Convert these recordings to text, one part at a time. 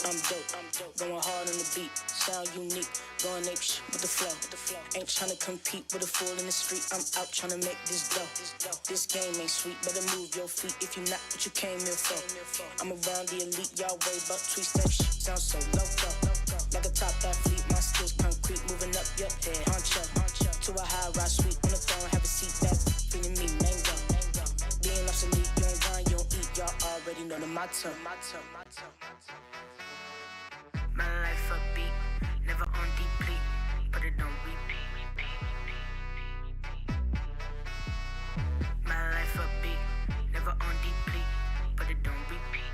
I'm dope. Going hard on the beat, sound unique. Going ape with the flow. Ain't tryna compete with a fool in the street. I'm out tryna make this dough. This game ain't sweet, better move your feet if you not what you came here for. I'm around the elite, y'all worry about tweets. That shit sounds so loco. Like a top athlete, my skills concrete. Moving up your head, honcho. To a high ride suite on the throne, have a seat back. Feeling me, mango. Being obsolete, you don't grind, you don't eat. Y'all already know the motto. My life upbeat, never on deplete. Put it on repeat. My life upbeat, never on deplete. Put it on repeat.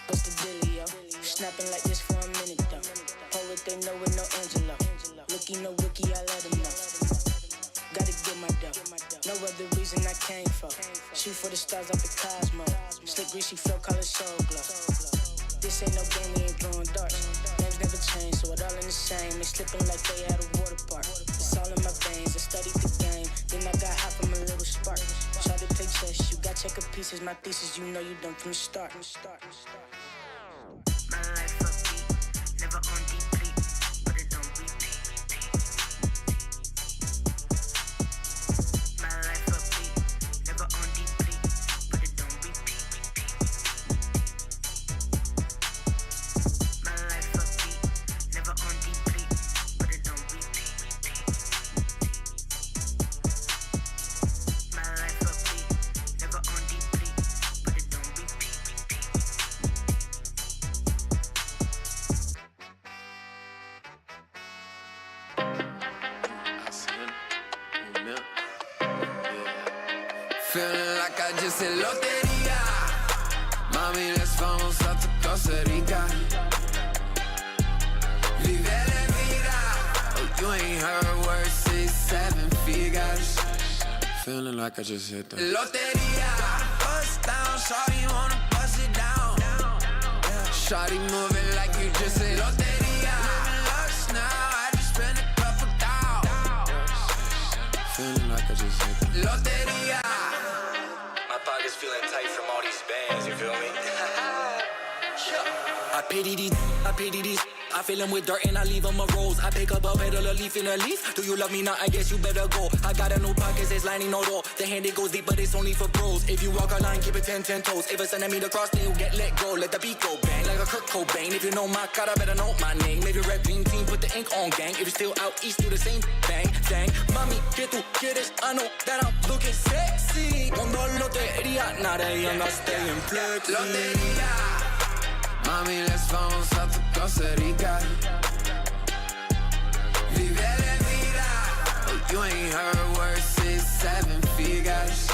What's the dealio? Snapping like this for a minute though. Hold it, they know it, no Angelo. Looky, no wiki, I let them know. Gotta get my dough. No other reason I came for. Shoot for the stars up the cosmos. Slick greasy flow, call it soul glow. This ain't no game, we ain't throwing darts. Names never change, so it all in the same. They slipping like they at a water park. It's all in my veins, I studied the game. Then I got hot from a little spark. Try to take tests, you got check of pieces. My thesis, you know you done from the start. My life upbeat, never on deplete. Put it on repeat. My life upbeat, never on deplete. Put it on repeat. My life upbeat, never on deplete. Put it on repeat. My life upbeat, never on deplete. Put it on repeat. Feeling like I just hit lotería. Mami, let's vamos out to Costa Rica. Vive la vida. Oh, you ain't heard words, 6, 7 figures. Feeling like I just hit the lotería. Bust down, shawty wanna bust it down. Shawty moving like you just hit lotería. Living lush now, I just spent a couple dollars. Feeling like I just hit the lotería. My pockets feeling tight from all these bands, you feel me? I pity these. I fill them with dirt and I leave them a rose. I pick up a petal, a leaf in a leaf. Do you love me now? I guess you better go. I got a new pockets, it's lining no door. The hand it goes deep, but it's only for bros. If you walk a line, keep it 10 toes. If it's sending me to cross, then you get let go. Let the beat go bang like a Kurt Cobain. If you know my cara, better know my name. If you rep dream team, put the ink on gang. If you're still out east, do the same bang, dang. Mami, que tú quieres? I know that I'm looking sexy. Cuando lotería, not a young, I stay in flex. Lotería. Mami, let's vamos out to Costa Rica. Vive la vida. Oh, you ain't heard words, 6, 7 figures.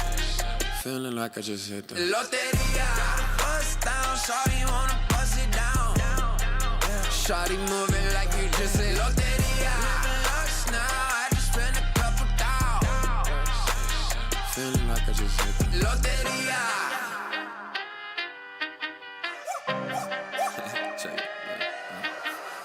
Feeling like I just hit the lotería. Bust down, shawty wanna bust it down. Shawty moving like you just hit lotería. Living lush now, I just spent a couple dollars. Feeling like I just hit the lotería.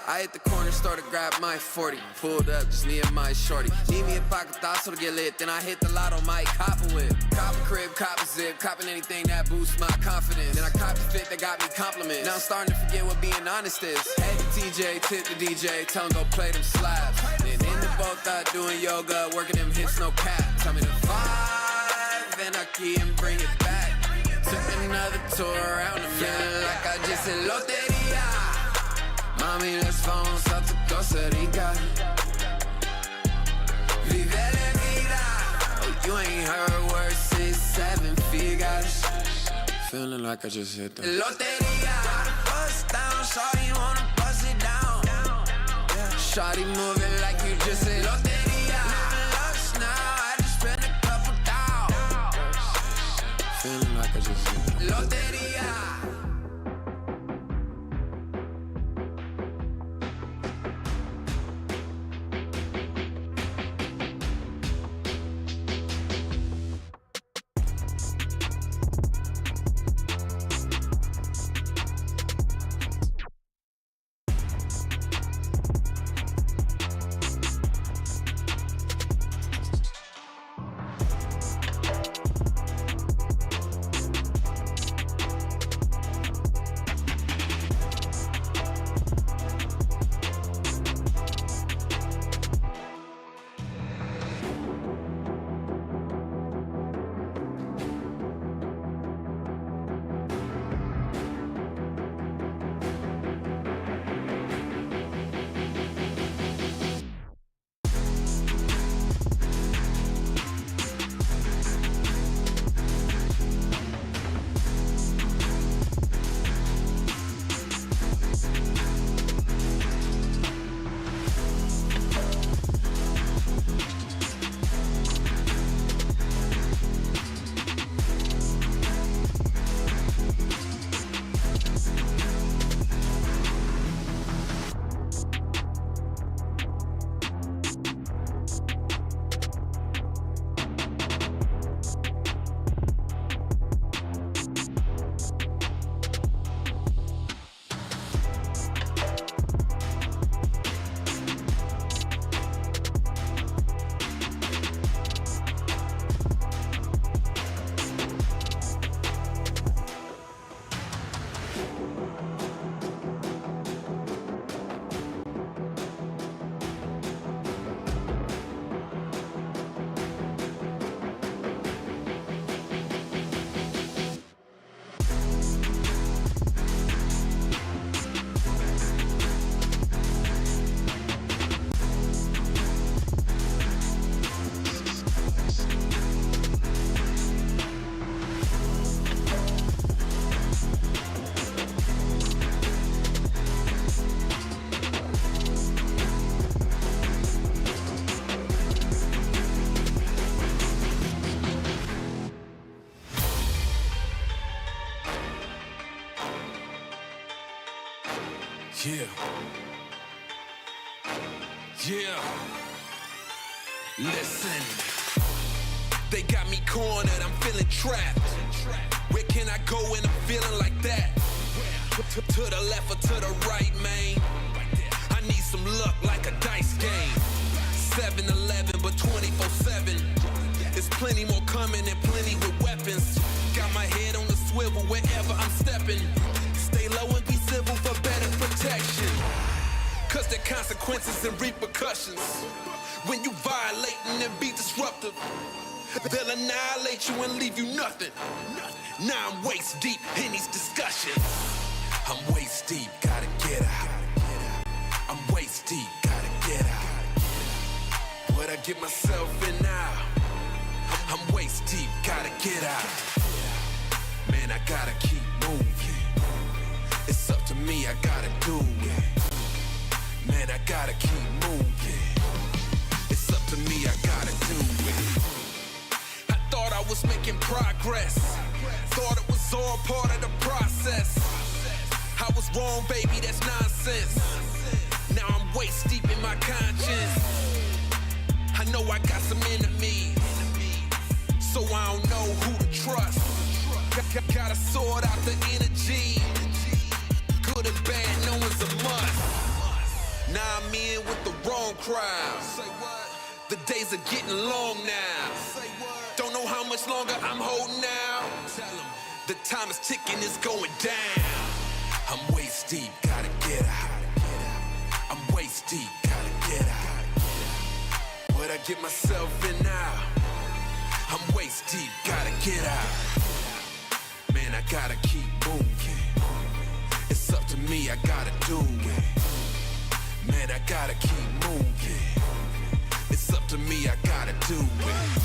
I hit the corner, started grab my 40. Pulled up, just me and my shorty. Need me a pocket thought so to get lit. Then I hit the lotto, might cop a whip. Cop a crib, cop a zip. Copping anything that boosts my confidence. Then I copped the fit that got me compliments. Now I'm starting to forget what being honest is. Head to TJ, tip the DJ. Tell him go play them slaps. Then in the boat out doing yoga. Working them hips, no cap. Tell me the 5 and I key and bring it back. Took another tour around the feeling like I just hit lotería. Mami, let's vamos out to Costa Rica. Vive la vida. Oh, you ain't heard words, 6, 7 figures. Feeling like I just hit the lotería. Bust down, shawty wanna bust it down. Shawty moving like you just hit lotería. Living lush now, I just spent a couple dollars. Feeling like I just hit the lotería. Yeah. Yeah. Listen. They got me cornered, I'm feeling trapped. Where can I go when I'm feeling like that? To the left or to the right, man? I need some luck like a dice game. 7-Eleven, but 24/7. There's plenty more coming and plenty with weapons. Got my head on the swivel wherever I'm stepping. Stay low and be civil for better protection. Cause there are consequences and repercussions. When you violating and be disruptive, they'll annihilate you and leave you nothing. Now I'm waist deep in these discussions. I'm waist deep, gotta get out. I'm waist deep, gotta get out. What I get myself in now? I'm waist deep, gotta get out. Man, I gotta keep moving. It's up to me, I gotta do it. Man, I gotta keep moving. It's up to me, I gotta do it. I thought I was making progress. Thought it was all part of the process. I was wrong, baby, that's nonsense. Now I'm waist deep in my conscience. I know I got some enemies, so I don't know who to trust. Gotta sort out the energy. Good and bad, no one's a must. Now I'm in with the wrong crowd. The days are getting long now. Don't know how much longer I'm holding out. The time is ticking, it's going down. I'm waist deep, gotta get out. I'm waist deep, gotta get out. What I get myself in now? I'm waist deep, gotta get out. Man, I gotta keep moving. It's up to me, I gotta do it. Man, I gotta keep moving. It's up to me, I gotta do it.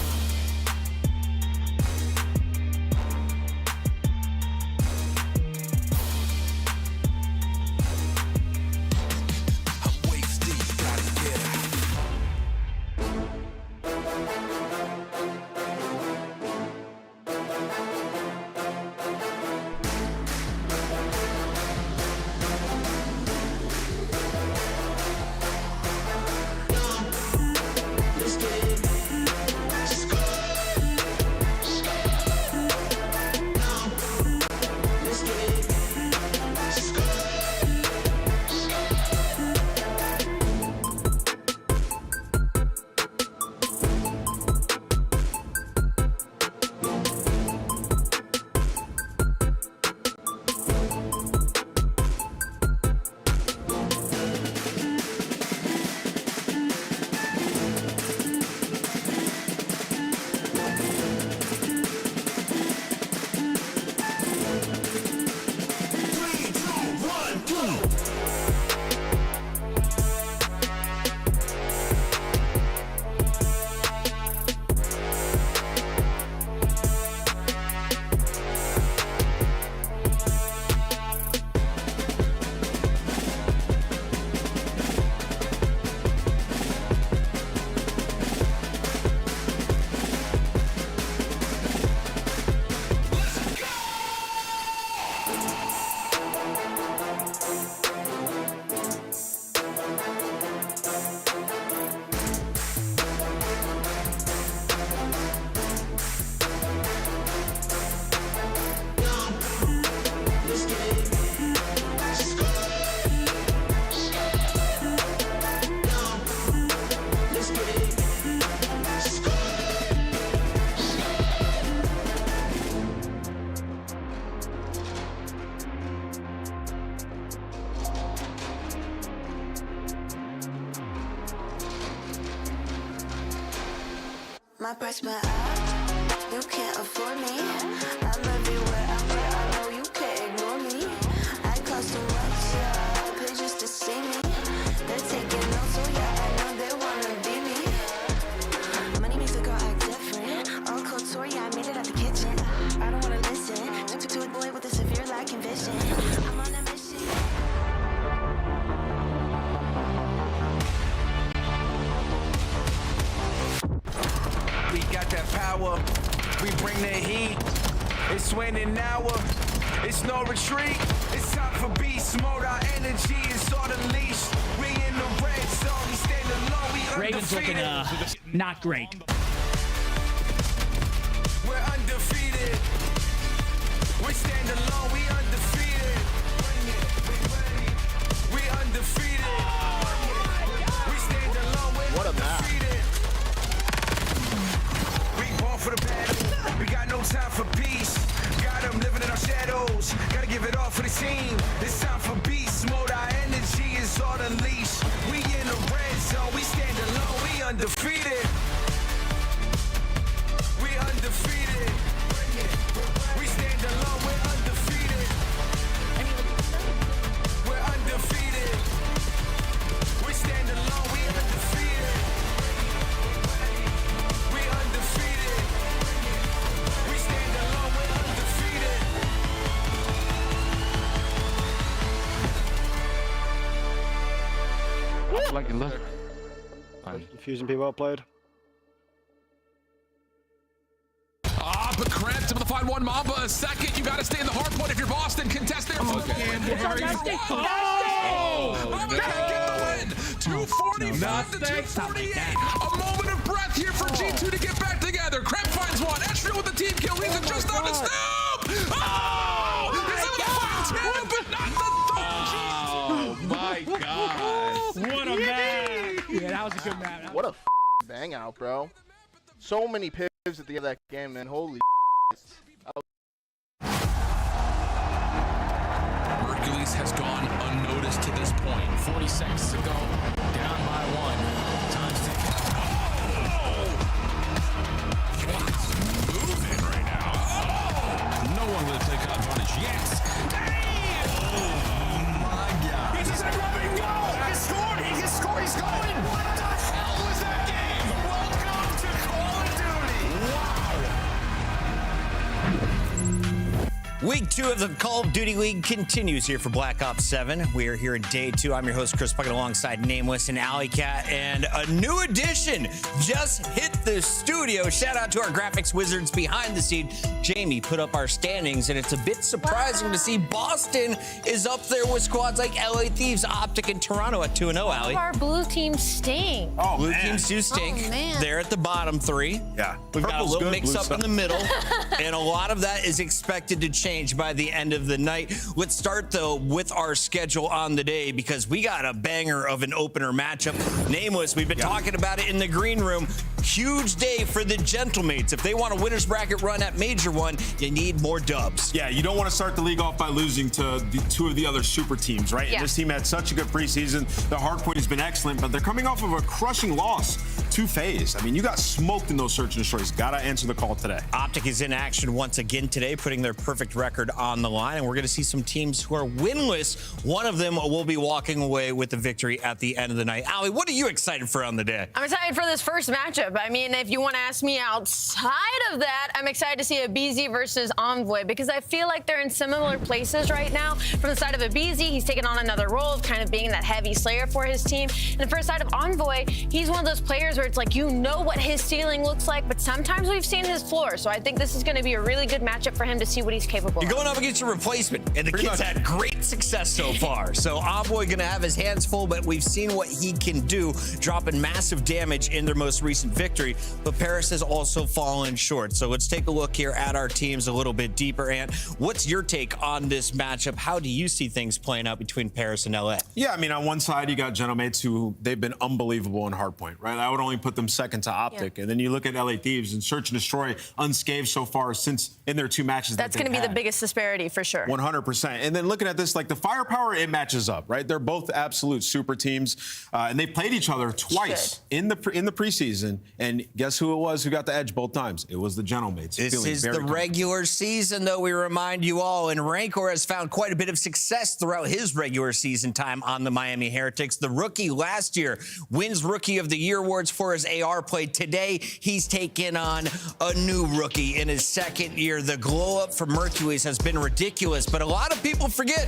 My price went up, you can't afford me. I'm everywhere, I know you can't ignore me. I cost too much, yeah, pay just to see me. They're taking notes, so yeah, I know they wanna be me. Money makes a girl act different. All couture, yeah, I made it out the kitchen. I don't wanna listen, took to a boy with a severe lack of vision. I'm on a mission. We got that power, we bring the heat. It's winning hour, It's no retreat. It's time for beast mode. Our energy is on the leash. We in the red zone. We stand alone. We Ravens looking not great. We're undefeated. We stand alone. We undefeated. We undefeated. We stand alone. We're what a undefeated. We born for the battle. We got no time for peace. Got them living in our shadows. Gotta give it all for the team. It's time for beast mode. Our energy is on the leash. We in the red zone. We stand alone. We undefeated. We undefeated. We stand alone. We're undefeated. We're undefeated. We stand alone. We undefeated. We undefeated. We stand alone. We're undefeated. I like your look. Confusing people out played. But cramped with the 5-1 Mamba a second. You got to stay in the hard point if you're Boston. Contest there. Mamba can't get the win. 245 to 248. A moment of breath here for G2 to get back together. Cramp finds one. Estriel with the team kill. He's just on the snoop. Oh! He's in the final 2, but not the third. Oh my God. What a match. Yeah, that was a good match. What a bang out, bro. So many pivots at the end of that game, man. Holy Hercules has gone unnoticed to this point. 40 seconds to go. Down by 1. Time's ticking. Moving right now. No one will take advantage yet. Damn! Oh my God. He's just rubbing go. He scored. He can score. He's going. What the hell was that game? Welcome to Call of Duty. Week 2 of the Call of Duty League continues here for Black Ops 7. We are here in day 2. I'm your host, Chris Puckett, alongside Nameless and Alley Cat. And a new addition just hit the studio. Shout out to our graphics wizards behind the scene. Jamie put up our standings, and it's a bit surprising to see Boston is up there with squads like LA Thieves, Optic, and Toronto at 2-0, Alley. Our blue teams stink. Oh, blue teams do stink. Oh, man. They're at the bottom 3. Yeah. We've got a Purple's little good, mix-up in the middle, and a lot of that is expected to change by the end of the night. Let's start, though, with our schedule on the day, because we got a banger of an opener matchup. Nameless, we've been talking about it in the green room. Huge day for the Gentlemates. If they want a winner's bracket run at Major 1, you need more dubs. Yeah, you don't want to start the league off by losing to the 2 of the other super teams, right? Yeah. And this team had such a good preseason. The hardpoint has been excellent, but they're coming off of a crushing loss to FaZe. I mean, you got smoked in those search and destroys. Got to answer the call today. Optic is in action once again today, putting their perfect record on the line, and we're going to see some teams who are winless. One of them will be walking away with the victory at the end of the night. Allie, what are you excited for on the day? I'm excited for this first matchup. I mean, if you want to ask me outside of that, I'm excited to see a BZ versus Envoy, because I feel like they're in similar places right now. From the side of a BZ, he's taken on another role of kind of being that heavy slayer for his team. And for the side of Envoy, he's one of those players where it's like, you know what his ceiling looks like, but sometimes we've seen his floor. So I think this is going to be a really good matchup for him to see what he's capable You're of. going up against your replacement, and the kid's had great success so far. So Envoy going to have his hands full, but we've seen what he can do, dropping massive damage in their most recent victory. But Paris has also fallen short. So let's take a look here at our teams a little bit deeper. Ant, what's your take on this matchup? How do you see things playing out between Paris and LA? Yeah, I mean, on one side, you got Gentlemates who they've been unbelievable in hardpoint, right? I would only put them second to Optic. Yeah. And then you look at LA Thieves and Search and Destroy unscathed so far since in their 2 matches. That's going to be the biggest disparity for sure. 100%. And then looking at this, like the firepower, it matches up, right? They're both absolute super teams. And they played each other twice in the preseason. And guess who it was who got the edge both times? It was the Gentlemates. This is the regular season, though, we remind you all. And Rancor has found quite a bit of success throughout his regular season time on the Miami Heretics. The rookie last year wins Rookie of the Year awards for his AR play. Today, he's taken on a new rookie in his second year. The glow up from Hercules has been ridiculous, but a lot of people forget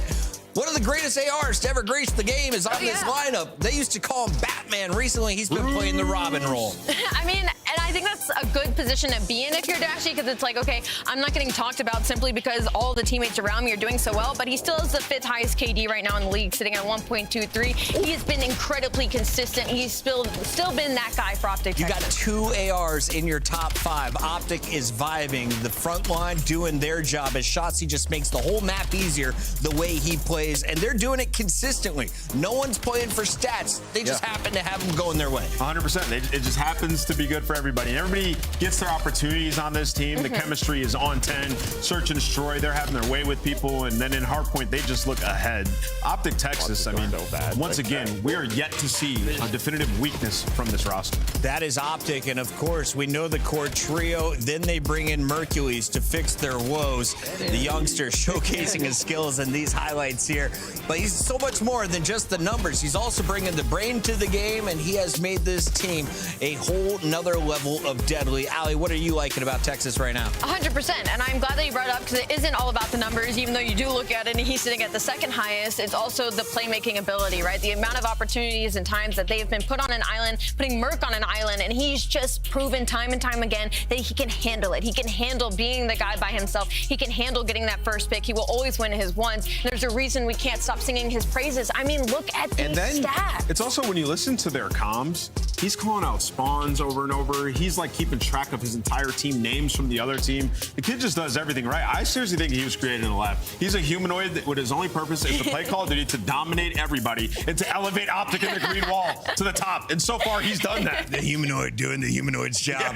one of the greatest ARs to ever grace the game is on this lineup. They used to call him Batman. Recently, he's been playing the Robin role. I mean, and I I think that's a good position to be in if you're Dashy, because it's like, okay, I'm not getting talked about simply because all the teammates around me are doing so well, but he still has the 5th highest KD right now in the league, sitting at 1.23. He's been incredibly consistent. He's still been that guy for Optic. You got 2 ARs in your top 5. Optic is vibing. The front line doing their job as Shotzi just makes the whole map easier the way he plays, and they're doing it consistently. No one's playing for stats. They just happen to have them going their way. 100%. It just happens to be good for everybody. And everybody gets their opportunities on this team. The chemistry is on 10. Search and destroy, they're having their way with people. And then in Hardpoint, they just look ahead. Optic Texas, I mean, once again, we are yet to see a definitive weakness from this roster. That is Optic, and of course, we know the core trio. Then they bring in Mercules to fix their woes. The youngster showcasing his skills in these highlights here. But he's so much more than just the numbers. He's also bringing the brain to the game, and he has made this team a whole nother level of deadly. Allie, what are you liking about Texas right now? 100%, and I'm glad that you brought it up because it isn't all about the numbers, even though you do look at it and he's sitting at the 2nd highest. It's also the playmaking ability, right? The amount of opportunities and times that they've been put on an island, putting Merc on an island, and he's just proven time and time again that he can handle it. He can handle being the guy by himself. He can handle getting that first pick. He will always win his ones. There's a reason we can't stop singing his praises. I mean, look at these stats. It's also when you listen to their comms, he's calling out spawns over and over. He's like keeping track of his entire team, names from the other team. The kid just does everything right. I seriously think he was created in the lab. He's a humanoid that with his only purpose is to play Call of Duty, to dominate everybody, and to elevate Optic in the green wall to the top. And so far, he's done that. The humanoid doing the humanoid's job.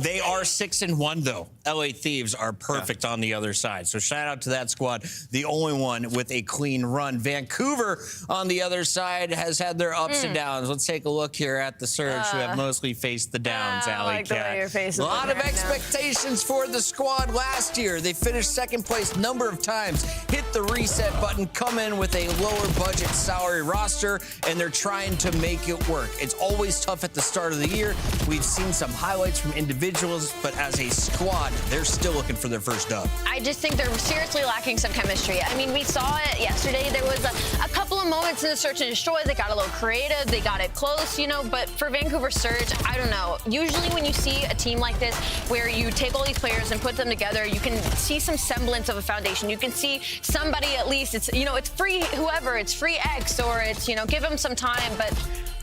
They are 6-1, though. LA Thieves are perfect on the other side. So shout out to that squad, the only one with a clean run. Vancouver on the other side has had their ups and downs. Let's take a look here at the Surge, who have mostly faced the downs, Alley like Cat. A lot of expectations for the squad last year. They finished 2nd place number of times, hit the reset button, come in with a lower budget salary roster, and they're trying to make it work. It's always tough at the start of the year. We've seen some highlights from individuals, but as a squad, they're still looking for their first dub. I just think they're seriously lacking some chemistry. I mean, we saw it yesterday. There was a couple of moments in the search and destroy. They got a little creative. They got it close, you know, but for Vancouver Surge, I don't know. Usually when you see a team like this where you take all these players and put them together, you can see some semblance of a foundation. You can see somebody at least, it's, you know, it's free whoever, it's free X, or it's, you know, give them some time, but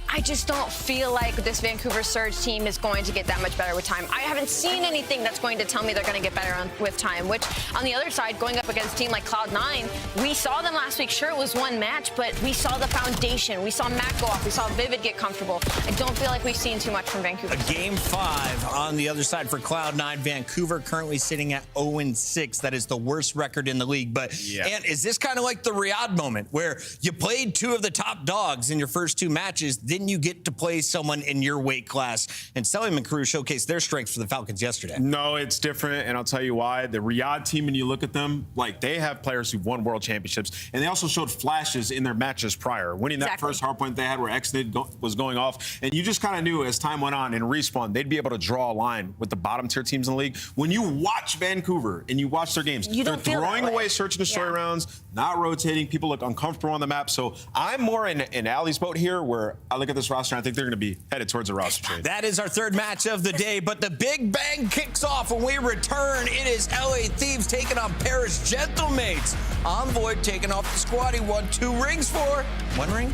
I just don't feel like this Vancouver Surge team is going to get that much better with time. I haven't seen anything that's going to tell me they're going to get better with time, which on the other side, going up against a team like Cloud9, we saw them last week. Sure, it was one match, but we saw the foundation. We saw Matt go off. We saw Vivid get comfortable. I don't feel like we've seen too much from Vancouver. A game 5 on the other side for Cloud9. Vancouver currently sitting at 0-6. That is the worst record in the league. But and is this kind of like the Riyadh moment where you played 2 of the top dogs in your first 2 matches, then you get to play someone in your weight class? And Selly and crew showcased their strength for the Falcons yesterday. No, it's different, and I'll tell you why. The Riyadh team, when you look at them, like they have players who've won world championships, and they also showed flashes in their matches prior, winning that first hardpoint they had where Xnid was going off, and you just kind of knew as time went on in Respawn, they'd be able to draw a line with the bottom tier teams in the league. When you watch Vancouver and you watch their games, they're throwing away search and destroy rounds, not rotating. People look uncomfortable on the map. So I'm more in Allie's boat here, where I look at this roster and I think they're going to be headed towards a roster trade. That is our 3rd match of the day, but the big bang kicks off when we return. It is LA Thieves taking on Paris Gentlemates. Envoy taking off the squad he won 2 rings for. 1 ring?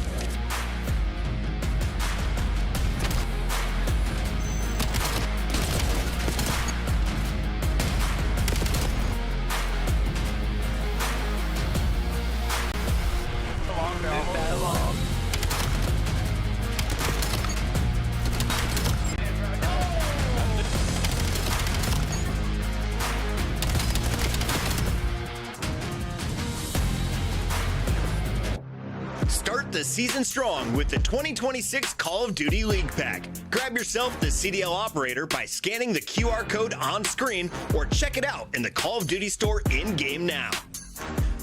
Start the season strong with the 2026 Call of Duty League Pack. Grab yourself the CDL operator by scanning the QR code on screen or check it out in the Call of Duty store in-game now.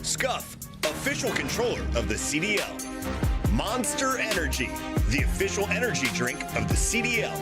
Scuff, official controller of the CDL. Monster Energy, the official energy drink of the CDL.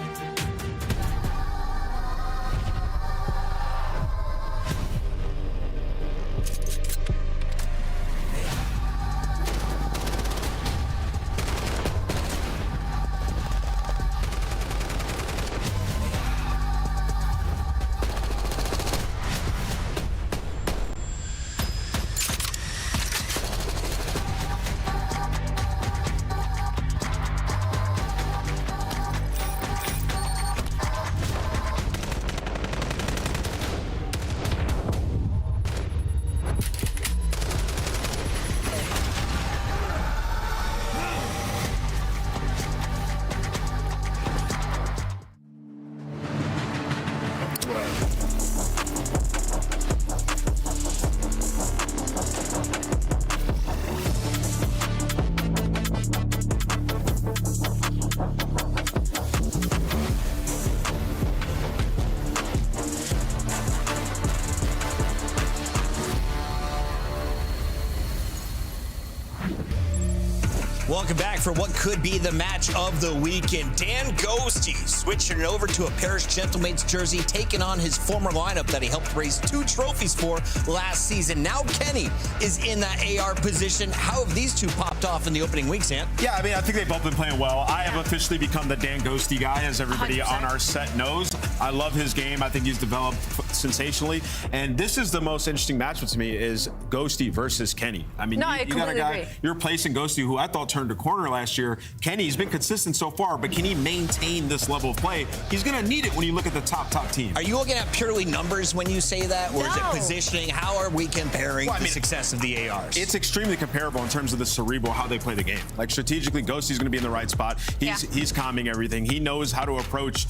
Welcome back for what could be the match of the weekend. Dan Ghosty switching it over to a Paris Gentlemates jersey, taking on his former lineup that he helped raise 2 trophies for last season. Now Kenny is in that AR position. How have these two popped off in the opening weeks, Ant? Yeah, I mean, I think they've both been playing well. I have officially become the Dan Ghosty guy, as everybody 100%. on our set knows. I love his game. I think he's developed sensationally. And this is the most interesting matchup to me is Ghosty versus Kenny. I mean, No, I you got a completely guy, agree. you're placing Ghosty, who I thought turned a corner last year. Kenny's been consistent so far, but can he maintain this level of play? He's going to need it when you look at the top team. Are you looking at purely numbers when you say that, or is it No. positioning? How are we comparing the success of the ARs? It's extremely comparable in terms of the cerebral, how they play the game. Like strategically, Ghosty's going to be in the right spot. He's calming everything. He knows how to approach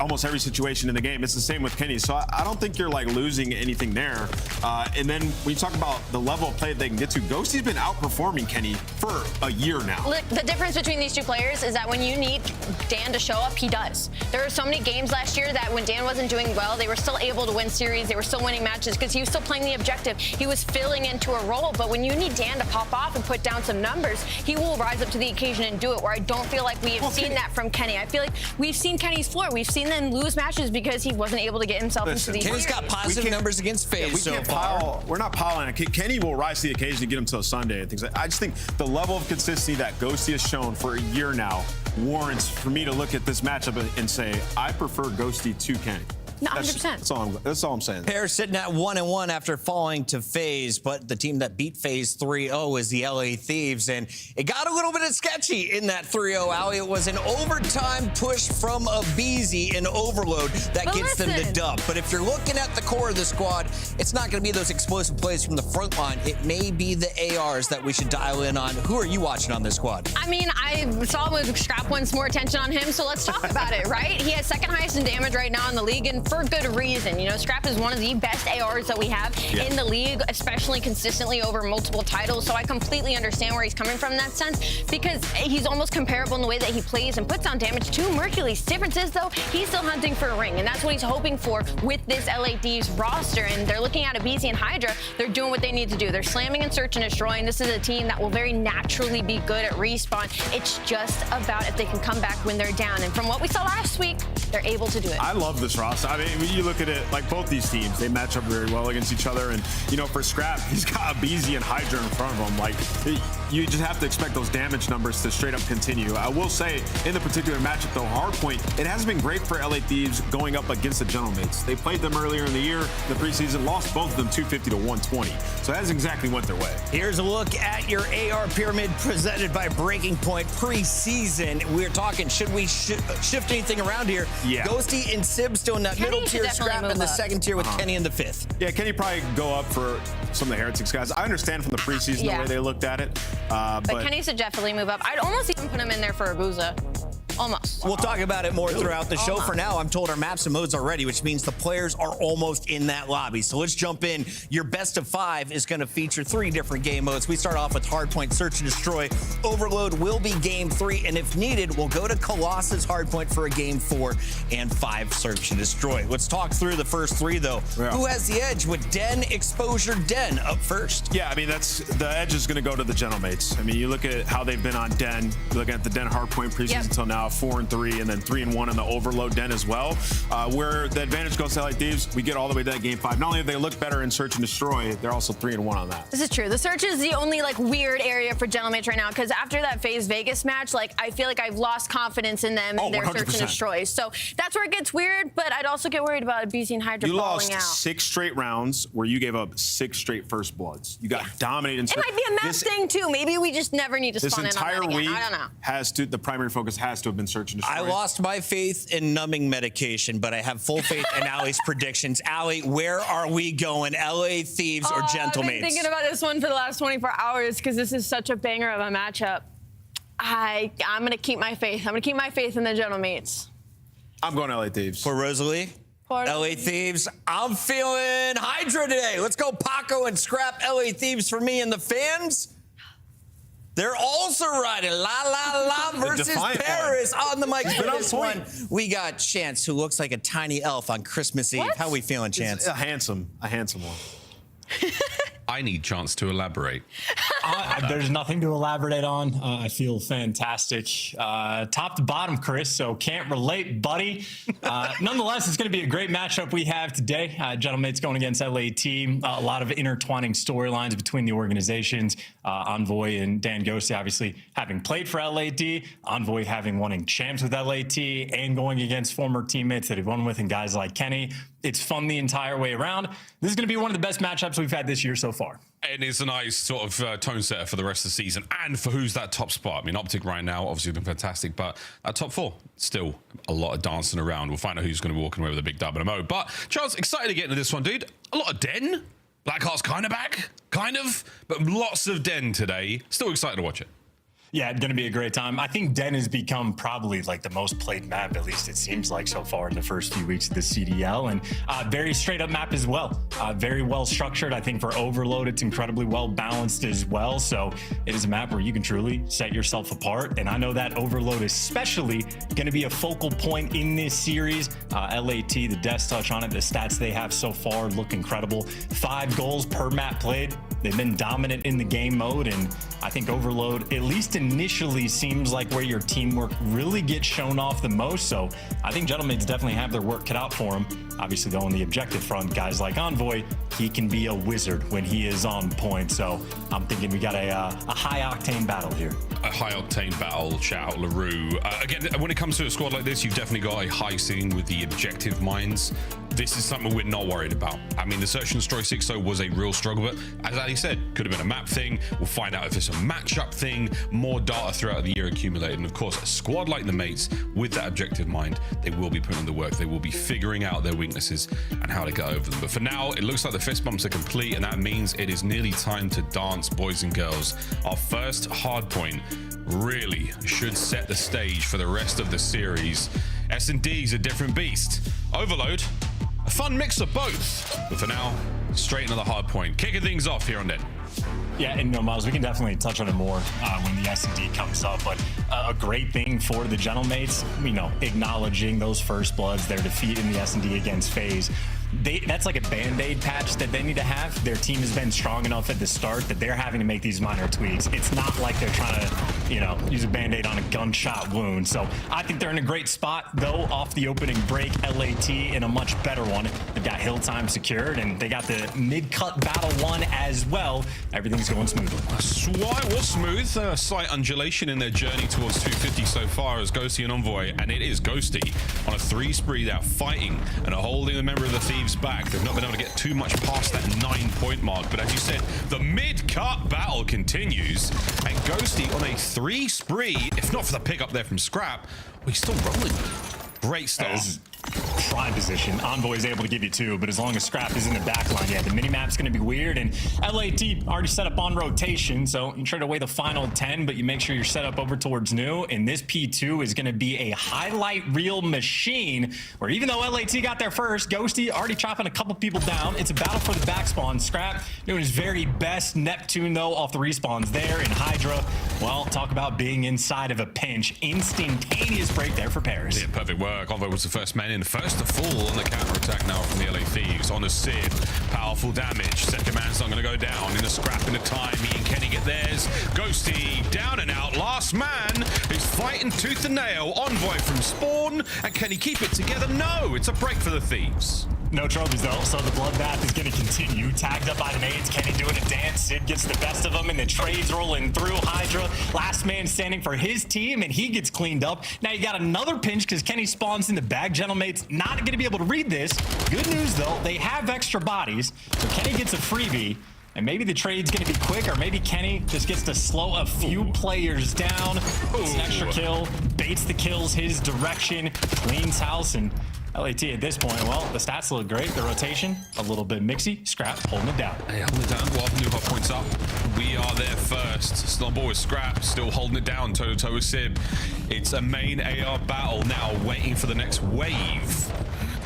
almost every situation in the game. It's the same with Kenny. So I don't think you're like losing anything there. And then when you talk about the level of play they can get to, Ghosty's been outperforming Kenny for a year now. Look, the difference between these two players is that when you need Dan to show up, he does. There were so many games last year that when Dan wasn't doing well, they were still able to win series. They were still winning matches because he was still playing the objective. He was filling into a role. But when you need Dan to pop off and put down some numbers, he will rise up to the occasion and do it, where I don't feel like we have seen that from Kenny. I feel like we've seen Kenny's floor. We've seen them lose matches because he wasn't able to get himself into the Kenny's got positive numbers against FaZe so far. We're not piling it. Kenny will rise to the occasion to get him till Sunday and things like that. I just think the level of consistency that Ghosty has shown for a year now warrants for me to look at this matchup and say, I prefer Ghosty to Kenny. No, 100%. That's all I'm saying. Pair sitting at 1-1 after falling to FaZe, but the team that beat FaZe 3-0 is the LA Thieves, and it got a little bit of sketchy in that 3-0 alley. It was an overtime push from Abizi in overload that gets them the dub. But if you're looking at the core of the squad, it's not going to be those explosive plays from the front line. It may be the ARs that we should dial in on. Who are you watching on this squad? I mean, I saw with Scrap wants more attention on him, so let's talk about it, right? He has second highest in damage right now in the league, and for good reason. You know, Scrap is one of the best ARs that we have in the league, especially consistently over multiple titles. So I completely understand where he's coming from in that sense, because he's almost comparable in the way that he plays and puts down damage to Mercury's. Difference is, though, he's still hunting for a ring, and that's what he's hoping for with this LA Thieves roster. And they're looking at Abizi and Hydra. They're doing what they need to do. They're slamming and search and destroying. This is a team that will very naturally be good at respawn. It's just about if they can come back when they're down. And from what we saw last week, they're able to do it. I love this roster. I mean, when you look at it, like both these teams, they match up very well against each other. And, you know, for Scrap, he's got Abizi and Hydra in front of him. Like, you just have to expect those damage numbers to straight up continue. I will say, in the particular matchup, though, Hardpoint, it hasn't been great for LA Thieves going up against the Gentlemates. They played them earlier in the year, the preseason, lost both of them 250 to 120. So that hasn't exactly went their way. Here's a look at your AR pyramid presented by Breaking Point preseason. We're talking, should we shift anything around here? Yeah. Ghosty and Sib still in that Kenny middle should tier, definitely Scrap move in the up. second tier with Kenny in the fifth. Yeah, Kenny probably go up for some of the Heretics guys. I understand from the preseason the way they looked at it. But Kenny should definitely move up. I'd almost even put him in there for Abuza. Almost. We'll talk about it more throughout the show. For now, I'm told our maps and modes are ready, which means the players are almost in that lobby. So let's jump in. Your best of 5 is going to feature 3 different game modes. We start off with Hardpoint, Search and Destroy. Overload will be game 3, and if needed, we'll go to Colossus Hardpoint for a game 4 and 5 Search and Destroy. Let's talk through the first 3, though. Yeah. Who has the edge with Den, Exposure, Den up first? Yeah, I mean, the edge is going to go to the Gentlemates. I mean, you look at how they've been on Den. You look at the Den Hardpoint preseason until now, 4-3, and then 3-1 in the Overload Den as well. Where the advantage goes to LA Thieves, we get all the way to that game 5. Not only do they look better in Search and Destroy, they're also 3-1 on that. This is true. The search is the only like weird area for Gentlemates right now, because after that FaZe Vegas match, like I feel like I've lost confidence in them and their 100%. search and destroys. So that's where it gets weird. But I'd also get worried about Abizi and Hydra You falling lost out. 6 straight rounds where you gave up 6 straight first bloods. You got dominated in It might be a map thing too. Maybe we just never need to This spawn in on entire that again. week I don't know. the primary focus has to have been Search and Destroy. I lost my faith in numbing medication, but I have full faith in Allie's predictions. Allie, where are we going? LA Thieves or Gentlemates? I've been thinking about this one for the last 24 hours because this is such a banger of a matchup. I'm going to keep my faith. I'm going to keep my faith in the Gentlemates. I'm going LA Thieves. For Rosalie? LA Thieves. I'm feeling Hydra today. Let's go Paco and Scrap. LA Thieves for me and the fans. They're also riding La La La versus Paris on the mic for this one. We got Chance, who looks like a tiny elf on Christmas Eve. How we feeling, Chance? A handsome one. I need Chance to elaborate. There's nothing to elaborate on. I feel fantastic, top to bottom, Chris. So can't relate, buddy. Nonetheless, it's going to be a great matchup we have today. Gentlemen's going against LAT. A lot of intertwining storylines between the organizations. Envoy and Dan Ghosty obviously having played for LAT. Envoy having won champs with LAT and going against former teammates that he won with and guys like Kenny. It's fun the entire way around. This is going to be one of the best matchups we've had this year so far. And it's a nice sort of tone setter for the rest of the season and for who's that top spot. I mean, Optic right now obviously been fantastic, but that top four, still a lot of dancing around. We'll find out who's going to be walking away with a big dub and a mo. But Charles, excited to get into this one, dude. A lot of Den. Blackheart's kind of back, kind of, but lots of Den today. Still excited to watch it. Yeah, it's going to be a great time. I think Den has become probably like the most played map, at least it seems like so far in the first few weeks of the CDL. And very straight up map as well. Very well structured. I think for Overload, it's incredibly well balanced as well. So it is a map where you can truly set yourself apart. And I know that Overload especially going to be a focal point in this series. LAT, the death touch on it, the stats they have so far look incredible. 5 goals per map played. They've been dominant in the game mode. And I think Overload, at least initially, seems like where your teamwork really gets shown off the most. So I think Gentlemen's definitely have their work cut out for them. Obviously, though, on the objective front, guys like Envoy, he can be a wizard when he is on point. So I'm thinking we got a high-octane battle here. A high-octane battle. Shout out LaRue. Again, when it comes to a squad like this, you've definitely got a high ceiling with the objective minds. This is something we're not worried about. I mean, the Search and Destroy 6-0 was a real struggle, but as Ali said, could have been a map thing. We'll find out if it's a matchup thing, more data throughout the year accumulated. And of course, a squad like the Mates with that objective mind, they will be putting in the work. They will be figuring out their weaknesses and how to get over them. But for now, it looks like the fist bumps are complete, and that means it is nearly time to dance, boys and girls. Our first hard point really should set the stage for the rest of the series. S&D's a different beast. Overload, a fun mix of both. But for now, straight into the hard point. Kicking things off here on Den. Yeah, and no, Miles, we can definitely touch on it more when the S&D comes up, but a great thing for the Gentlemates, acknowledging those first bloods, their defeat in the S&D against FaZe. That's like a Band-Aid patch that they need to have. Their team has been strong enough at the start that they're having to make these minor tweaks. It's not like they're trying to, use a Band-Aid on a gunshot wound. So I think they're in a great spot, though, off the opening break. LAT in a much better one. They've got hill time secured, and they got the mid-cut battle one as well. Everything's going smoothly. It was smooth. A slight undulation in their journey towards 250 so far as Ghosty and Envoy, and it is Ghosty on a 3 spree. They're fighting and are holding a member of the Thieves back. They've not been able to get too much past that 9-point mark, but as you said, the mid-cut battle continues, and Ghosty on a 3 spree, if not for the pick up there from Scrap, he's still rolling. Great start. Prime position. Envoy is able to give you 2, but as long as Scrap is in the back line, yeah, the minimap's going to be weird. And LAT already set up on rotation, so you trade away the final 10, but you make sure you're set up over towards new. And this P2 is going to be a highlight reel machine, where even though LAT got there first, Ghosty already chopping a couple people down. It's a battle for the back spawn. Scrap doing his very best. Neptune, though, off the respawns there. And Hydra, well, talk about being inside of a pinch. Instantaneous break there for Paris. Yeah, perfect work. Envoy was the first man in, first to fall on the counter-attack now from the LA Thieves. On the Sid, powerful damage. Second man's not going to go down. In a scrap in a time, he and Kenny get theirs. Ghosty down and out. Last man is fighting tooth and nail. Envoy from spawn, and can he keep it together? No, it's a break for the Thieves. No trophies, though, so the bloodbath is going to continue. Tagged up by the nades, Kenny doing a dance. Sid gets the best of them, and the trades rolling through. Hydra, last man standing for his team, and he gets cleaned up. Now you got another pinch because Kenny spawns in the bag. Gentlemates not going to be able to read this. Good news, though, they have extra bodies, so Kenny gets a freebie. And maybe the trade's going to be quick, or maybe Kenny just gets to slow a few players down. It's an extra kill, baits the kills his direction, cleans house, and LAT at this point, well, the stats look great. The rotation, a little bit mixy. Scrap holding it down. Hey, holding it down. Well, new hot points up. We are there first. Still on board with Scrap, still holding it down toe-to-toe with Sib. It's a main AR battle now, waiting for the next wave.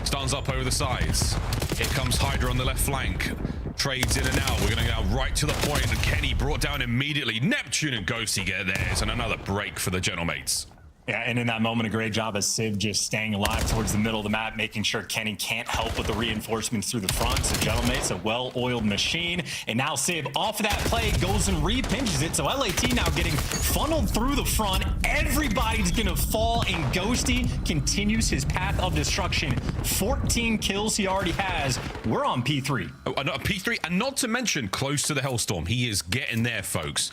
Stands up over the sides. Here comes Hydra on the left flank. Trades in and out. We're going to go right to the point, and Kenny brought down immediately. Neptune and Ghosty get theirs, and another break for the Gentlemates. Yeah, and in that moment, a great job of Sib just staying alive towards the middle of the map, making sure Kenny can't help with the reinforcements through the front. So Gentlemate's a well-oiled machine. And now Sib, off of that play, goes and re-pinches it. So LAT now getting funneled through the front. Everybody's going to fall, and Ghosty continues his path of destruction. 14 kills he already has. We're on P3. Oh, P3, and not to mention close to the Hellstorm. He is getting there, folks.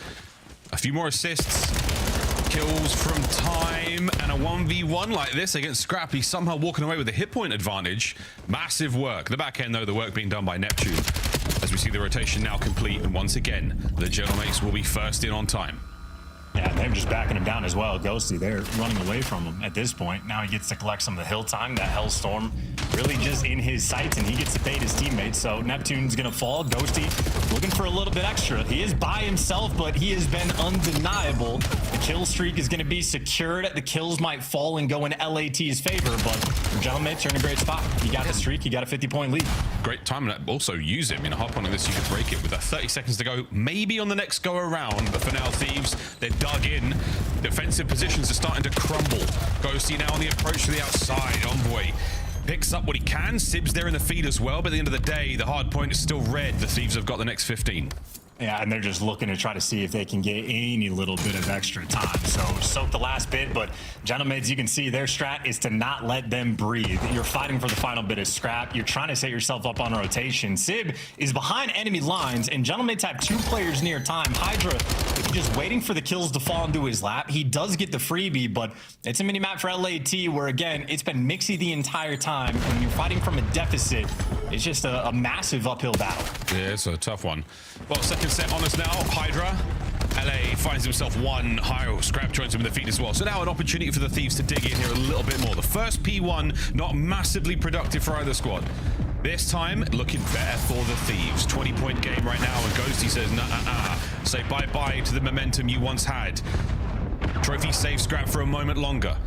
A few more assists. Kills from time, and a 1v1 like this against Scrappy, somehow walking away with a hit point advantage. Massive work. The back end, though, the work being done by Neptune. As we see the rotation now complete, and once again, the Gentlemates will be first in on time. Yeah, they're just backing him down as well. Ghosty, they're running away from him at this point. Now he gets to collect some of the hill time. That Hellstorm really just in his sights, and he gets to bait his teammates. So Neptune's going to fall. Ghosty looking for a little bit extra. He is by himself, but he has been undeniable. The kill streak is going to be secured. The kills might fall and go in LAT's favor, but the Gentlemates are in a great spot. You got the streak. You got a 50-point lead. Great time, and also use it. I mean, a hard point like this, you could break it with 30 seconds to go. Maybe on the next go around, but for now, Thieves, they're dug in. Defensive positions are starting to crumble. Ghosty now on the approach to the outside. Envoy picks up what he can. Sib's there in the feed as well, but at the end of the day, the hard point is still red. The Thieves have got the next 15. Yeah, and they're just looking to try to see if they can get any little bit of extra time. So soak the last bit, but Gentlemates, you can see their strat is to not let them breathe. You're fighting for the final bit of scrap. You're trying to set yourself up on a rotation. Sib is behind enemy lines, and Gentlemates have 2 players near time. Hydra just waiting for the kills to fall into his lap. He does get the freebie, but it's a mini-map for LAT where, again, it's been mixy the entire time. And when you're fighting from a deficit, it's just a massive uphill battle. Yeah, it's a tough one. Well, second set on us now. Hydra. LA finds himself one. Hydra Scrap joins him in the feed as well. So now an opportunity for the Thieves to dig in here a little bit more. The first P1 not massively productive for either squad. This time, looking better for the Thieves. 20-point game right now, and Ghosty says, nah, say bye-bye to the momentum you once had. Trophy save Scrap for a moment longer.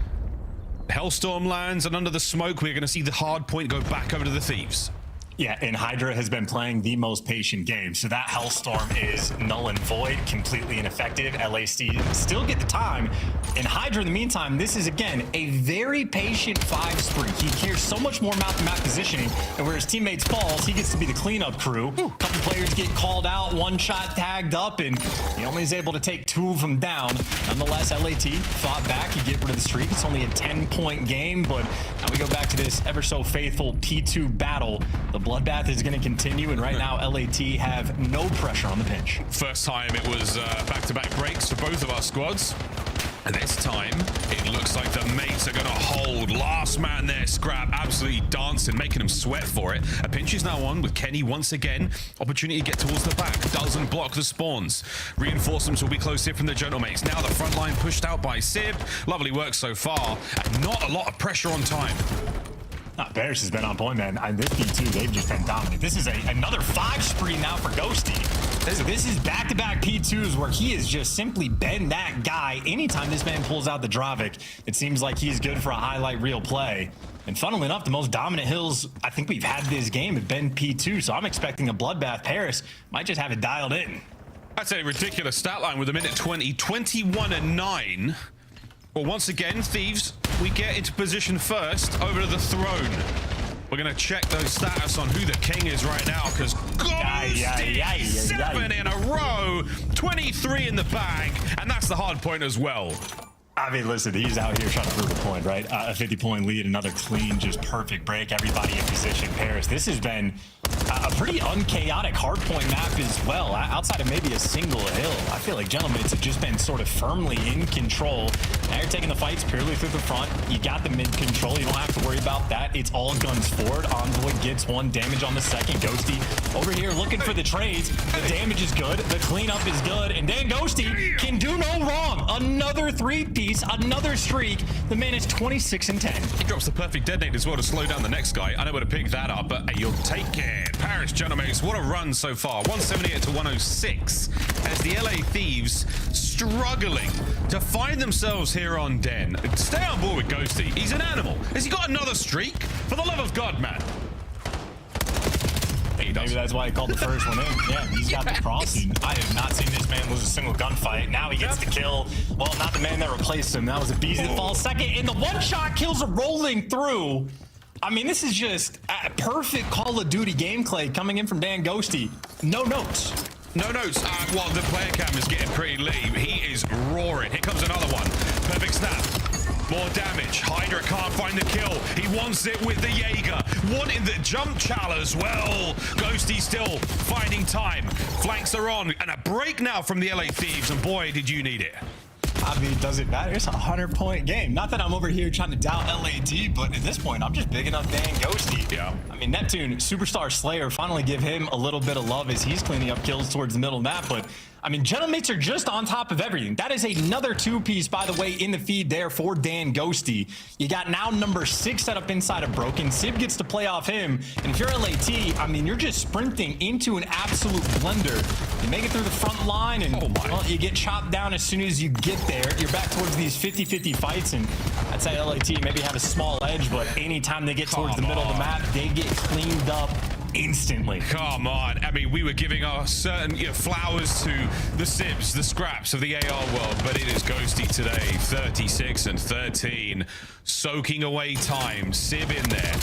Hellstorm lands, and under the smoke, we're going to see the hard point go back over to the Thieves. Yeah, and Hydra has been playing the most patient game, so that Hellstorm is null and void, completely ineffective. LAC still get the time, and Hydra, in the meantime, this is, again, a very patient 5 spree. He cares so much more map-to-map positioning, and where his teammates falls, he gets to be the cleanup crew. A couple players get called out, one shot tagged up, and he only is able to take 2 of them down. Nonetheless, LAT fought back. He get rid of the streak. It's only a 10-point game, but now we go back to this ever so faithful P2 battle. The bloodbath is going to continue, and right now LAT have no pressure on the pinch. First time it was back-to-back breaks for both of our squads. And this time, it looks like the mates are going to hold. Last man there, Scrap, absolutely dancing, making them sweat for it. A pinch is now on with Kenny once again. Opportunity to get towards the back. Doesn't block the spawns. Reinforcements will be close here from the Gentlemates. Now the front line pushed out by Sib. Lovely work so far. And not a lot of pressure on time. Bears has been on point, man. This P2, they've just been dominant. This is another 5 spree now for Ghosty. This is back-to-back P2s where he has just simply been that guy. Anytime this man pulls out the Dravic, it seems like he's good for a highlight reel play. And funnily enough, the most dominant hills I think we've had this game have been P2, so I'm expecting a bloodbath. Paris might just have it dialed in. That's a ridiculous stat line with a minute 20, 21 and 9. Well, once again, Thieves, we get into position first over to the throne. We're going to check those status on who the king is right now, because Ghosty, 7 in a row, 23 in the bag, and that's the hard point as well. I mean, listen, he's out here trying to prove a point, right? A 50-point lead, another clean, just perfect break. Everybody in position. Paris, this has been a pretty unchaotic hardpoint map as well. Outside of maybe a single hill, I feel like Gentlemates have just been sort of firmly in control. Now you're taking the fights purely through the front. You got the mid control. You don't have to worry about that. It's all guns forward. Envoy gets 1 damage on the second. Ghosty over here looking for the trades. The damage is good. The cleanup is good. And then Ghosty can do no wrong. Another 3-piece, another streak. The man is 26 and 10. He drops the perfect detonate as well to slow down the next guy. I know where to pick that up, but you'll take it. Paris Gentlemates, what a run so far. 178 to 106 as the LA Thieves struggling to find themselves here on Den. Stay on board with Ghosty. He's an animal. Has he got another streak? For the love of God, man. he does. Maybe that's why he called the first one in. Yeah, he's got the crossing. I have not seen this man lose a single gunfight. Now he gets the kill. Well, not the man that replaced him. That was a Beezy that falls second. And the one-shot kills are rolling through. I mean, this is just a perfect Call of Duty gameplay coming in from Dan Ghosty. No notes. No notes. Well, the player cam is getting pretty lit. He is roaring. Here comes another one. Perfect snap. More damage. Hydra can't find the kill. He wants it with the Jaeger. Wanting the jump chal as well. Ghosty still finding time. Flanks are on. And a break now from the LA Thieves. And boy, did you need it. I mean, does it matter? It's a 100-point game. Not that I'm over here trying to doubt LAD, but at this point, I'm just bigging up Dan Ghosty. Yeah. I mean, Neptune, Superstar Slayer, finally give him a little bit of love as he's cleaning up kills towards the middle of the map. But, I mean, Gentlemates are just on top of everything. That is another two-piece, by the way, in the feed there for Dan Ghosty. You got now number 6 set up inside of Broken. Sib gets to play off him. And if you're LAT, I mean, you're just sprinting into an absolute blender. You make it through the front line, and well, you get chopped down as soon as you get there. You're back towards these 50-50 fights, and I'd say LAT maybe have a small edge, but anytime they get towards the middle of the map, they get cleaned up instantly. Come on. I mean, we were giving our certain flowers to the Sibs, the scraps of the AR world, but it is Ghosty today, 36 and 13, soaking away time. Sib in there.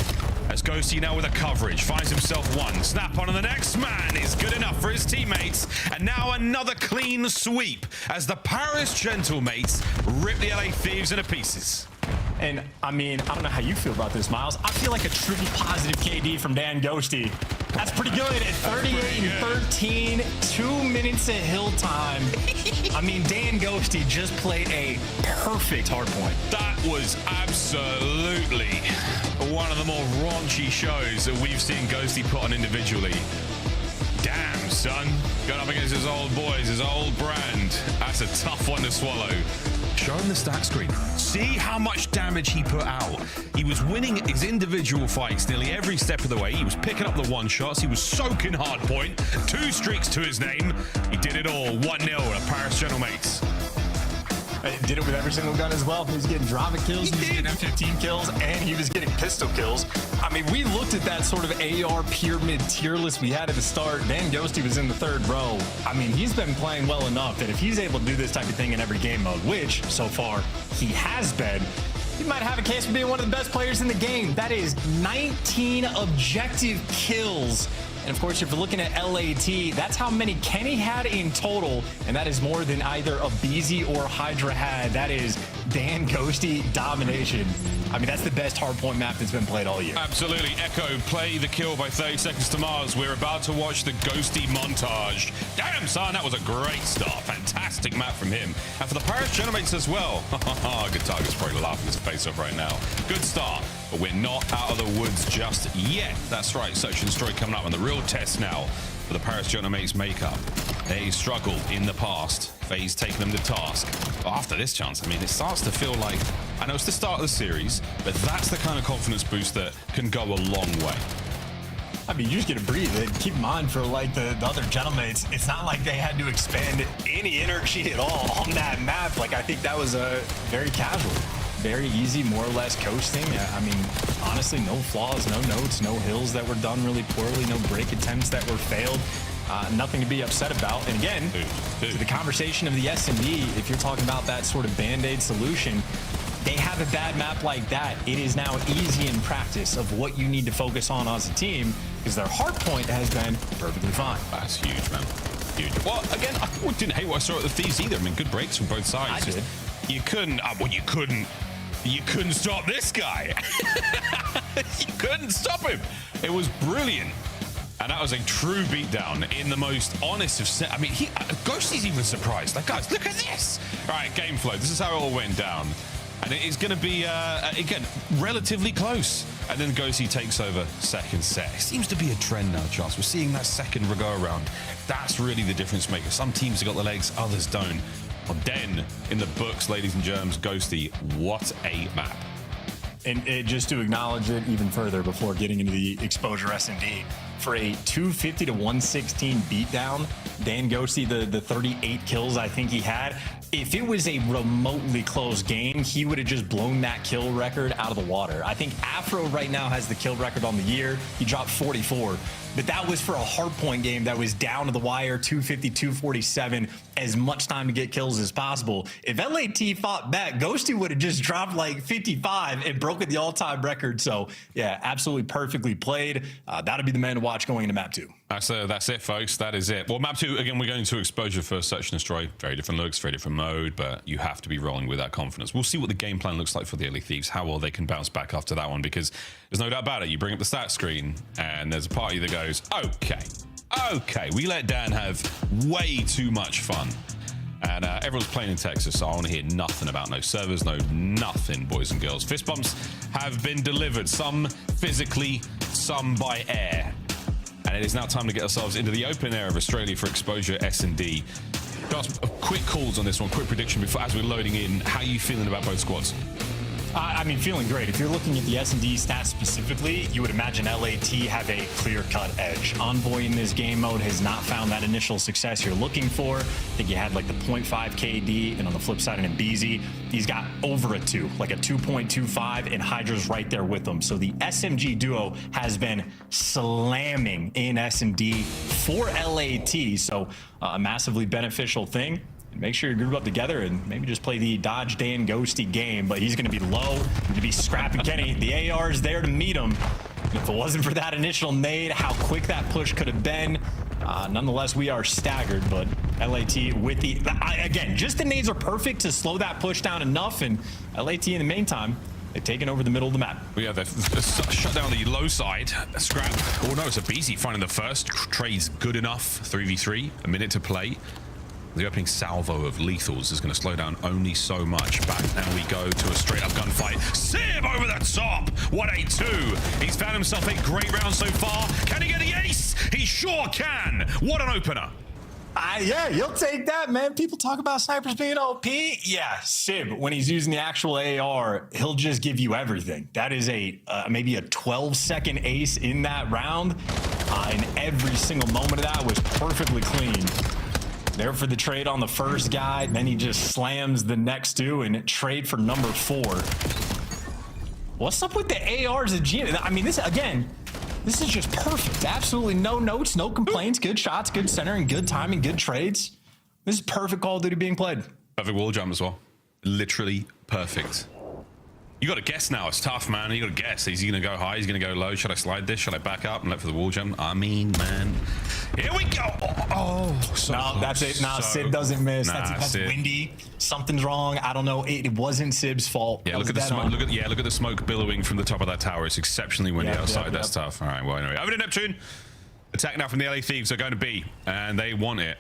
As Ghosty now with a coverage, finds himself one. Snap on, and the next man is good enough for his teammates. And now another clean sweep as the Paris Gentlemates rip the LA Thieves into pieces. And, I mean, I don't know how you feel about this, Miles. I feel like a triple positive KD from Dan Ghosty. That's pretty good at 38 and 13, 2 minutes of hill time. I mean, Dan Ghosty just played a perfect hardpoint. That was absolutely one of the more raunchy shows that we've seen Ghosty put on individually. Damn, son. Going up against his old boys, his old brand. That's a tough one to swallow. Show him the stat screen. See how much damage he put out. He was winning his individual fights nearly every step of the way. He was picking up the one-shots. He was soaking hard point. 2 streaks to his name. He did it all. 1-0 to Paris Gentlemates. Did it with every single gun as well. He was getting drama kills, he was getting M15 kills, and he was getting pistol kills. I mean, we looked at that sort of AR pyramid tier list we had at the start. Dan Ghosty was in the 3rd row. I mean, he's been playing well enough that if he's able to do this type of thing in every game mode, which so far he has been, he might have a case for being one of the best players in the game. That is 19 objective kills. And of course, if you're looking at LAT, that's how many Kenny had in total, and that is more than either a Beezy or Hydra had. That is Dan Ghosty domination. I mean, that's the best hardpoint map that's been played all year. Absolutely. Echo, play the kill by 30 Seconds to Mars. We're about to watch the Ghosty montage. Damn, son, that was a great start. Fantastic map from him. And for the Paris Gentlemates as well. Good target's probably laughing his face off right now. Good start. But we're not out of the woods just yet. That's right, Search and Destroy coming up on the real test now for the Paris Gentlemates makeup. They struggled in the past. FaZe taking them to task. But after this chance, I mean, it starts to feel like, I know it's the start of the series, but that's the kind of confidence boost that can go a long way. I mean, you just get to breathe. And keep in mind, for like the other Gentlemates, it's not like they had to expend any energy at all on that map. Like, I think that was a very casual. Very easy, more or less coasting. I mean, honestly, no flaws, no notes, no hills that were done really poorly, no break attempts that were failed. Nothing to be upset about. And again, to the conversation of the S&D, if you're talking about that sort of Band-Aid solution, they have a bad map like that. It is now easy in practice of what you need to focus on as a team, because their hard point has been perfectly fine. That's huge, man. Huge. Well, again, I didn't hate what I saw at the Thieves either. I mean, good breaks from both sides. I did. You couldn't, you couldn't stop this guy. You couldn't stop him. It was brilliant. And that was a true beatdown in the most honest of... I mean, Ghosty's even surprised. Like, guys, look at this. All right, game flow. This is how it all went down. And it is going to be, again, relatively close. And then Ghosty takes over second set. It seems to be a trend now, Charles. We're seeing that second go around. That's really the difference maker. Some teams have got the legs, others don't. Well, Den in the books, ladies and germs, Ghosty, what a map. And just to acknowledge it even further before getting into the exposure S&D, for a 250 to 116 beatdown, Dan Ghosty, the 38 kills I think he had, if it was a remotely close game, he would have just blown that kill record out of the water. I think Afro right now has the kill record on the year. He dropped 44. but that was for a hardpoint game that was down to the wire, 250, 247, as much time to get kills as possible. If LAT fought back, Ghosty would have just dropped like 55 and broken the all-time record. So, yeah, absolutely perfectly played. That'll be the man to watch going into map 2. That's it, folks. That is it. Well, map 2, again, we're going to exposure for Search and Destroy. Very different looks, very different mode, but you have to be rolling with that confidence. We'll see what the game plan looks like for the LA Thieves, how well they can bounce back after that one, because there's no doubt about it. You bring up the stat screen, and there's a party that goes, okay, we let Dan have way too much fun. And everyone's playing in Texas, so I want to hear nothing about no servers, nothing, boys and girls. Fist bumps have been delivered, some physically, some by air. And it is now time to get ourselves into the open air of Australia for exposure S&D. Just quick calls on this one, quick prediction before as we're loading in. How are you feeling about both squads? I mean, feeling great. If you're looking at the S&D stats specifically, you would imagine LAT have a clear-cut edge. Envoy in this game mode has not found that initial success you're looking for. I think you had like the 0.5 KD, and on the flip side, in Mbizi, he's got over a 2, like a 2.25, and Hydra's right there with him. So the SMG duo has been slamming in S&D for LAT, so a massively beneficial thing. Make sure you group up together and maybe just play the Dodge Dan Ghosty game, but he's going to be low, going to be scrapping Kenny. The AR is there to meet him. If it wasn't for that initial nade, how quick that push could have been. Nonetheless, we are staggered, but LAT with the, again, just the nades are perfect to slow that push down enough, and LAT in the meantime, they've taken over the middle of the map. Yeah, they've shut down the low side. Scrap. Oh no, it's a BZ finding the first. Trade's good enough. 3v3, a minute to play. The opening salvo of lethals is going to slow down only so much. Back now we go to a straight up gunfight. Sib over the top. What a 2. He's found himself a great round so far. Can he get the ace? He sure can. What an opener. Yeah, you'll take that, man. People talk about snipers being OP. Yeah, Sib, when he's using the actual AR, he'll just give you everything. That is a maybe a 12-second ace in that round. And every single moment of that was perfectly clean. There for the trade on the first guy, then he just slams the next 2 and trade for number 4. What's up with the ARs at G? I mean, this is just perfect. Absolutely no notes, no complaints, good shots, good centering, good timing, good trades. This is perfect Call of Duty being played. Perfect wall jump as well. Literally perfect. You got to guess now. It's tough, man. You got to guess. Is he going to go high? Is he going to go low? Should I slide this? Should I back up and let for the wall jump? I mean, man. Here we go. So no, close. That's it. No, Sib doesn't miss. That's windy. Something's wrong. I don't know. It wasn't Sib's fault. Yeah, look at the smoke. Look at the smoke billowing from the top of that tower. It's exceptionally windy outside. That's tough. All right. Well, anyway, over to Neptune. Attack now from the LA Thieves are going to be, and they want it.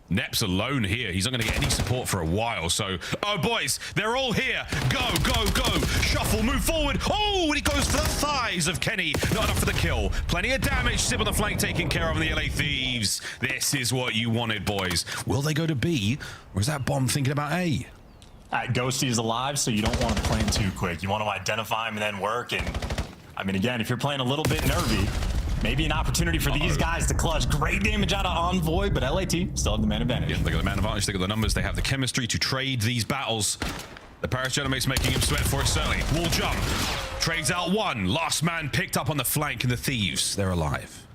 Nep's alone here. He's not going to get any support for a while. So, oh, boys, they're all here. Go, go, go. Shuffle, move forward. Oh, and he goes for the thighs of Kenny. Not enough for the kill. Plenty of damage. Sib on the flank taken care of on the LA Thieves. This is what you wanted, boys. Will they go to B, or is that bomb thinking about A? Ghosty is alive, so you don't want to play him too quick. You want to identify him and then work. And, I mean, again, if you're playing a little bit nervy, maybe an opportunity for these guys to clutch. Great damage out of Envoy, but LAT still have the man advantage. Yeah, they got the man advantage, they got the numbers, they have the chemistry to trade these battles. The Paris Genomate's making him sweat for it, certainly. Wall jump. Trades out 1. Last man picked up on the flank, and the Thieves, they're alive.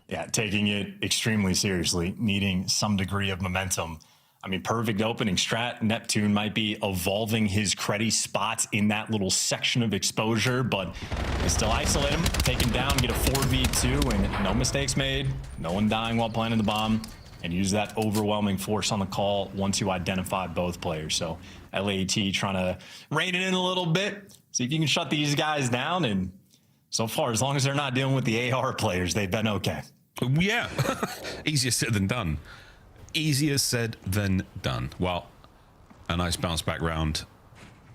Yeah, taking it extremely seriously, needing some degree of momentum. I mean, perfect opening strat. Neptune might be evolving his cruddy spots in that little section of exposure, but they still isolate him, take him down, get a 4v2, and no mistakes made, no one dying while planting the bomb, and use that overwhelming force on the call once you identify both players. So LAT trying to rein it in a little bit, see if you can shut these guys down, and so far, as long as they're not dealing with the AR players, they've been okay. Yeah, easier said than done. Easier said than done. Well, a nice bounce back round,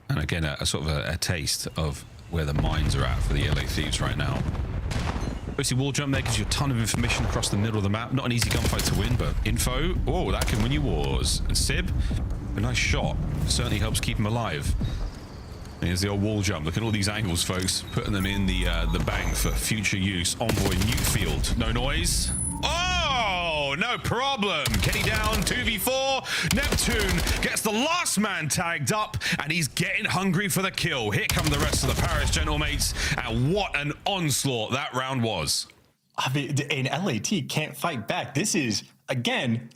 and again a sort of a taste of where the mines are at for the LA Thieves right now. Obviously, wall jump there gives you a ton of information across the middle of the map. Not an easy gunfight to win, but info, oh, that can win you wars. And Sib, a nice shot, certainly helps keep him alive. And here's the old wall jump. Look at all these angles, folks, putting them in the bank for future use. Envoy Newfield, no noise. Oh, no problem. Kenny down, 2v4. Neptune gets the last man tagged up, and he's getting hungry for the kill. Here come the rest of the Paris Gentlemates, and what an onslaught that round was. I mean, and LAT can't fight back. This is, again,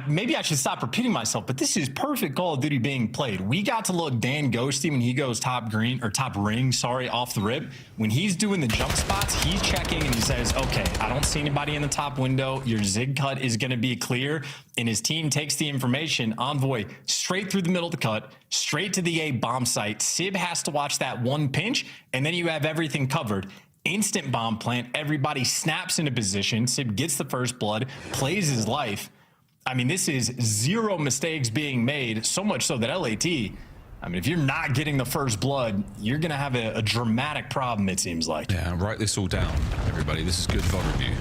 maybe I should stop repeating myself, but this is perfect Call of Duty being played. We got to look Dan Ghosty when he goes top ring, off the rip. When he's doing the jump spots, he's checking and he says, okay, I don't see anybody in the top window. Your zig cut is going to be clear. And his team takes the information, Envoy, straight through the middle of the cut, straight to the A bomb site. Sib has to watch that one pinch, and then you have everything covered. Instant bomb plant. Everybody snaps into position. Sib gets the first blood, plays his life. I mean, this is zero mistakes being made, so much so that LAT, I mean, if you're not getting the first blood, you're going to have a dramatic problem, it seems like. Yeah, write this all down, everybody. This is good VOD review.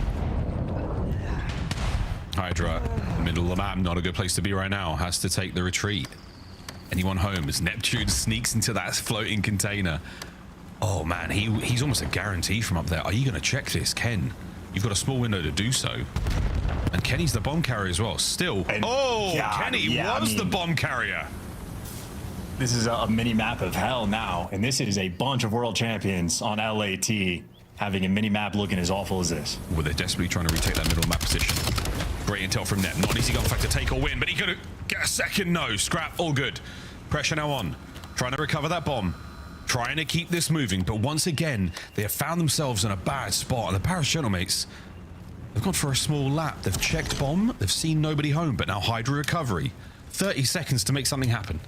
Hydra, middle of the map, not a good place to be right now. Has to take the retreat. Anyone home as Neptune sneaks into that floating container. Oh, man, he's almost a guarantee from up there. Are you going to check this, Ken? You've got a small window to do so. And Kenny's the bomb carrier as well. Still. And Kenny was the bomb carrier. This is a mini map of hell now. And this is a bunch of world champions on LAT having a mini map looking as awful as this. Well, they're desperately trying to retake that middle map position. Great intel from Net. Not an easy gunfight to take or win, but he could get a second. No. Scrap. All good. Pressure now on. Trying to recover that bomb. Trying to keep this moving. But once again, they have found themselves in a bad spot. And the Paris Gentlemates, they've gone for a small lap. They've checked bomb. They've seen nobody home. But now Hydra recovery. 30 seconds to make something happen.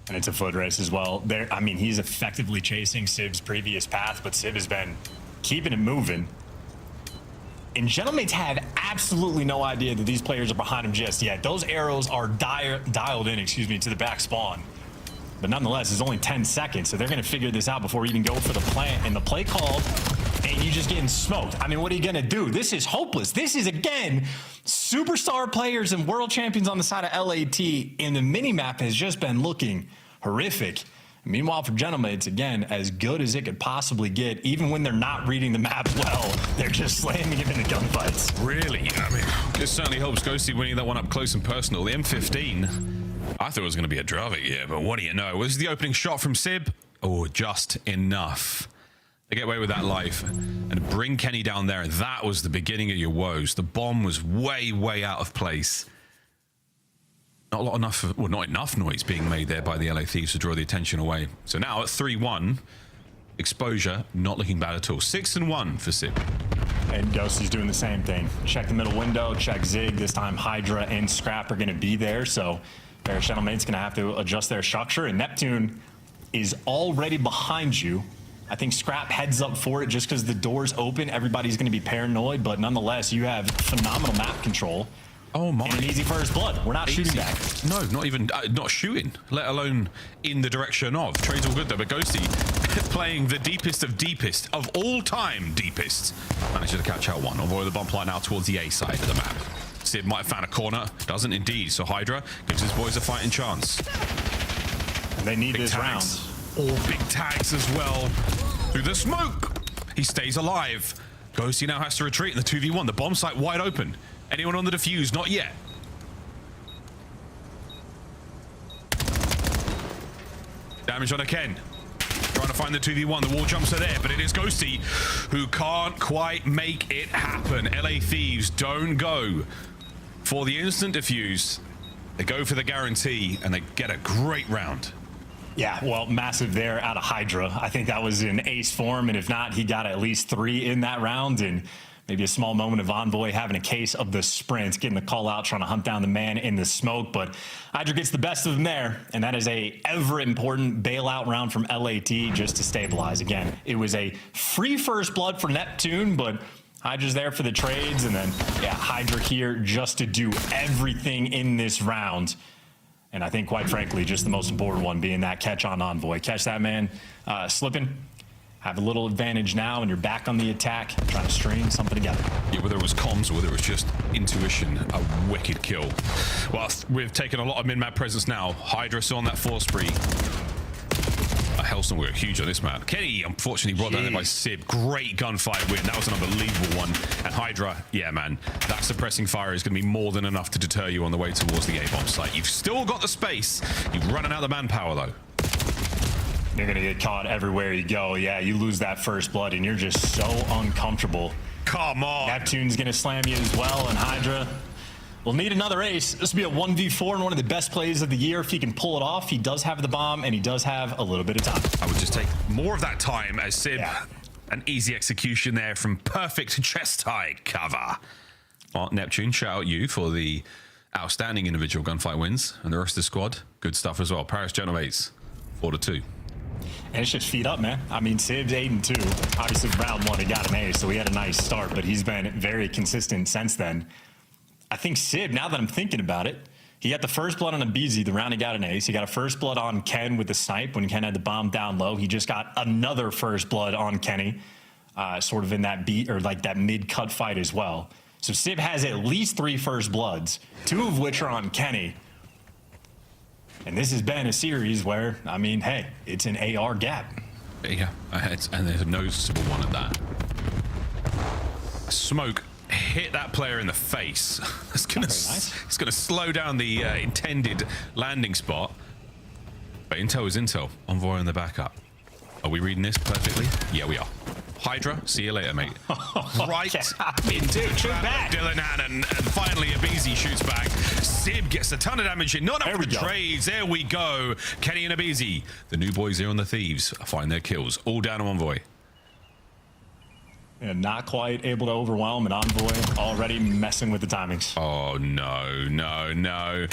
And it's a foot race as well. I mean, he's effectively chasing Sib's previous path, but Sib has been keeping it moving. And Gentlemates have absolutely no idea that these players are behind him just yet. Those arrows are dialed in, to the back spawn. But nonetheless, it's only 10 seconds, so they're going to figure this out before we even go for the plant. And the play called, and you just getting smoked. I mean, what are you going to do? This is hopeless. This is, again, superstar players and world champions on the side of LAT, and the minimap has just been looking horrific. Meanwhile, for Gentlemates, again, as good as it could possibly get, even when they're not reading the map well, they're just slamming him into gunfights. Really? I mean, it certainly helps Ghosty winning that one up close and personal. The M15, I thought it was going to be a Dravik here, but what do you know? Was the opening shot from Sib? Oh, just enough. They get away with that life and bring Kenny down there. That was the beginning of your woes. The bomb was way, way out of place. Not enough noise being made there by the LA Thieves to draw the attention away. So now at 3-1, exposure not looking bad at all. 6-1 for Sib. And Ghosty's doing the same thing. Check the middle window, check Zig. This time Hydra and Scrap are going to be there. So Paris Gentlemate's going to have to adjust their structure. And Neptune is already behind you. I think Scrap heads up for it just because the door's open. Everybody's going to be paranoid. But nonetheless, you have phenomenal map control. Oh my! And an easy first blood. We're not shooting back. No, not even not shooting, let alone in the direction of. Trade's all good though, but Ghosty playing the deepest of all time deepest. Manages to catch out one. Avoid the bump line now towards the A side of the map. Sid might have found a corner. Doesn't indeed. So Hydra gives his boys a fighting chance. And they need big this tags. round. All big tags as well. Through the smoke. He stays alive. Ghosty now has to retreat in the 2v1. The bomb site wide open. Anyone on the defuse? Not yet. Damage on a Ken. Trying to find the 2v1. The wall jumps are there, but it is Ghosty who can't quite make it happen. LA Thieves don't go for the instant defuse. They go for the guarantee, and they get a great round. Yeah, well, massive there out of Hydra. I think that was in ace form, and if not, he got at least 3 in that round, and maybe a small moment of Envoy having a case of the sprint, getting the call out, trying to hunt down the man in the smoke. But Hydra gets the best of them there, and that is a ever important bailout round from LAT just to stabilize. Again, it was a free first blood for Neptune, but Hydra's there for the trades, and then, yeah, Hydra here just to do everything in this round. And I think, quite frankly, just the most important one being that catch on Envoy. Catch that man slipping. Have a little advantage now, and you're back on the attack, trying to string something together. Yeah, whether it was comms or whether it was just intuition, a wicked kill. Well, we've taken a lot of min-map presence now. Hydra still on that 4 spree. Hellstorm were huge on this map. Kenny, unfortunately, brought down there by Sib. Great gunfight win. That was an unbelievable one. And Hydra, yeah, man, that suppressing fire is going to be more than enough to deter you on the way towards the A-bomb site. You've still got the space. You've run out of manpower, though. You're going to get caught everywhere you go. Yeah, you lose that first blood, and you're just so uncomfortable. Come on. Neptune's going to slam you as well, and Hydra will need another ace. This will be a 1v4 and one of the best plays of the year. If he can pull it off, he does have the bomb, and he does have a little bit of time. I would just take more of that time as Sib. Yeah. An easy execution there from perfect chest-high cover. Well, Neptune, shout out you for the outstanding individual gunfight wins, and the rest of the squad, good stuff as well. Paris Genomates, 4-2. And it's just feet up, man. I mean, Sib's 8-2. Obviously, round one, he got an ace, so he had a nice start, but he's been very consistent since then. I think Sib, now that I'm thinking about it, he got the first blood on a BZ the round he got an ace. He got a first blood on Ken with the snipe when Ken had the bomb down low. He just got another first blood on Kenny, sort of in that beat or like that mid-cut fight as well. So Sib has at least 3 first bloods, 2 of which are on Kenny. And this has been a series where, I mean, hey, it's an AR gap. Yeah, and there's a noticeable one at that. Smoke hit that player in the face. It's gonna slow down the intended landing spot. But intel is intel. Envoy on the backup. Are we reading this perfectly? Yeah, we are. Hydra, see you later, mate. Right into the trap of Dylan Hannon, and finally Abizi shoots back. Sib gets a ton of damage in. Not enough for the trades. There we go. Kenny and Abizi, the new boys here on the Thieves, find their kills. All down to Envoy. And not quite able to overwhelm, an Envoy already messing with the timings. Oh, no. Not a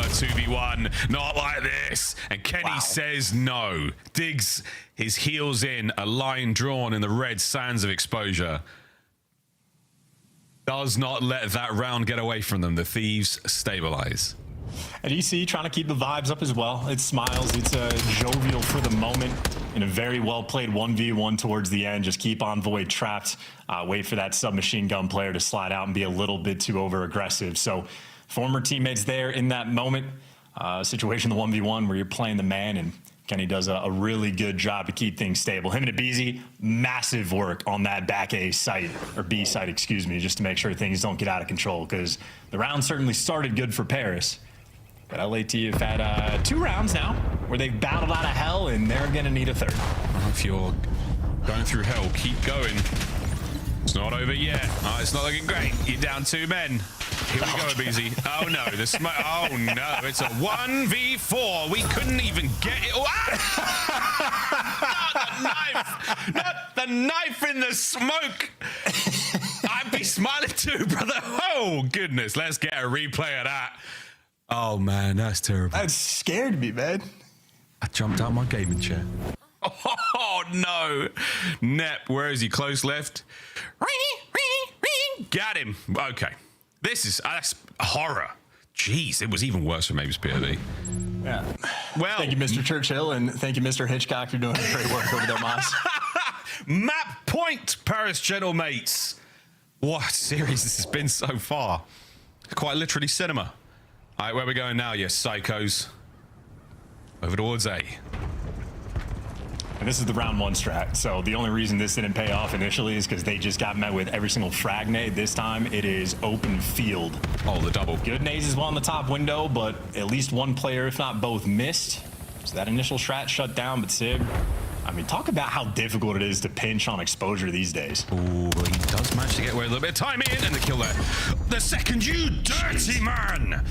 2v1. Not like this. And Kenny says no. Digs his heels in, a line drawn in the red sands of exposure. Does not let that round get away from them. The Thieves stabilize. And EC trying to keep the vibes up as well. It smiles. It's jovial for the moment. In a very well-played 1v1 towards the end. Just keep Envoy trapped. Wait for that submachine gun player to slide out and be a little bit too over-aggressive. So former teammates there in that moment. Situation, the 1v1, where you're playing the man, and Kenny does a really good job to keep things stable. Him and Abizi, massive work on that back A site, or B site, excuse me, just to make sure things don't get out of control, because the round certainly started good for Paris. But LAT have had 2 rounds now where they've battled out of hell, and they're going to need a third. If you're going through hell, keep going. It's not over yet. It's not looking great. You're down 2 men. Here we go, Abizi. Oh, no. Oh, no. It's a 1v4. We couldn't even get it. Oh, ah! Not the knife in the smoke. I'd be smiling too, brother. Oh, goodness. Let's get a replay of that. Oh, man, that's terrible. That scared me, man. I jumped out my gaming chair. Oh, no. Nep, where is he? Close left. Got him. Okay. That's horror. Jeez, it was even worse for Mavis POV. Yeah. Well, thank you, Mr. Churchill, and thank you, Mr. Hitchcock, for doing great work over there, Moss. Map point, Paris Gentlemates. What a series this has been so far. Quite literally cinema. All right, where are we going now, you psychos? Over towards A. And this is the round 1 strat. So the only reason this didn't pay off initially is because they just got met with every single frag nade. This time it is open field. Oh, the double. Good nades as well in the top window, but at least one player, if not both, missed. So that initial strat shut down, but Sib, I mean, talk about how difficult it is to pinch on exposure these days. Oh, but he does manage to get away a little bit of time in, and the kill there. The second, you dirty man!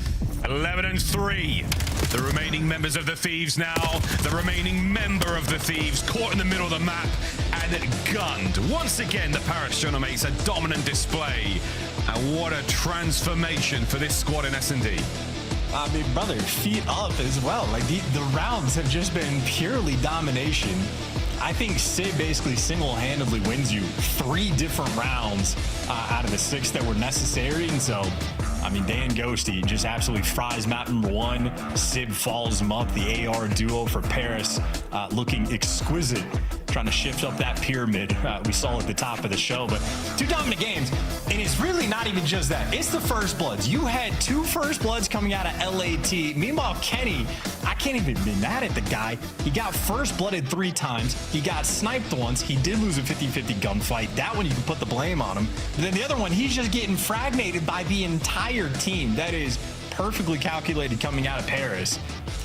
11-3. The remaining members of the Thieves now. The remaining member of the Thieves caught in the middle of the map and gunned. Once again, the Paris Gentlemates, a dominant display. And what a transformation for this squad in S&D. I mean, brother, feet up as well. Like, the rounds have just been purely domination. I think Sid basically single-handedly wins you 3 different rounds out of the 6 that were necessary. And so, I mean, Dan Ghosty just absolutely fries map number 1. Sib follows him up. The AR duo for Paris looking exquisite, trying to shift up that pyramid we saw at the top of the show. But 2 dominant games, and it's really not even just that. It's the first bloods. You had 2 first bloods coming out of LAT. Meanwhile, Kenny, I can't even be mad at the guy. He got first blooded 3 times. He got sniped once. He did lose a 50-50 gunfight. That one you can put the blame on him. But then the other one, he's just getting fragnated by the entire team. That is perfectly calculated coming out of Paris.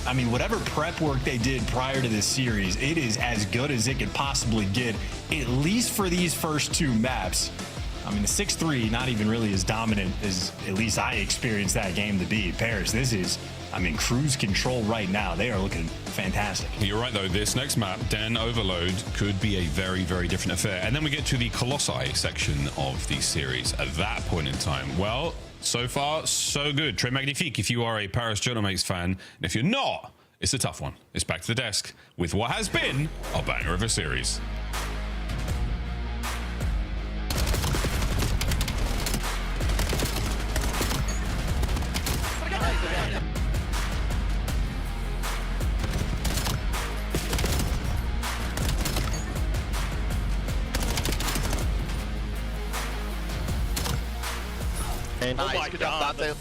I mean, whatever prep work they did prior to this series, it is as good as it could possibly get, at least for these first 2 maps. I mean, the 6-3, not even really as dominant as at least I experienced that game to be. Paris, this is, I mean, cruise control right now. They are looking fantastic. You're right, though. This next map, Den Overload, could be a very, very different affair. And then we get to the Colossi section of the series. At that point in time, well, so far, so good. Très magnifique if you are a Paris Journalmates fan. And if you're not, it's a tough one. It's back to the desk with what has been a banger of a series. Oh my God. Dante.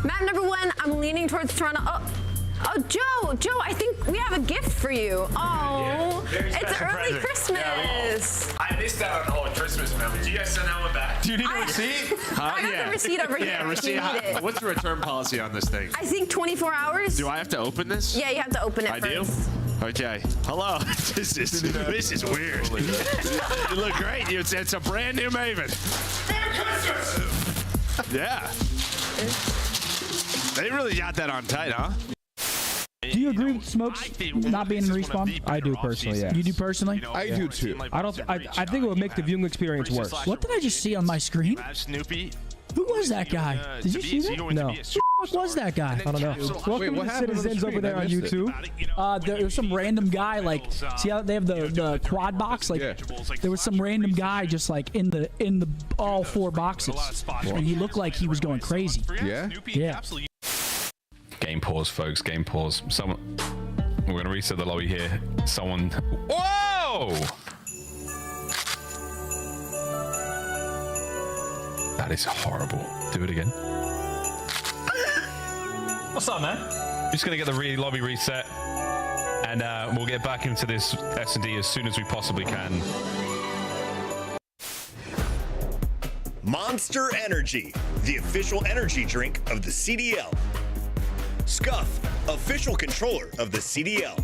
Map number 1, I'm leaning towards Toronto. Oh, Joe, I think we have a gift for you. Oh, it's early present. Christmas. I missed out on all Christmas memories. You guys send that one back. Do you need a receipt? I got the receipt over here. Yeah, receipt. What's the return policy on this thing? I think 24 hours. Do I have to open this? Yeah, you have to open it I first. do? Okay. Hello. This is weird. You look great. It's a brand new Maven. Merry Christmas! Yeah. They really got that on tight, huh? Do you agree with Smokes not being in respawn? I do personally, yeah. You do personally? I do too. I think it would make the viewing experience worse. What did I just see on my screen? Snoopy. Who was that guy? Did you see that? No. Who the fuck was that guy? I don't know. Welcome to the citizens over there on YouTube. There was some random guy, like, see how they have the quad box? Like, there was some random guy just like in the all 4 boxes, and he looked like he was going crazy. Yeah. Yeah. Game pause, folks. Game pause. Someone. We're gonna reset the lobby here. Someone. Whoa! That is horrible. Do it again. What's up, man? Just gonna get the lobby reset, and we'll get back into this S&D as soon as we possibly can. Monster Energy, the official energy drink of the CDL. Scuff, official controller of the CDL.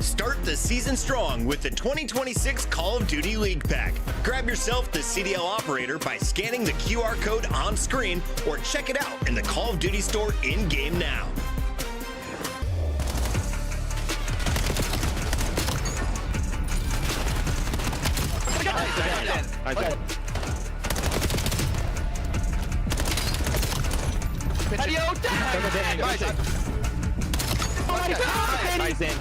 Start the season strong with the 2026 Call of Duty League Pack. Grab yourself the CDL operator by scanning the QR code on screen or check it out in the Call of Duty store in-game now. Nice in.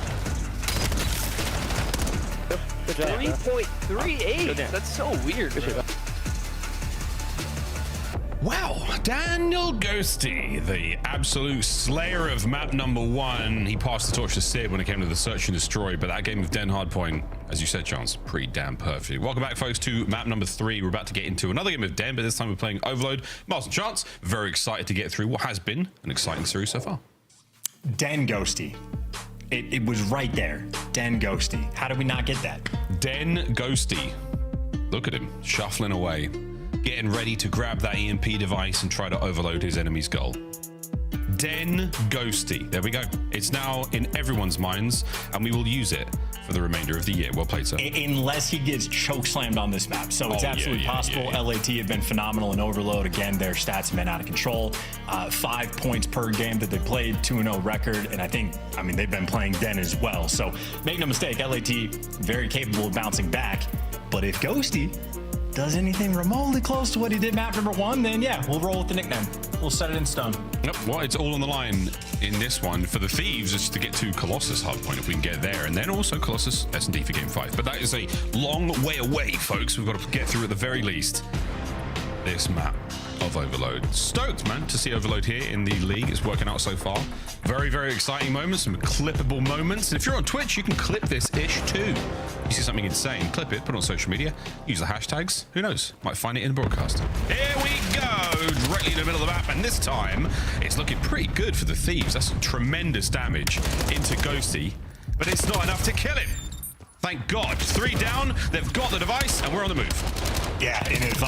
3.38. That's so weird. Wow, Daniel Ghosty, the absolute slayer of map number 1. He passed the torch to Sid when it came to the search and destroy, but that game of Den Hardpoint, as you said, Chance, pretty damn perfect. Welcome back, folks, to map number 3. We're about to get into another game of Den, but this time we're playing Overload. Miles and Chance, very excited to get through what has been an exciting series so far. Den Ghosty. It was right there. Den Ghosty. How did we not get that? Den Ghosty. Look at him, shuffling away, getting ready to grab that EMP device and try to overload his enemy's goal. Den Ghosty. There we go. It's now in everyone's minds, and we will use it for the remainder of the year. Well played, sir. Unless he gets choke slammed on this map. So it's absolutely possible. LAT have been phenomenal in Overload. Again, their stats have been out of control. 5 points per game that they played, 2-0 record. And I mean, they've been playing Den as well. So make no mistake, LAT very capable of bouncing back. But if Ghosty does anything remotely close to what he did map number 1, then yeah, we'll roll with the nickname. We'll set it in stone. Nope, well, it's all on the line in this one. For the Thieves, just to get to Colossus hardpoint if we can get there, and then also Colossus S&D for Game 5. But that is a long way away, folks. We've got to get through at the very least this map of Overload. Stoked, man, to see Overload here in the league. It's working out so far. Very, very exciting moments, some clippable moments. And if you're on Twitch, you can clip this ish too. You see something insane, clip it, put it on social media, use the hashtags. Who knows? Might find it in the broadcast. Here we go, directly in the middle of the map, and this time it's looking pretty good for the Thieves. That's tremendous damage into Ghosty, but it's not enough to kill him. Thank God. 3 down, they've got the device, and we're on the move. Yeah, and if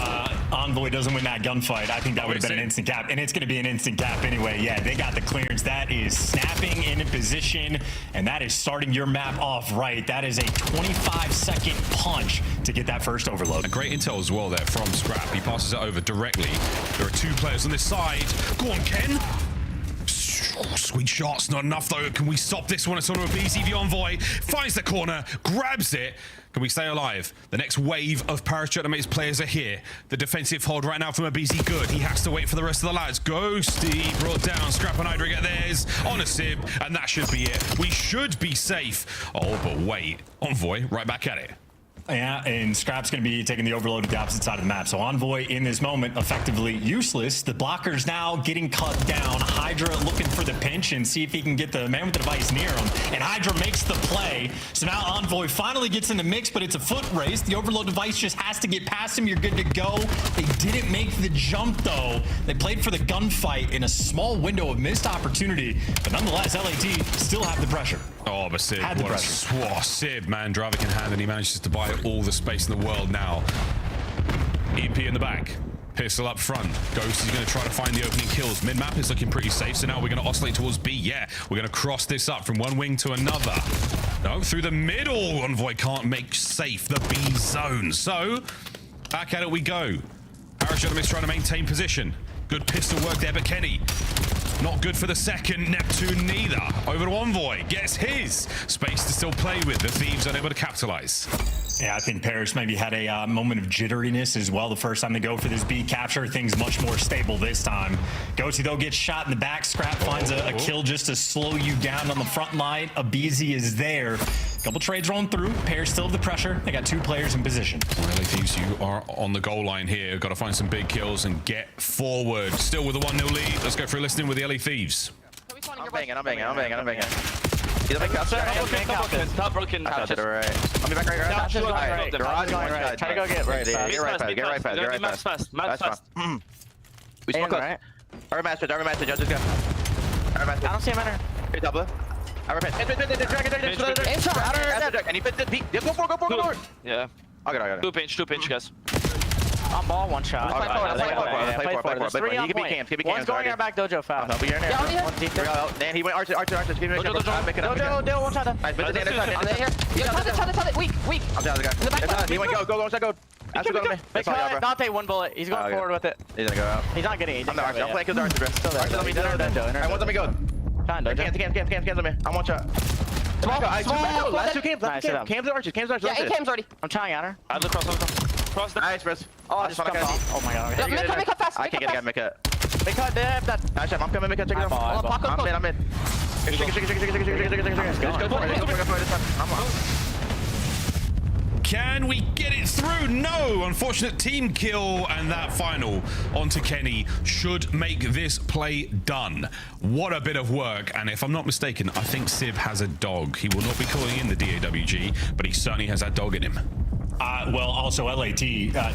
Envoy doesn't win that gunfight, I think that would have been an instant cap. And it's going to be an instant cap anyway. Yeah, they got the clearance. That is snapping into position, and that is starting your map off right. That is a 25-second punch to get that first overload. A great intel as well there from Scrap. He passes it over directly. There are 2 players on this side. Go on, Ken. Oh, sweet shots, not enough though. Can we stop this one? It's on a BZ. The Envoy finds the corner, grabs it. Can we stay alive? The next wave of Parachute Animates players are here. The defensive hold right now from a BZ good. He has to wait for the rest of the lads. Ghosty brought down. Scrap and Hydra get theirs on a Sib, and that should be it. We should be safe. Oh, but wait. Envoy right back at it. Yeah, and Scrap's going to be taking the overload to the opposite side of the map. So Envoy in this moment effectively useless. The blockers now getting cut down. Hydra looking for the pinch and see if he can get the man with the device near him. And Hydra makes the play. So now Envoy finally gets in the mix, but it's a foot race. The overload device just has to get past him. You're good to go. They didn't make the jump though. They played for the gunfight in a small window of missed opportunity. But nonetheless, LAT still have the pressure. Oh, but Sib, what a swat. Sib, man, driver can hand, and he manages to buy all the space in the world now. EP in the back. Pistol up front. Ghost is going to try to find the opening kills. Mid-map is looking pretty safe, so now we're going to oscillate towards B. Yeah, we're going to cross this up from one wing to another. No, through the middle. Envoy can't make safe the B zone. So, back at it we go. Parachute is trying to maintain position. Good pistol work there, but Kenny not good for the second. Neptune neither. Over to Envoy. Gets his. Space to still play with. The Thieves unable to capitalize. Yeah, I think Parrish maybe had a moment of jitteriness as well the first time they go for this B capture. Things much more stable this time. Ghosty, though, gets shot in the back. Scrap finds a kill just to slow you down on the front line. Abizi is there. Couple trades rolling through. Parrish still have the pressure. They got 2 players in position. LA Thieves, you are on the goal line here. Got to find some big kills and get forward. Still with a 1-0 lead. Let's go for a listening with the LA Thieves. I'm banging. He's like top broken. I'll be back right. Garage going right. Try to go get right. Get right fast. We smoke right. Our message. Just go. I don't see him enter. Here, double. I repent. And he fit the peak. Go forward. Yeah. I got it. 2 pinch, guys. On ball, 1 shot. Play forward. 3 on point. One's going our back dojo fast. I'll be here. And he went archer. Dojo, 1 shot. Weak. I'm down the guy. He went go. Dante 1 bullet. He's going forward with it. He's gonna go out. He's not getting it. I'm playing because Archer, bro. Archer, let me dojo. I want them to go. Cams on me. I'm 1 shot. Small. Last 2 cams. Cams and archers. Yeah, 8 cams already. I'm trying at her. I look cross the. Nice, bro. Oh, I just want to oh my god. Make cut fast. I can't get a guy. Make cut. Nice, I'm coming. Make cut. Check it out. I'm in. I'm on. Can we get it through? No! Unfortunate team kill, and that final onto Kenny should make this play done. What a bit of work, and if I'm not mistaken, I think Sib has a dog. He will not be calling in the DAWG, but he certainly has that dog in him. Well, also LAT,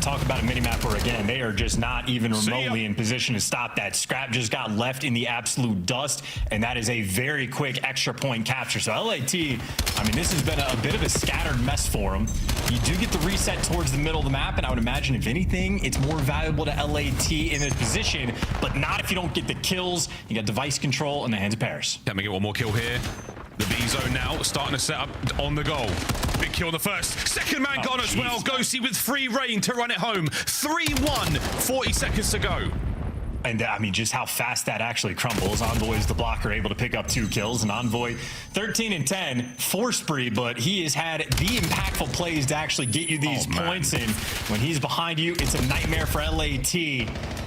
talk about a minimap where, again, they are just not even remotely in position to stop that. Scrap just got left in the absolute dust, and that is a very quick extra point capture. So LAT, I mean, this has been a bit of a scattered mess for them. You do get the reset towards the middle of the map, and I would imagine, if anything, it's more valuable to LAT in this position, but not if you don't get the kills. You got device control in the hands of Paris. Can we get one more kill here? The B zone now starting to set up on the goal. Big kill on the first. Second man gone as well. Ghosty with free reign to run it home. 3-1, 40 seconds to go. And I mean, just how fast that actually crumbles. Envoy is the blocker, able to pick up 2 kills. And Envoy, 13 and 10, 4 spree, but he has had the impactful plays to actually get you these points in. When he's behind you, it's a nightmare for LAT.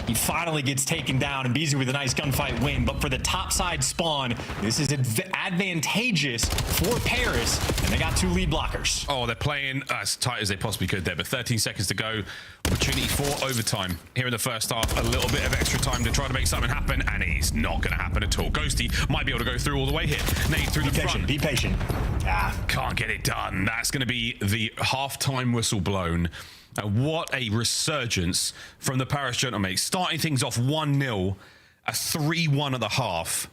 He finally gets taken down, and BZ with a nice gunfight win. But for the topside spawn, this is advantageous for Paris, and they got 2 lead blockers. Oh, they're playing as tight as they possibly could there, but 13 seconds to go. Opportunity for overtime here in the first half. A little bit of extra time to try to make something happen, and it's not going to happen at all. Ghosty might be able to go through all the way here. Nade through the front. Be patient. Can't get it done. That's going to be the halftime whistle blown. What a resurgence from the Paris Gentlemen. Starting things off 1-0, a 3-1 at the half.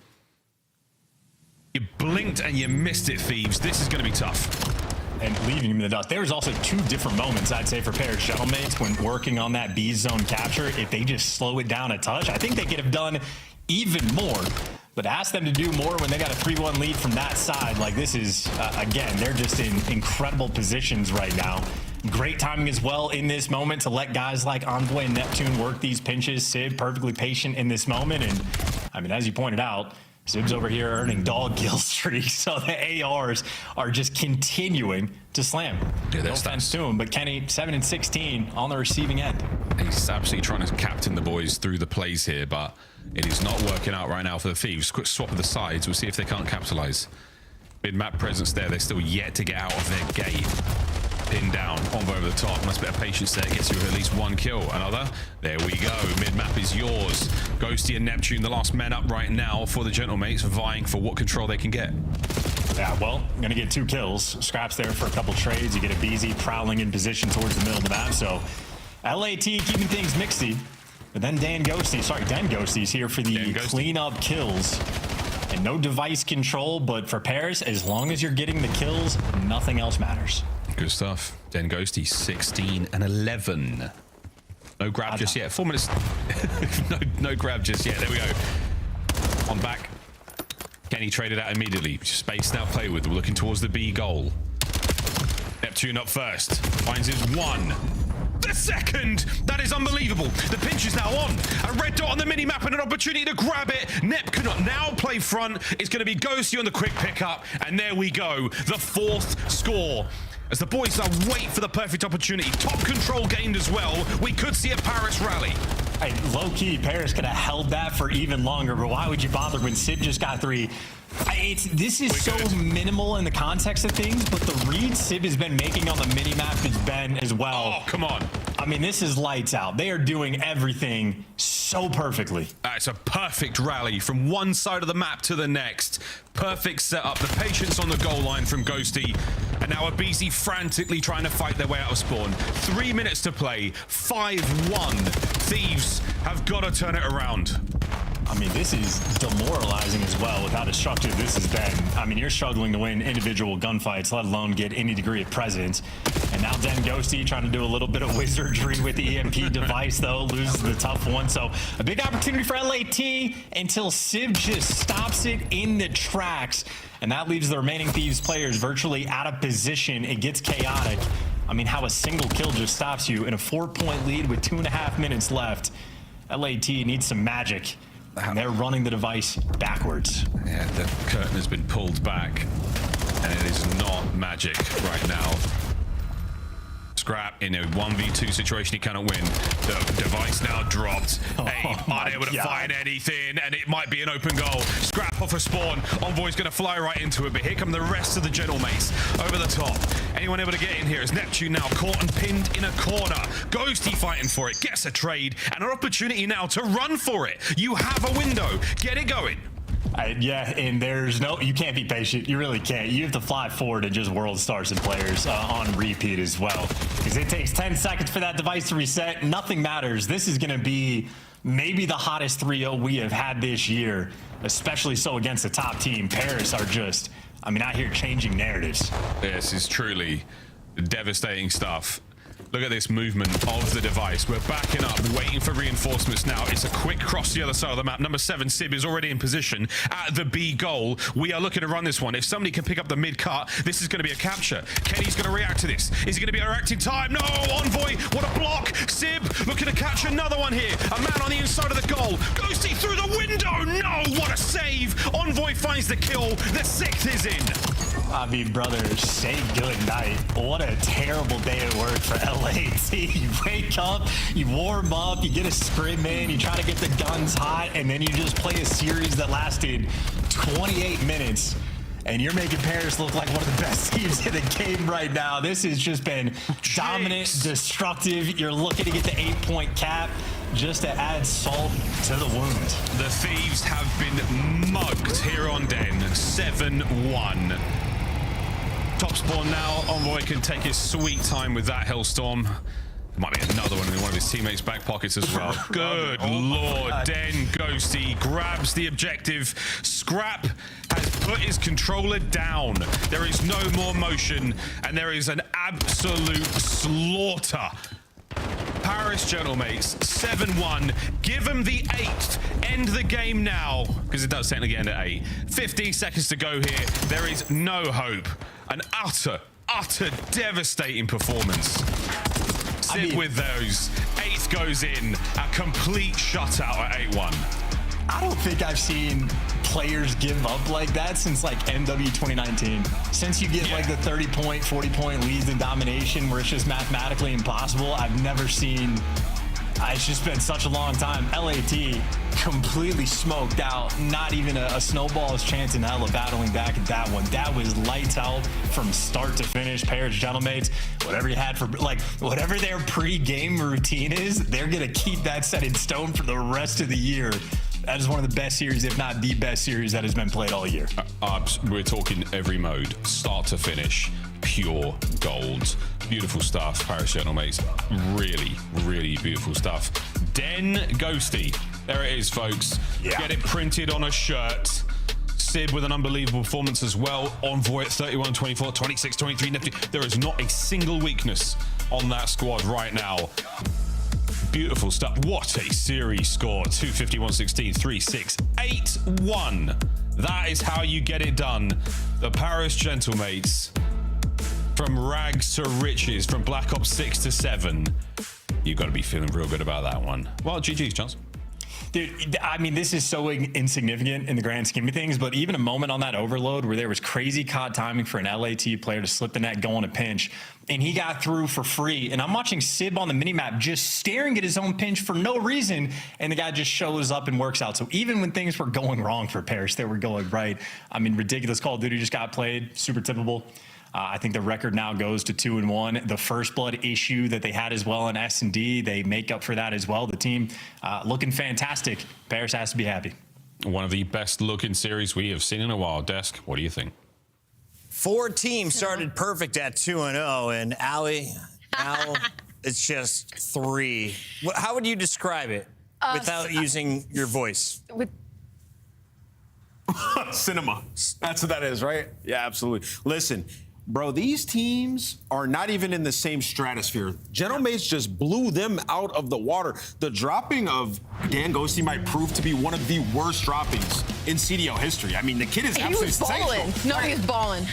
You blinked and you missed it, Thieves. This is going to be tough. And leaving him in the dust. There's also 2 different moments, I'd say, for Paris Gentlemen when working on that B zone capture. If they just slow it down a touch, I think they could have done even more. But ask them to do more when they got a 3-1 lead from that side. Like, this is, again, they're just in incredible positions right now. Great timing as well in this moment to let guys like Envoy and Neptune work these pinches. Sid perfectly patient in this moment. And, I mean, as you pointed out, Sib's over here earning dog kill streaks, so the ARs are just continuing to slam. Yeah, no offense to him, but Kenny, 7 and 16 on the receiving end. He's absolutely trying to captain the boys through the plays here, but it is not working out right now for the Thieves. Quick swap of the sides. We'll see if they can't capitalize. Mid-map presence there. They're still yet to get out of their gate. Pinned down, Envoy over the top. Nice bit of patience there. Gets you at least 1 kill. Another. There we go. Mid-map is yours. Ghosty and Neptune, the last men up right now for the Gentlemates, vying for what control they can get. Yeah, well, I'm going to get 2 kills. Scraps there for a couple trades. You get a BZ prowling in position towards the middle of the map. So LAT keeping things mixy. But then Den Ghosty's here for the cleanup kills. And no device control, but for Paris, as long as you're getting the kills, nothing else matters. Good stuff. Den Ghosty, 16 and 11. No grab just yet. 4 minutes. no grab just yet. There we go. On back. Kenny traded out immediately. Space now play with. We're looking towards the B goal. Neptune up first. Finds his 1. The second! That is unbelievable. The pinch is now on. A red dot on the mini-map and an opportunity to grab it. Nep cannot now play front. It's going to be Ghosty on the quick pickup. And there we go. The 4th score. As the boys now wait for the perfect opportunity. Top control gained as well. We could see a Paris rally. Hey, low-key, Paris could have held that for even longer, but why would you bother when Sid just got 3? This is so minimal in the context of things, but the read Sib has been making on the mini-map has been as well. Oh, come on. I mean, this is lights out. They are doing everything so perfectly. It's a perfect rally from one side of the map to the next. Perfect setup. The patience on the goal line from Ghosty. And now a BC frantically trying to fight their way out of spawn. 3 minutes to play. 5-1. Thieves have got to turn it around. I mean, this is demoralizing as well with how destructive this has been. I mean, you're struggling to win individual gunfights, let alone get any degree of presence. And now Den Ghosty trying to do a little bit of wizardry with the EMP device, though, loses the tough one. So a big opportunity for LAT until Sib just stops it in the tracks. And that leaves the remaining Thieves players virtually out of position. It gets chaotic. I mean, how a single kill just stops you in a 4-point lead with 2.5 minutes left. LAT needs some magic. And they're running the device backwards. Yeah, the curtain has been pulled back, and it is not magic right now. Scrap in a 1v2 situation he cannot win. The device now dropped. Unable to find anything, and it might be an open goal. Scrap off a spawn. Envoy's going to fly right into it, but here come the rest of the Gentlemates over the top. Anyone able to get in here is Neptune now caught and pinned in a corner. Ghosty fighting for it, gets a trade, and an opportunity now to run for it. You have a window. Get it going. Yeah, and you can't be patient. You really can't. You have to fly forward and just world stars and players on repeat as well. Because it takes 10 seconds for that device to reset. Nothing matters. This is going to be maybe the hottest 3-0 we have had this year, especially so against the top team. Paris are just, out here changing narratives. This is truly devastating stuff. Look at this movement of the device. We're backing up, waiting for reinforcements now. It's a quick cross to the other side of the map. Number 7, Sib, is already in position at the B goal. We are looking to run this one. If somebody can pick up the mid-cut, this is going to be a capture. Kenny's going to react to this. Is he going to be a reacting time? No! Envoy, what a block! Sib looking to catch another one here. A man on the inside of the goal. Ghosty through the window! No! What a save! Envoy finds the kill. The 6th is in. Brother, say good night. What a terrible day at work for LAT. You wake up, you warm up, you get a scrim in, you try to get the guns hot, and then you just play a series that lasted 28 minutes. And you're making Paris look like one of the best teams in the game right now. This has just been dominant, destructive. You're looking to get the 8-point cap just to add salt to the wound. The Thieves have been mugged here on Den. 7-1. Top spawn now. Envoy can take his sweet time with that Hellstorm. There might be another one in one of his teammates' back pockets as well. Good lord. Den Ghosty grabs the objective. Scrap has put his controller down. There is no more motion, and there is an absolute slaughter. Paris Gentlemates, 7-1. Give them the 8th. End the game now, because it does technically end at 8. 15 seconds to go here. There is no hope. An utter devastating performance. Sit with those. 8th goes in. A complete shutout at 8-1. I don't think I've seen players give up like that since like MW 2019. Since you get like the 30-point, 40-point leads in domination where it's just mathematically impossible, I've never seen. It's just been such a long time. LAT completely smoked out. Not even a snowball's chance in hell of battling back at that one. That was lights out from start to finish. Paris Gentlemates, whatever you had for, whatever their pre-game routine is, they're going to keep that set in stone for the rest of the year. That is one of the best series, if not the best series that has been played all year. We're talking every mode, start to finish, pure gold. Beautiful stuff, Paris Gentlemates. Really, really beautiful stuff. Den Ghosty. There it is, folks. Yeah. Get it printed on a shirt. Sid with an unbelievable performance as well. Envoy at 31, 24, 26, 23. Nifty. There is not a single weakness on that squad right now. Beautiful stuff. What a series score. 250, 116, 3-6, 8-1. That is how you get it done. The Paris Gentlemates, from rags to riches, from Black Ops 6 to 7. You've got to be feeling real good about that one. Well, GG's, Chance. Dude, this is so insignificant in the grand scheme of things, but even a moment on that overload where there was crazy COD timing for an LAT player to slip the net, go on a pinch, and he got through for free. And I'm watching Sib on the minimap just staring at his own pinch for no reason, and the guy just shows up and works out. So even when things were going wrong for Paris, they were going right. Ridiculous Call of Duty just got played, super typical. I think the record now goes to 2-1. The first blood issue that they had as well in S&D, they make up for that as well. The team looking fantastic. Paris has to be happy. One of the best looking series we have seen in a while. Desk, what do you think? 4 teams started perfect at 2-0, and Allie, now it's just 3. How would you describe it without using your voice? Cinema. That's what that is, right? Yeah, absolutely. Listen, bro, these teams are not even in the same stratosphere. Gentlemates just blew them out of the water. The dropping of Dan Ghosty might prove to be one of the worst droppings in CDL history. The kid is absolutely sensational. No, he was balling.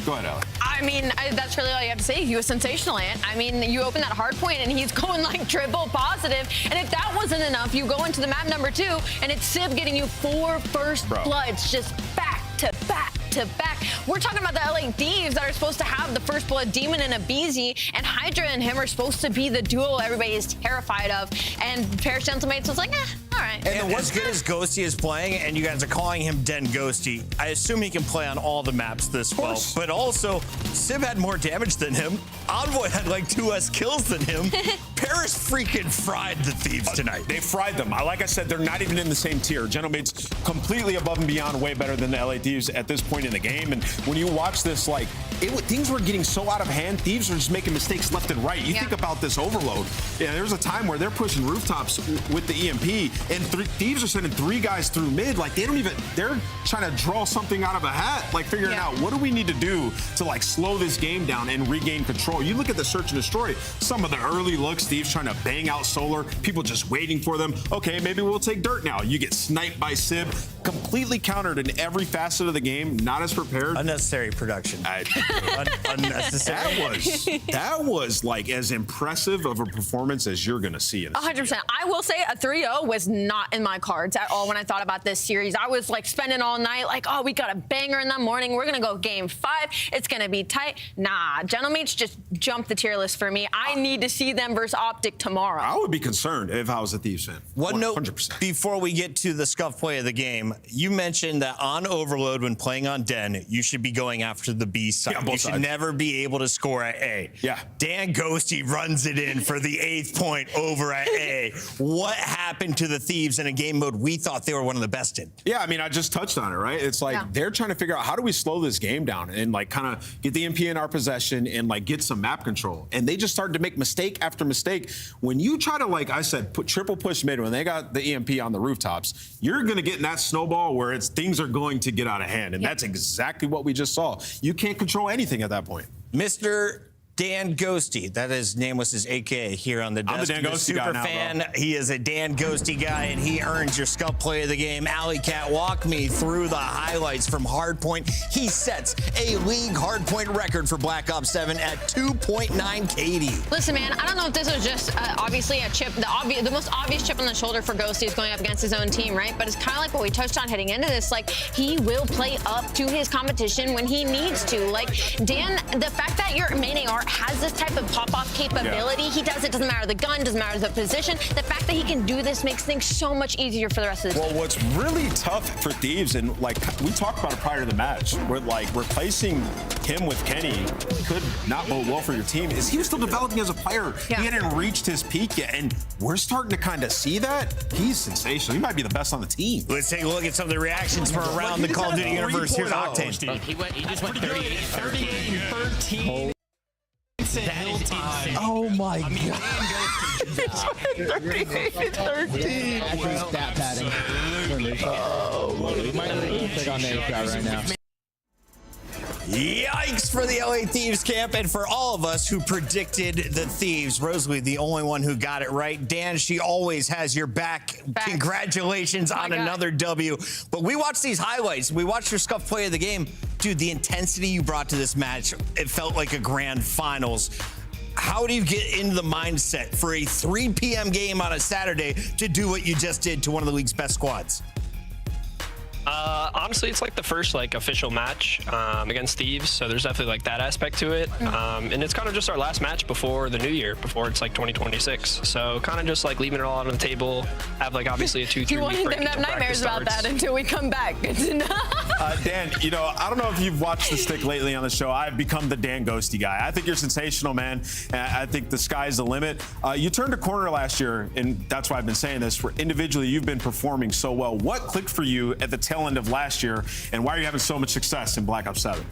Go ahead, Allie. That's really all you have to say. He was sensational, Ant. You open that hard point and he's going like triple positive. And if that wasn't enough, you go into the map number 2 and it's Sib getting you 4 first bloods just back to back to back. We're talking about the LA Thieves that are supposed to have the first blood demon and a BZ, and Hydra and him are supposed to be the duo everybody is terrified of. And Paris Gentlemates was like, all right. And as good as Ghosty is playing, and you guys are calling him Den Ghosty, I assume he can play on all the maps this well. But also, Sib had more damage than him. Envoy had like 2 less kills than him. Paris freaking fried the Thieves tonight. They fried them. Like I said, they're not even in the same tier. Gentleman's completely above and beyond, way better than the LA Thieves at this point in the game. And when you watch this, like, things were getting so out of hand. Thieves were just making mistakes left and right. You think about this overload. Yeah, there's a time where they're pushing rooftops with the EMP, and Thieves are sending 3 guys through mid. Like, they're trying to draw something out of a hat, like figuring out what do we need to do to like slow this game down and regain control. You look at the search and destroy, some of the early looks, Thieves trying to bang out Solar, people just waiting for them. Okay, maybe we'll take dirt now. You get sniped by Sib, completely countered in every facet of the game, not as prepared. Unnecessary production. Unnecessary. That was like as impressive of a performance as you're going to see in 100%. I will say a 3-0 was not in my cards at all when I thought about this series. I was like spending all night like, oh, we got a banger in the morning. We're going to go game 5. It's going to be tight. Nah, Gentlemates just jumped the tier list for me. I need to see them versus Optic tomorrow. I would be concerned if I was a Thieves fan. One 100%. note before we get to the scuff play of the game, you mentioned that on Overload when playing on Den, you should be going after the B side. Yeah, you should never be able to score at A. Yeah. Dan Ghosty runs it in for the 8th point over at A. What happened to the Thieves in a game mode we thought they were one of the best in? Yeah, I mean, I just touched on it, right? It's like they're trying to figure out how do we slow this game down and like kind of get the MP in our possession and like get some map control. And they just started to make mistake after mistake. When you try to, like I said, triple push mid, when they got the EMP on the rooftops, you're going to get in that snowball where things are going to get out of hand. And that's exactly what we just saw. You can't control anything at that point. Mr. Dan Ghosty, that is nameless as AKA here on the desk. I'm the Dan Ghosty guy now, fan. He is a Dan Ghosty guy, and he earns your Scuff play of the game. Alley Cat, walk me through the highlights from Hardpoint. He sets a league Hardpoint record for Black Ops 7 at 2.9 KD. Listen, man, I don't know if this was just obviously a chip. The most obvious chip on the shoulder for Ghosty is going up against his own team, right? But it's kind of like what we touched on heading into this. Like, he will play up to his competition when he needs to. Like, Dan, the fact that your main AR has this type of pop-off capability, he does it, doesn't matter the gun, doesn't matter the position. The fact that he can do this makes things so much easier for the rest of the team. Well, what's really tough for Thieves, and like we talked about it prior to the match, where like replacing him with Kenny could not bode well for your team, is he was still developing as a player. He hadn't reached his peak yet, and we're starting to kind of see that. He's sensational. He might be the best on the team. Let's take a look at some of the reactions from around the Call of Duty universe. Here's Octane. He just went 38 and 13. Oh my God. 38 and 13. Actually, stat padding. We might need to click on that right now. Yikes for the LA Thieves camp and for all of us who predicted the Thieves. Rosalie, the only one who got it right. Dan, she always has your back. Congratulations on another W. But we watched these highlights. We watched your Scuff play of the game. Dude, the intensity you brought to this match, it felt like a grand finals. How do you get into the mindset for a 3 p.m. game on a Saturday to do what you just did to one of the league's best squads? Honestly, it's like the first like official match against Thieves, so there's definitely like that aspect to it. And it's kind of just our last match before the new year, before it's like 2026. So kind of just like leaving it all out on the table, have like obviously a 2-3 week break. You want them to have nightmares about that until we come back. Good to know. Dan, you know, I don't know if you've watched the stick lately on the show. I've become the Dan Ghosty guy. I think you're sensational, man. I think the sky's the limit. You turned a corner last year, and that's why I've been saying this. For individually, you've been performing so well. What clicked for you at the tail end of last year, and why are you having so much success in Black Ops 7?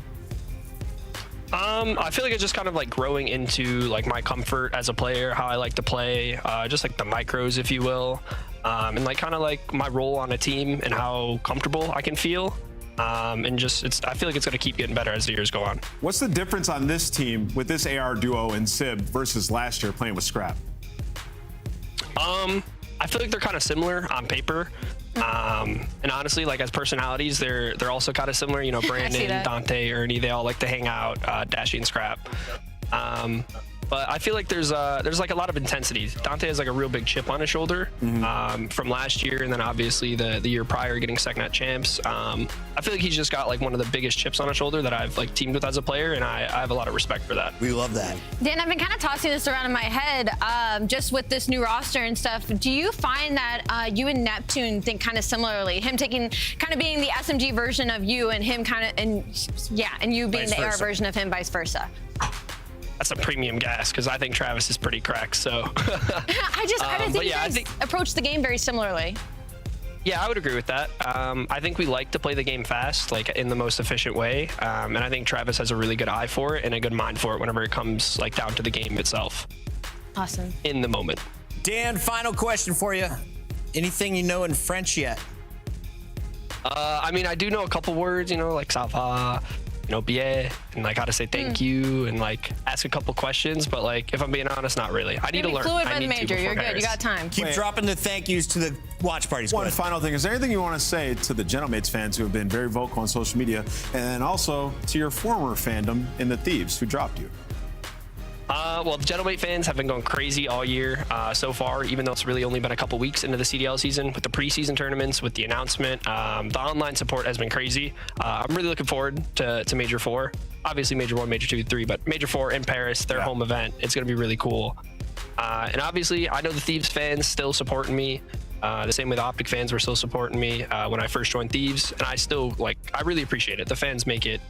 I feel like it's just kind of like growing into like my comfort as a player, how I like to play, just like the micros, if you will, and like kind of like my role on a team and how comfortable I can feel. And just, I feel like it's going to keep getting better as the years go on. What's the difference on this team with this AR duo and Sib versus last year playing with Scrap? I feel like they're kind of similar on paper. And honestly, like as personalities, they're also kind of similar. You know, Brandon, Dante, Ernie, they all like to hang out, Dashy and Scrap. But I feel like there's like a lot of intensity. Dante has like a real big chip on his shoulder from last year, and then obviously the year prior getting second at champs. I feel like he's just got like one of the biggest chips on his shoulder that I've like teamed with as a player, and I have a lot of respect for that. We love that. Dan, I've been kind of tossing this around in my head, just with this new roster and stuff. Do you find that you and Neptune think kind of similarly? Him taking kind of being the SMG version of you, and him kind of and you being Vice the AR versa. version of him, vice versa. That's a premium gas because I think Travis is pretty cracked. So I don't think you guys approach the game very similarly. yeah, I would agree with that. I think we like to play the game fast, like in the most efficient way, and I think Travis has a really good eye for it and a good mind for it whenever it comes like down to the game itself. Awesome. In the moment. Dan, final question for you. Anything you know in French yet? I mean, I do know a couple words, you know, like ça va, you know, bien, and like how to say thank you, and like ask a couple questions. But like, if I'm being honest, not really. I need to learn. Fluid I red need major. to You're before good. You Paris. got time. Keep dropping the thank yous to the watch parties. One final thing. Is there anything you want to say to the Gentlemates fans who have been very vocal on social media, and also to your former fandom in the Thieves who dropped you? Well, the Gentlemate fans have been going crazy all year so far, even though it's really only been a couple weeks into the CDL season with the preseason tournaments, with the announcement. The online support has been crazy. I'm really looking forward to Major 4. Obviously, Major 1, Major 2, 3, but Major 4 in Paris, their home event. It's going to be really cool. And obviously, I know the Thieves fans still supporting me. The same way the Optic fans were still supporting me when I first joined Thieves. And I still, I really appreciate it. The fans make it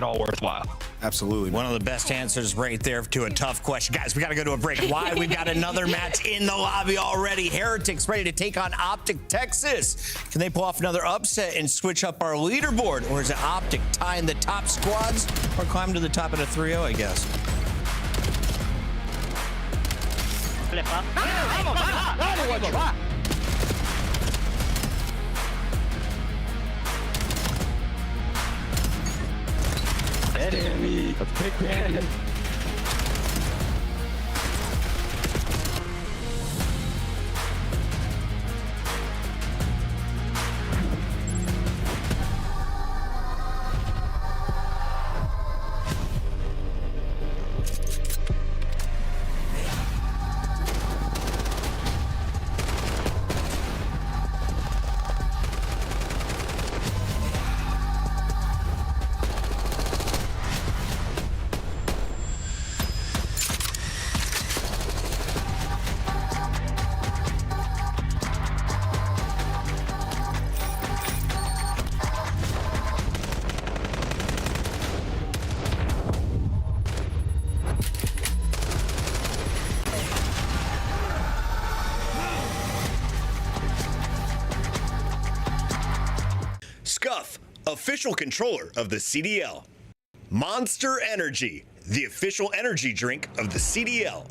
all worthwhile. Absolutely. One of the best answers right there to a tough question. Guys, we got to go to a break. Why? We've got another match in the lobby already. Heretics ready to take on Optic Texas. Can they pull off another upset and switch up our leaderboard? Or is it Optic tying the top squads or climb to the top of the 3-0, I guess? Let's pick Ben. Scuff, official controller of the CDL. Monster Energy, the official energy drink of the CDL.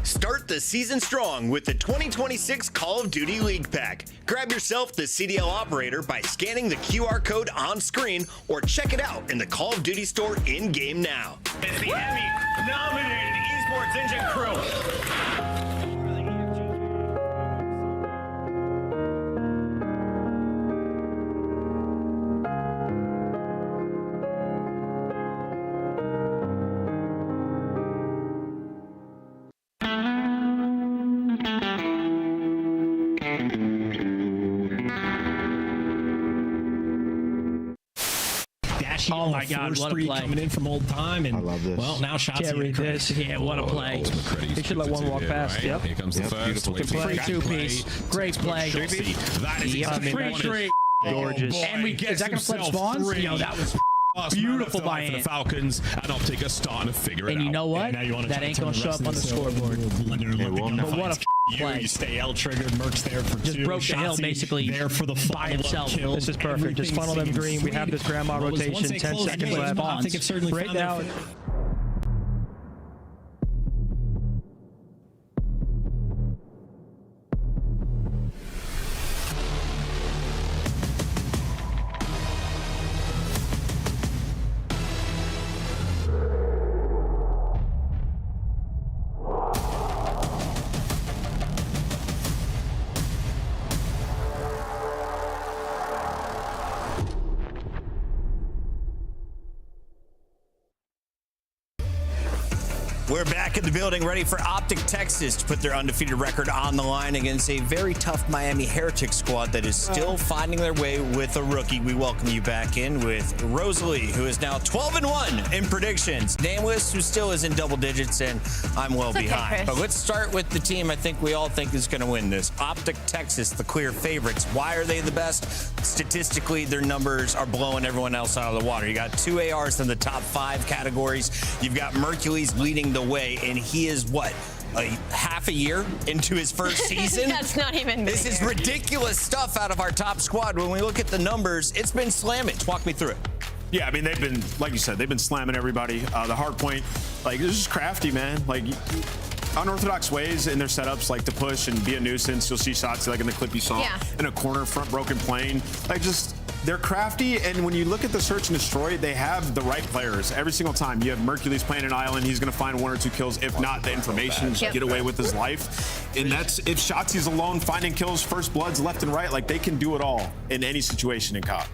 Start the season strong with the 2026 Call of Duty League Pack. Grab yourself the CDL operator by scanning the QR code on screen or check it out in the Call of Duty store in-game now. It's the Emmy-nominated Esports Engine crew. Oh my God, what a play. Coming in from old time. And I love this. Well, now shots Can't read this. Yeah, what a play. He should let one walk past. Right? Yep. Here comes the first. Good play. Free two-piece. Great play. That is free straight. Gorgeous. And we get is that going to flip spawns? Yo, that was beautiful by for the Falcons, and Optic are starting to figure it out. And you know what? Yeah, that ain't going to show up on the scoreboard. But what a play. You stay L-triggered, Mercs there for just two. broke the hill basically there for the by himself. Kill. This is perfect. Just funnel them green. We have this grandma rotation. 10 seconds left. I think it's certainly right now. We're back in the building, ready for Optic Texas to put their undefeated record on the line against a very tough Miami Heretic squad that is still finding their way with a rookie. We welcome you back in with Rosalie, who is now 12-1 in predictions. Nameless, who still is in double digits, and I'm well behind. Chris. But let's start with the team I think we all think is going to win this. Optic Texas, the clear favorites. Why are they the best? Statistically, their numbers are blowing everyone else out of the water. You got 2 ARs in the top 5 categories. You've got Mercules leading the way, and he is what? Half a year into his first season? That's not even This is ridiculous stuff out of our top squad. When we look at the numbers, it's been slamming. Walk me through it. Yeah, I mean, they've been, like you said, they've been slamming everybody. The hard point, like, this is crafty, man. Like, unorthodox ways in their setups, like to push and be a nuisance. You'll see shots like in the clip you saw in a corner, front broken plane. Like, just, they're crafty, and when you look at the search and destroy, they have the right players every single time. You have Mercules playing an island, he's going to find 1 or 2 kills, if not the information, get away with his life. And that's, if Shotzi's alone finding kills, first bloods left and right, like they can do it all in any situation in COD.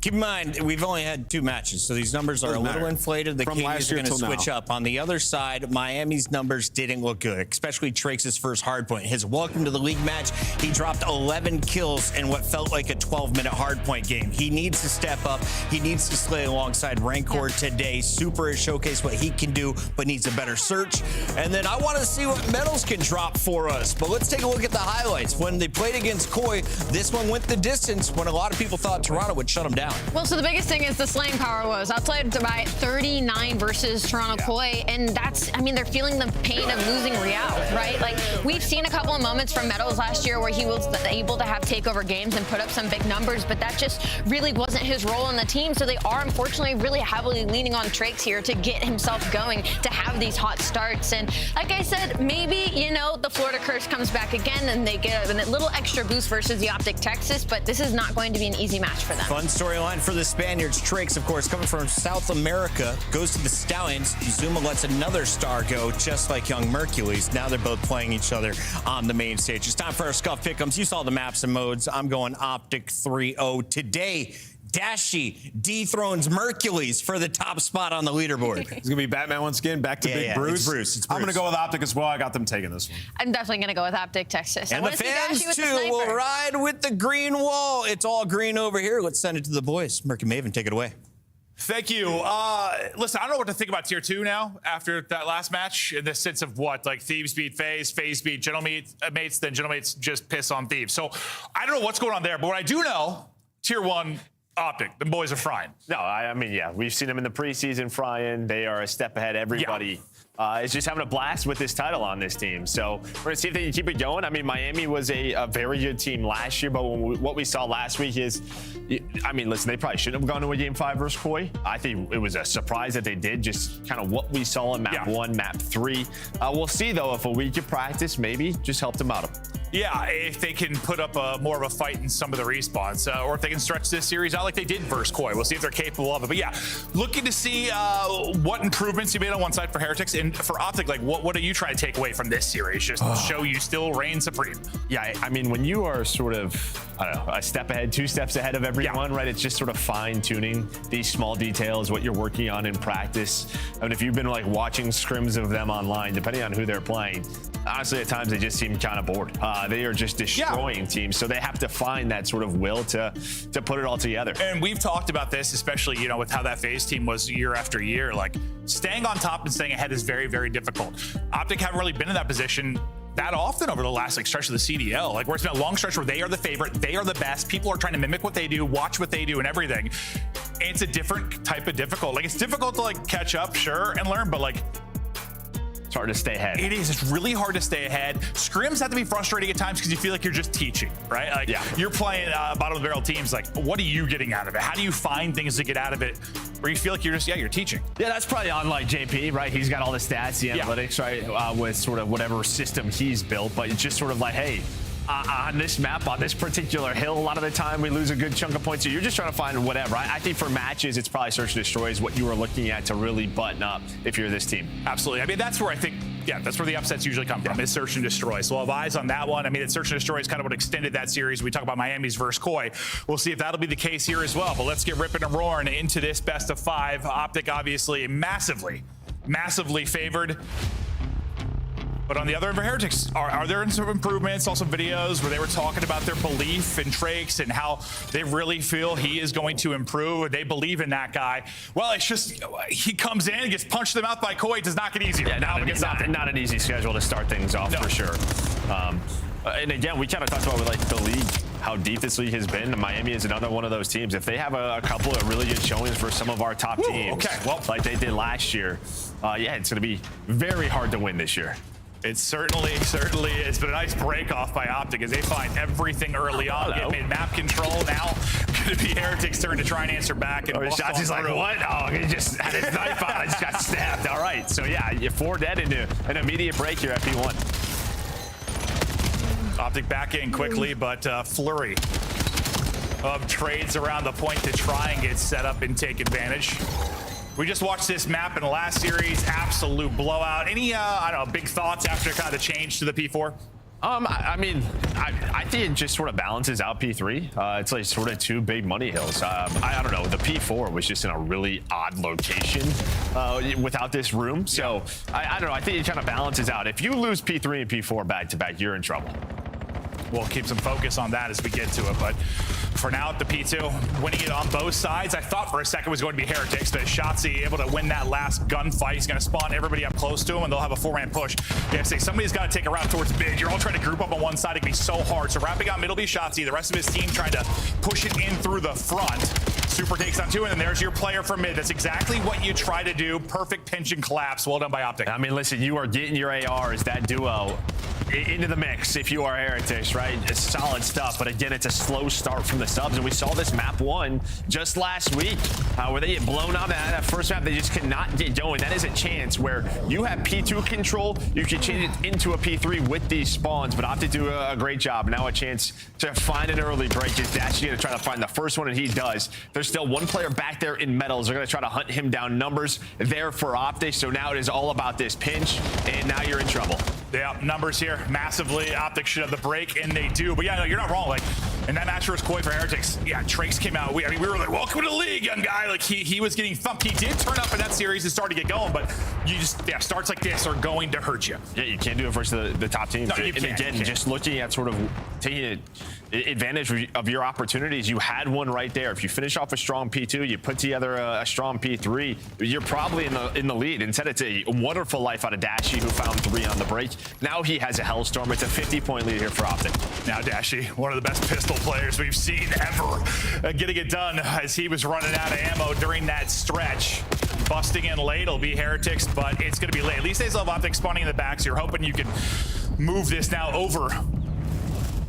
Keep in mind, we've only had 2 matches, so these numbers are a little inflated. The Kings are going to switch up. On the other side, Miami's numbers didn't look good, especially Trakes' first hardpoint. His welcome to the league match, he dropped 11 kills in what felt like a 12-minute hardpoint game. He needs to step up. He needs to slay alongside Rancor today. Super has showcased what he can do, but needs a better search. And then I want to see what medals can drop for us. But let's take a look at the highlights. When they played against Koi, this one went the distance when a lot of people thought Toronto would shut him down. Well, so the biggest thing is the slaying power was outside by 39 versus Toronto Koi, and that's, I mean, they're feeling the pain of losing Real, right? Like, we've seen a couple of moments from Metals last year where he was able to have takeover games and put up some big numbers, but that just really wasn't his role in the team. So they are, unfortunately, really heavily leaning on Trakes here to get himself going, to have these hot starts. And like I said, maybe, you know, the Florida curse comes back again and they get a little extra boost versus the Optic Texas, but this is not going to be an easy match for them. Fun storyline for the Spaniards. Trakes, of course, coming from South America, goes to the Stallions. Zuma lets another star go, just like young Mercules. Now they're both playing each other on the main stage. It's time for our Scuff Pick'ems. You saw the maps and modes. I'm going Optic 3-0 today. Dashi dethrones Mercules for the top spot on the leaderboard. It's going to be Batman once again, back to Big Bruce. It's Bruce. I'm going to go with Optic as well. I got them taking this one. I'm definitely going to go with Optic Texas. And the fans, too, will ride with the green wall. It's all green over here. Let's send it to the boys. Merc and Maven, take it away. Thank you. Listen, I don't know what to think about Tier 2 now after that last match, in the sense of what, like, Thieves beat FaZe, FaZe beat Gentlemates, then Gentlemates just piss on Thieves. So I don't know what's going on there, but what I do know, Tier 1, Optic, the boys are frying. No, I mean, yeah, we've seen them in the preseason frying. They are a step ahead. Everybody is just having a blast with this title on this team. So we're going to see if they can keep it going. I mean, Miami was a very good team last year, but what we saw last week is, I mean, listen, they probably shouldn't have gone to a Game 5 versus Koi. I think it was a surprise that they did, just kind of what we saw in Map 1, Map 3. We'll see, though, if a week of practice maybe just helped them out. Yeah, if they can put up more of a fight in some of the respawns, or if they can stretch this series out like they did versus Koi. We'll see if they're capable of it. But yeah, looking to see what improvements you made on one side for Heretics, and for Optic, like what are you trying to take away from this series? Just show you still reign supreme. Yeah, I mean, when you are sort of, I don't know, a step ahead, 2 steps ahead of everyone, right? It's just sort of fine-tuning these small details, what you're working on in practice. I mean, if you've been like watching scrims of them online, depending on who they're playing, honestly, at times they just seem kind of bored. They are just destroying teams, so they have to find that sort of will to put it all together. And we've talked about this, especially, you know, with how that FaZe team was year after year. Like, staying on top and staying ahead is very, very difficult. Optic haven't really been in that position that often over the last stretch of the CDL, like where it's been a long stretch where they are the favorite, they are the best, people are trying to mimic what they do, watch what they do and everything. And it's a different type of difficult. Like, it's difficult to like catch up, sure, and learn, but like, it's hard to stay ahead. It is. It's really hard to stay ahead. Scrims have to be frustrating at times because you feel like you're just teaching, right? Like, you're playing bottom of the barrel teams. Like, what are you getting out of it? How do you find things to get out of it where you feel like you're just, you're teaching? Yeah, that's probably on like JP, right? He's got all the stats, the analytics, right? With sort of whatever system he's built, but it's just sort of like, hey, on this map, on this particular hill, a lot of the time we lose a good chunk of points. So you're just trying to find whatever. I think for matches, it's probably search and destroy is what you are looking at to really button up if you're this team. Absolutely. I mean, that's where I think, that's where the upsets usually come from, is search and destroy. So we'll have eyes on that one. I mean, it's search and destroy is kind of what extended that series. We talk about Miami's versus Koi. We'll see if that'll be the case here as well. But let's get ripping and roaring into this best of 5. Optic, obviously, massively favored. But on the other end for Heretics, are there some improvements, also videos where they were talking about their belief in Trakes and how they really feel he is going to improve? They believe in that guy. Well, it's just he comes in and gets punched in the mouth by Koi. It does not get easier. Yeah, not an easy schedule to start things off for sure. And again, we kind of talked about with like the league, how deep this league has been. Miami is another one of those teams. If they have a couple of really good showings for some of our top teams, like they did last year, yeah, it's going to be very hard to win this year. It certainly is, but a nice break off by Optic as they find everything early on. Get mid-map control now. Going to be Heretics' turn to try and answer back. And Shotzi's like, what? Oh, he just had his knife out. I just got stabbed. All right, so yeah, you're 4 dead into an immediate break here at P1. Optic back in quickly, but flurry of trades around the point to try and get set up and take advantage. We just watched this map in the last series, absolute blowout. Any, I don't know, big thoughts after kind of the change to the P4? I mean, I think it just sort of balances out P3. It's like sort of 2 big money hills. I don't know. The P4 was just in a really odd location without this room. So I don't know. I think it kind of balances out. If you lose P3 and P4 back to back, you're in trouble. We'll keep some focus on that as we get to it. But for now at the P2, winning it on both sides, I thought for a second it was going to be Heretics, but Shotzi able to win that last gunfight. He's going to spawn everybody up close to him, and they'll have a 4-man push. Yeah, say somebody's got to take a route towards mid. You're all trying to group up on one side. It can be so hard. So wrapping out middle be Shotzi. The rest of his team trying to push it in through the front. Super takes on 2, and then there's your player from mid. That's exactly what you try to do. Perfect pinch and collapse. Well done by Optic. I mean, listen, you are getting your ARs, that duo, into the mix if you are Heretics, right? It's solid stuff, but again, it's a slow start from the subs, and we saw this map 1 just last week where they get blown out. That first map, they just cannot get going. That is a chance where you have P2 control, you can change it into a P3 with these spawns, but Optic do a great job. Now a chance to find an early break. Is Dashi going to try to find the first one, and he does. There's still one player back there in metals. They're going to try to hunt him down. Numbers there for Optic, so now it is all about this pinch, and now you're in trouble. Yeah, numbers here massively. Optic should have the break, and they do. But yeah, no, you're not wrong. Like, in that match versus Koi for Heretics, yeah, Trakes came out. We were like, welcome to the league, young guy. Like, he was getting thumped. He did turn up in that series and start to get going, but you just, starts like this are going to hurt you. Yeah, you can't do it versus the top teams. No, you and can't. Again, just looking at sort of taking advantage of your opportunities. You had one right there. If you finish off a strong P2, you put together a strong P3, you're probably in the lead. Instead, it's a wonderful life out of Dashi, who found 3 on the break. Now he has a Hellstorm. It's a 50-point lead here for Optic. Now Dashi, one of the best pistol players we've seen ever, getting it done as he was running out of ammo during that stretch. Busting in late, it'll be Heretics, but it's going to be late. At least they still have Optic spawning in the back, so you're hoping you can move this now over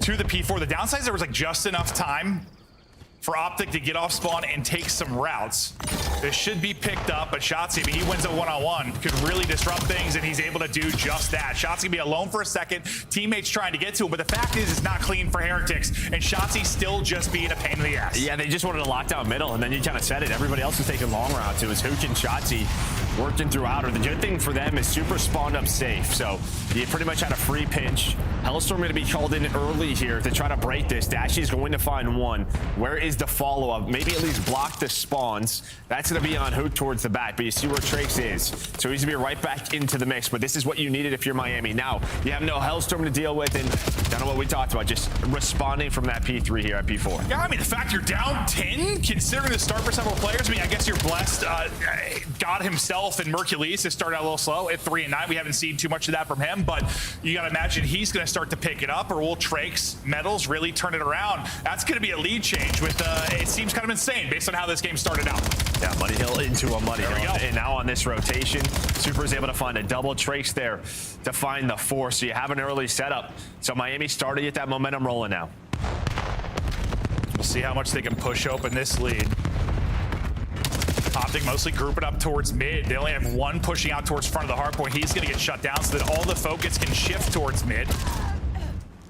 to the P4. The downside is there was like just enough time for Optic to get off spawn and take some routes. This should be picked up, but Shotzi, I mean, he wins a one-on-one, could really disrupt things, and he's able to do just that. Shotzi can be alone for a second, teammates trying to get to him, but the fact is it's not clean for Heretics, and Shotzi still just being a pain in the ass. Yeah, they just wanted to lock down middle, and then you kind of said it. Everybody else was taking long routes. It was Hook and Shotzi working through outer. The good thing for them is Super spawned up safe, so you pretty much had a free pinch. Hellstorm going to be called in early here to try to break this. Dashi's going to find one. Where is the follow-up? Maybe at least block the spawns. That's going to be on Hook towards the back, but you see where Trakes is. So he's going to be right back into the mix, but this is what you needed if you're Miami. Now, you have no Hellstorm to deal with, and kind of what we talked about, just responding from that P3 here at P4. Yeah, I mean, the fact you're down 10, considering the start for several players, I mean, I guess you're blessed. God himself and Mercules has started out a little slow at 3 and 9. We haven't seen too much of that from him, but you got to imagine he's going to start to pick it up, or will Trakes Metals really turn it around? That's going to be a lead change with, it seems kind of insane based on how this game started out. Yeah, Money Hill into a Money Hill. There we go. And now on this rotation, Super is able to find a double. Trakes there to find the 4. So you have an early setup. So Miami started to get that momentum rolling now. We'll see how much they can push open this lead. Optic mostly grouping up towards mid. They only have one pushing out towards front of the hard point. He's going to get shut down so that all the focus can shift towards mid.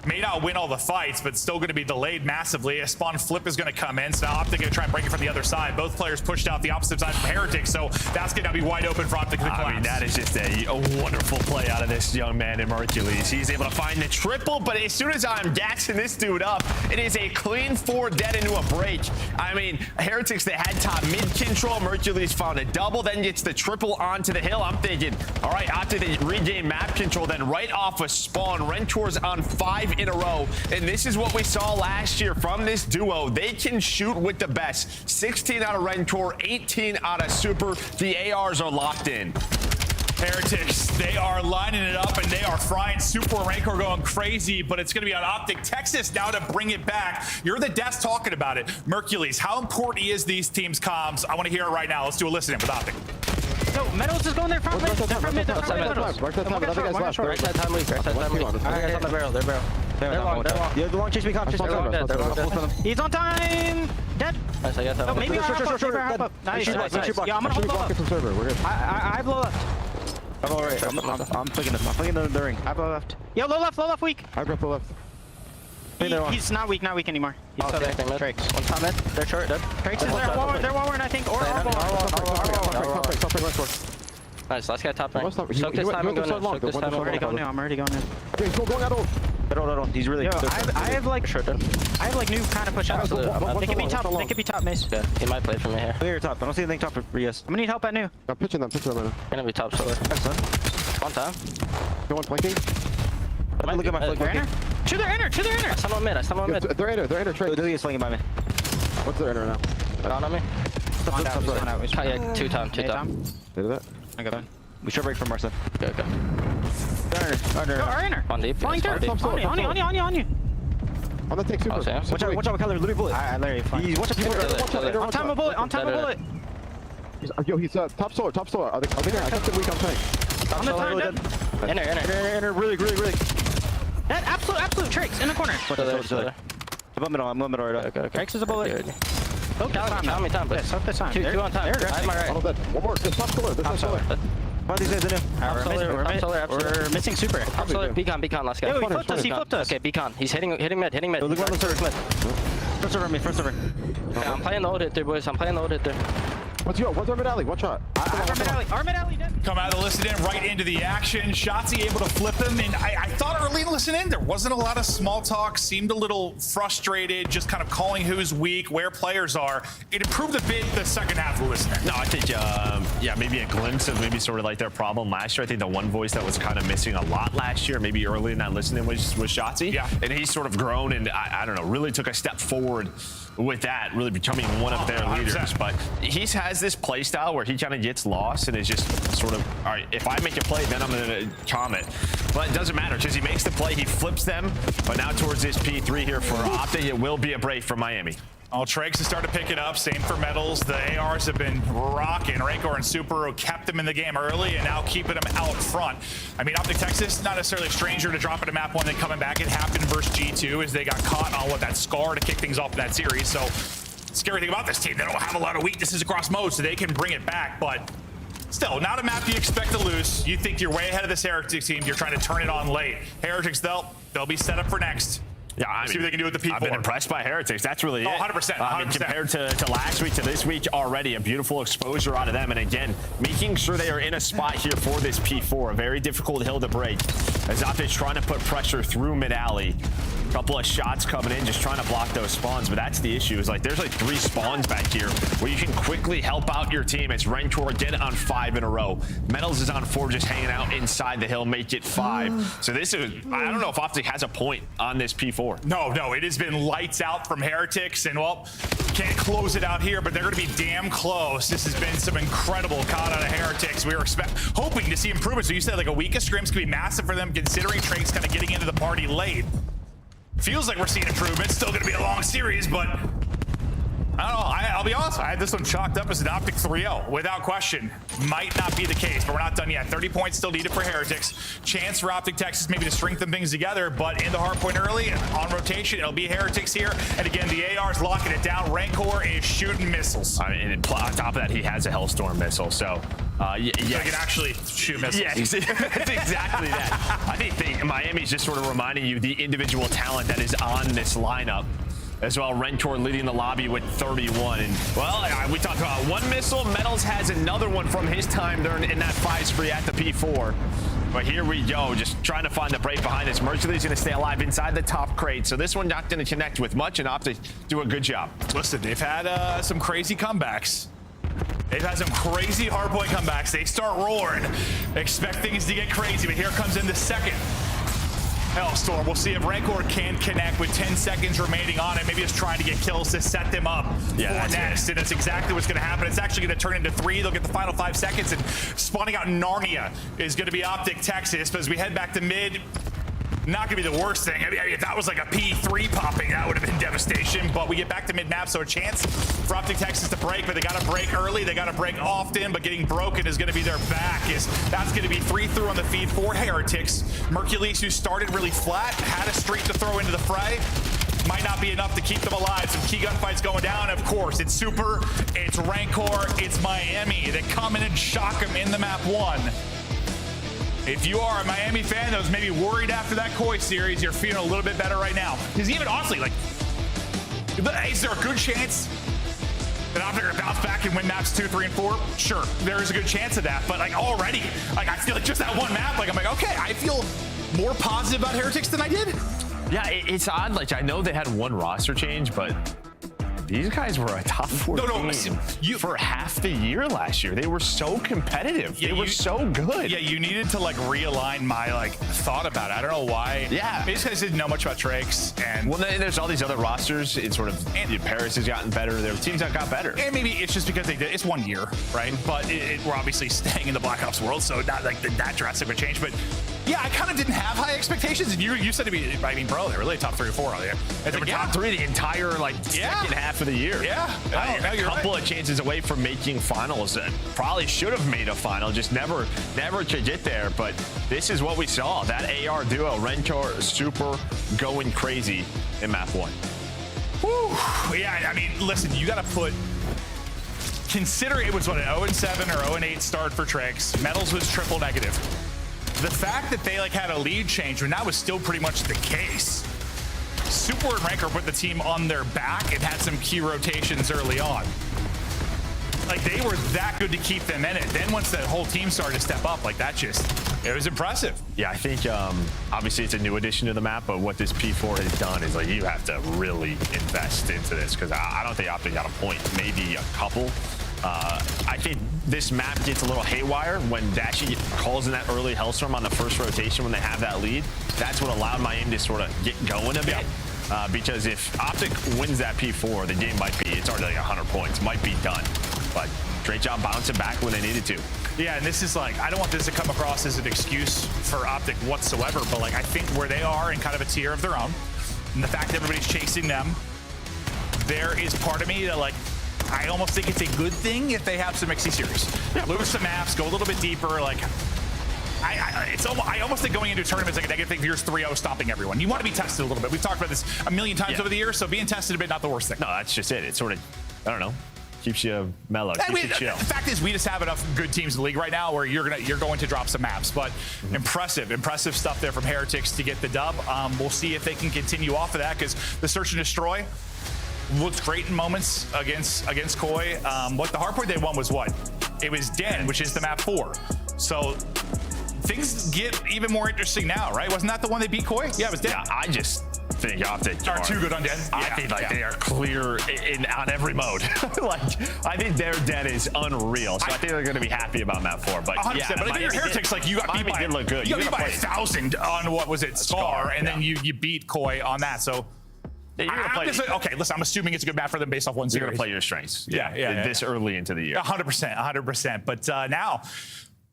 may not win all the fights, but still going to be delayed massively. A spawn flip is going to come in, so now Optic going to try and break it from the other side. Both players pushed out the opposite side from Heretics, so that's going to be wide open for Optic to collapse. I mean, that is just a wonderful play out of this young man in Hercules. He's able to find the triple, but as soon as I'm gassing this dude up, it is a clean 4 dead into a break. I mean, Heretics, they had top mid control. Hercules found a double, then gets the triple onto the hill. I'm thinking, all right, after they regain map control, then right off a spawn, Rentor's on 5 in a row. And this is what we saw last year from this duo. They can shoot with the best. 16 out of Rentor, 18 out of Super. The ARs are locked in. Heretics, they are lining it up and they are frying. Super and Rancor going crazy, but it's going to be on Optic Texas now to bring it back. You're the desk talking about it. Mercules, how important is these teams' comms? I want to hear it right now. Let's do a listen in with Optic. No, Metals is going there from mid. They're from mid. They're from mid. Right side time lead. Right side time lead. Alright, on the barrel. They're barrel. They're long. They're long. Yeah, the long chase me. They're long dead. He's on time. Dead. Nice, I got that. Maybe hop up. Nice. Yeah, I'm gonna hold up. I blow left. I'm alright. I'm flicking this. I'm flicking the ring. I blow left. Yo, low left weak. I grip low left. He's not weak anymore. He's still there. Trakes. One time they're short. Trakes is there. They're Warren, I think. Or Nice, last guy top right. Soak this time and go now. Soak this time. I'm already going in. Okay, going out. He's really. Yo, I have like new kind of push outs. They could be top. They could be top mace. Yeah, he might play from me here. Clear top. I don't see anything top for Rias. I'm gonna need help at new. I'm pitching them right now. Gonna be top solar. Excellent. One time. You want flanking? Look at my flanking. To their inner. I stun on mid. They're inner. Trade. Lily is flanking by me. What's their inner now? Down on me. Yeah, two time. They do that? I got it. We should break from Marcel. Okay. Our inner. On deep. On you. On the take super. Watch out, color. Literally bullet. I literally fine. Watch out. On time of bullet. Yo, he's top solar. Are they there? I kept him weak on tank. On the time dead. Inner. Really. That absolute tricks in the corner. I'm middle right. Okay. Tricks is a bullet. Soak this time. Two on time. I have my right. One more. This top solar. One of these guys in here. We're missing super. Top solar. Beacon, last guy. Yo, he flipped us. Okay, Beacon. He's hitting mid. Look at the server mid. First over. Yeah, I'm playing the old hit there, boys. What's our mid alley? Watch out. Our mid alley dead. Come out of the listen in right into the action. Shotzzy able to flip him. And I thought early in the listen in, there wasn't a lot of small talk. Seemed a little frustrated, just kind of calling who's weak, where players are. It improved a bit the second half of the listen in. No, I think, maybe a glimpse of maybe sort of like their problem last year. I think the one voice that was kind of missing a lot last year, maybe early in that listening, was Shotzzy. Yeah. And he's sort of grown and, I don't know, really took a step forward with that, really becoming one of their leaders. 100%. But he has this play style where he kind of gets lost and is just sort of, all right, if I make a play, then I'm going to comment. But it doesn't matter because he makes the play, he flips them. But now towards this P3 here for Optic, it will be a break for Miami. All Trakes have started picking up. Same for Metals. The ARs have been rocking. Rancor and Super kept them in the game early and now keeping them out front. I mean, Optic Texas, not necessarily a stranger to dropping a map one, then coming back. It happened versus G2 as they got caught on that scar to kick things off in that series. So, scary thing about this team, they don't have a lot of weaknesses across modes, so they can bring it back. But still, not a map you expect to lose. You think you're way ahead of this Heretics team. You're trying to turn it on late. Heretics, they'll be set up for next. Yeah, I mean, see what they can do with the P4. I've been impressed by Heretics. That's really it. 100%. I mean, compared to last week to this week, already a beautiful exposure out of them. And again, making sure they are in a spot here for this P4. A very difficult hill to break. As Optic's trying to put pressure through mid-alley. A couple of shots coming in, just trying to block those spawns. But that's the issue, is like there's like 3 spawns back here where you can quickly help out your team. It's Rentor get on 5 in a row. Metals is on 4, just hanging out inside the hill, make it 5. So this is, I don't know if Optic has a point on this P4. No, it has been lights out from Heretics, and well, can't close it out here, but they're going to be damn close. This has been some incredible caught out of Heretics. We were hoping to see improvements. So you said like a week of scrims could be massive for them, considering Trakes kind of getting into the party late. Feels like we're seeing improvements. Still going to be a long series, but I don't know. I'll be honest. I had this one chalked up as an Optic 3-0 without question. Might not be the case, but we're not done yet. 30 points still needed for Heretics. Chance for Optic Texas maybe to strengthen things together, but in the hard point early on rotation, it'll be Heretics here. And again, the AR's locking it down. Rancor is shooting missiles. And on top of that, he has a Hellstorm missile, so Yes. So they can actually shoot missiles. Yeah, it's exactly that. I think Miami's just sort of reminding you the individual talent that is on this lineup. As well, Rentor leading the lobby with 31. And, well, we talked about one missile. Metals has another one from his time there in that 5 spree at the P4. But here we go, just trying to find the break behind this. Mercury's going to stay alive inside the top crate. So this one not going to connect with much, and Optic do a good job. Listen, they've had some crazy comebacks. They've had some crazy hardpoint comebacks. They start roaring, expect things to get crazy, but here comes in the second Hellstorm. We'll see if Rancor can connect with 10 seconds remaining on it. Maybe it's trying to get kills to set them up for next. And that's exactly what's going to happen. It's actually going to turn into 3. They'll get the final 5 seconds, and spawning out in Narnia is going to be Optic Texas. But as we head back to mid, not going to be the worst thing. I mean, if that was like a P3 popping, that would have been devastation. But we get back to mid-map, so a chance for Optic Texas to break. But they got to break early. They got to break often. But getting broken is going to be their back. That's going to be 3 through on the feed for Heretics. Mercules, who started really flat, had a streak to throw into the fray. Might not be enough to keep them alive. Some key gunfights going down. Of course, it's Super, it's Rancor, it's Miami. They come in and shock them in the map 1. If you are a Miami fan that was maybe worried after that Koi series, you're feeling a little bit better right now. Because even honestly, like, is there a good chance that Optic are going to bounce back and win maps 2, 3, and 4? Sure, there is a good chance of that. But like already, like I feel like just that one map, like I'm like, okay, I feel more positive about Heretics than I did. Yeah, it's odd. Like I know they had one roster change, but these guys were a top 4 team for half the year last year. They were so competitive. They were so good. Yeah, you needed to like realign my like thought about it. I don't know why. Yeah. These guys didn't know much about Trakes. And well, then there's all these other rosters. It's sort of Paris has gotten better. Their teams have got better. And maybe it's just because it's 1 year, right? But we're obviously staying in the Black Ops world, so not like that drastic of a change. But yeah, I kind of didn't have high expectations. And you said to me, I mean, bro, they were really top 3 or 4 out there. They were top 3 the entire second half of the year. Yeah. A couple of chances away from making finals. Probably should have made a final, just never could get there. But this is what we saw. That AR duo, Rentor, Super, going crazy in map 1. Whew. Yeah, I mean, listen, you got to consider it was what, an 0-7 or 0-8 start for Trakes. Metals was triple negative. The fact that they had a lead change when that was still pretty much the case. Super and Rancor put the team on their back and had some key rotations early on. Like, they were that good to keep them in it. Then once that whole team started to step up, it was impressive. Yeah, I think obviously it's a new addition to the map, but what this P4 has done is you have to really invest into this, because I don't think Optic got a point, maybe a couple. I think this map gets a little haywire when Dashi calls in that early Hellstorm on the first rotation when they have that lead. That's what allowed Miami to sort of get going a bit. Because if Optic wins that P4, the game might be, it's already 100 points, might be done. But great job bouncing back when they needed to. Yeah, and this is I don't want this to come across as an excuse for Optic whatsoever, but I think where they are in kind of a tier of their own, and the fact that everybody's chasing them, there is part of me that I almost think it's a good thing if they have some XC series. Yeah, lose some maps, go a little bit deeper. I almost think going into a tournament is a negative thing if you're 3-0 stopping everyone. You want to be tested a little bit. We've talked about this a million times over the years, so being tested a bit, not the worst thing. No, that's just it. It's sort of, I don't know, keeps you mellow, keeps you chill. The fact is, we just have enough good teams in the league right now where you're going to drop some maps. But impressive stuff there from Heretics to get the dub. We'll see if they can continue off of that, because the Search and Destroy looked great in moments against Koi. What the hardpoint they won was what? It was Den, which is the map 4. So things get even more interesting now, right? Wasn't that the one they beat Koi? Yeah, it was Den. Yeah, I just think Optic are too good on Den. I think they are clear on every mode. I think their Den is unreal. So I think they're going to be happy about map 4. But 100%. But I think your Heretics, you got beat by, look good. You got beat by 1,000 on what was it, Scar, and then you beat Koi on that. So. Okay, listen, I'm assuming it's a good map for them based off 1 series. You're going to play your strengths. Yeah. This early into the year. 100%. But now,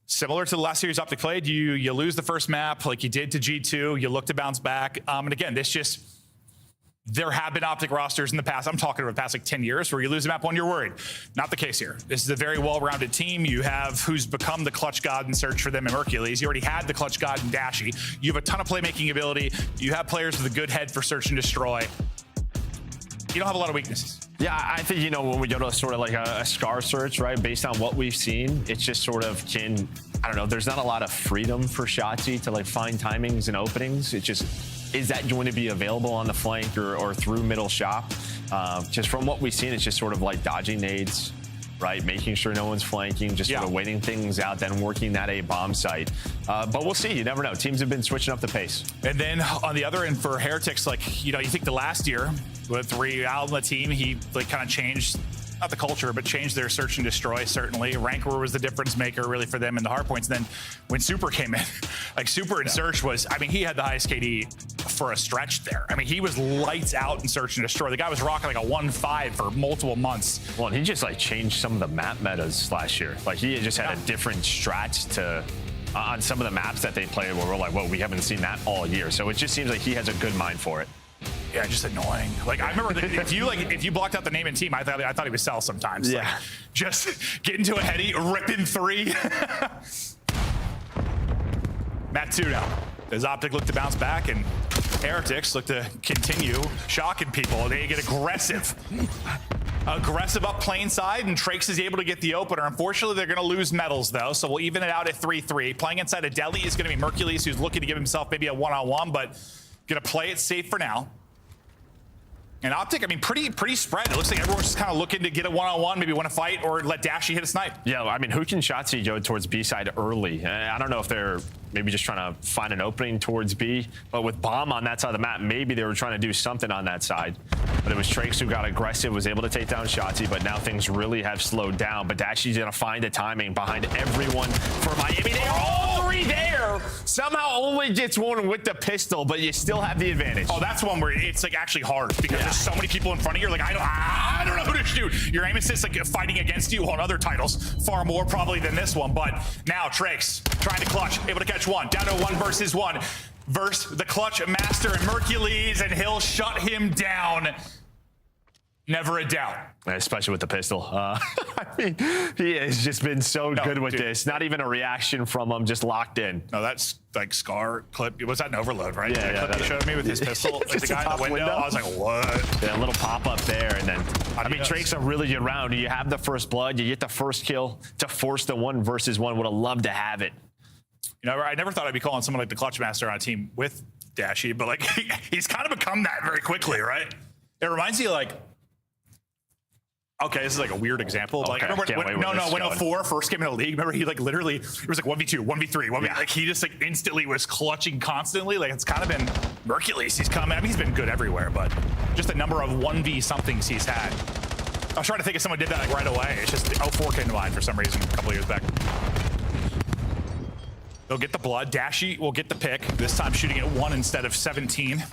similar to the last series Optic played, you lose the first map like you did to G2. You look to bounce back. And again, there have been Optic rosters in the past. I'm talking about the past 10 years where you lose a map 1, you're worried. Not the case here. This is a very well-rounded team. You have who's become the clutch god in Search for them in Hercules. You already had the clutch god in Dashi. You have a ton of playmaking ability. You have players with a good head for Search and Destroy. You don't have a lot of weaknesses. Yeah, I think, you know, when we go to sort of like a scar search, right, based on what we've seen, it's just sort of I don't know, there's not a lot of freedom for Shotzzy to like find timings and openings. It just, is that going to be available on the flank or through middle shop? Just from what we've seen, it's just sort of like dodging nades, right? Making sure no one's flanking, just sort of waiting things out, then working that A bomb site. But we'll see. You never know. Teams have been switching up the pace. And then on the other end for Heretics, like, you know, you think the last year with Real on the team, he like kind of changed, not the culture, but changed their search and destroy, certainly. Rancor was the difference maker really for them in the hard points. And then when Super came in, like Super in search was, I mean, he had the highest KD for a stretch there. I mean, he was lights out in search and destroy. The guy was rocking like a 1.5 for multiple months. Well, he just like changed some of the map metas last year. Like he just had a different strat to on some of the maps that they played where we're like, whoa, we haven't seen that all year. So it just seems like he has a good mind for it. Yeah, just annoying. Like I remember if you blocked out the name and team, I thought he would sell sometimes. Yeah, like, just get into a heady, ripping 3. Matt 2 now. Does Optic look to bounce back, and Heretics look to continue shocking people. They get aggressive. Aggressive up plane side, and Trakes is able to get the opener. Unfortunately, they're going to lose medals, though, so we'll even it out at 3-3. Playing inside of Deli is going to be Mercules, who's looking to give himself maybe a one-on-one, but going to play it safe for now. And Optic, I mean, pretty spread. It looks like everyone's just kind of looking to get a one-on-one, maybe win a fight, or let Dashy hit a snipe. Yeah, I mean, Hook and Shotzzy go towards B side early. I don't know if they're maybe just trying to find an opening towards B, but with Bomb on that side of the map, maybe they were trying to do something on that side. But it was Trakes who got aggressive, was able to take down Shotzzy, but now things really have slowed down. But Dashy's going to find the timing behind everyone for Miami. They are all 3 there. Somehow only gets one with the pistol, but you still have the advantage. Oh, that's one where it's like actually hard because there's so many people in front of you. Like, I don't know who to shoot. Your aim assist like fighting against you on other titles far more probably than this one. But now Trakes trying to clutch, able to catch one. Down to 1 versus 1. Versus the clutch master and Mercules, and he'll shut him down. Never a doubt. Especially with the pistol. I mean, he has just been so good with this. Not even a reaction from him, just locked in. No, that's like Scar clip. Was that an overload, right? Yeah, clip he showed me with his pistol. Like the guy in the window. I was like, what? Yeah, a little pop up there, and then I mean, Drake's a really good round. You have the first blood, you get the first kill to force the 1 versus 1. Would have loved to have it. You know, I never thought I'd be calling someone like the clutch master on a team with Dashy, but like he's kind of become that very quickly, right? It reminds you like. Okay, this is like a weird example. Like, I remember when 04 first came in the league, remember he like literally, it was like 1v2, 1v3, like he just like instantly was clutching constantly. Like it's kind of been Mercules. He's coming. I mean, he's been good everywhere, but just the number of 1v somethings he's had. I was trying to think if someone did that like right away. It's just 04 came to mind for some reason a couple of years back. They'll get the blood. Dashy will get the pick. This time shooting at 1 instead of 17.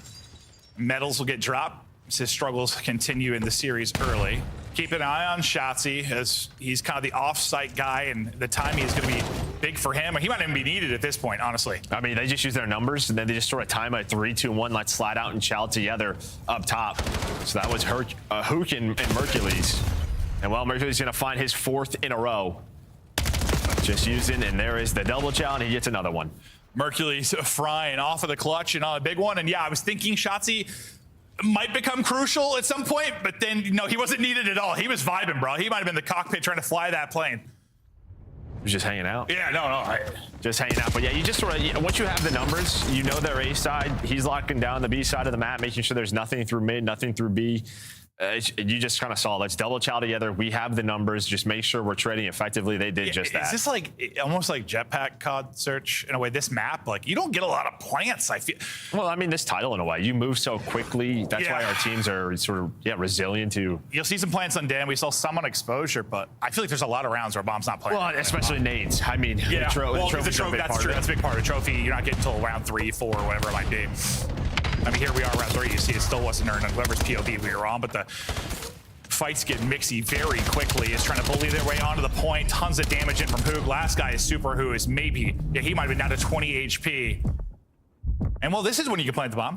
Medals will get dropped. His struggles continue in the series early. Keep an eye on Shotzzy as he's kind of the off-site guy, and the timing is going to be big for him. He might even be needed at this point, honestly. I mean, they just use their numbers, and then they just sort of time a 3, 2, 1. Let's slide out and chow together up top. So that was Hook and Mercules. And well, Mercules going to find his 4th in a row. Just using, and there is the double chow, and he gets another one. Mercules frying off of the clutch and on a big one. And yeah, I was thinking Shotzzy might become crucial at some point, but then, no, he wasn't needed at all. He was vibing, bro. He might have been in the cockpit trying to fly that plane. He was just hanging out. Yeah, no. Just hanging out. But yeah, you just sort of, once you have the numbers, you know their A side. He's locking down the B side of the map, making sure there's nothing through mid, nothing through B. You just kind of saw, let's double chow together. We have the numbers. Just make sure we're trading effectively. They did just that. Is this like almost like jetpack COD search in a way? This map, like you don't get a lot of plants. I feel. Well, I mean, this title in a way, you move so quickly. That's why our teams are sort of resilient to. You'll see some plants on Dan. We saw some on exposure, but I feel like there's a lot of rounds where Bomb's not playing. Well, especially nades. I mean, yeah. The trophy, that's true. That's a big part of the trophy. You're not getting until round 3, 4, whatever it might be. I mean, here we are, round 3. You see, it still wasn't earned on whoever's POV we were on, but the fights get mixy very quickly. Is trying to bully their way onto the point. Tons of damage in from Hoog. Last guy is Super, who is maybe, he might have been down to 20 HP. And well, this is when you can plant the bomb.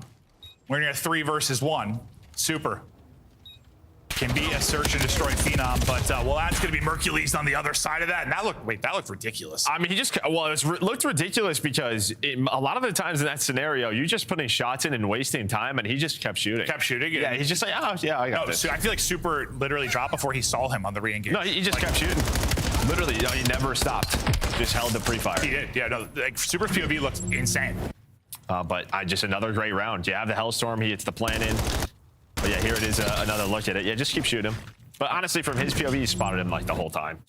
When you're at 3 versus 1. Super. can be a search and destroy phenom, but well, that's going to be Mercules on the other side of that. And that looked ridiculous. I mean, it looked ridiculous because a lot of the times in that scenario, you're just putting shots in and wasting time, and he just kept shooting. Yeah, he's just like, oh, yeah, I got this. So I feel like Super literally dropped before he saw him on the re-engage. No, he just kept shooting. Literally, he never stopped. Just held the pre-fire. He did, yeah. No, like Super's POV looked insane. But just another great round. Yeah, the Hellstorm, he hits the plan in. But yeah, here it is, another look at it. Yeah, just keep shooting him. But honestly, from his POV, he spotted him like the whole time.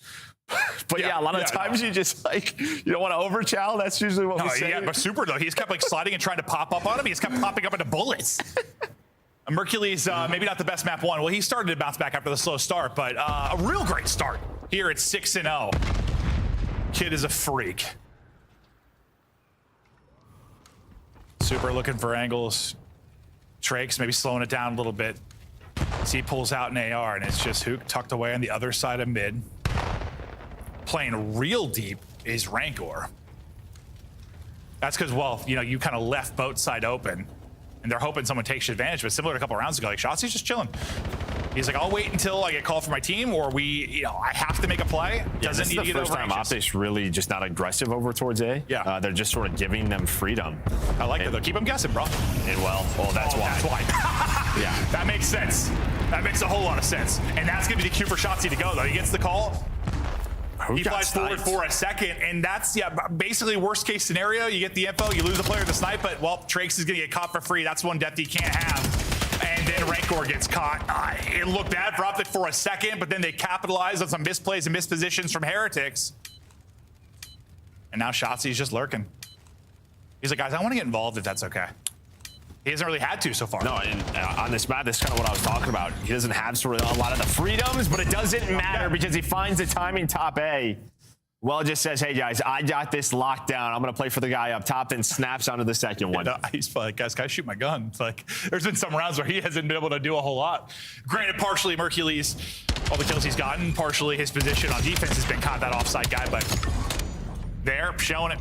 But yeah, a lot of times you just you don't want to over-chow. That's usually what we say. Yeah, but Super though, he's kept sliding and trying to pop up on him. He's kept popping up into bullets. Mercules, maybe not the best map one. Well, he started to bounce back after the slow start, but a real great start. Here it's 6-0. Kid is a freak. Super looking for angles. Trakes maybe slowing it down a little bit. So he pulls out an AR, and it's just Hook tucked away on the other side of mid. Playing real deep is Rancor. That's because, well, you kind of left boat side open, and they're hoping someone takes advantage. But similar to a couple rounds ago, like Shotzi's just chilling. He's like, I'll wait until I get called for my team, or I have to make a play. Doesn't need to get over. First time Optics really just not aggressive over towards A. Yeah, they're just sort of giving them freedom. I like that though. Keep them guessing, bro. And that's why. That's why. Yeah, that makes sense. That makes a whole lot of sense. And that's gonna be the cue for Shotzi to go though. He gets the call. He flies forward for a second, and that's basically worst case scenario. You get the info, you lose the player to snipe, but well, Trakes is gonna get caught for free. That's one depth he can't have. And then Rancor gets caught. It looked bad for Optic for a second, but then they capitalized on some misplays and mispositions from Heretics. And now Shotzi's just lurking. He's like, guys, I want to get involved if that's okay. He hasn't really had to so far. No, and on this map, that's kind of what I was talking about. He doesn't have sort of a lot of the freedoms, but it doesn't matter because he finds the timing top A. Well, it just says, hey, guys, I got this locked down. I'm going to play for the guy up top, then snaps onto the second one. He's like, guys, can I shoot my gun? It's like, there's been some rounds where he hasn't been able to do a whole lot. Granted, partially Mercules, all the kills he's gotten, partially his position on defense has been caught that offside guy, but there, showing it.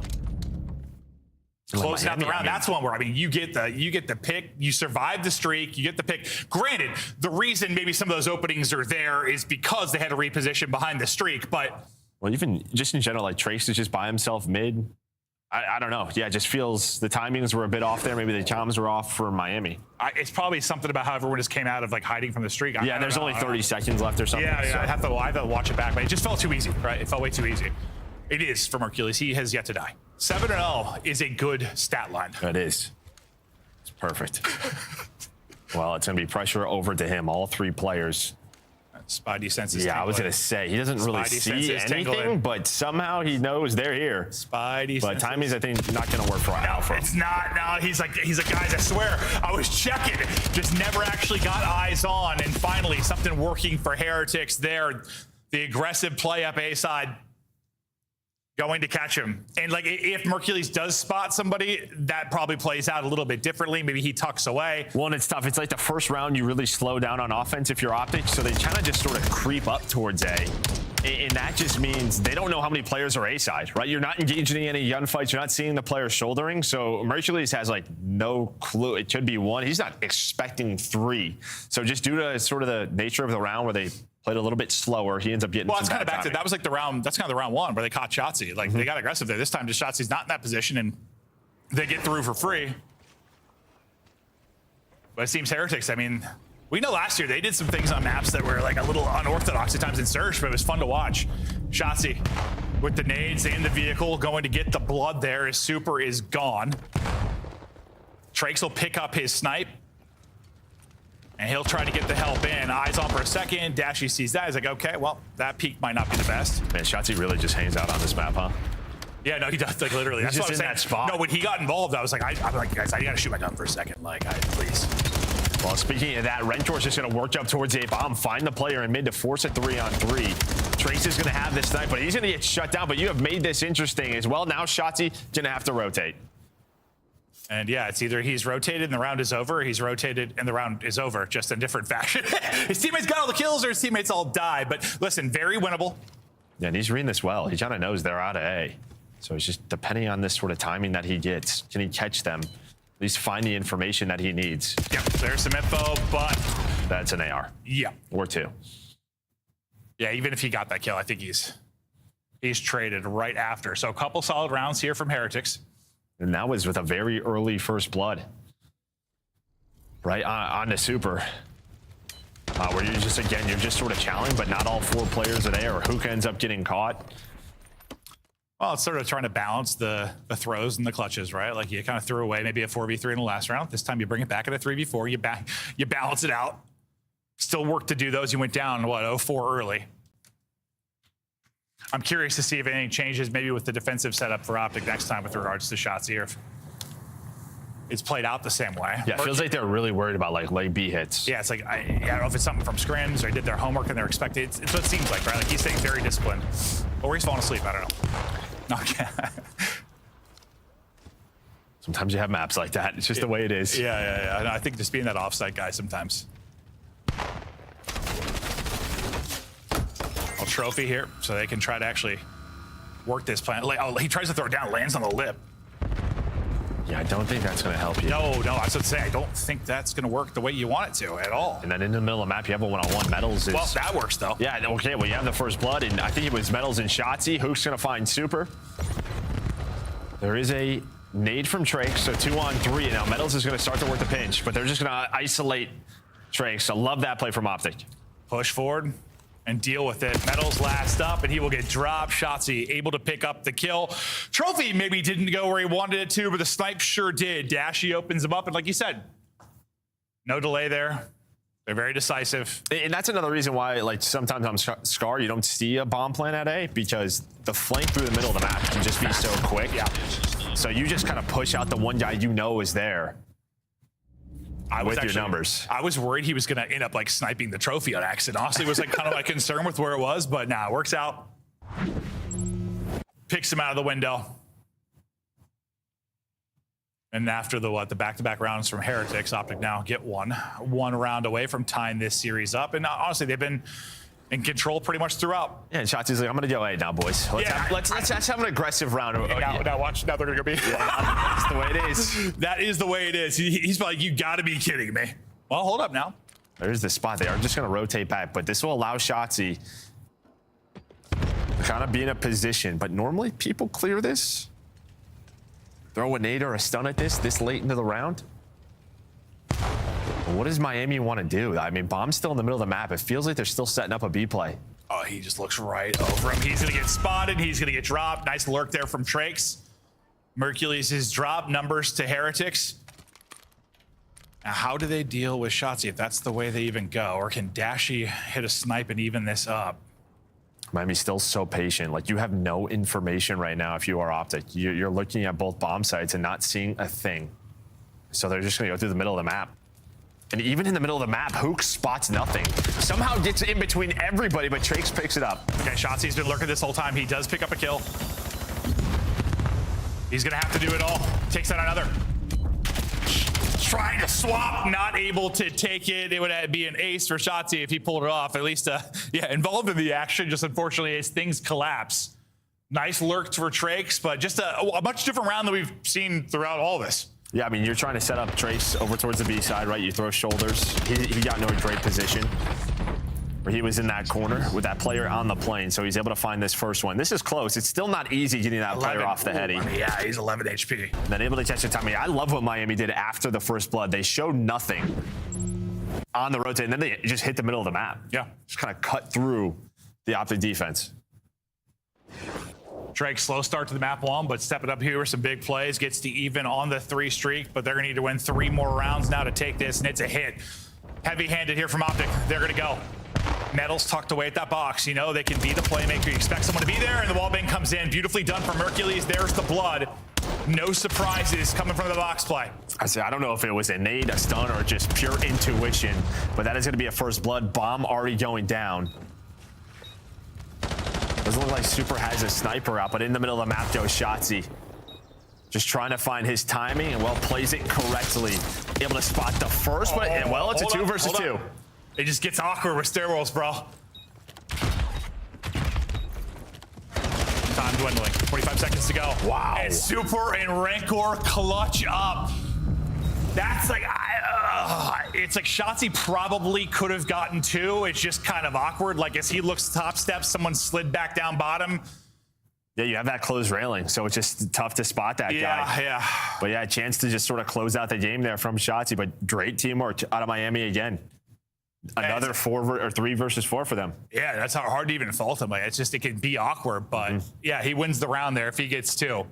Closing out the round. That's one where, you get the pick, you survive the streak, you get the pick. Granted, the reason maybe some of those openings are there is because they had to reposition behind the streak, but... Well, even just in general, like Trace is just by himself mid. I don't know. Yeah, it just feels the timings were a bit off there. Maybe the comms were off for Miami. It's probably something about how everyone just came out of hiding from the streak. Yeah, there's only 30 seconds left or something. Yeah, so. I have to watch it back, but it just felt too easy, right? It felt way too easy. It is for Mercules. He has yet to die. 7-0 is a good stat line. It is. It's perfect. Well, it's going to be pressure over to him. All three players. Spidey senses. Yeah, I was going to say, he doesn't really see anything, but somehow he knows they're here. Spidey but timing's, I think, not going to work for Alpha. It's not. No, he's like, guys, I swear, I was checking. Just never actually got eyes on. And finally, something working for Heretics there. The aggressive play up A side. Going to catch him. And if Mercules does spot somebody, that probably plays out a little bit differently. Maybe he tucks away. Well, and it's tough. It's like the first round you really slow down on offense if you're Optics, so they kind of just sort of creep up towards A. And that just means they don't know how many players are A side, right? You're not engaging in any gunfights. You're not seeing the players shouldering. So Mercules has no clue. It could be one. He's not expecting three. So just due to sort of the nature of the round where they played a little bit slower, he ends up getting. Well, it's kind of back to that was the round. That's kind of the round one where they caught Shotzi. They got aggressive there. This time, just Shotzi's not in that position, and they get through for free. But it seems Heretics. We know last year they did some things on maps that were a little unorthodox at times in Surge, but it was fun to watch. Shotzi with the nades and the vehicle going to get the blood there. His super is gone. Trakes will pick up his snipe. And he'll try to get the help in. Eyes on for a second. Dashy sees that. He's like, okay, well, that peak might not be the best. Man, Shotzi really just hangs out on this map, huh? Yeah, no, he does. Literally. He's just in that spot. No, when he got involved, I was like, I'm like, guys, I got to shoot my gun for a second. Please. Well, speaking of that, Rentor's just going to work up towards A bomb, find the player in mid to force a 3-on-3. Trace is going to have this snipe, but he's going to get shut down. But you have made this interesting as well. Now Shotzi going to have to rotate. And yeah, it's either he's rotated and the round is over, or he's rotated and the round is over, just in different fashion. His teammates got all the kills, or his teammates all die. But listen, very winnable. Yeah, and he's reading this well. He kind of knows they're out of A. So it's just depending on this sort of timing that he gets, can he catch them? At least find the information that he needs. Yep, there's some info, but That's an AR. Yeah. Or 2. Yeah, even if he got that kill, I think he's traded right after. So a couple solid rounds here from Heretics. And that was with a very early first blood. Right on the super. Where you're just, again, you're just sort of challenging, but not all 4 players are there. Or Hookah ends up getting caught. Well, it's sort of trying to balance the throws and the clutches, right? Like you kind of threw away maybe a 4v3 in the last round. This time you bring it back at a 3v4. You balance it out. Still work to do those. You went down, what, 0-4 early. I'm curious to see if anything changes maybe with the defensive setup for Optic next time with regards to shots here. If it's played out the same way. Yeah, it feels like they're really worried about like leg B hits. Yeah, it's like, I don't know if it's something from scrims or they did their homework and they're expected. It's what it seems like, right? Like he's staying very disciplined. Or he's falling asleep, I don't know. Okay. Sometimes you have maps like that. It's just the way it is. Yeah. I think just being that offside guy sometimes. A trophy here, so they can try to actually work this plan. Oh, he tries to throw it down, lands on the lip. Yeah, I don't think that's going to help you. No, I was going to say, I don't think that's going to work the way you want it to at all. And then in the middle of the map, you have a one-on-one. Metals is... Well, that works, though. Yeah, okay, well, you have the first blood, and I think it was Metals and Shotzzy. Hook's going to find Super. There is a nade from Trake, so 2-on-3. Now, Metals is going to start to work the pinch, but they're just going to isolate Trake, so love that play from Optic. Push forward and deal with it. Metals last up, and he will get dropped. Shotzzy able to pick up the kill. Trophy maybe didn't go where he wanted it to, but the snipe sure did. Dashy opens him up, and like you said, no delay there. They're very decisive. And that's another reason why, like, sometimes on Scar, you don't see a bomb plan at A, because the flank through the middle of the map can just be so quick. Yeah. So you just kind of push out the one guy you know is there. With your numbers. I was worried he was going to end up like sniping the trophy on accident. Honestly, it was like kind of my concern with where it was, but nah, it works out. Picks him out of the window. And after the back-to-back rounds from Heretics, Optic now get one round away from tying this series up. And honestly, they've been in control pretty much throughout. Yeah, and Shotzzy's like, I'm gonna go A now, boys. Let's have an aggressive round. Now watch. Now they're gonna go B. Yeah, that's the way it is. That is the way it is. He's like, you got to be kidding me. Well, hold up now. There's the spot. They are just gonna rotate back, but this will allow Shotzzy to kind of be in a position. But normally, people clear this. Throw a nade or a stun at this late into the round. What does Miami want to do? I mean, Bomb's still in the middle of the map. It feels like they're still setting up a B play. Oh, he just looks right over him. He's going to get spotted. He's going to get dropped. Nice lurk there from Trakes. Mercules is drop numbers to Heretics. Now, how do they deal with Shotzzy if that's the way they even go? Or can Dashy hit a snipe and even this up? Miami's still so patient. Like, you have no information right now if you are Optic. You're looking at both bomb sites and not seeing a thing. So they're just going to go through the middle of the map. And even in the middle of the map, Hook spots nothing. Somehow gets in between everybody, but Trakes picks it up. Okay, Shotzzy's been lurking this whole time. He does pick up a kill. He's going to have to do it all. Takes out another. Trying to swap, not able to take it. It would be an ace for Shotzzy if he pulled it off. At least, involved in the action. Just unfortunately, as things collapse. Nice lurk for Trakes, but just a much different round than we've seen throughout all this. Yeah, I mean, you're trying to set up Trace over towards the B side, right? You throw shoulders. He got no great position where he was in that corner with that player on the plane, so he's able to find this first one. This is close. It's still not easy getting that player off the heady. Yeah, he's 11 HP. And then able to catch the timing. I love what Miami did after the first blood. They showed nothing on the rotate, and then they just hit the middle of the map. Yeah. Just kind of cut through the Optic defense. Drake, slow start to the map one, but stepping up here with some big plays, gets to even on the 3 streak, but they're gonna need to win 3 more rounds now to take this, and it's a hit. Heavy-handed here from Optic. They're gonna go. Metals tucked away at that box. You know, they can be the playmaker. You expect someone to be there, and the wallbang comes in. Beautifully done from Mercules. There's the blood. No surprises coming from the box play. I don't know if it was a nade, a stun, or just pure intuition, but that is gonna be a first blood. Bomb already going down. Doesn't look like Super has a sniper out, but in the middle of the map goes Shotzzy. Just trying to find his timing and, well, plays it correctly. Able to spot the first one, and, well, it's a 2 versus 2. It just gets awkward with stairwells, bro. Time dwindling. 45 seconds to go. Wow. And Super and Rancor clutch up. That's like, it's like Shotzi probably could have gotten 2. It's just kind of awkward. Like as he looks top step, someone slid back down bottom. Yeah, you have that closed railing, so it's just tough to spot that guy. Yeah. But yeah, a chance to just sort of close out the game there from Shotzi, but great teamwork out of Miami again. Another 3 versus 4 for them. Yeah, that's hard to even fault him. Like, it's just, it can be awkward, but yeah, he wins the round there if he gets 2.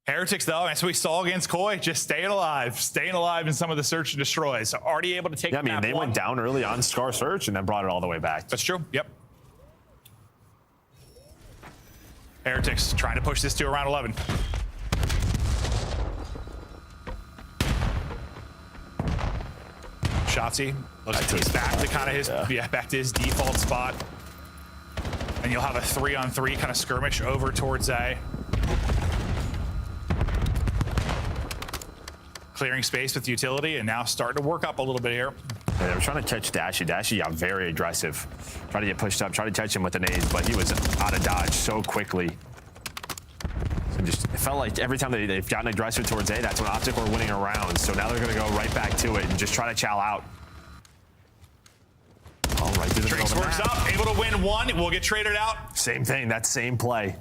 Heretics, though, that's what we saw against Koi, just staying alive in some of the search and destroys. So already able to take. Yeah, I mean, they went down early on Scar Search and then brought it all the way back. That's true. Yep. Heretics trying to push this to around 11. Shotzi looks like he's back to kind of his back to his default spot. And you'll have a 3-on-3 kind of skirmish over towards A. Clearing space with utility and now starting to work up a little bit here. Yeah, they were trying to catch Dashy. Dashy got very aggressive. Try to get pushed up, try to catch him with the nades, but he was out of dodge so quickly. So just, it felt like every time they've gotten aggressive towards A, that's when Optic were winning a round. So now they're going to go right back to it and just try to chow out. All right, through the Trinks works up, able to win 1. We'll get traded out. Same thing, that same play.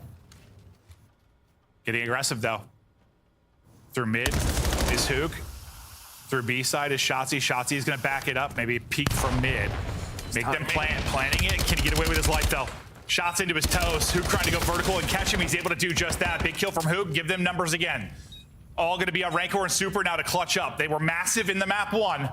Getting aggressive, though. Through mid is Hook. Through B side is Shotzi. Shotzi is going to back it up, maybe peek from mid. Make them planning it. Can he get away with his life, though? Shots into his toes. Hook trying to go vertical and catch him. He's able to do just that. Big kill from Hook. Give them numbers again. All going to be on Rancor and Super now to clutch up. They were massive in the map 1.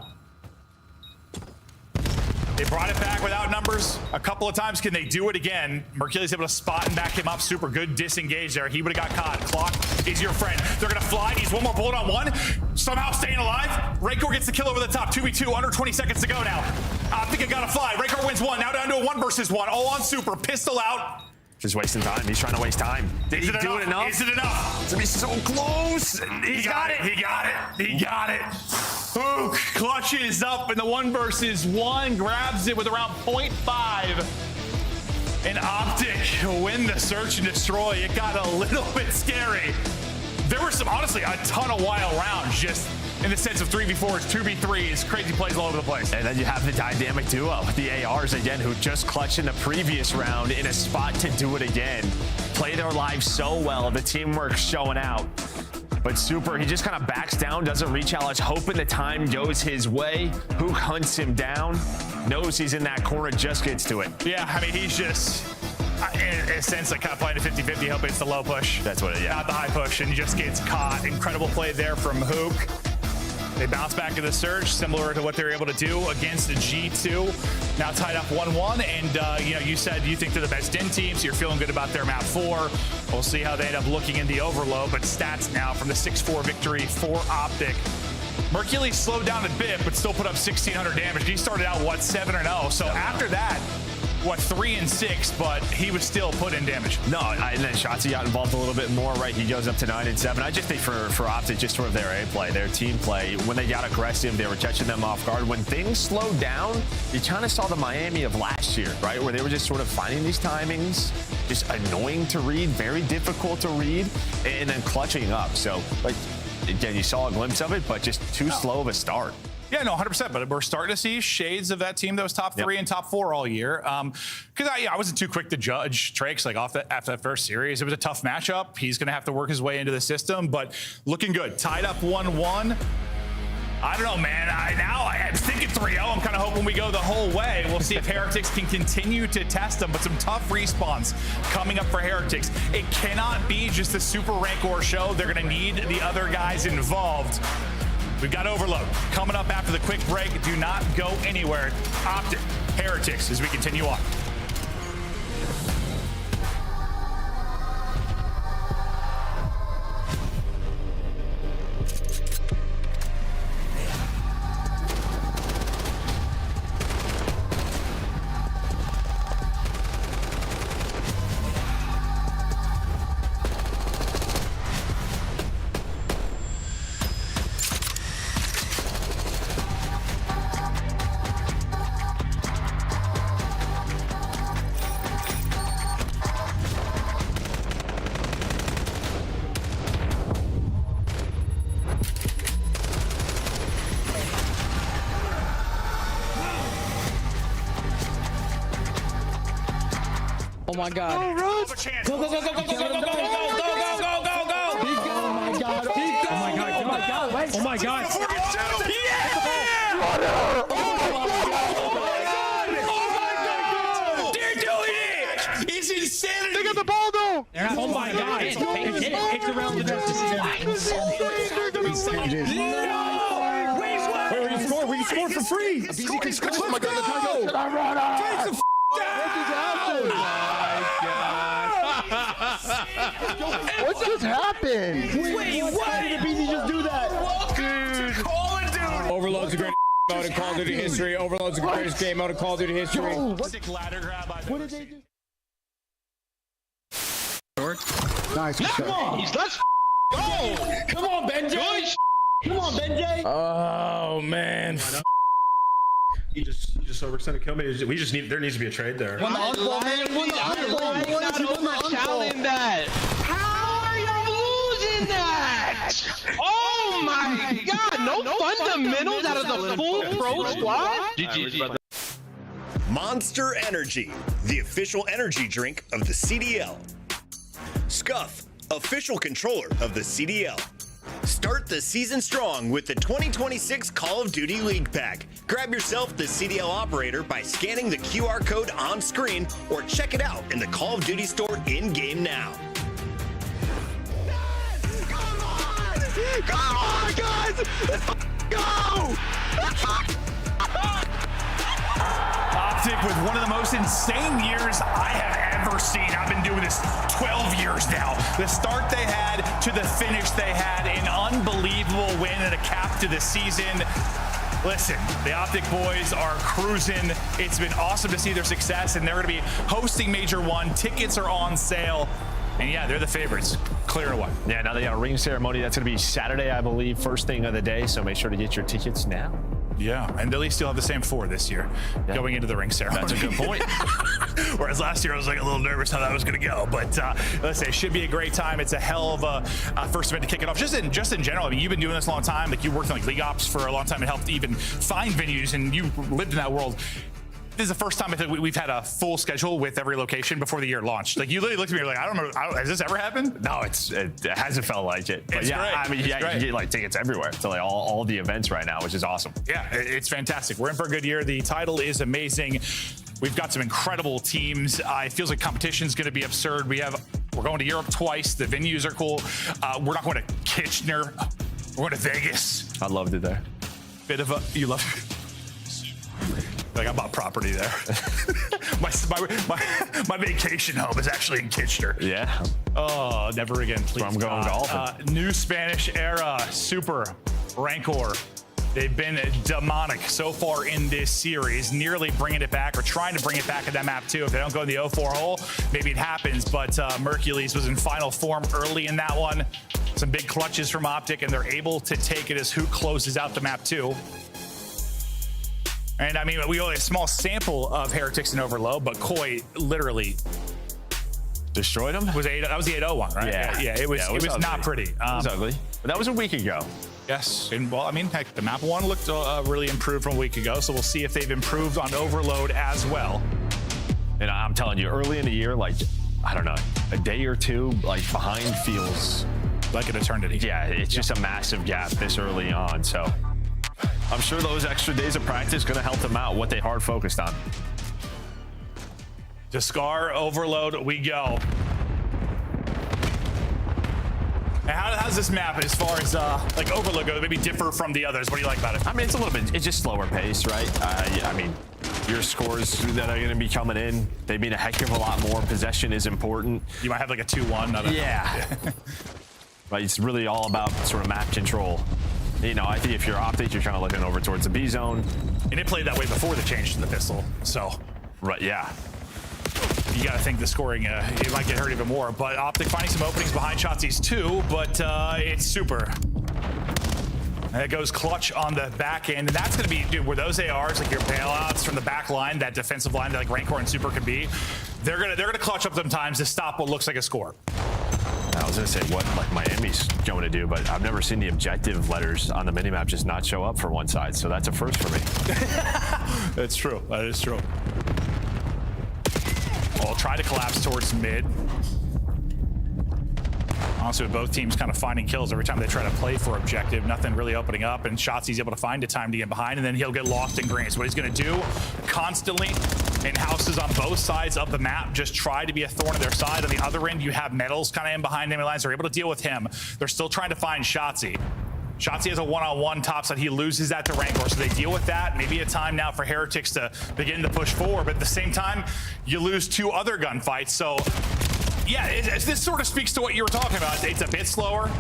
They brought it back without numbers a couple of times. Can they do it again? Mercury's able to spot and back him up. Super good disengage there. He would have got caught. Clock is your friend. They're going to fly. He's one more bullet on 1. Somehow staying alive. Rancor gets the kill over the top. 2v2. Under 20 seconds to go now. Optic got to fly. Rancor wins 1. Now down to a 1 versus 1. All on Super. Pistol out. Just wasting time. He's trying to waste time. Did he do it enough? Is it enough? It's going to be so close. He got it. He got it. He got it. Hook clutches up in the 1 versus 1. Grabs it with around 0.5. And Optic win the search and destroy. It got a little bit scary. There were some, honestly, a ton of wild rounds just in the sense of 3v4s, 2v3s, crazy plays all over the place. And then you have the dynamic duo with the ARs again, who just clutched in the previous round in a spot to do it again. Play their lives so well, the teamwork showing out. But Super, he just kind of backs down, doesn't re-challenge, hoping the time goes his way. Hook hunts him down, knows he's in that corner, just gets to it. Yeah, I mean, he's just, in a sense, like kind of playing a 50-50, hoping it's the low push. That's what it is. Yeah. Not the high push, and he just gets caught. Incredible play there from Hook. They bounce back to the surge, similar to what they were able to do against the G2. Now tied up 1-1, and you know, you said you think they're the best in team, so you're feeling good about their map 4. We'll see how they end up looking in the overload, but stats now from the 6-4 victory for Optic. Mercury slowed down a bit, but still put up 1,600 damage. He started out, what, 7-0? So after that, what, 3-6, but he was still put in damage. No, and then Shotzi got involved a little bit more, right? He goes up to 9-7. I just think for Optic, just sort of their A play, their team play, when they got aggressive, they were catching them off guard. When things slowed down, you kind of saw the Miami of last year, right? Where they were just sort of finding these timings, just annoying to read, very difficult to read, and then clutching up. So, like, again, you saw a glimpse of it, but just too slow of a start. Yeah, no, 100%. But we're starting to see shades of that team that was top 3 and top 4 all year. Because I wasn't too quick to judge Trakes like after that first series. It was a tough matchup. He's going to have to work his way into the system, but looking good. Tied up 1-1. I don't know, man. I'm thinking 3-0. I'm kind of hoping we go the whole way. We'll see if Heretics can continue to test them, but some tough respawns coming up for Heretics. It cannot be just the Super Rancor show. They're going to need the other guys involved. We've got Overload coming up after the quick break. Do not go anywhere. Optic, Heretics, as we continue on. my god. Go, Rhodes. Go, go, go, go, go, go, go, go, go, go, go, go, go, go, go. Oh my god. Oh my god. Oh my god. Oh my god. They're doing it! It's insanity! They got the ball though! Oh my god. It's around the net. We can score for free. Oh my god, what just happened? Wait, why did BZ just do that? Dude. Call of Duty. Overload's a great mode in Call of Duty history. Overload's the greatest game mode in Call of Duty history. Ladder grab I've ever seen. Nice. Come on. Let's go. Come on, Benjay. Come on, Benjay. Oh, man. He just overextended kill me. There needs to be a trade there. Challenge that. How are you losing that? Oh my god, no fundamentals out of the full pro squad? GG. Monster Energy, the official energy drink of the CDL. Scuff, official controller of the CDL. Start the season strong with the 2026 Call of Duty League Pack. Grab yourself the CDL operator by scanning the QR code on screen or check it out in the Call of Duty store in-game now. Come on, guys! Let's go! Optic with one of the most insane years I have ever seen. I've been doing this 12 years now. The start they had to the finish they had, an unbelievable win and a cap to the season. Listen, the Optic boys are cruising. It's been awesome to see their success, and they're going to be hosting Major 1. Tickets are on sale. And yeah, they're the favorites, clear and away. Yeah, now they got a ring ceremony. That's going to be Saturday, I believe, first thing of the day. So make sure to get your tickets now. Yeah, and at least still have the same 4 this year going into the ring ceremony. That's a good point. Whereas last year I was like a little nervous how that was going to go. But let's say it should be a great time. It's a hell of a first event to kick it off. Just in general, I mean, you've been doing this a long time. Like you worked in like league ops for a long time and helped even find venues, and you lived in that world. This is the first time I think we've had a full schedule with every location before the year launched. Like you literally looked at me, you're like, I don't remember. Has this ever happened? No, it hasn't felt like it. But it's yeah, great. I mean, yeah, you get like tickets everywhere to like all the events right now, which is awesome. Yeah, it's fantastic. We're in for a good year. The title is amazing. We've got some incredible teams. It feels like competition's going to be absurd. We're going to Europe twice. The venues are cool. We're not going to Kitchener. We're going to Vegas. I loved it there. You love it. Like I bought property there. my vacation home is actually in Kitchener. Yeah. Oh, never again, please. I'm going golfing. New Spanish era, Super, Rancor. They've been demonic so far in this series, nearly bringing it back or trying to bring it back in that map too. If they don't go in the 0-4 hole, maybe it happens, but Mercules was in final form early in that one. Some big clutches from Optic, and they're able to take it as Hoot closes out the map too. And I mean, we only have a small sample of Heretics and Overload, but Koi literally destroyed him. That was the 8-0 one, right? Yeah. It was not pretty. It was ugly. But that was a week ago. Yes. And well, I mean, heck, the map one looked really improved from a week ago, so we'll see if they've improved on Overload as well. And I'm telling you, early in the year, like, I don't know, a day or two, like, behind feels like an eternity. Yeah, it's just a massive gap this early on, so I'm sure those extra days of practice going to help them out, what they hard focused on. To Scar, Overload, we go. And how's this map as far as like Overload go? Maybe differ from the others. What do you like about it? I mean, it's just slower pace, right? I mean, your scores that are going to be coming in, they mean a heck of a lot more. Possession is important. You might have like a 2-1. Yeah. But it's really all about sort of map control. You know, I think if you're Optic, you're kind of looking over towards the B zone. And it played that way before the change to the pistol, so. Right, yeah. You got to think the scoring, it might get hurt even more. But Optic finding some openings behind Shotsies too, but it's Super. And it goes clutch on the back end, and that's going to be, dude, where those ARs, like your bailouts from the back line, that defensive line that like Rancor and Super could be, they're gonna clutch up sometimes to stop what looks like a score. I was gonna say what like Miami's going to do, but I've never seen the objective letters on the minimap just not show up for one side, so that's a first for me. That's true. That is true. Oh, try to collapse towards mid. Honestly, with both teams kind of finding kills every time they try to play for objective, nothing really opening up, and Shotzi's able to find a time to get behind, and then he'll get lost in green. So what he's going to do constantly in houses on both sides of the map, just try to be a thorn in their side. On the other end, you have Metals kind of in behind enemy lines. They're able to deal with him. They're still trying to find Shotzi. Shotzi has a one-on-one top side. He loses that to Rancor, so they deal with that. Maybe a time now for Heretics to begin to push forward, but at the same time, you lose 2 other gunfights. So yeah, this sort of speaks to what you were talking about. It's a bit slower.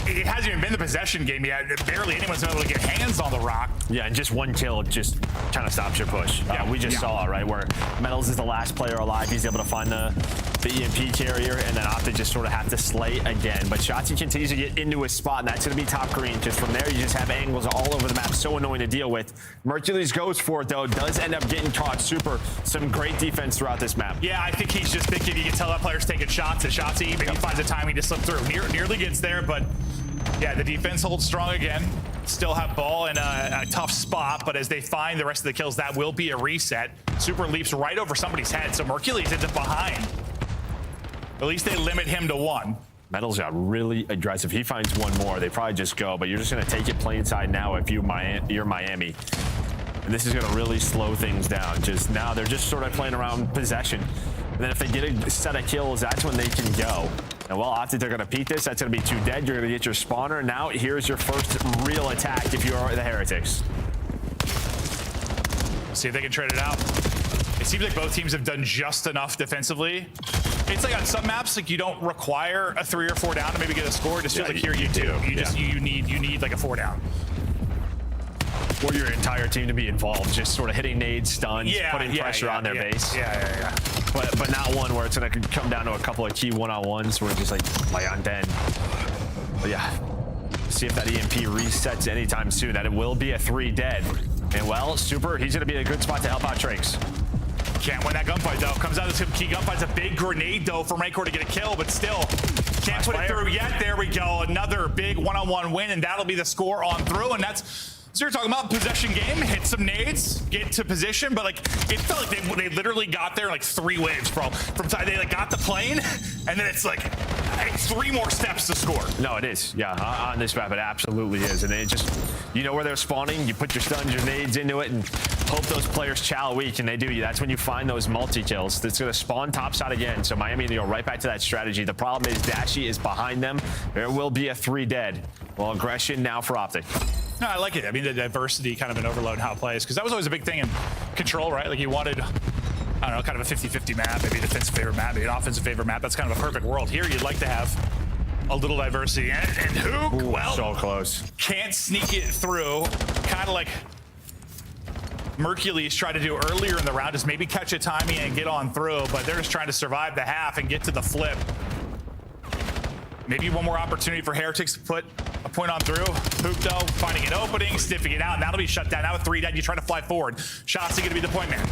It hasn't even been the possession game yet. Barely anyone's been able to get hands on the rock. Yeah, and just one kill just kind of stops your push. Yeah, we just saw it, right? Where Metals is the last player alive. He's able to find the EMP carrier, and then Optic just sort of have to slay again. But Shotzi continues to get into his spot, and that's going to be top green. Just from there, you just have angles all over the map. So annoying to deal with. Mercules goes for it, though. Does end up getting caught. Super. Some great defense throughout this map. Yeah, I think he's just thinking, you can tell that player's taking shots at Shotzi. Maybe he finds a timing to slip through. Nearly gets there, but yeah, the defense holds strong again. Still have ball in a tough spot, but as they find the rest of the kills, that will be a reset. Super leaps right over somebody's head, so Mercules ends up behind. At least they limit him to 1. Metals got really aggressive. He finds one more. They probably just go, but you're just going to take it plain side now if you're Miami. And this is going to really slow things down. Just now, they're just sort of playing around possession. And then if they get a set of kills, that's when they can go. And well, Optic, they're going to peek this. That's going to be 2 dead. You're going to get your spawner. Now, here's your first real attack if you are the Heretics. See if they can trade it out. It seems like both teams have done just enough defensively. It's like on some maps, like you don't require a 3 or 4 down to maybe get a score. Just feels like here you do. You need like a 4 down. Or your entire team to be involved, just sort of hitting nades, stuns, putting pressure on their base. Yeah. But not one where it's going to come down to a couple of key one-on-ones where it's just like on den. But yeah, see if that EMP resets anytime soon. That it will be a 3 dead. And well, Super, he's going to be in a good spot to help out Trakes. Can't win that gunfight, though. Comes out to some key gunfights. A big grenade, though, from Rancor to get a kill, but still can't put it through yet. There we go. Another big one-on-one win, and that'll be the score on through. And that's... So you're talking about possession game, hit some nades, get to position, but like it felt like they literally got there like 3 waves, bro. From side, they like got the plane, and then it's like 3 more steps to score. No, it is. Yeah, on this map, it absolutely is. And it just, you know where they're spawning, you put your stuns, your nades into it, and hope those players chow weak, and they do. That's when you find those multi-kills. That's going to spawn topside again. So Miami, they go right back to that strategy. The problem is Dashy is behind them. There will be a 3 dead. Well, aggression now for Optic. No, I like it. I mean, the diversity kind of an overload in how it plays, because that was always a big thing in Control, right? Like you wanted, I don't know, kind of a 50-50 map, maybe a defensive favorite map, maybe an offensive favorite map. That's kind of a perfect world. Here, you'd like to have a little diversity. And Hook, well, so close. Can't sneak it through. Kind of like Mercules tried to do earlier in the round, is maybe catch a timing and get on through, but they're just trying to survive the half and get to the flip. Maybe one more opportunity for Heretics to put a point on through. Hook, though, finding an opening, sniffing it out, and that'll be shut down. Now with 3 dead, you try to fly forward. Shotzi going to be the point man.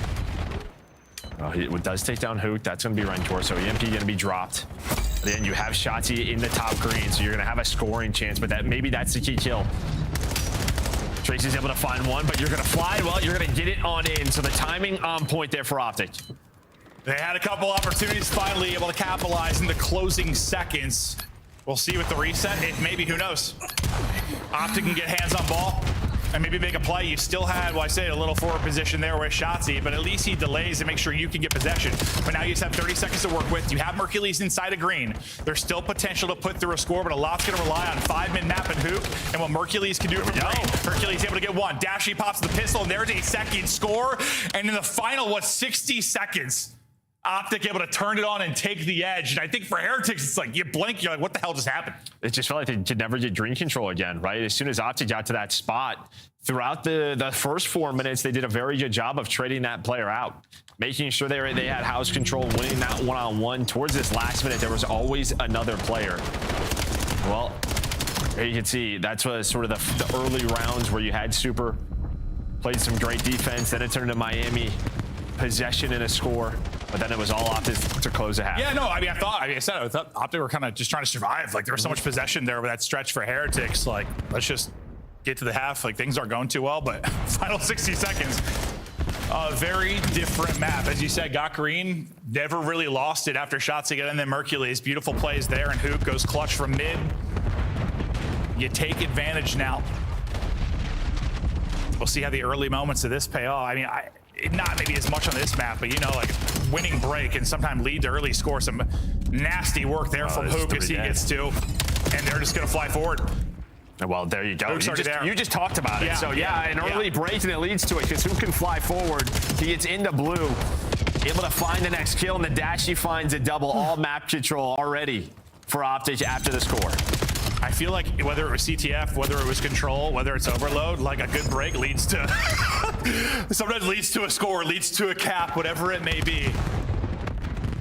It does take down Hook. That's going to be Rancor, so EMP going to be dropped. Then you have Shotzi in the top green, so you're going to have a scoring chance, but maybe that's the key kill. Tracy's able to find one, but you're going to fly. Well, you're going to get it on in, so the timing on point there for Optic. They had a couple opportunities, finally able to capitalize in the closing seconds. We'll see with the reset. If maybe, who knows? Optic can get hands on ball and maybe make a play. You still had, well, I say a little forward position there with Shotzi, but at least he delays to make sure you can get possession. But now you just have 30 seconds to work with. You have Mercules inside of green. There's still potential to put through a score, but a lot's going to rely on 5-min map and Hook and what Mercules can do from green. Hercules able to get one. Dashy pops the pistol, and there's a second score. And in the final, 60 seconds? Optic able to turn it on and take the edge. And I think for Heretics, it's like you blink, you're like, what the hell just happened? It just felt like they could never get green control again, right? As soon as Optic got to that spot, throughout the first 4 minutes, they did a very good job of trading that player out, making sure they had house control, winning that one-on-one. Towards this last minute, there was always another player. Well, here you can see that's what sort of the early rounds where you had Super, played some great defense, then it turned into Miami. Possession and a score, but then it was all Optic to close the half. Yeah, no, I thought Optic were kind of just trying to survive. Like there was so much possession there with that stretch for Heretics. Like let's just get to the half. Like things aren't going too well, but final 60 seconds. A very different map. As you said, got green, never really lost it after shots again, and then Mercules. Beautiful plays there, and Hoop goes clutch from mid. You take advantage now. We'll see how the early moments of this pay off. I mean, not maybe as much on this map, but you know, like winning break and sometimes lead to early score. Some nasty work there from Hoop as he gets to, and they're just gonna fly forward. Well, there you go. You just talked about it. So yeah, an early break and it leads to it because who can fly forward? He gets into blue, able to find the next kill, and the Dashy finds a double. All map control already for Optic after the score. I feel like whether it was CTF, whether it was control, whether it's overload, like a good break leads to sometimes leads to a score, leads to a cap, whatever it may be.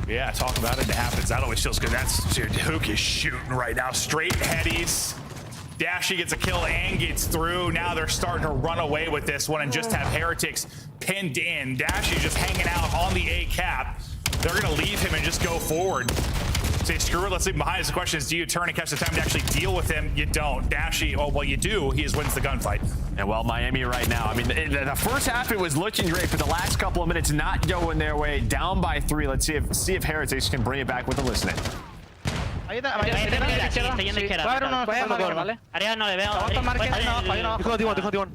Yeah, talk about it. It happens. That always feels good. Dude, Hook is shooting right now. Straight headies. Dashy gets a kill and gets through. Now they're starting to run away with this one and just have Heretics pinned in. Dashy just hanging out on the A cap. They're going to leave him and just go forward. Say, screw it, let's leave him behind. The question is, do you turn and catch the time to actually deal with him? You don't. Dashy, oh, well, you do. He just wins the gunfight. And well, Miami right now, I mean, the first half it was looking great, but the last couple of minutes not going their way. Down by 3. Let's see if Heretics can bring it back with the listening. Estoy yendo izquierda. Arriba no le veo. Dijo T1.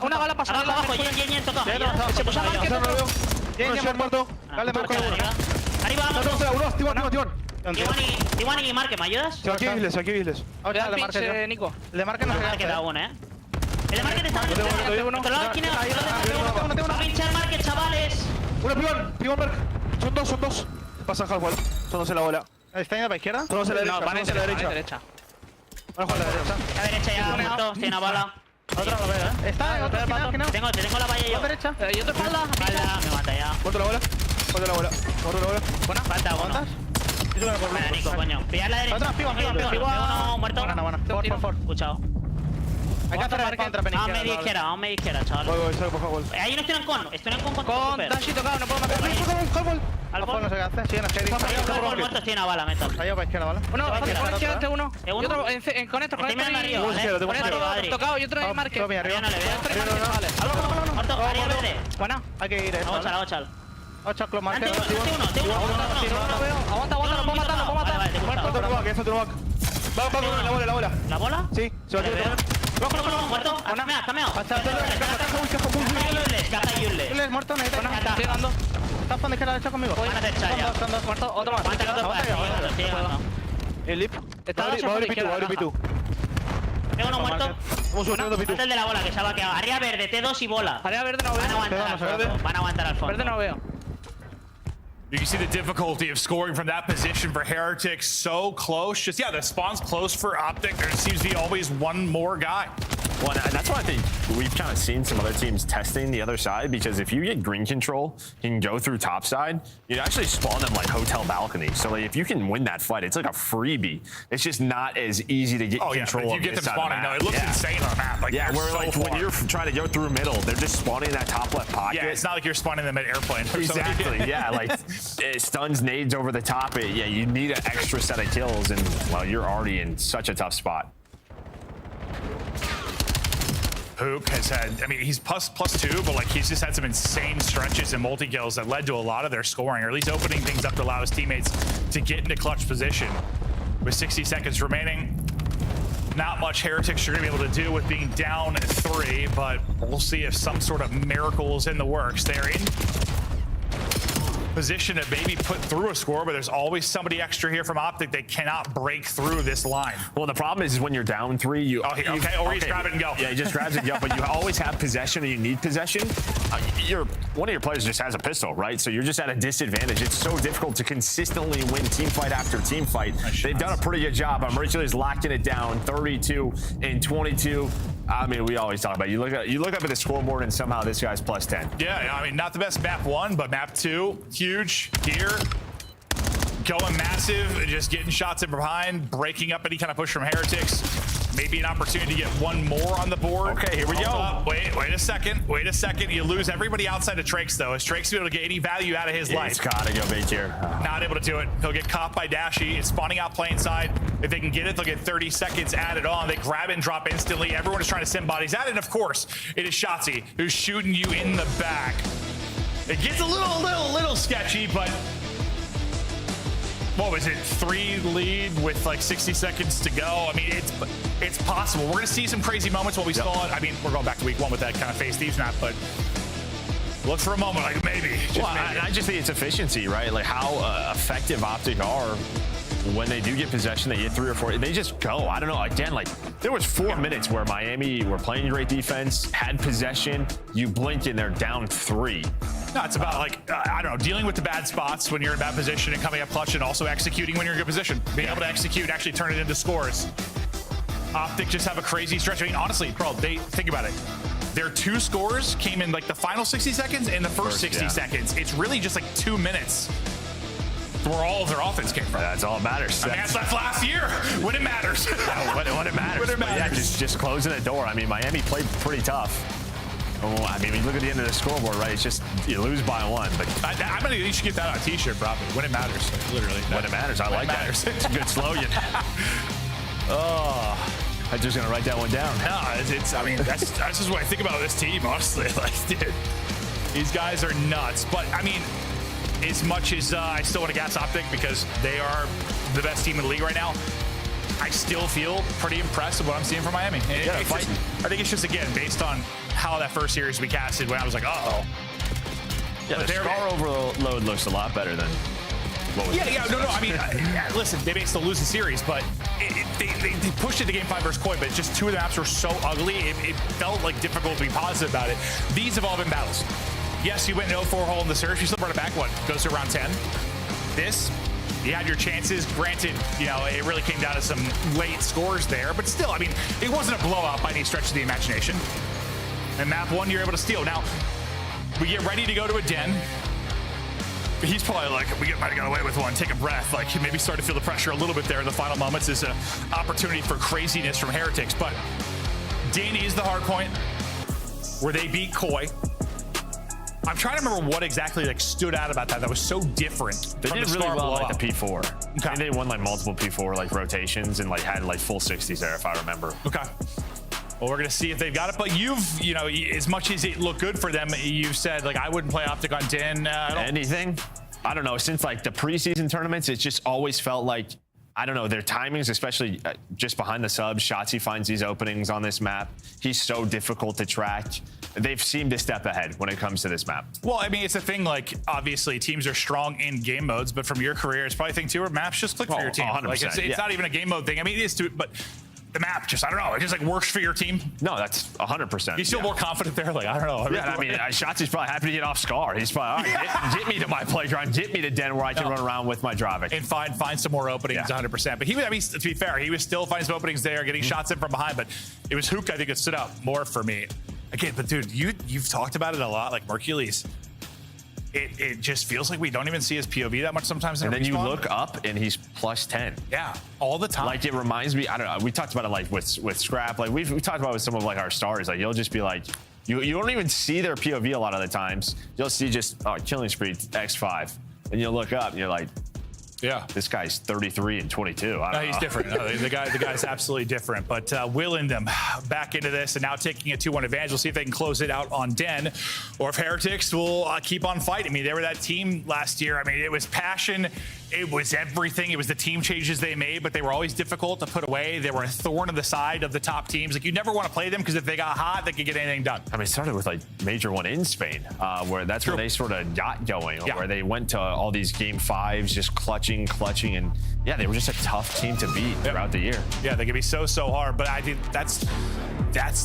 Una bala pasa abajo. Yen, toca. Se puso Yen muerto. Arriba, T1 y Marque, ¿me ayudas? Aquí Isles. Ahora el pinche Nico. El de Marque no se da uno, El de Marque te está dando. Controlado la esquina. Va a pinchar Marque, chavales. Pibón Merc. Son dos. Pasa Halfwall. Son dos en la bola. ¿Está yendo para izquierda? Son dos en la derecha. Van a la derecha. La derecha ya muerto, tiene una bala. Otra lo veo, Está en otro final. Tengo la valla yo. Derecha. Yo te espalda. Me mata ya. Muerto la bola. Buena. Falta uno. Venga, Nico, coño. Pillar la derecha. Otra, pibón. Uno muerto. Buena. Por. Escuchado. Hay que hacer marca contra Vamos media izquierda, chaval. Ahí no estoy en con. Con Dashi tocado, no puedo matar. Halfwall no sé qué hace. Siguen a Heavy. Halfwall muerto, tiene una bala, meto. Está yo para izquierda, ¿vale? Uno, izquierda, uno. Y otro con esto, tocado y otro de Marque. No le veo. Muerto, área verde. Buena, hay que ir, Vamos a echar. 8 clon Marque. Tengo uno. Aguanta, no puedo matar. Muerto. Va, la bola. ¿La bola? Sí, se va a quedar. Rojo, muerto. Cameado. Caza Yules. Yules muerto, estoy llegando. ¿Estás con izquierda derecha conmigo? Voy a meter ya. Son dos muertos, otro más. Estoy llegando. El lip. Va a abrir P2. Tengo uno muerto. Falta el de la bola que se ha vaqueado. Área verde, T2 y bola. Área verde no veo. Van a aguantar al fondo. Verde no veo. You can see the difficulty of scoring from that position for Heretics. So close. Just, the spawn's close for Optic. There seems to be always one more guy. Well, and that's why I think we've kind of seen some other teams testing the other side, because if you get green control, you can go through top side, you actually spawn them like hotel balconies. So like, if you can win that fight, it's like a freebie. It's just not as easy to get control you of get this them side of the spawning. map. No, it looks insane on the map. Like, where so like when you're trying to go through middle, they're just spawning in that top left pocket. Yeah, it's not like you're spawning them at airplane. Exactly, like it stuns nades over the top. You need an extra set of kills, and well, you're already in such a tough spot. Hook has had, he's plus 2, but like he's just had some insane stretches and multi-kills that led to a lot of their scoring, or at least opening things up to allow his teammates to get into clutch position. With 60 seconds remaining, not much Heretics are going to be able to do with being down 3, but we'll see if some sort of miracle is in the works. They're in position to maybe put through a score, but there's always somebody extra here from Optic. They cannot break through this line. Well, the problem is when you're down 3, you just grab it and go. Yeah, he just grabs it and go, but you always have possession and you need possession. One of your players just has a pistol, right? So you're just at a disadvantage. It's so difficult to consistently win team fight after team fight. They've done a pretty good job. Mercules locking it down, 32 and 22. We always talk about it. You look up at the scoreboard and somehow this guy's plus 10. Yeah, not the best map 1, but map 2, huge here. Going massive, just getting shots in behind, breaking up any kind of push from Heretics. maybe an opportunity to get one more on the board. Okay, here we go. Wait a second. You lose everybody outside of Trakes, though. Is Trakes able to get any value out of his life? He's got to go big here. Not able to do it. He'll get caught by Dashy. It's spawning out plane side. If they can get it, they'll get 30 seconds added on. They grab it and drop instantly. Everyone is trying to send bodies at it. And of course, it is Shotzi who's shooting you in the back. It gets a little sketchy, but what was it? 3 lead with like 60 seconds to go. I mean, it's possible. We're gonna see some crazy moments while we saw it. I mean, we're going back to week 1 with that kind of face thieves map, but look for a moment like maybe. I just think it's efficiency, right? Like how effective Optic are when they do get possession. They get 3 or 4. They just go. I don't know. Again, like there was 4 minutes where Miami were playing great defense, had possession. You blink and they're down 3. No, it's about like, I don't know, dealing with the bad spots when you're in bad position and coming up clutch, and also executing when you're in good position. Being able to execute, actually turn it into scores. Optic just have a crazy stretch. I mean, honestly, bro, think about it. Their 2 scores came in like the final 60 seconds and the first 60 seconds. It's really just like 2 minutes where all of their offense came from. That's all that matters. I mean, that's last year when it matters. when it matters. When it matters. Yeah, just closing the door. I mean, Miami played pretty tough. I mean, when you look at the end of the scoreboard, right? It's just you lose by 1. But I'm gonna you should get that on a T-shirt, probably. When it matters, like, literally. When it matters, I like that. It's a good slogan. I'm just gonna write that one down. No, I mean, that's just what I think about this team, honestly. Like, dude, these guys are nuts. But I mean, as much as I still want to gas Optic because they are the best team in the league right now, I still feel pretty impressed with what I'm seeing from Miami. I think it's just, again, based on how that first series we casted when I was like, uh-oh. Yeah, the star overload looks a lot better than what was no. I mean, listen, they may still lose the series, but they pushed it to Game 5 versus Koi, but just 2 of the maps were so ugly, it felt like difficult to be positive about it. These have all been battles. Yes, you went an 0-4 hole in the search. You still brought it back, goes to around 10. This, you had your chances. Granted, you know, it really came down to some late scores there, but still, I mean, it wasn't a blowout by any stretch of the imagination. And map 1, you're able to steal. Now, we get ready to go to a den. He's probably like, we might have got away with one. Take a breath. Like, maybe start to feel the pressure a little bit there in the final moments. Is an opportunity for craziness from Heretics. But Danny is the hard point where they beat Koi. I'm trying to remember what exactly like stood out about that was so different. They did really well like the P4. Okay. I think they won like multiple P4 like rotations and like had like full 60s there, if I remember. Okay. Well, we're gonna see if they've got it. But you know, as much as it looked good for them, you said like I wouldn't play Optic on Den. Anything? I don't know. Since like the preseason tournaments, it just always felt like, I don't know, their timings, especially just behind the subs. Shotzi finds these openings on this map. He's so difficult to track. They've seemed a step ahead when it comes to this map. Well, I mean, it's a thing, like, obviously teams are strong in game modes, but from your career, it's probably a thing too where maps just click for your team. 100%, like, it's not even a game mode thing. I mean, it is too, but the map just, I don't know, it just like works for your team. No, that's 100%. You feel more confident there? Like, I don't know. I mean, Shotzi's probably happy to get off Scar. He's probably, all right, get me to my playground, get me to Den where I can run around with my Dravik. And find some more openings, 100%. But he was, I mean, to be fair, he was still finding some openings there, getting shots in from behind, but it was Hook, I think, that stood out more for me. Again, but dude, you've talked about it a lot, like Mercules. It just feels like we don't even see his POV that much sometimes. And then you look up and he's plus 10. Yeah, all the time. Like, it reminds me, I don't know, we talked about it like with Scrap. Like we talked about it with some of like our stars. Like, you'll just be like, you don't even see their POV a lot of the times. You'll see just killing spree X5, and you'll look up and you're like, yeah, this guy's 33 and 22. I don't know. He's different. No, the guy's absolutely different. But willing them back into this and now taking a 2-1 advantage. We'll see if they can close it out on Den, or if Heretics will keep on fighting. I mean, they were that team last year. I mean, it was passion. It was everything. It was the team changes they made, but they were always difficult to put away. They were a thorn in the side of the top teams. Like, you never want to play them because if they got hot, they could get anything done. I mean, it started with like Major 1 in Spain, where that's where they sort of got going, where they went to all these game 5s, just clutching, and yeah, they were just a tough team to beat throughout the year. Yeah, they can be so hard, but I think that's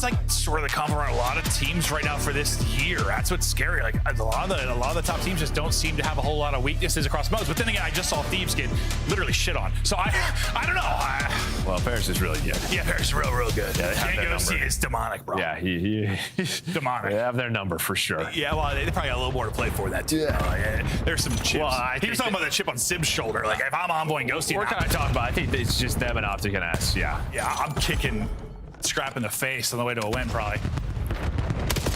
like sort of the common around a lot of teams right now for this year. That's what's scary. Like, a lot of the top teams just don't seem to have a whole lot of weaknesses across modes. But then again, I just saw while Thieves get literally shit on. So I don't know. Well, Paris is really good. Yeah, Paris is real good. Yeah, Django is demonic, bro. Yeah, he demonic. They have their number for sure. Yeah, well, they probably got a little more to play for that too. Yeah. There's some chips. Well, he was talking about that chip on Sib's shoulder. Like, if I'm Envoy and Ghosty, we're kind of talking about. I think it's just them and Optic and S. Yeah. Yeah, I'm kicking Scrap in the face on the way to a win, probably.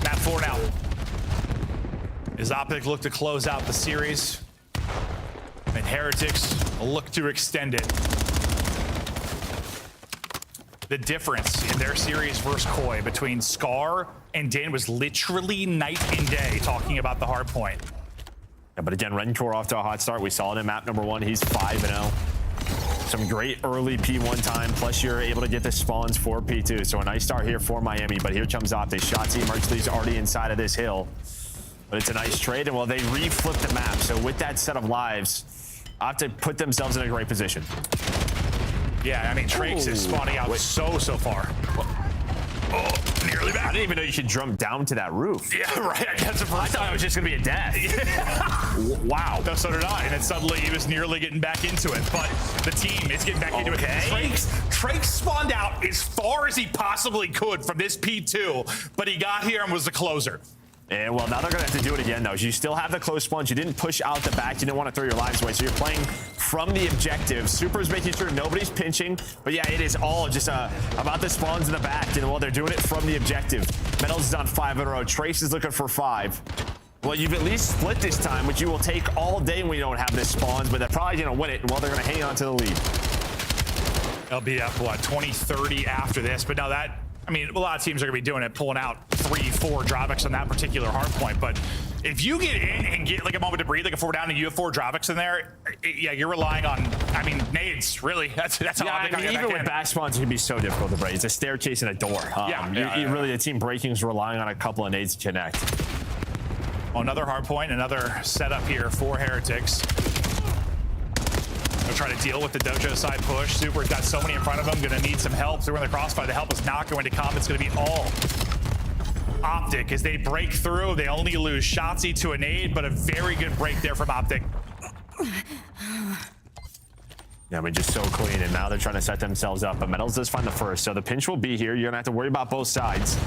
Map 4 now. As Optic look to close out the series, and Heretics look to extend it. The difference in their series versus Koi between Scar and Din was literally night and day, talking about the hard point. Yeah, but again, Rencore off to a hot start. We saw it in map number 1. He's 5-0. Some great early P1 time, plus you're able to get the spawns for P2. So a nice start here for Miami, but here comes Optic. Shotzi Merchley's already inside of this hill. But it's a nice trade, and well, they re-flipped the map. So with that set of lives, Optic put themselves in a great position. Yeah, I mean, Trakes is spawning out so far. Oh, nearly bad. I didn't even know you could jump down to that roof. Yeah, right. I thought it was just going to be a death. Wow. No, so did I. And then suddenly he was nearly getting back into it. But the team is getting back into it. Trakes spawned out as far as he possibly could from this P2, but he got here and was the closer. And well, now they're going to have to do it again, though. You still have the close spawns. You didn't push out the back. You didn't want to throw your lives away. So you're playing from the objective. Super's making sure nobody's pinching. But yeah, it is all just about the spawns in the back. And well, they're doing it from the objective. Metals is on 5 in a row. Trace is looking for 5. Well, you've at least split this time, which you will take all day when you don't have this spawns. But they're probably going to win it. Well, they're going to hang on to the lead. They'll be up, what, 20-30 after this. But now that... I mean, a lot of teams are going to be doing it, pulling out 3-4 Dravix on that particular hard point. But if you get in and get like a moment to breathe, like a 4 down and you have 4 Dravix in there, yeah, you're relying on, I mean, nades, really. That's how I mean, even with back spawns, it can be so difficult to break. It's a staircase and a door. Really, the team breaking is relying on a couple of nades to connect. Oh, another hard point, another setup here for Heretics. They'll try to deal with the dojo side push. Super's got so many in front of him, gonna need some help. They're in the crossfire. The help is not going to come. It's gonna be all Optic as they break through. They only lose Shotzi to a nade, but a very good break there from Optic. Yeah, I mean, just so clean, and now they're trying to set themselves up. But Metals does find the first, so the pinch will be here. You're gonna have to worry about both sides.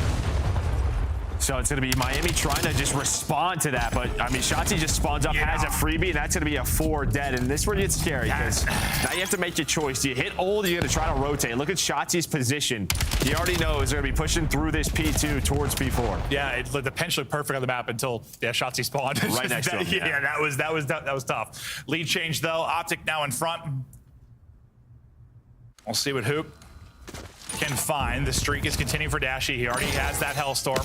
So it's going to be Miami trying to just respond to that. But, I mean, Shotzi just spawns up, has a freebie, and that's going to be a 4 dead. And this is where it gets scary because now you have to make your choice. Do you hit ult, you're going to try to rotate. Look at Shotzi's position. He already knows they're going to be pushing through this P2 towards P4. Yeah, the pinch looked perfect on the map until Shotzi spawned. Right next to him. Yeah, that was tough. Lead change, though. Optic now in front. We'll see what Hoop can find. The streak is continuing for Dashy. He already has that Hellstorm.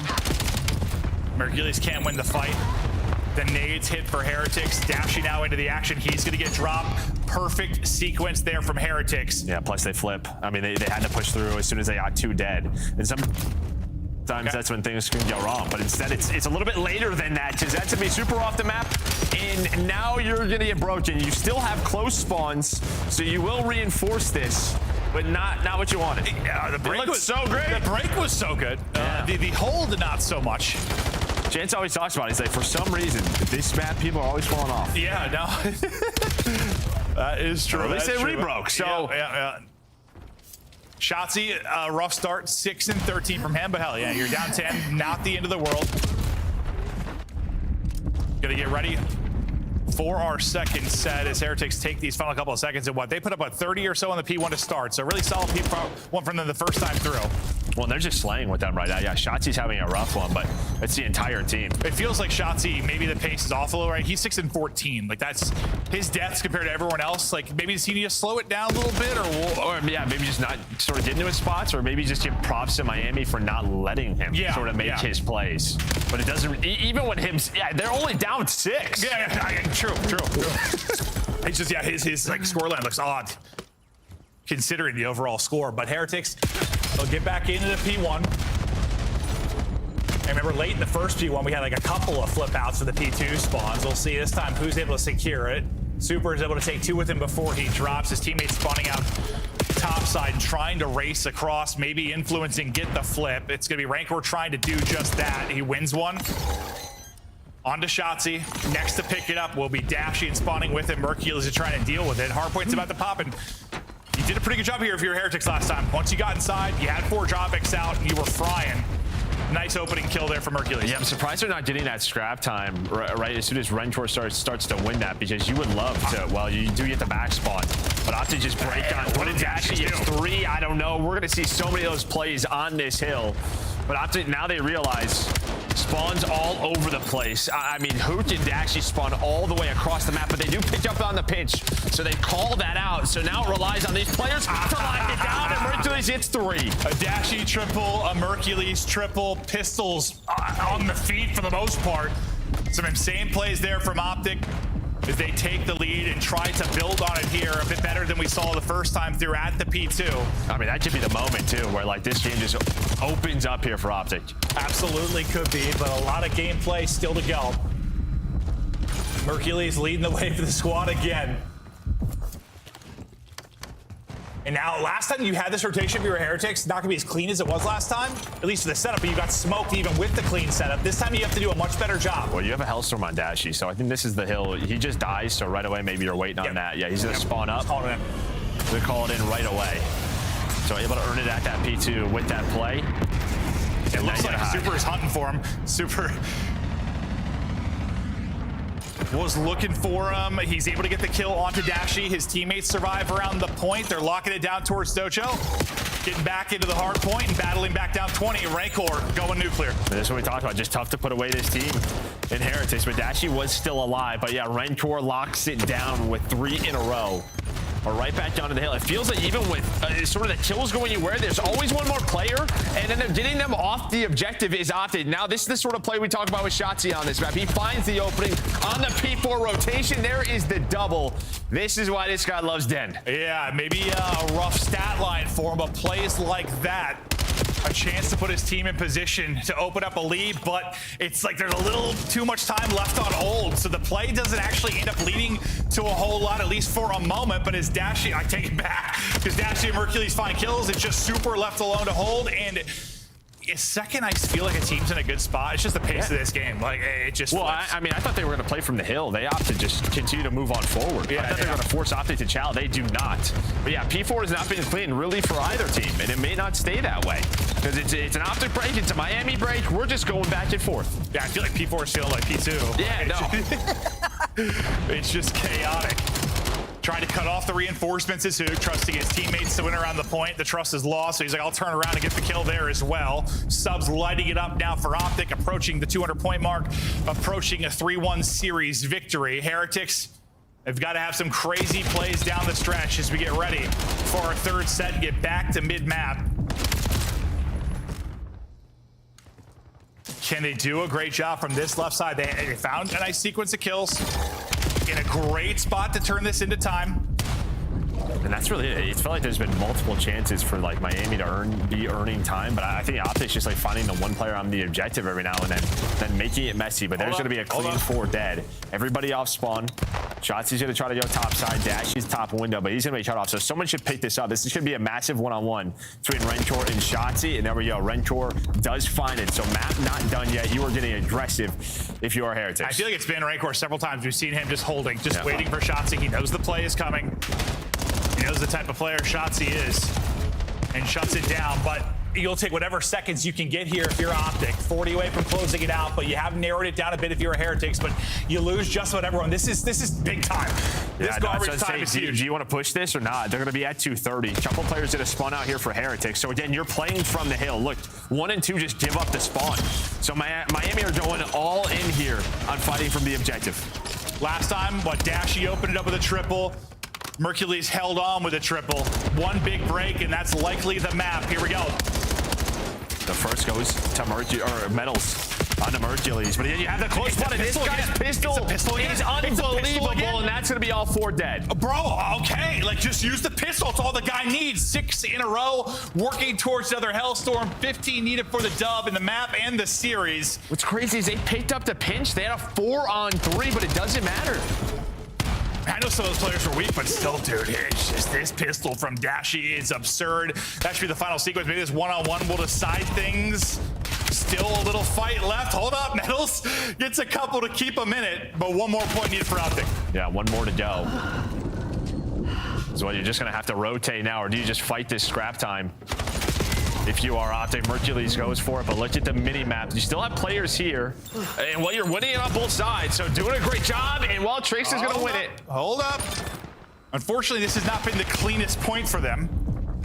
Mercules can't win the fight. The nades hit for Heretics. Dashy now into the action. He's going to get dropped. Perfect sequence there from Heretics. Yeah, plus they flip. I mean, they had to push through as soon as they got 2 dead. And sometimes that's when things can go wrong. But instead, it's a little bit later than that because that's going to be super off the map. And now you're going to get broken. You still have close spawns, so you will reinforce this. But not what you wanted. Yeah, the break was so great. The break was so good. Yeah. The hold, not so much. Chance always talks about it. He's like, for some reason, this map, people are always falling off. Yeah, no. That is true. Or at least they rebroke. So, yeah. Shotzi, rough start, 6 and 13 from him, but hell yeah, you're down 10, not the end of the world. Gonna get ready for our second set as Heretics take these final couple of seconds and what they put up about 30 or so on the P1 to start. So really solid P1 from them the first time through. Well, they're just slaying with them right now. Yeah, Shotzi's having a rough one, but it's the entire team. It feels like Shotzi, maybe the pace is off a little, right? He's 6 and 14. Like that's his deaths compared to everyone else. Like maybe does he need to slow it down a little bit or yeah, maybe just not sort of get into his spots or maybe just give props to Miami for not letting him sort of make his plays. But it doesn't, even when they're only down 6. Yeah, true. It's just, his like scoreline looks odd considering the overall score. But Heretics, they'll get back into the P1. I remember late in the first P1, we had like a couple of flip outs for the P2 spawns. We'll see this time who's able to secure it. Super is able to take 2 with him before he drops. His teammates spawning out topside and trying to race across, maybe influencing, get the flip. It's going to be Rancor trying to do just that. He wins one. On to Shotzi. Next to pick it up will be Dashy and spawning with him. Mercules is trying to deal with it. Hardpoint's about to pop, and you did a pretty good job here if you were Heretics last time. Once you got inside, you had 4 drop picks out, and you were frying. Nice opening kill there for Mercules. Yeah, I'm surprised they're not getting that scrap time right as soon as Rentor starts to win that, because you would love to, well, you do get the back spawn, but Optic just break down. What did Dashy get? 3? I don't know. We're going to see so many of those plays on this hill, but Optic, now they realize spawns all over the place. I mean, Hoot and Dashy spawn all the way across the map, but they do pick up on the pinch, so they call that out. So now it relies on these players to lock it down, and Mercules hits 3. A Dashy triple, a Mercules triple, pistols on the feet for the most part. Some insane plays there from Optic as they take the lead and try to build on it here a bit better than we saw the first time through at the P2. I mean, that could be the moment too, where like this game just opens up here for Optic. Absolutely could be, but a lot of gameplay still to go. Mercules leading the way for the squad again. And now, last time you had this rotation if you were Heretics, not gonna be as clean as it was last time, at least for the setup, but you got smoked even with the clean setup. This time you have to do a much better job. Well, you have a Hellstorm on Dashy, so I think this is the hill. He just dies, so right away maybe you're waiting on that. Yeah, he's gonna spawn up. They call it in right away. So able to earn it at that P2 with that play. It looks like Super is hunting for him. Super was looking for him. He's able to get the kill onto Dashy. His teammates survive around the point. They're locking it down towards Docho. Getting back into the hard point and battling back down 20. Rancor going nuclear. This is what we talked about. Just tough to put away this team in Heretics. But Dashy was still alive. But yeah, Rancor locks it down with 3 in a row. Or right back down to the hill. It feels like even with sort of the kills going anywhere, there's always one more player, and then they're getting them off the objective is Optic. Now, this is the sort of play we talk about with Shotzi on this map. He finds the opening on the P4 rotation. There is the double. This is why this guy loves Den. Yeah, maybe a rough stat line for him, but plays like that, a chance to put his team in position to open up a lead, but it's like there's a little too much time left on hold, so the play doesn't actually end up leading to a whole lot, at least for a moment. But as Dashy, I take it back, because Dashy and Mercules find kills, it's just Super left alone to hold, and second, I feel like a team's in a good spot. It's just the pace of this game. Like, it just Well, I mean, I thought they were going to play from the hill. They opt to just continue to move on forward. Yeah, I thought they were going to force Optic to chow. They do not. But yeah, P4 has not been clean really for either team, and it may not stay that way. Because it's an Optic break, it's a Miami break. We're just going back and forth. Yeah, I feel like P4 is feeling like P2. Yeah, no. It's just chaotic. Trying to cut off the reinforcements is Hook, trusting his teammates to win around the point. The trust is lost, so he's like, I'll turn around and get the kill there as well. Subs lighting it up now for Optic, approaching the 200-point mark, approaching a 3-1 series victory. Heretics have got to have some crazy plays down the stretch as we get ready for our third set and get back to mid-map. Can they do a great job from this left side? They found a nice sequence of kills in a great spot to turn this into time. And that's really it. It felt like there's been multiple chances for like Miami to be earning time, but I think Optic's just like finding the one player on the objective every now and then making it messy. But there's going to be a clean 4 dead. Everybody off spawn. Shotzi's going to try to go top side. Dashy's top window, but he's going to be shut off. So someone should pick this up. This should be a massive one-on-one between Rentor and Shotzi. And there we go. Rentor does find it. So map not done yet. You are getting aggressive if you are Heretics. I feel like it's been Rancor several times. We've seen him just holding, just waiting for Shotzi. He knows the play is coming. He knows the type of player Shotzi is and shuts it down, but you'll take whatever seconds you can get here if you're Optic. 40 away from closing it out, but you have narrowed it down a bit if you're a Heretics, but you lose just about everyone. This is big time. This garbage time is huge. Do you want to push this or not? They're going to be at 230. A couple players that have spawned out here for Heretics. So again, you're playing from the hill. Look, 1 and 2 just give up the spawn. So Miami are going all in here on fighting from the objective. Last time, Dashy opened it up with a triple. Mercules held on with a triple. One big break, and that's likely the map. Here we go. The first goes to Metals onto Mercules. But again, you have the close spot, and this guy's pistol is unbelievable, and that's going to be all 4 dead. Bro, okay, like just use the pistol. It's all the guy needs. 6 in a row, working towards another Hellstorm. 15 needed for the dub in the map and the series. What's crazy is they picked up the pinch. They had a 4-on-3, but it doesn't matter. I know some of those players were weak, but still, dude, it's just this pistol from Dashy is absurd. That should be the final sequence. Maybe this one-on-one will decide things. Still a little fight left. Hold up, Metals gets a couple to keep him in it, but one more point needed for Optic. Yeah, one more to go. So you're just gonna have to rotate now, or do you just fight this scrap time? If you are Optic, Mercules goes for it, but look at the mini map. You still have players here, and well, you're winning it on both sides, so doing a great job. And while Trace is gonna win it, hold up. Unfortunately, this has not been the cleanest point for them,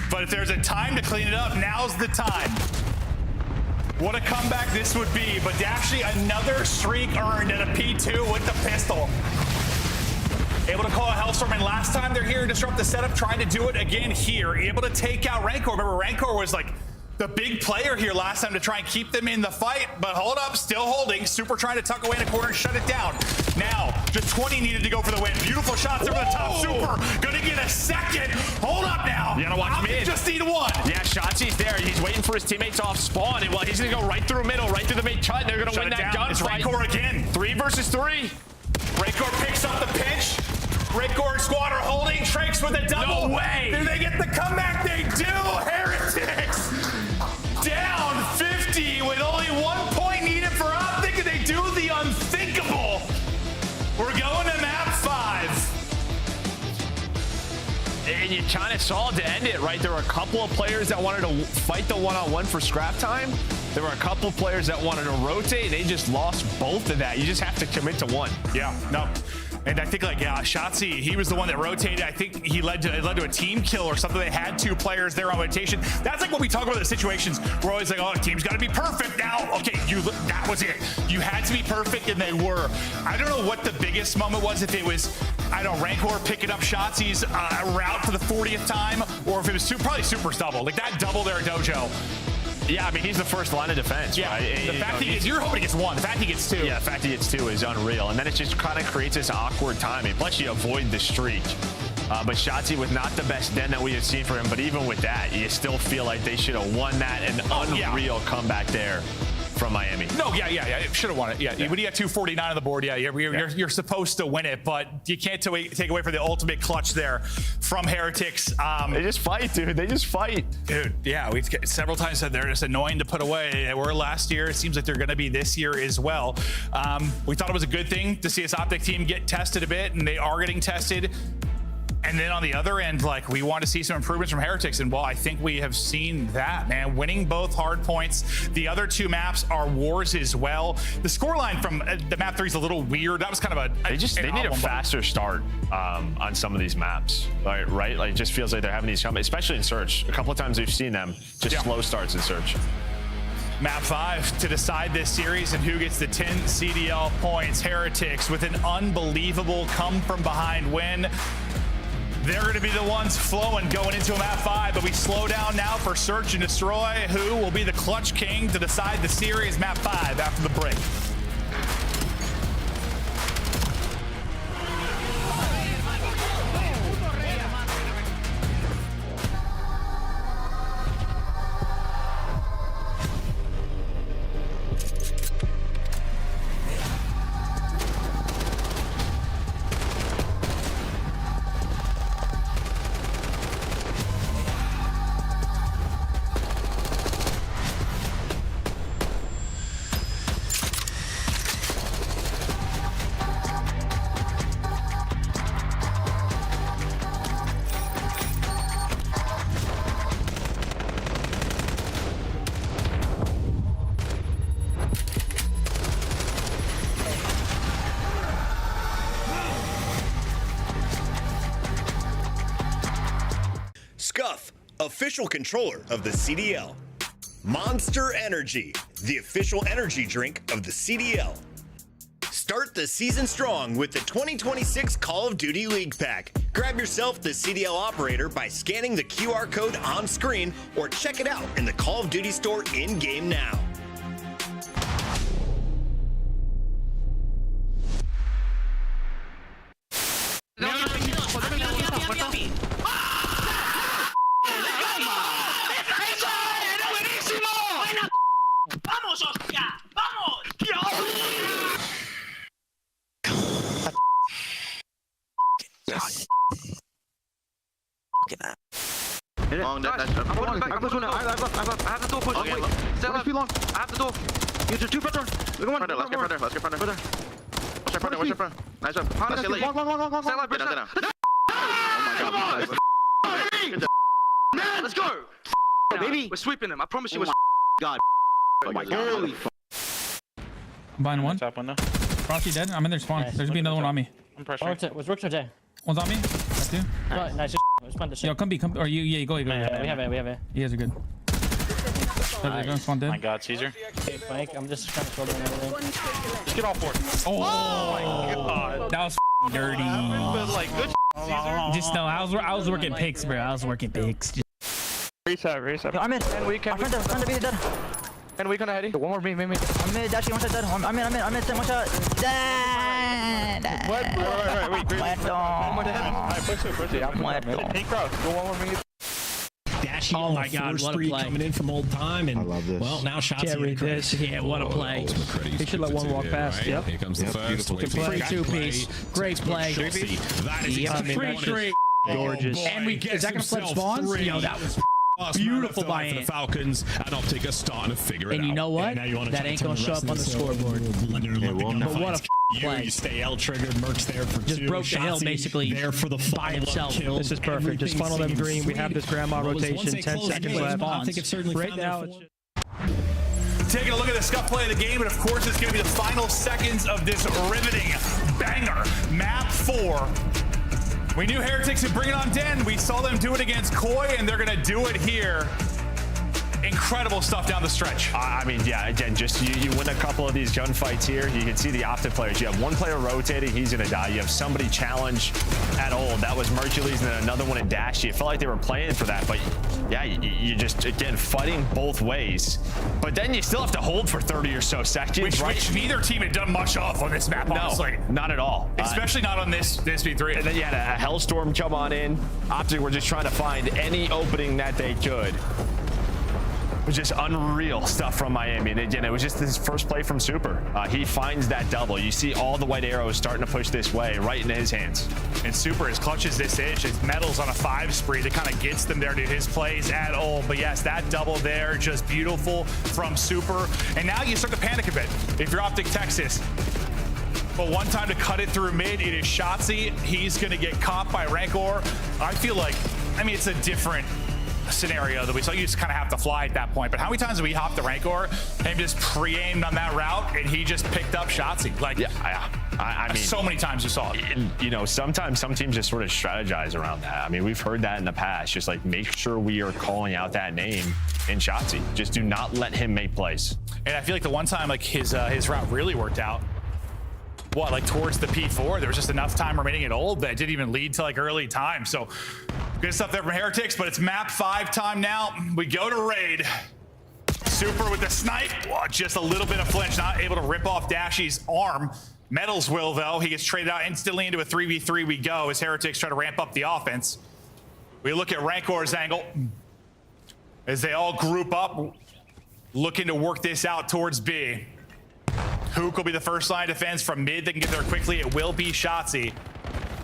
but if there's a time to clean it up, now's the time. What a comeback this would be, but actually another streak earned at a P2 with the pistol. Able to call a Hellstorm, and last time they're here to disrupt the setup, trying to do it again here. Able to take out Rancor. Remember, Rancor was like the big player here last time to try and keep them in the fight, but hold up, still holding. Super trying to tuck away in a corner and shut it down. Now, just 20 needed to go for the win. Beautiful shots over the top. Super gonna get a second. Hold up now. You gotta watch mid. Just need one. Yeah, Shotzi's there. He's waiting for his teammates off spawn, and well, he's gonna go right through middle, right through the main cut. They're gonna win that gun It's fight. Rancor again. 3 versus 3. Rancor picks up the pinch. Rancor and squad are holding. Trakes with a double. No way. Do they get the comeback? They do. Heretics down 50 with only 1 point needed for Optic, and they do the unthinkable. We're going to map 5. And you kind of saw to end it, right? There were a couple of players that wanted to fight the one-on-one for scrap time. There were a couple of players that wanted to rotate. They just lost both of that. You just have to commit to one. Yeah, no. And I think like Shotzi, he was the one that rotated. I think he led to a team kill or something. They had 2 players there on rotation. That's like when we talk about the situations. We're always like, oh, the team's got to be perfect now. Okay, that was it. You had to be perfect, and they were. I don't know what the biggest moment was. If it was, I don't know, Rancor picking up Shotzi's route for the 40th time, or if it was probably Super's double. Like that double there at Dojo. Yeah, I mean, he's the first line of defense, yeah, right? The fact you're hoping he gets 1. The fact he gets 2. Yeah, the fact he gets 2 is unreal. And then it just kind of creates this awkward timing. Plus, you avoid the streak. But Shotzi with not the best den that we have seen for him. But even with that, you still feel like they should have won that. An unreal comeback there from Miami. No, yeah. Should have won it. Yeah. When you got 249 on the board, you're supposed to win it, but you can't take away from the ultimate clutch there from Heretics. They just fight, dude. They just fight. Dude, yeah, we've several times said they're just annoying to put away. They were last year. It seems like they're going to be this year as well. We thought it was a good thing to see this Optic team get tested a bit, and they are getting tested. And then on the other end, like, we want to see some improvements from Heretics. And well, I think we have seen that, man. Winning both hard points. The other 2 maps are wars as well. The scoreline from the map 3 is a little weird. That was kind of they need a faster start on some of these maps, right? Like, it just feels like they're having these come, especially in Search. A couple of times we've seen them just slow starts in Search. Map 5 to decide this series and who gets the 10 CDL points. Heretics with an unbelievable come-from-behind win. They're going to be the ones flowing going into map 5, but we slow down now for Search and Destroy, who will be the clutch king to decide the series map 5 after the break. Scuff, official controller of the CDL. Monster Energy, the official energy drink of the CDL. Start the season strong with the 2026 Call of Duty League Pack. Grab yourself the CDL operator by scanning the QR code on screen or check it out in the Call of Duty store in-game now. ¡Vamos, hostia! ¡Vamos! Long dead. I'm holding back. I'm pushing now. I have the door push. Okay, stay left. I have the door. You just 2 front door. Look at one. Let's get front door. Let's get front door. Watch your front. Nice job. Stay left. Stay left. Stay left. Oh my God. Man, let's go. Baby, we're sweeping them. I promise you. God. Oh my God. Combine one. Top one now. Frosty dead. I'm in their spawn. There's gonna be another one on me. I'm pressuring. What's Rooks or Jay? One's on me. That's two. Right, nice. Just find the shit. Yo, come B. Or you. Yeah, you go. You go. Yeah, we have it. You guys are good. They're gonna spawn dead. My God, Caesar. Okay, Frank, I'm just trying to throw them everything. Just get all 4. Oh my God. That was dirty. Like, good Caesar. Just know, I was working picks, bro. I was working picks. Reset. Yo, I'm in. And we can. Front of me dead. And we can heady. One more me. I'm mid. Dashie, one shot dead. I'm in. One shot. Dead. Wait. Muerto. Push it. Muerto. Pink cross. Go one more me. Dashie Oh my God, what a play. coming in from old time, and I love this. well, now shots. Can't read this. Yeah, what a play. He should let one walk past. Right? Yep. Here comes the first. Good play. Free 2-piece. Great play. That is Free straight. Gorgeous. And we is that gonna flip spawns? Yo, that was beautiful by the Falcons, and Optic are starting to figure it out. And you know what? That ain't gonna show up on the scoreboard. But what a play. You stay L triggered. Mercs there for Just 2. broke the hill basically there for the by himself. Kill. This is perfect. Just funnel them green. We have this grandma rotation. 10 seconds left. I think it's certainly Right now. Taking a look at the scuff play of the game, and of course it's going to be the final seconds of this riveting banger. Map 4. We knew Heretics would bring it on Den. We saw them do it against Koi, and they're going to do it here. Incredible stuff down the stretch. I mean, yeah, again, just you win a couple of these gunfights here. You can see the Optic players. You have one player rotating, he's going to die. You have somebody challenge at old. That was Mercules, and then another one in Dashie. It felt like they were playing for that, but yeah, you just, again, fighting both ways. But then you still have to hold for 30 or so seconds, Which neither team had done much of on this map, honestly. No, not at all. Especially not on this V3. And then you had a Hellstorm come on in. Optic were just trying to find any opening that they could. It was just unreal stuff from Miami. And again, it was just his first play from Super. He finds that double. You see all the white arrows starting to push this way, right into his hands. And Super, as clutch as this is, his medals on a 5 spree that kind of gets them there to his plays at all. But yes, that double there, just beautiful from Super. And now you start to panic a bit if you're Optic Texas. But one time to cut it through mid, it is Shotzi. He's going to get caught by Rancor. I feel like, I mean, it's a different scenario that we saw. You just kind of have to fly at that point. But how many times have we hopped the Rancor and just pre-aimed on that route and he just picked up Shotzi? Like, yeah, I mean, so many times you saw it. You know, sometimes some teams just sort of strategize around that. I mean, we've heard that in the past. Just like make sure we are calling out that name in Shotzi. Just do not let him make plays. And I feel like the one time like his route really worked out. What, like towards the P4, there was just enough time remaining at old that it didn't even lead to like early time. So good stuff there from Heretics, but it's map 5 time now. We go to raid. Super with the snipe. Well, just a little bit of flinch, not able to rip off Dashie's arm. Metals will, though. He gets traded out instantly into a 3v3 we go as Heretics try to ramp up the offense. We look at Rancor's angle as they all group up, looking to work this out towards B. Hook will be the first line of defense from mid. They can get there quickly. It will be Shotzi.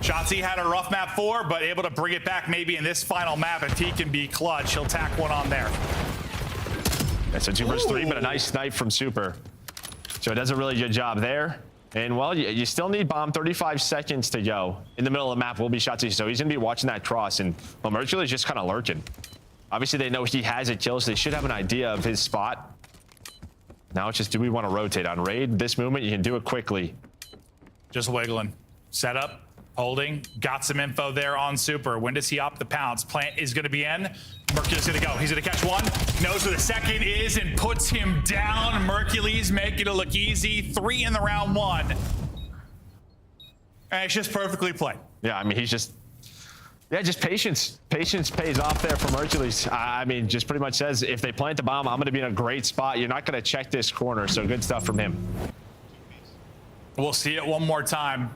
Shotzi had a rough map 4, but able to bring it back maybe in this final map. If he can be clutch, he'll tack one on there. That's a 2 versus 3, but a nice snipe from Super. So it does a really good job there. And well, you still need bomb. 35 seconds to go. In the middle of the map will be Shotzi, so he's going to be watching that cross. And well, Mercury is just kind of lurking. Obviously, they know he has a kill, so they should have an idea of his spot. Now it's just, do we want to rotate on raid? This movement, you can do it quickly. Just wiggling. Setup, holding. Got some info there on Super. When does he opt the pounce? Plant is going to be in. Mercules going to go. He's going to catch one. Knows where the second is and puts him down. Mercules making it look easy. 3 in the round 1. And it's just perfectly played. Yeah, I mean, he's just... Yeah, just patience. Patience pays off there for Mercules. I mean, just pretty much says, if they plant the bomb, I'm going to be in a great spot. You're not going to check this corner, so good stuff from him. We'll see it one more time.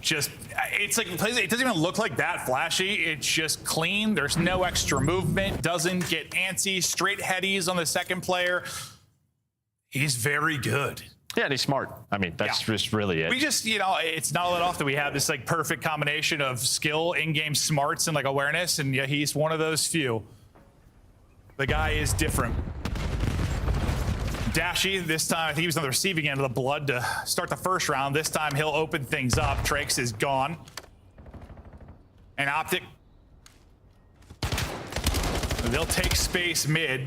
Just, it's like, it doesn't even look like that flashy. It's just clean. There's no extra movement. Doesn't get antsy. Straight headies on the second player. He's very good. Yeah, and he's smart. I mean, that's just really it. We just, it's not that often we have this like perfect combination of skill, in-game smarts, and like awareness, and yeah, he's one of those few. The guy is different. Dashy, this time, I think he was on the receiving end of the blood to start the first round. This time, he'll open things up. Trakes is gone. And Optic, they'll take space mid.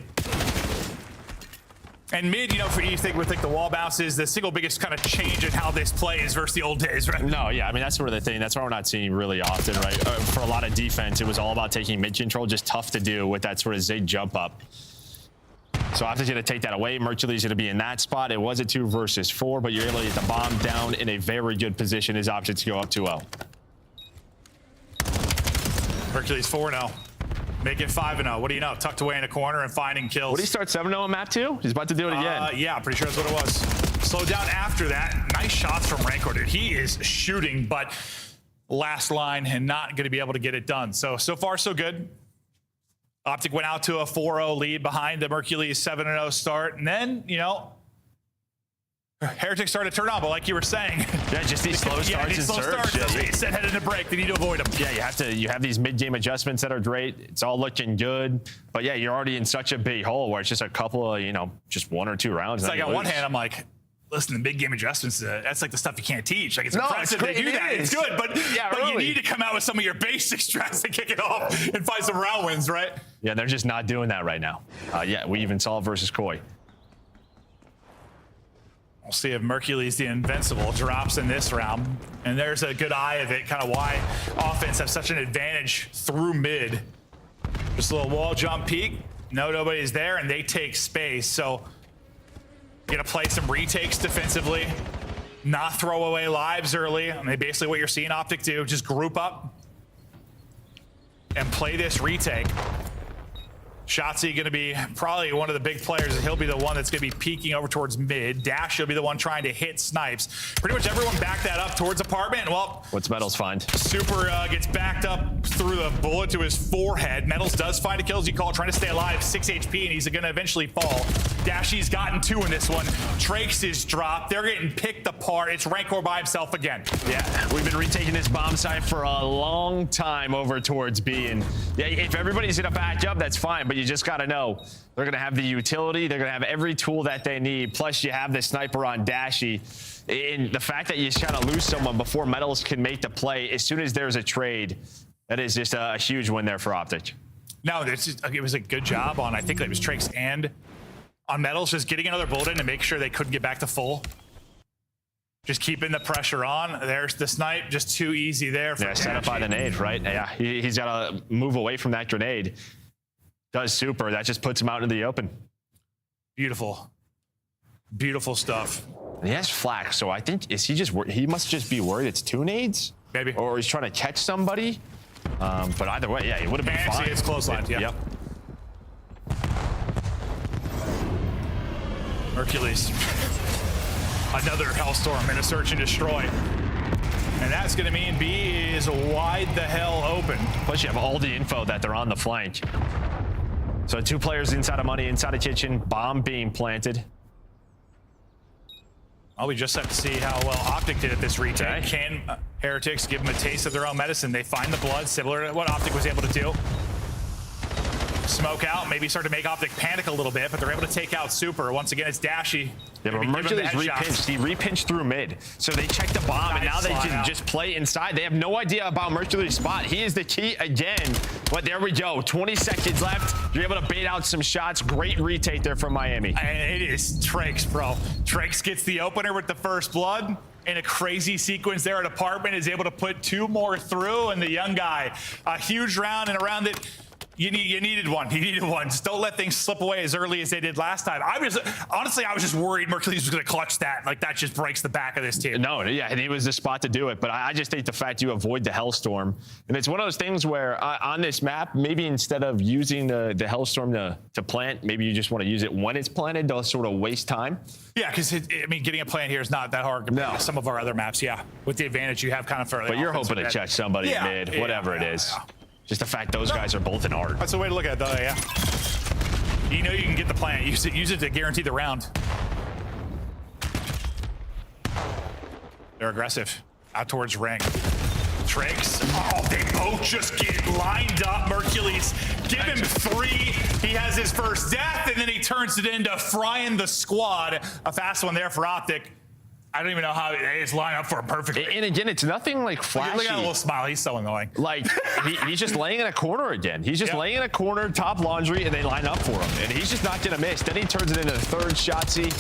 And mid, for you think with like the wall bounces, the single biggest kind of change in how this plays versus the old days, right? No, yeah, I mean, that's sort of the thing. That's what we're not seeing really often, right? For a lot of defense, it was all about taking mid control, just tough to do with that sort of zig jump up. So Optic's going to take that away. Mercury's going to be in that spot. It was a 2 versus 4, but you're able to get the bomb down in a very good position. His options to go up 2-0. Mercury's 4-0. Make it 5-0. What do you know? Tucked away in a corner and finding kills. What did he start 7-0 on map 2? He's about to do it again. Yeah, I'm pretty sure that's what it was. Slowed down after that. Nice shots from Rancor, dude. He is shooting, but last line and not going to be able to get it done. So far, so good. Optic went out to a 4-0 lead behind the Mercury's 7-0 start. And then, Heretics started to turn on, but like you were saying. Yeah, just these slow starts and surge. Yeah, they said headed to break. They need to avoid them. Yeah, you have these mid-game adjustments that are great. It's all looking good. But yeah, you're already in such a big hole where it's just a couple of, just 1 or 2 rounds. It's like on one hand, I'm like, listen, the big game adjustments, that's like the stuff you can't teach. Like, it's impressive to do that. It's good, but you need to come out with some of your basic strats to kick it off and find some round wins, right? Yeah, they're just not doing that right now. Yeah, we even saw versus Koi. We'll see if Mercury's the Invincible drops in this round. And there's a good eye of it, kind of why offense have such an advantage through mid. Just a little wall jump peek. Nobody's there, and they take space. So gonna play some retakes defensively, not throw away lives early. I mean, basically what you're seeing Optic do, just group up and play this retake. Shotzzy going to be probably one of the big players. He'll be the one that's going to be peeking over towards mid. Dash, he'll be the one trying to hit snipes. Pretty much everyone backed that up towards apartment. Well, what's Metals find? Super gets backed up through the bullet to his forehead. Metals does find a kill, as you call it, trying to stay alive. 6 HP, and he's going to eventually fall. Dashy's gotten 2 in this one. Trakes is dropped. They're getting picked apart. It's Rancor by himself again. Yeah, we've been retaking this bomb site for a long time over towards B. And yeah, if everybody's going to back up, that's fine. But you just got to know they're going to have the utility. They're going to have every tool that they need. Plus, you have the sniper on Dashy. And the fact that you kind of lose someone before Metals can make the play, as soon as there's a trade, that is just a huge win there for Optic. No, it was a good job on, I think it was Trakes and on Metals, just getting another bullet in to make sure they couldn't get back to full. Just keeping the pressure on. There's the snipe, just too easy there. For set up by the nade, right? Yeah, he's got to move away from that grenade. Does super. That just puts him out into the open. Beautiful. Beautiful stuff. And he has flak, so I think, he must just be worried it's 2 nades? Maybe. Or he's trying to catch somebody. But either way, yeah, he would have been fine. See, it's close line, yeah. Yep. Hercules. Another Hellstorm and a search and destroy. And that's going to mean B is wide the hell open. Plus, you have all the info that they're on the flank. So 2 players inside of money, inside of kitchen, bomb being planted. Well, we just have to see how well Optic did at this retake. Okay. Can Heretics give them a taste of their own medicine? They find the blood, similar to what Optic was able to do. Smoke out, maybe start to make Optic panic a little bit, but they're able to take out Super. Once again, it's Dashy. Yeah, but Mercury's repinched. He repinched through mid. So they check the bomb, and now they can just play inside. They have no idea about Mercury's spot. He is the key again. But there we go. 20 seconds left. You're able to bait out some shots. Great retake there from Miami. And it is Trakes, bro. Trakes gets the opener with the first blood. In a crazy sequence there at apartment, is able to put 2 more through, and the young guy, a huge round, and a round that you needed one. You needed one. Just don't let things slip away as early as they did last time. Honestly, I was just worried Mercury was going to clutch that. Like, that just breaks the back of this team. No, yeah, and he was the spot to do it. But I just think the fact you avoid the Hellstorm, and it's one of those things where on this map, maybe instead of using the Hellstorm to plant, maybe you just want to use it when it's planted to sort of waste time. Yeah, because getting a plant here is not that hard compared to some of our other maps. Yeah, with the advantage you have kind of for. But you're hoping to catch somebody mid, whatever it is. Yeah. Just the fact those guys are both in art. That's the way to look at it, though, yeah. You know you can get the plant. Use it to guarantee the round. They're aggressive. Out towards ring. Trakes. Oh, they both just get lined up. Mercules, give him 3. He has his first death, and then he turns it into frying the squad. A fast one there for Optic. I don't even know how they just line up for him perfectly. And again, it's nothing like flashy. Look at that little smile. He's so annoying. Like, he's just laying in a corner again. He's just laying in a corner, top laundry, and they line up for him. And he's just not going to miss. Then he turns it into the third shotzi.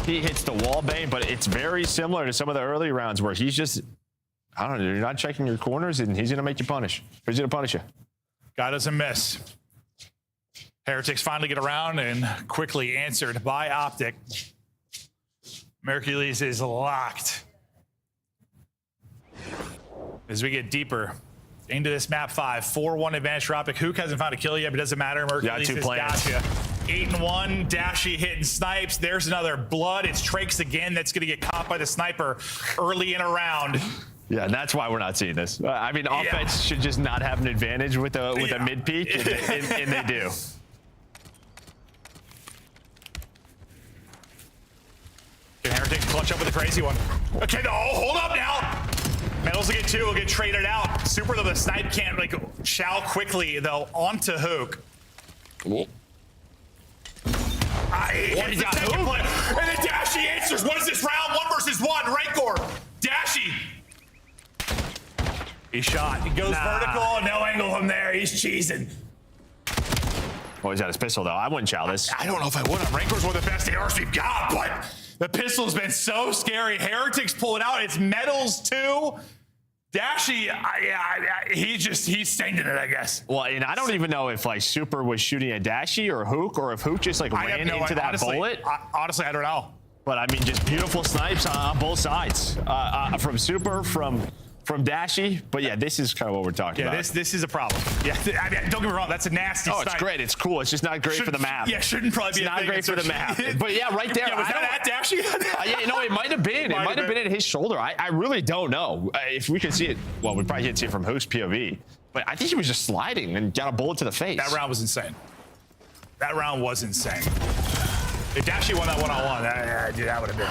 He hits the wall bang, but it's very similar to some of the early rounds where he's just, I don't know, you're not checking your corners, and he's going to make you punish. He's going to punish you. Guy doesn't miss. Heretics finally get around and quickly answered by Optic. Mercules is locked. As we get deeper into this map 5, 4-1 advantage for Optic. Hook hasn't found a kill yet, but it doesn't matter. Mercules has got you. 8-1, Dashy hitting snipes. There's another blood. It's Trakes again that's going to get caught by the sniper early in a round. Yeah, and that's why we're not seeing this. I mean, offense should just not have an advantage with a mid peak, and they do. Can Heretics clutch up with a crazy one? Okay, no, hold up now. Metals will get 2, will get traded out. Super though, the snipe can't like chow quickly though onto Hook. What? He got second play. And then Dashy answers. What is this round? 1 versus 1. Rancor. Dashy. He shot. He goes vertical. No angle from there. He's cheesing. Oh, he's got his pistol though. I wouldn't chow this. I don't know if I would. Rancor's one of the best ARs we've got, but the pistol's been so scary. Heretics pull it out. It's Metals too. Dashy, he's staying in it, I guess. Well, and I don't even know if like Super was shooting at Dashy or Hook, or if Hook just like ran into that bullet. Honestly, I don't know. But I mean, just beautiful snipes on both sides, from Super, from Dashy. But yeah, this is kind of what we're talking about. Yeah, this is a problem. Yeah, I mean, don't get me wrong, that's a nasty snipe. It's great. It's cool. It's just not great for the map. Yeah, shouldn't probably be not great for the map. But yeah, right there. Yeah, was that at Dashy? Yeah, you know, it might have been. It might have been at his shoulder. I really don't know. If we could see it, well, we probably can't see it from Hook's POV. But I think he was just sliding and got a bullet to the face. That round was insane. That round was insane. If Dashy won that one-on-one, that would have been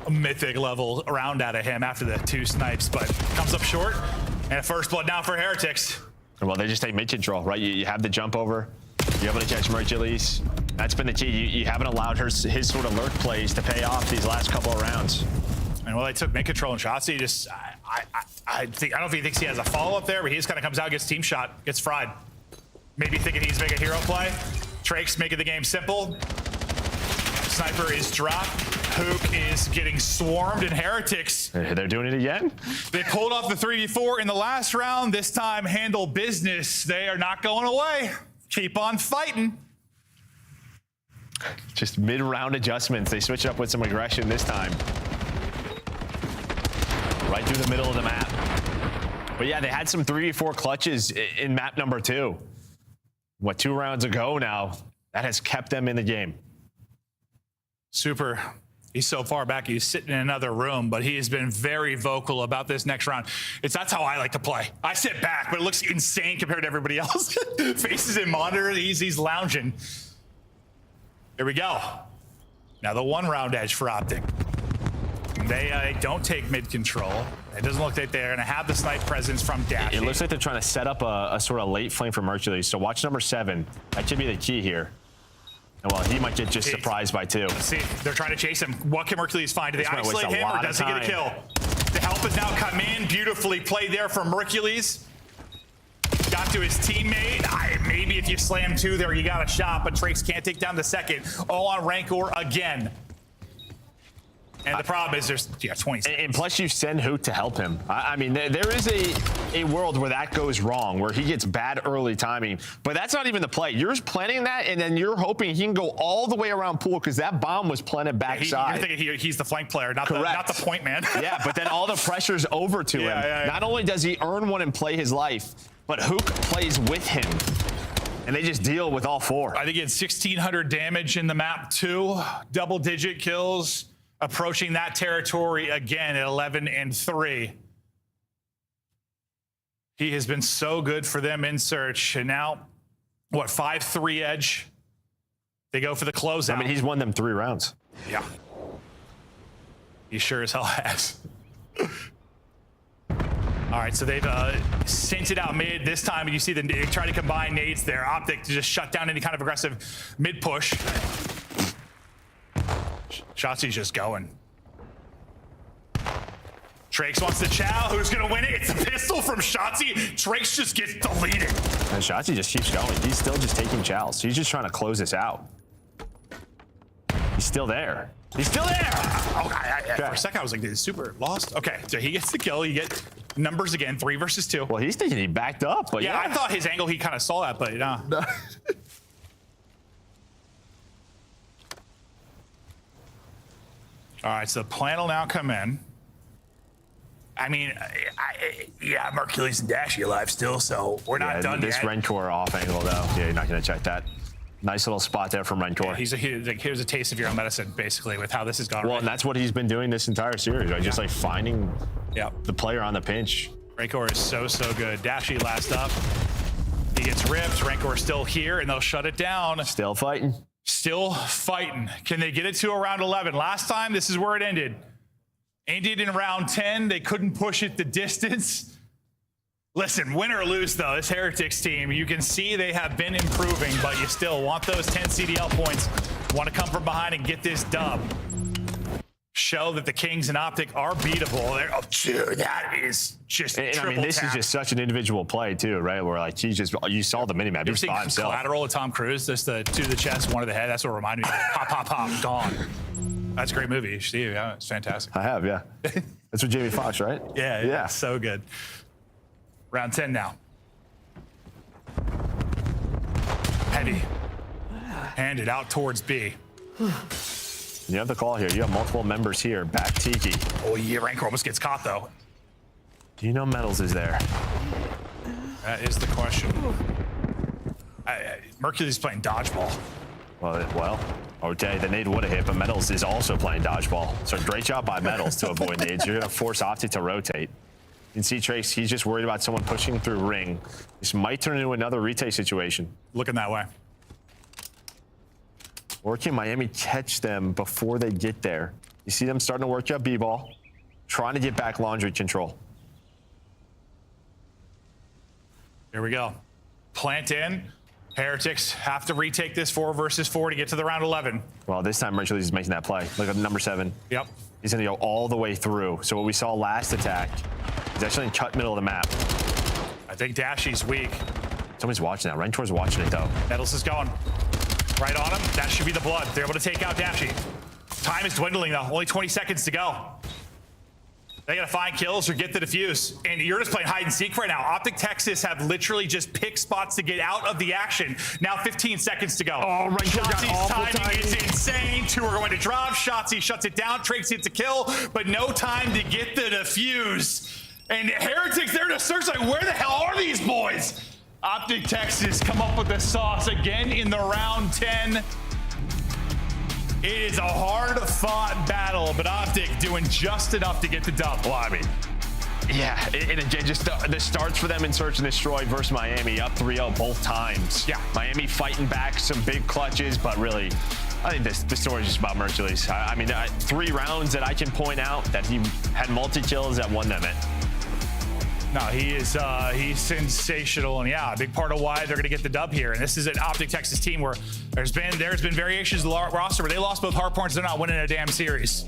a mythic level round out of him after the 2 snipes, but comes up short. And a first blood down for Heretics. Well, they just take mid control, right? You have the jump over. You're able to catch Mercules. That's been the key. You haven't allowed his sort of lurk plays to pay off these last couple of rounds. And well, they took mid control and shots. He just, I don't know if he thinks he has a follow up there, but he just kind of comes out, gets team shot, gets fried. Maybe thinking he's making a hero play. Trakes making the game simple. Sniper is dropped. Hook is getting swarmed, and Heretics. They're doing it again? They pulled off the 3v4 in the last round. This time, handle business. They are not going away. Keep on fighting. Just mid-round adjustments. They switch up with some aggression this time. Right through the middle of the map. But yeah, they had some 3v4 clutches in map number 2. What, 2 rounds ago now? That has kept them in the game. Super. He's so far back, he's sitting in another room, but he has been very vocal about this next round. That's how I like to play. I sit back, but it looks insane compared to everybody else. Faces in monitor, he's lounging. Here we go. Now the 1 round edge for Optic. They don't take mid control. It doesn't look like they're going to have the snipe presence from Dashy. It looks like they're trying to set up a sort of late flame for Mercules. So watch number 7. That could be the key here. Well, he might get just surprised by 2. Let's see, they're trying to chase him. What can Mercules find? Do they isolate him, or does he get a kill? The help has now come in. Beautifully played there from Mercules. Got to his teammate. Maybe if you slam 2 there, you got a shot, but Trakes can't take down the second. All on Rancor again. And the problem is there's 20 seconds. And plus you send Hoot to help him. I mean, there is a world where that goes wrong, where he gets bad early timing. But that's not even the play. You're just planning that, and then you're hoping he can go all the way around pool, because that bomb was planted backside. You're thinking he's the flank player, not the point man. Yeah, but then all the pressure's over to him. Yeah. Not only does he earn one and play his life, but Hook plays with him. And they just deal with all 4. I think he had 1,600 damage in the map 2. Double-digit kills. Approaching that territory again at 11-3. He has been so good for them in search. And now, what, 5-3 edge? They go for the closeout. I mean, he's won them 3 rounds. Yeah. He sure as hell has. All right, so they've sent it out mid this time. You see they try to combine nades there. Optic to just shut down any kind of aggressive mid push. Shotzi's just going. Trakes wants the chow. Who's going to win it? It's a pistol from Shotzi. Trakes just gets deleted. And Shotzi just keeps going. He's still just taking chows. He's just trying to close this out. He's still there. He's still there. Okay. For a second, I was like, this is super lost. Okay, so he gets the kill. You get numbers again, 3 versus 2. Well, he's thinking he backed up, but yeah. I thought his angle, he kind of saw that, but no. All right, so the plan will now come in. I mean, yeah, Mercules and Dashy alive still, so we're not done this yet. This Rencor off angle, though. Yeah, you're not going to check that. Nice little spot there from Rencor. Yeah, here's a taste of your own medicine, basically, with how this has gone. Well, and that's what he's been doing this entire series, right? Just like finding the player on the pinch. Rencor is so good. Dashy last up. He gets ripped. Rencor still here, and they'll shut it down. Still fighting. Still fighting. Can they get it to around 11? Last time, this is where it ended. Ended in round 10. They couldn't push it the distance. Listen, win or lose, though, this Heretics team, you can see they have been improving, but you still want those 10 CDL points. Want to come from behind and get this dub. Show that the Kings and Optic are beatable. Dude, that is just and I mean, this is just such an individual play, too, right? Where, like, you saw the minimap. He's by himself. Collateral of Tom Cruise, just the 2 to the chest, 1 to the head. That's what reminded me of. Pop, pop, pop, gone. That's a great movie, Steve. Yeah, it's fantastic. I have, yeah. That's with Jamie Foxx, right? Yeah. So good. Round 10 now. Heavy. Handed out towards B. You have the call here. You have multiple members here. Back Tiki. Oh, yeah, Rancor almost gets caught, though. Do you know Metals is there? That is the question. Mercury's playing dodgeball. Well, okay, the nade would have hit, but Metals is also playing dodgeball. So great job by Metals to avoid nades. You're going to force Optic to rotate. You can see Trace, he's just worried about someone pushing through ring. This might turn into another retake situation. Looking that way. Or can Miami catch them before they get there? You see them starting to work up B-ball, trying to get back laundry control. Here we go. Plant in. Heretics have to retake this 4 versus 4 to get to the round 11. Well, this time Mercules is making that play. Look at number 7. Yep. He's going to go all the way through. So what we saw last attack, he's actually in cut middle of the map. I think Dashy's weak. Somebody's watching that. Rentor's watching it, though. Metals is going. Right on him. That should be the blood. They're able to take out Dashy. Time is dwindling, though. Only 20 seconds to go. They gotta find kills or get the defuse. And you're just playing hide and seek right now. Optic Texas have literally just picked spots to get out of the action. Now 15 seconds to go. Oh, right. Shotzi's timing is insane. 2 are going to drop. Shotzi shuts it down. Trakes hits a kill, but no time to get the defuse. And Heretics there to search, like, where the hell are these boys? Optic Texas come up with the sauce again in the round 10. It is a hard-fought battle, but Optic doing just enough to get the dub. Well, I mean, yeah, and again, just the starts for them in Search and Destroy versus Miami, up 3-0 both times. Yeah. Miami fighting back some big clutches, but really, I think the story is just about Mercules. I mean, 3 rounds that I can point out that he had multi-kills that won them it. No, he's sensational, and yeah, a big part of why they're going to get the dub here. And this is an Optic Texas team where there's been variations of the roster where they lost both hardpoints. They're not winning a damn series,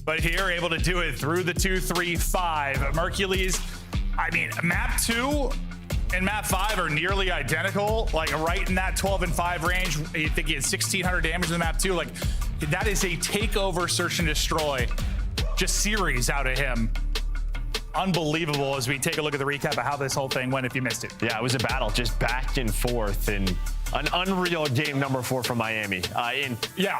but here able to do it through the 2-3-5. Mercules, I mean, map 2 and map 5 are nearly identical, like right in that 12 and 5 range. You think he had 1,600 damage in the map 2. Like that is a takeover search and destroy, just series out of him. Unbelievable as we take a look at the recap of how this whole thing went if you missed it. Yeah, it was a battle just back and forth, and an unreal game number 4 from Miami.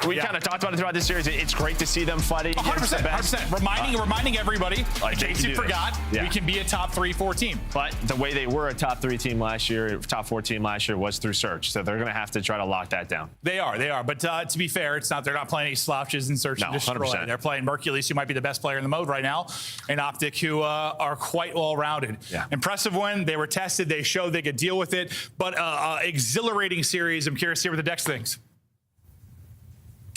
We kind of talked about it throughout this series. It's great to see them fighting. 100%. Reminding everybody, in case you forgot, we can be a top 3-4 team. But the way they were a top 3 team last year, top 4 team last year was through Search. So they're going to have to try to lock that down. They are. But to be fair, they're not playing any slouches in Search and Destroy. 100%. They're playing Mercules, who might be the best player in the mode right now, and Optic, who are quite well-rounded. Yeah. Impressive win. They were tested. They showed they could deal with it. But exhilarating series. I'm curious to see what the Dex thinks.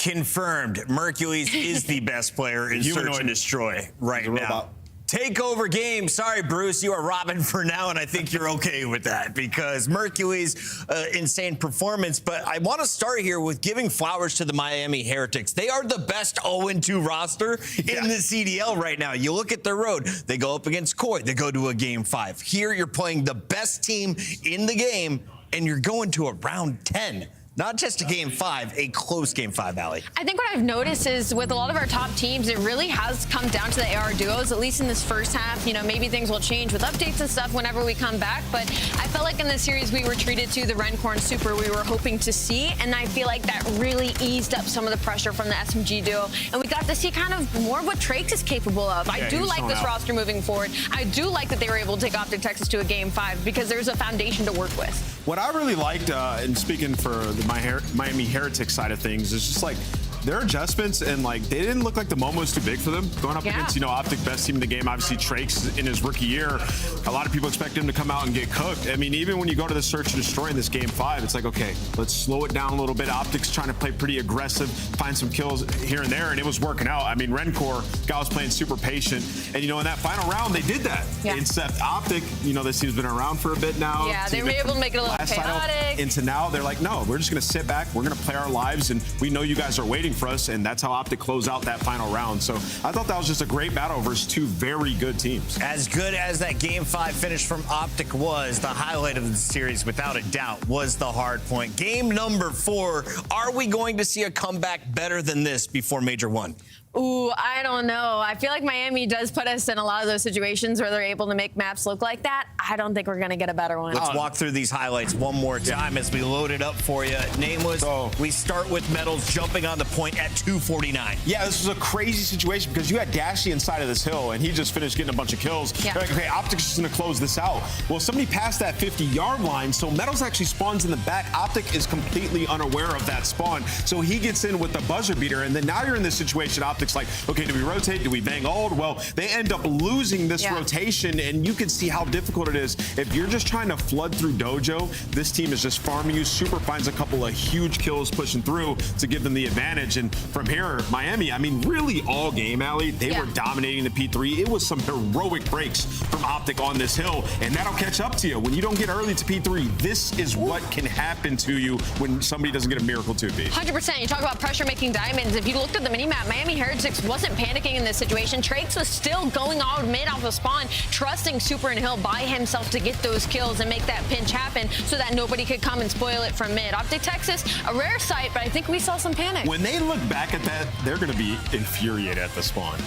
Confirmed. Mercules is the best player in Search and Destroy right now. Takeover game. Sorry, Bruce, you are Robin for now, and I think you're okay with that because Mercules, insane performance. But I want to start here with giving flowers to the Miami Heretics. They are the best 0-2 roster in the CDL right now. You look at their road. They go up against Koi. They go to a Game 5. Here, you're playing the best team in the game, and you're going to a round 10. Not just a Game 5, a close Game 5, Allie. I think what I've noticed is with a lot of our top teams, it really has come down to the AR duos, at least in this first half. You know, maybe things will change with updates and stuff whenever we come back, but I felt like in this series we were treated to the Rencorn Super we were hoping to see, and I feel like that really eased up some of the pressure from the SMG duo, and we got to see kind of more of what Traix is capable of. I do like this roster moving forward. I do like that they were able to take Optic Texas to a Game 5 because there's a foundation to work with. What I really liked, and speaking for the Miami Heretics side of things, is just like their adjustments, and like they didn't look like the moment was too big for them going up against, you know, Optic, best team in the game. Obviously Traix in his rookie year, a lot of people expect him to come out and get cooked. I mean, even when you go to the Search and Destroy in this Game 5, it's like, okay, let's slow it down a little bit. Optic's trying to play pretty aggressive, find some kills here and there, and it was working out. I mean, Rencore, guy was playing super patient, and you know, in that final round they did that. Except Optic, you know, this team's been around for a bit now. Yeah, they were able to make it a little chaotic. Into now they're like, no, we're just gonna sit back, we're gonna play our lives, and we know you guys are waiting for us, and that's how Optic closed out that final round. So I thought that was just a great battle versus two very good teams. As good as that Game 5 finish from Optic was, the highlight of the series, without a doubt, was the hard point. Game number 4, are we going to see a comeback better than this before Major 1? Ooh, I don't know. I feel like Miami does put us in a lot of those situations where they're able to make maps look like that. I don't think we're going to get a better one. Let's walk through these highlights one more time as we load it up for you. Nameless, we start with Metals jumping on the point at 2:49. Yeah, this was a crazy situation because you had Dashy inside of this hill, and he just finished getting a bunch of kills. They're like, okay, Optic's just going to close this out. Well, somebody passed that 50-yard line, so Metals actually spawns in the back. Optic is completely unaware of that spawn, so he gets in with the buzzer beater, and then now you're in this situation. Optic's like, okay, do we rotate? Do we bang ult? Well, they end up losing this rotation, and you can see how difficult it is. If you're just trying to flood through Dojo, this team is just farming you. Super finds a couple of huge kills pushing through to give them the advantage. And from here, Miami, I mean, really all game, Allie, they were dominating the P3. It was some heroic breaks from Optic on this hill, and that'll catch up to you. When you don't get early to P3, this is what can happen to you when somebody doesn't get a miracle 2B. 100%. You talk about pressure making diamonds. If you looked at the minimap, Miami Heretics wasn't panicking in this situation. Traix was still going on mid off the spawn, trusting Super and Hill by himself to get those kills and make that pinch happen so that nobody could come and spoil it from mid. Optic Texas, a rare sight, but I think we saw some panic. When they look back at that, they're going to be infuriated at the spawn.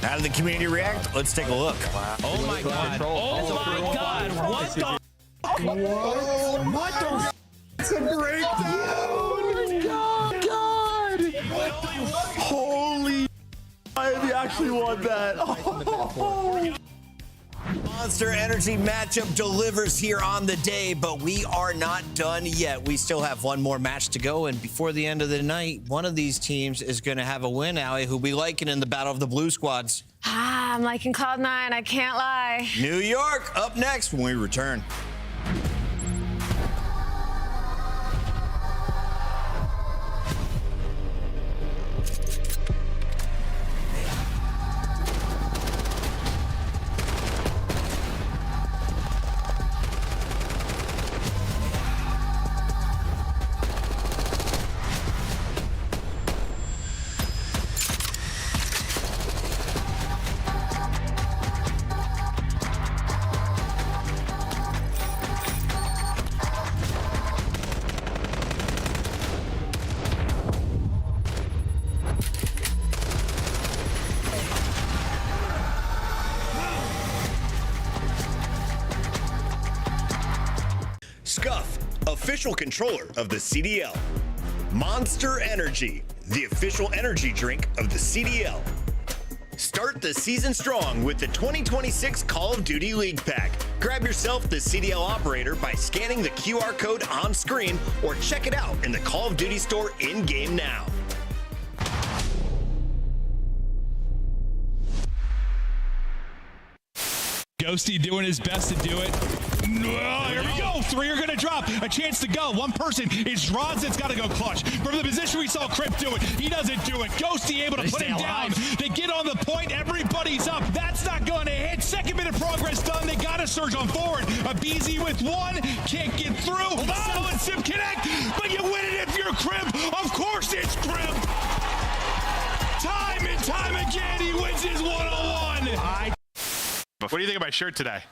How did the community react? Let's take a look. Oh my God. Oh my God. What the? What the? It's a breakdown. Holy, I actually won that. Monster Energy matchup delivers here on the day, but we are not done yet. We still have one more match to go, and before the end of the night, one of these teams is going to have a win, Allie, who we liking in the Battle of the Blue Squads. I'm liking Cloud9, I can't lie. New York up next when we return. Scuff, official controller of the CDL. Monster Energy, the official energy drink of the CDL. Start the season strong with the 2026 Call of Duty League Pack. Grab yourself the CDL operator by scanning the QR code on screen or check it out in the Call of Duty store in-game now. Ghosty doing his best to do it. Oh, here we go. 3 are going to drop. A chance to go. One person is Droz that's got to go clutch. From the position we saw Crimp do it, he doesn't do it. Ghosty able to put him down. They get on the point. Everybody's up. That's not going to hit. Second bit of progress done. They got to surge on forward. A BZ with 1. Can't get through. Solo and Sim connect. But you win it if you're Crimp. Of course it's Crimp. Time and time again, he wins his one-on-one. What do you think of my shirt today?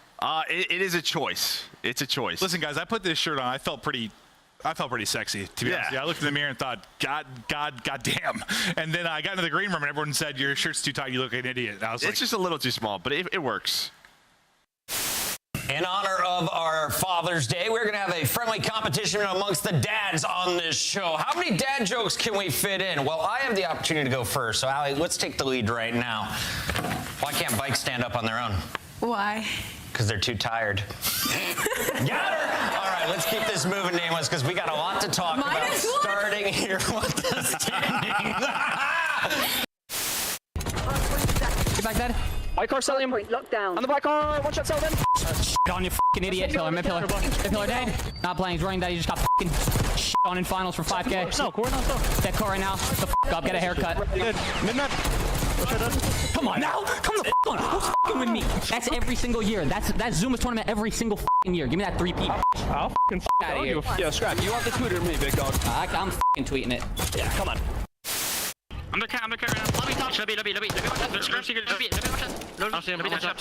It is a choice. It's a choice. Listen, guys, I put this shirt on. I felt pretty sexy, to be honest. Yeah, I looked in the mirror and thought, God damn. And then I got into the green room and everyone said, your shirt's too tight. You look like an idiot. And I was it's just a little too small, but it works. In honor of our Father's Day, we're going to have a friendly competition amongst the dads on this show. How many dad jokes can we fit in? Well, I have the opportunity to go first. So, Allie, let's take the lead right now. Why can't bikes stand up on their own? Why? Because they're too tired. Got her! All right, let's keep this moving, Nameless, because we got a lot to talk about starting here with the standings. Get back, Dad. White car, sell him. Lockdown. On the black car, one shot, sell them. Shit on you fucking idiot. Pillar, mid pillar. Mid pillar dead. Not playing, he's running that. He just got fucking shit on in finals for 5K. No, core, no. That car right now. The fuck up, get a haircut. Good. Mid-map. Come on now. Come the fuck on. Who's fucking with me? That's every single year. That's Zuma's tournament every single fucking year. Give me that 3P. I'll fucking out of here. Yeah, Scrap, you want the Twitter me, big dog. I'm fucking tweeting it. Yeah, come on. I'm the cat right now. Lobby top. Lobby. Scrap secret. Lobby. I'll see him. We're gonna get on.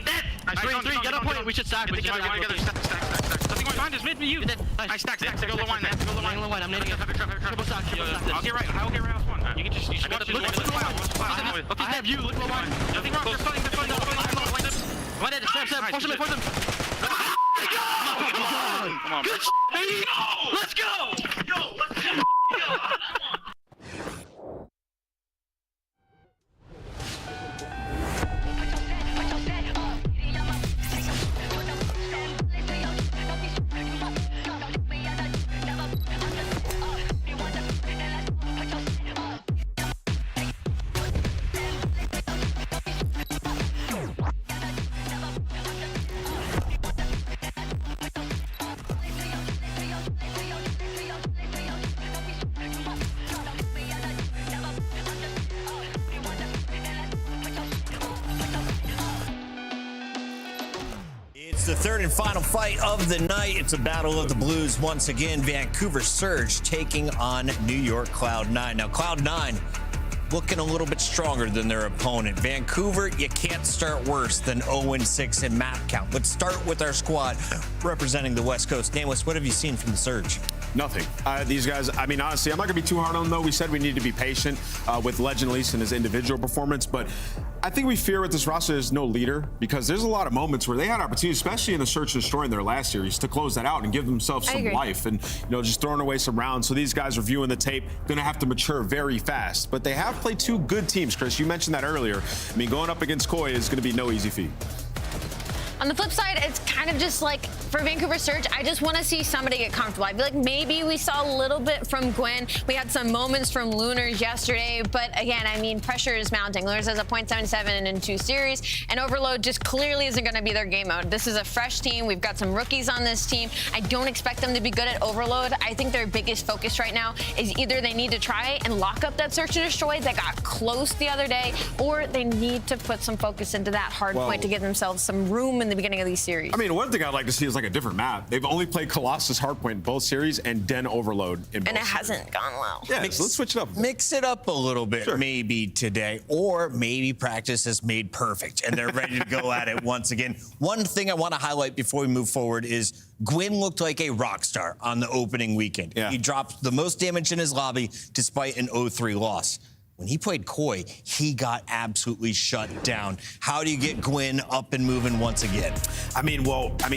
Dead. Nice. 3. Get on point. We should stack. We should stack. Something going behind us. Mid me, you. I stack. Go low line. I'm nading it. Triple stack. I'll get right. I'll get right off one. You can just watch it. Look line. Okay, I have you. Look low line. Nothing wrong. They're fighting. One dead. Step. Force them. Come on. Let's go. The third and final fight of the night. It's a battle of the blues once again. Vancouver Surge taking on New York Cloud9. Now, Cloud9 looking a little bit stronger than their opponent. Vancouver, you can't start worse than 0-6 in map count. Let's start with our squad representing the West Coast. Nameless, what have you seen from the Surge? Nothing. These guys, I mean, honestly, I'm not going to be too hard on them, though. We said we need to be patient with Legend Lease and his individual performance, but I think we fear with this roster is no leader, because there's a lot of moments where they had opportunities, especially in the Search and Destroy in their last series, to close that out and give themselves some life and, just throwing away some rounds. So these guys are viewing the tape, going to have to mature very fast. But they have played 2 good teams, Chris. You mentioned that earlier. I mean, going up against Koi is going to be no easy feat. On the flip side, it's kind of just like for Vancouver Surge, I just want to see somebody get comfortable. I feel like maybe we saw a little bit from Gwen. We had some moments from Lunars yesterday, but again, I mean, pressure is mounting. Lunars has a .77 in 2 series, and Overload just clearly isn't going to be their game mode. This is a fresh team. We've got some rookies on this team. I don't expect them to be good at Overload. I think their biggest focus right now is either they need to try and lock up that Search and Destroy that got close the other day, or they need to put some focus into that hard point to give themselves some room in the beginning of these series. I mean, one thing I'd like to see is like a different map. They've only played Colossus Hardpoint in both series and Den Overload in both and it series. Hasn't gone well. Yeah, so let's switch it up. Mix it up a little bit, maybe today, or maybe practice has made perfect and they're ready to go at it once again. One thing I want to highlight before we move forward is Gwyn looked like a rock star on the opening weekend. He dropped the most damage in his lobby despite an 0-3 loss. When he played Koi, he got absolutely shut down. How do you get Gwyn up and moving once again? I mean,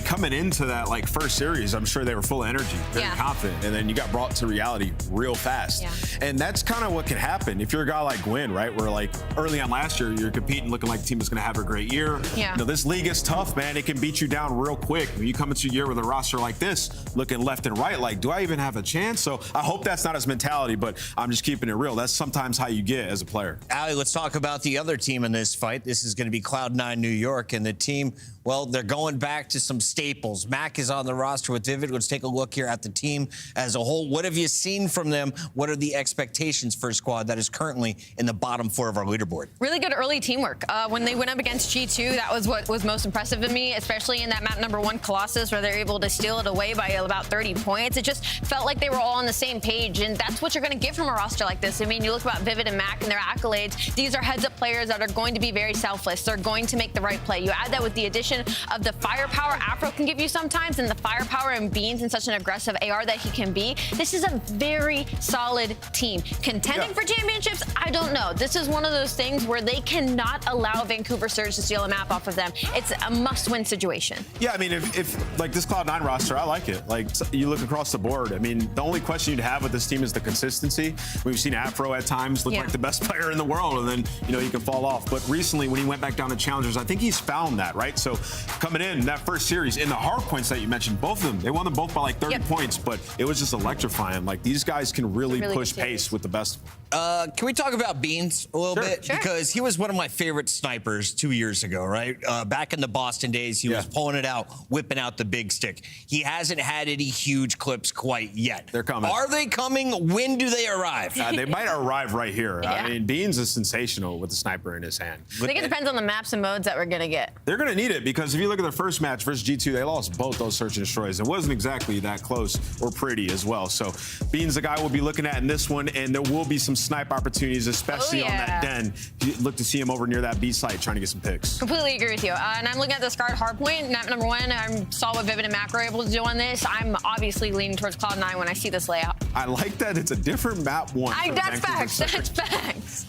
coming into that first series, I'm sure they were full of energy, very confident, and then you got brought to reality real fast. And that's kind of what can happen if you're a guy like Gwyn, right? Where early on last year, you're competing, looking like the team is going to have a great year. This league is tough, man. It can beat you down real quick. When you come into a year with a roster like this, looking left and right, do I even have a chance? So I hope that's not his mentality, but I'm just keeping it real. That's sometimes how you get get as a player. Allie, let's talk about the other team in this fight. This is going to be Cloud9 New York, and the team, well, they're going back to some staples. Mac is on the roster with Vivid. Let's take a look here at the team as a whole. What have you seen from them? What are the expectations for a squad that is currently in the bottom 4 of our leaderboard? Really good early teamwork. When they went up against G2, that was what was most impressive to me, especially in that map number 1, Colossus, where they're able to steal it away by about 30 points. It just felt like they were all on the same page, and that's what you're going to get from a roster like this. I mean, you look about Vivid and Mac and their accolades. These are heads-up players that are going to be very selfless. They're going to make the right play. You add that with the addition of the firepower Afro can give you sometimes, and the firepower and Beans in such an aggressive AR that he can be. This is a very solid team. Contending for championships, I don't know. This is one of those things where they cannot allow Vancouver Surge to steal a map off of them. It's a must-win situation. Yeah, I mean, if like this Cloud9 roster, I like it. Like, you look across the board. I mean, the only question you'd have with this team is the consistency. We've seen Afro at times look like the best player in the world, and then, you know, he can fall off. But recently, when he went back down to Challengers, I think he's found that, right? So coming in that first series, in the hard points that you mentioned, both of them, they won them both by like 30 points, but it was just electrifying. Like, these guys can really push pace with the best. Can we talk about Beans a little bit? Sure. Because he was one of my favorite snipers 2 years ago, right? Back in the Boston days, he was pulling it out, whipping out the big stick. He hasn't had any huge clips quite yet. They're coming. Are they coming? When do they arrive? They might arrive right here. I mean, Beans is sensational with the sniper in his hand. I think it depends on the maps and modes that we're going to get. They're going to need it, because if you look at their first match versus G2, they lost both those search and destroys. It wasn't exactly that close or pretty as well. So Beans, the guy we'll be looking at in this one, and there will be some snipe opportunities, especially on that den. You look to see him over near that B site trying to get some picks. Completely agree with you. And I'm looking at the Scarred Hardpoint, map number 1. I saw what Vivid and Mac were able to do on this. I'm obviously leaning towards Cloud9 when I see this layout. I like that it's a different map 1. That's facts. That's facts.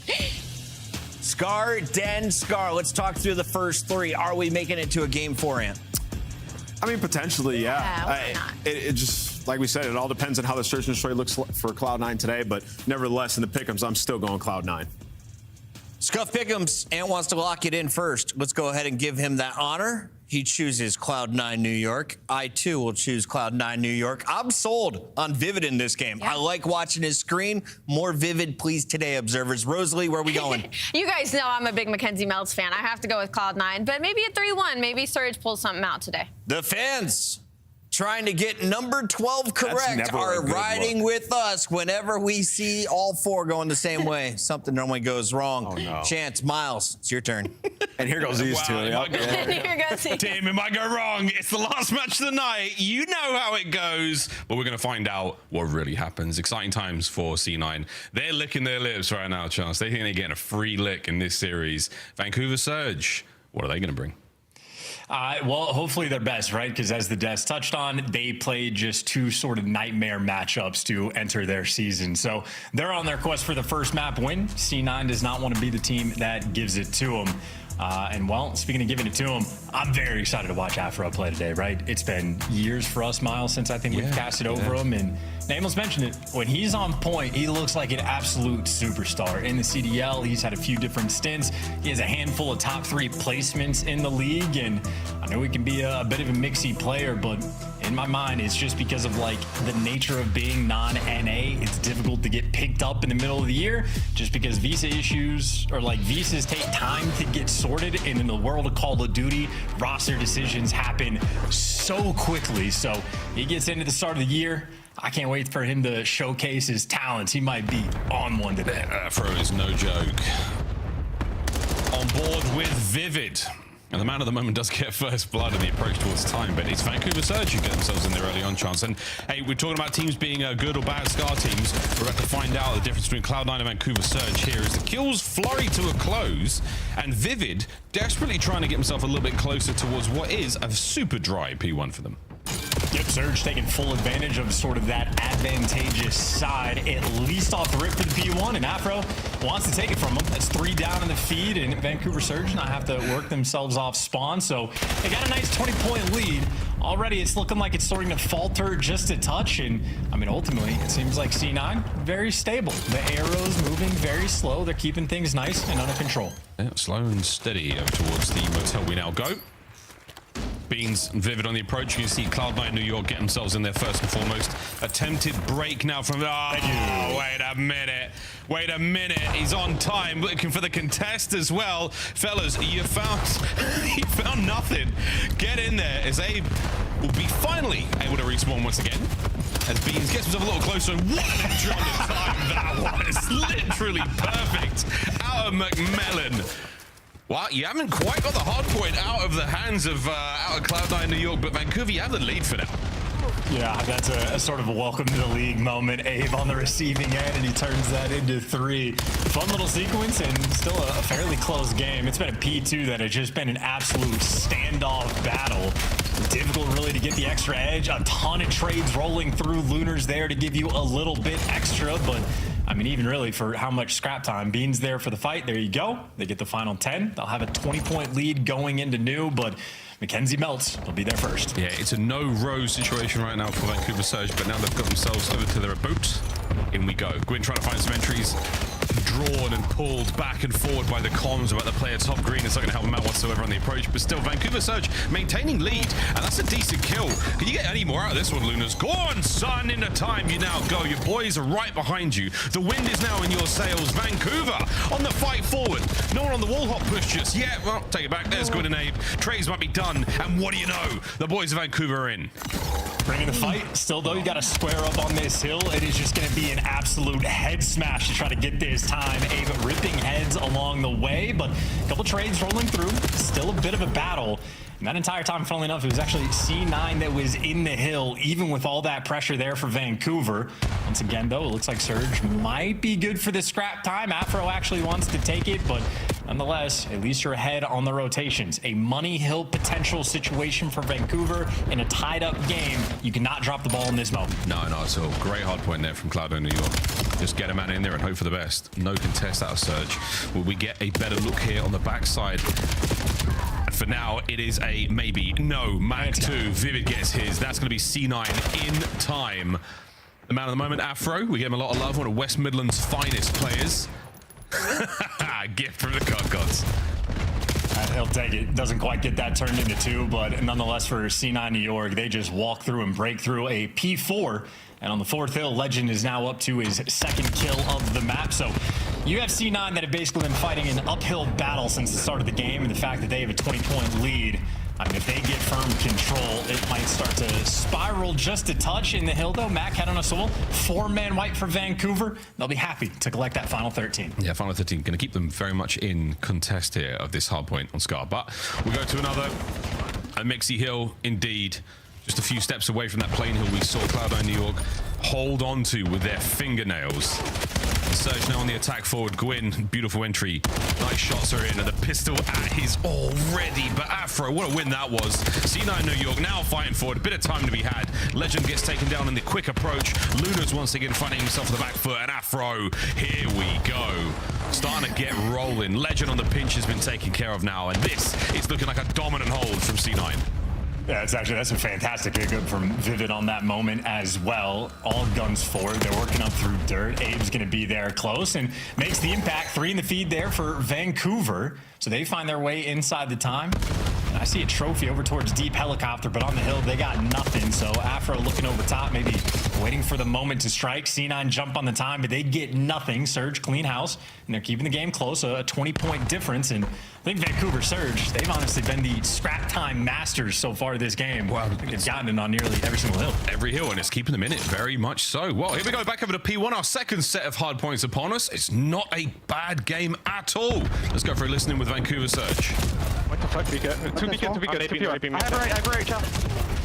Scar, Den, Scar. Let's talk through the first 3. Are we making it to a game 4, Ant? I mean, potentially, yeah. Why not? It just, like we said, it all depends on how the search and destroy looks for Cloud9 today, but nevertheless, in the pick'ems, I'm still going Cloud9. Scuff Pick'ems, Ant wants to lock it in first. Let's go ahead and give him that honor. He chooses Cloud9 New York. I, too, will choose Cloud9 New York. I'm sold on Vivid in this game. I like watching his screen. More Vivid, please, today, observers. Rosalie, where are we going? You guys know I'm a big Mackenzie Melts fan. I have to go with Cloud9, but maybe a 3-1. Maybe Surge pulls something out today. The fans trying to get number 12 correct are riding with us whenever we see all 4 going the same way. Something normally goes wrong. Oh, no. Chance, Miles, it's your turn. And here goes these two. Here goes he. Damn, it might go wrong. It's the last match of the night. You know how it goes. But we're going to find out what really happens. Exciting times for C9. They're licking their lips right now, Chance. They think they're getting a free lick in this series. Vancouver Surge, what are they going to bring? Well, hopefully their best, right? Because as the Des touched on, they played just 2 sort of nightmare matchups to enter their season. So they're on their quest for the first map win. C9 does not want to be the team that gives it to them. And well, speaking of giving it to him, I'm very excited to watch Afro play today, right? It's been years for us, Miles, since I think we've casted over him. And Nameless mentioned it. When he's on point, he looks like an absolute superstar. In the CDL, he's had a few different stints. He has a handful of top 3 placements in the league. And I know he can be a bit of a mixy player, but in my mind, it's just because of like the nature of being non-NA. It's difficult to get picked up in the middle of the year just because visa issues or like visas take time to get sorted. And in the world of Call of Duty, roster decisions happen so quickly. So he gets into the start of the year. I can't wait for him to showcase his talents. He might be on one today. Afro is no joke. On board with Vivid. And the man of the moment does get first blood in the approach towards time, but it's Vancouver Surge who get themselves in there early on, Chance. And hey, we're talking about teams being good or bad Scar teams. We're about to find out the difference between Cloud9 and Vancouver Surge here as the kills flurry to a close, and Vivid desperately trying to get himself a little bit closer towards what is a super dry P1 for them. Yep, Surge taking full advantage of sort of that advantageous side, at least off the rip for the P1, and Afro wants to take it from him. That's 3 down in the feed, and Vancouver Surge now have to work themselves off spawn, so they got a nice 20-point lead. Already it's looking like it's starting to falter just a touch, and I mean, ultimately, it seems like C9, very stable. The arrows moving very slow. They're keeping things nice and under control. Yeah, slow and steady towards the motel we now go. Beans and Vivid on the approach. You can see Cloud9 New York get themselves in there first and foremost. Attempted break now from... Oh, wait a minute. Wait a minute. He's on time, looking for the contest as well. Fellas, you found nothing. Get in there as Abe will be finally able to respawn once again. As Beans gets himself a little closer, and what a drop of time that was. Literally perfect out of McMillan. Well, you haven't quite got the hard point out of the hands of Cloud9 New York, but Vancouver, you have the lead for now. Yeah, that's a sort of a welcome to the league moment. Abe on the receiving end, and he turns that into 3. Fun little sequence, and still a fairly close game. It's been a P2 that has just been an absolute standoff battle. Difficult really to get the extra edge. A ton of trades rolling through. Lunar's there to give you a little bit extra, but I mean, even really for how much scrap time. Beans there for the fight. There you go. They get the final 10. They'll have a 20-point lead going into new, but Mackenzie Meltz will be there first. Yeah, it's a no-row situation right now for Vancouver Surge, but now they've got themselves over to their boat. In we go. Gwyn trying to find some entries. Drawn and pulled back and forward by the comms about the player top green. It's not going to help him out whatsoever on the approach, but still Vancouver Surge maintaining lead, and that's a decent kill. Can you get any more out of this one, Lunas? Go on, son, into time you now go. Your boys are right behind you. The wind is now in your sails. Vancouver on the fight forward. No one on the wall hop push just yet. Well, take it back. There's Gwyn and Abe. Trades might be done, and what do you know? The boys of Vancouver are in. Bringing the fight. Still, though, you got to square up on this hill. It is just going to be an absolute head smash to try to get this time. Abe ripping heads along the way, but a couple trades rolling through. Still a bit of a battle. And that entire time, funnily enough, it was actually C9 that was in the hill, even with all that pressure there for Vancouver. Once again, though, it looks like Surge might be good for the scrap time. Afro actually wants to take it, but nonetheless, at least you're ahead on the rotations. A money hill potential situation for Vancouver in a tied-up game. You cannot drop the ball in this moment. No, so great hard point there from Cloud9 New York. Just get a man in there and hope for the best. No contest out of Surge. Will we get a better look here on the backside? For now, it is a maybe. No, Mag 2. Vivid gets his. That's going to be C9 in time. The man of the moment, Afro. We gave him a lot of love. One of West Midland's finest players. Gift from the God Gods. He'll take it. Doesn't quite get that turned into 2, but nonetheless for C9 New York, they just walk through and break through a P4. And on the 4th hill, Legend is now up to his 2nd kill of the map. So you have C9 that have basically been fighting an uphill battle since the start of the game, and the fact that they have a 20-point lead. I mean, if they get firm control, it might start to spiral just a touch. In the hill, though, Mac head on a swivel. 4-man white for Vancouver. They'll be happy to collect that final 13. Yeah, final 13. Going to keep them very much in contest here of this hard point on Scar. But we'll go to a Mixie Hill, indeed. Just a few steps away from that plain hill we saw Cloud9 New York hold on to with their fingernails. Surge now on the attack forward. Gwyn, beautiful entry. Nice shots are in, and the pistol at his already. But Afro, what a win that was. C9 New York now fighting forward. A bit of time to be had. Legend gets taken down in the quick approach. Luna's once again finding himself on the back foot, and Afro, here we go. Starting to get rolling. Legend on the pinch has been taken care of now, and this is looking like a dominant hold from C9. Yeah, that's a fantastic pick up from Vivid on that moment as well. All guns forward. They're working up through dirt. Abe's going to be there close and makes the impact. 3 in the feed there for Vancouver. So they find their way inside the time. And I see a trophy over towards Deep Helicopter, but on the hill, they got nothing. So Afro looking over top, maybe waiting for the moment to strike. C9 jump on the time, but they get nothing. Surge clean house, and they're keeping the game close, a 20-point difference. And I think Vancouver Surge, they've honestly been the scrap time masters so far this game. Wow, they've gotten it on nearly every single hill. Every hill, and it's keeping them in it very much so. Well, here we go back over to P1, our second set of hard points upon us. It's not a bad game at all. Let's go for a listening with Vancouver Surge. What the fuck, Vika? Two Vika. I have right, child.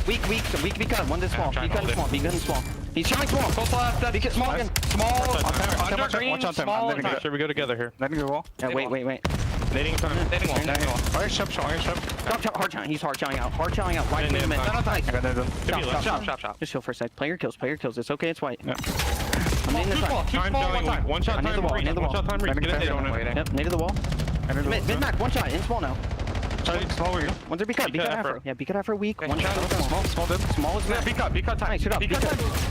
Weak, Vika. One this small. Vika and small. Vika and small. He's trying small. Close left. Vika small again. Small. Under green. Watch on time. I'm letting go. Sure, we go together here. Letting go wall. Yeah, wait. Nading time. Nading wall. Alright, shove. Hard challenge. He's hard challenging out. Right in the mid. Stop. Just heal for a sec. Play your kills. It's okay. It's white. I'm nading this side. One shot time. One shot time. Yep, naded the wall. Mid-mac. One shot. In small now. Small where you? One's there, be cut Afro. Yeah, be cut Afro weak. One shot, small dead. Small is mid. Be cut time. Nice, shoot up. Be cut.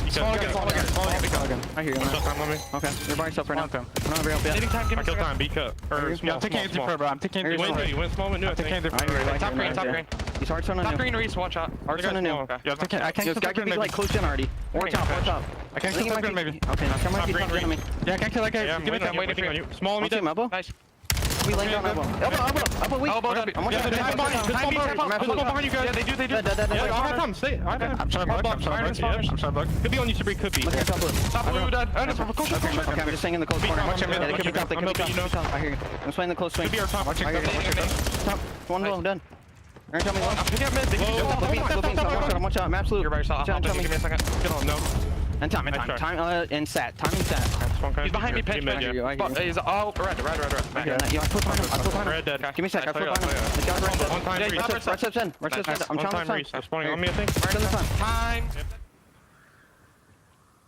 Small again. I hear you. One shot time on me. Okay, you're by yourself right now. I'm not very up yet. I kill time, be cut. Or small, I'm taking it for bro. I'm taking it. You went small, no, I'm taking it for top green. He's hard turn on Top you. green Reese, watch out. Hard turn on you. Okay. I can't kill be like close in already. Or top, or top. I can't kill green maybe. Okay, now come might be top green on me. Yeah, I can't kill that guy. Give me time, waiting for you. Small me elbow. Nice. We laying down elbow. Elbow weak. Elbow dead. I'm watching the Time behind you guys. Yeah, they do. Yeah, I have time. Stay. I'm sorry, bug. I'm sorry, bug. Could be on you, Sabri. Could be. Top blue dead. Okay, I'm just staying in the close corner. They could be top. They could be top. I hear you. I'm swinging the close swing. Could be our top. I hear you. Top. One low. Done. Aaron, tell me one. I'm picking up mid. Watch out. Absolute. You're very solid. Give me a second. Get on. No. And time. And sat. Time and sat. He's behind me, pitch. He's all red. Yeah, I put behind him. Red dead. Give me a sec. I put behind him. One time, Right steps in. I'm trying to Reese. Spawning on me, I think. Right in the sun. Time.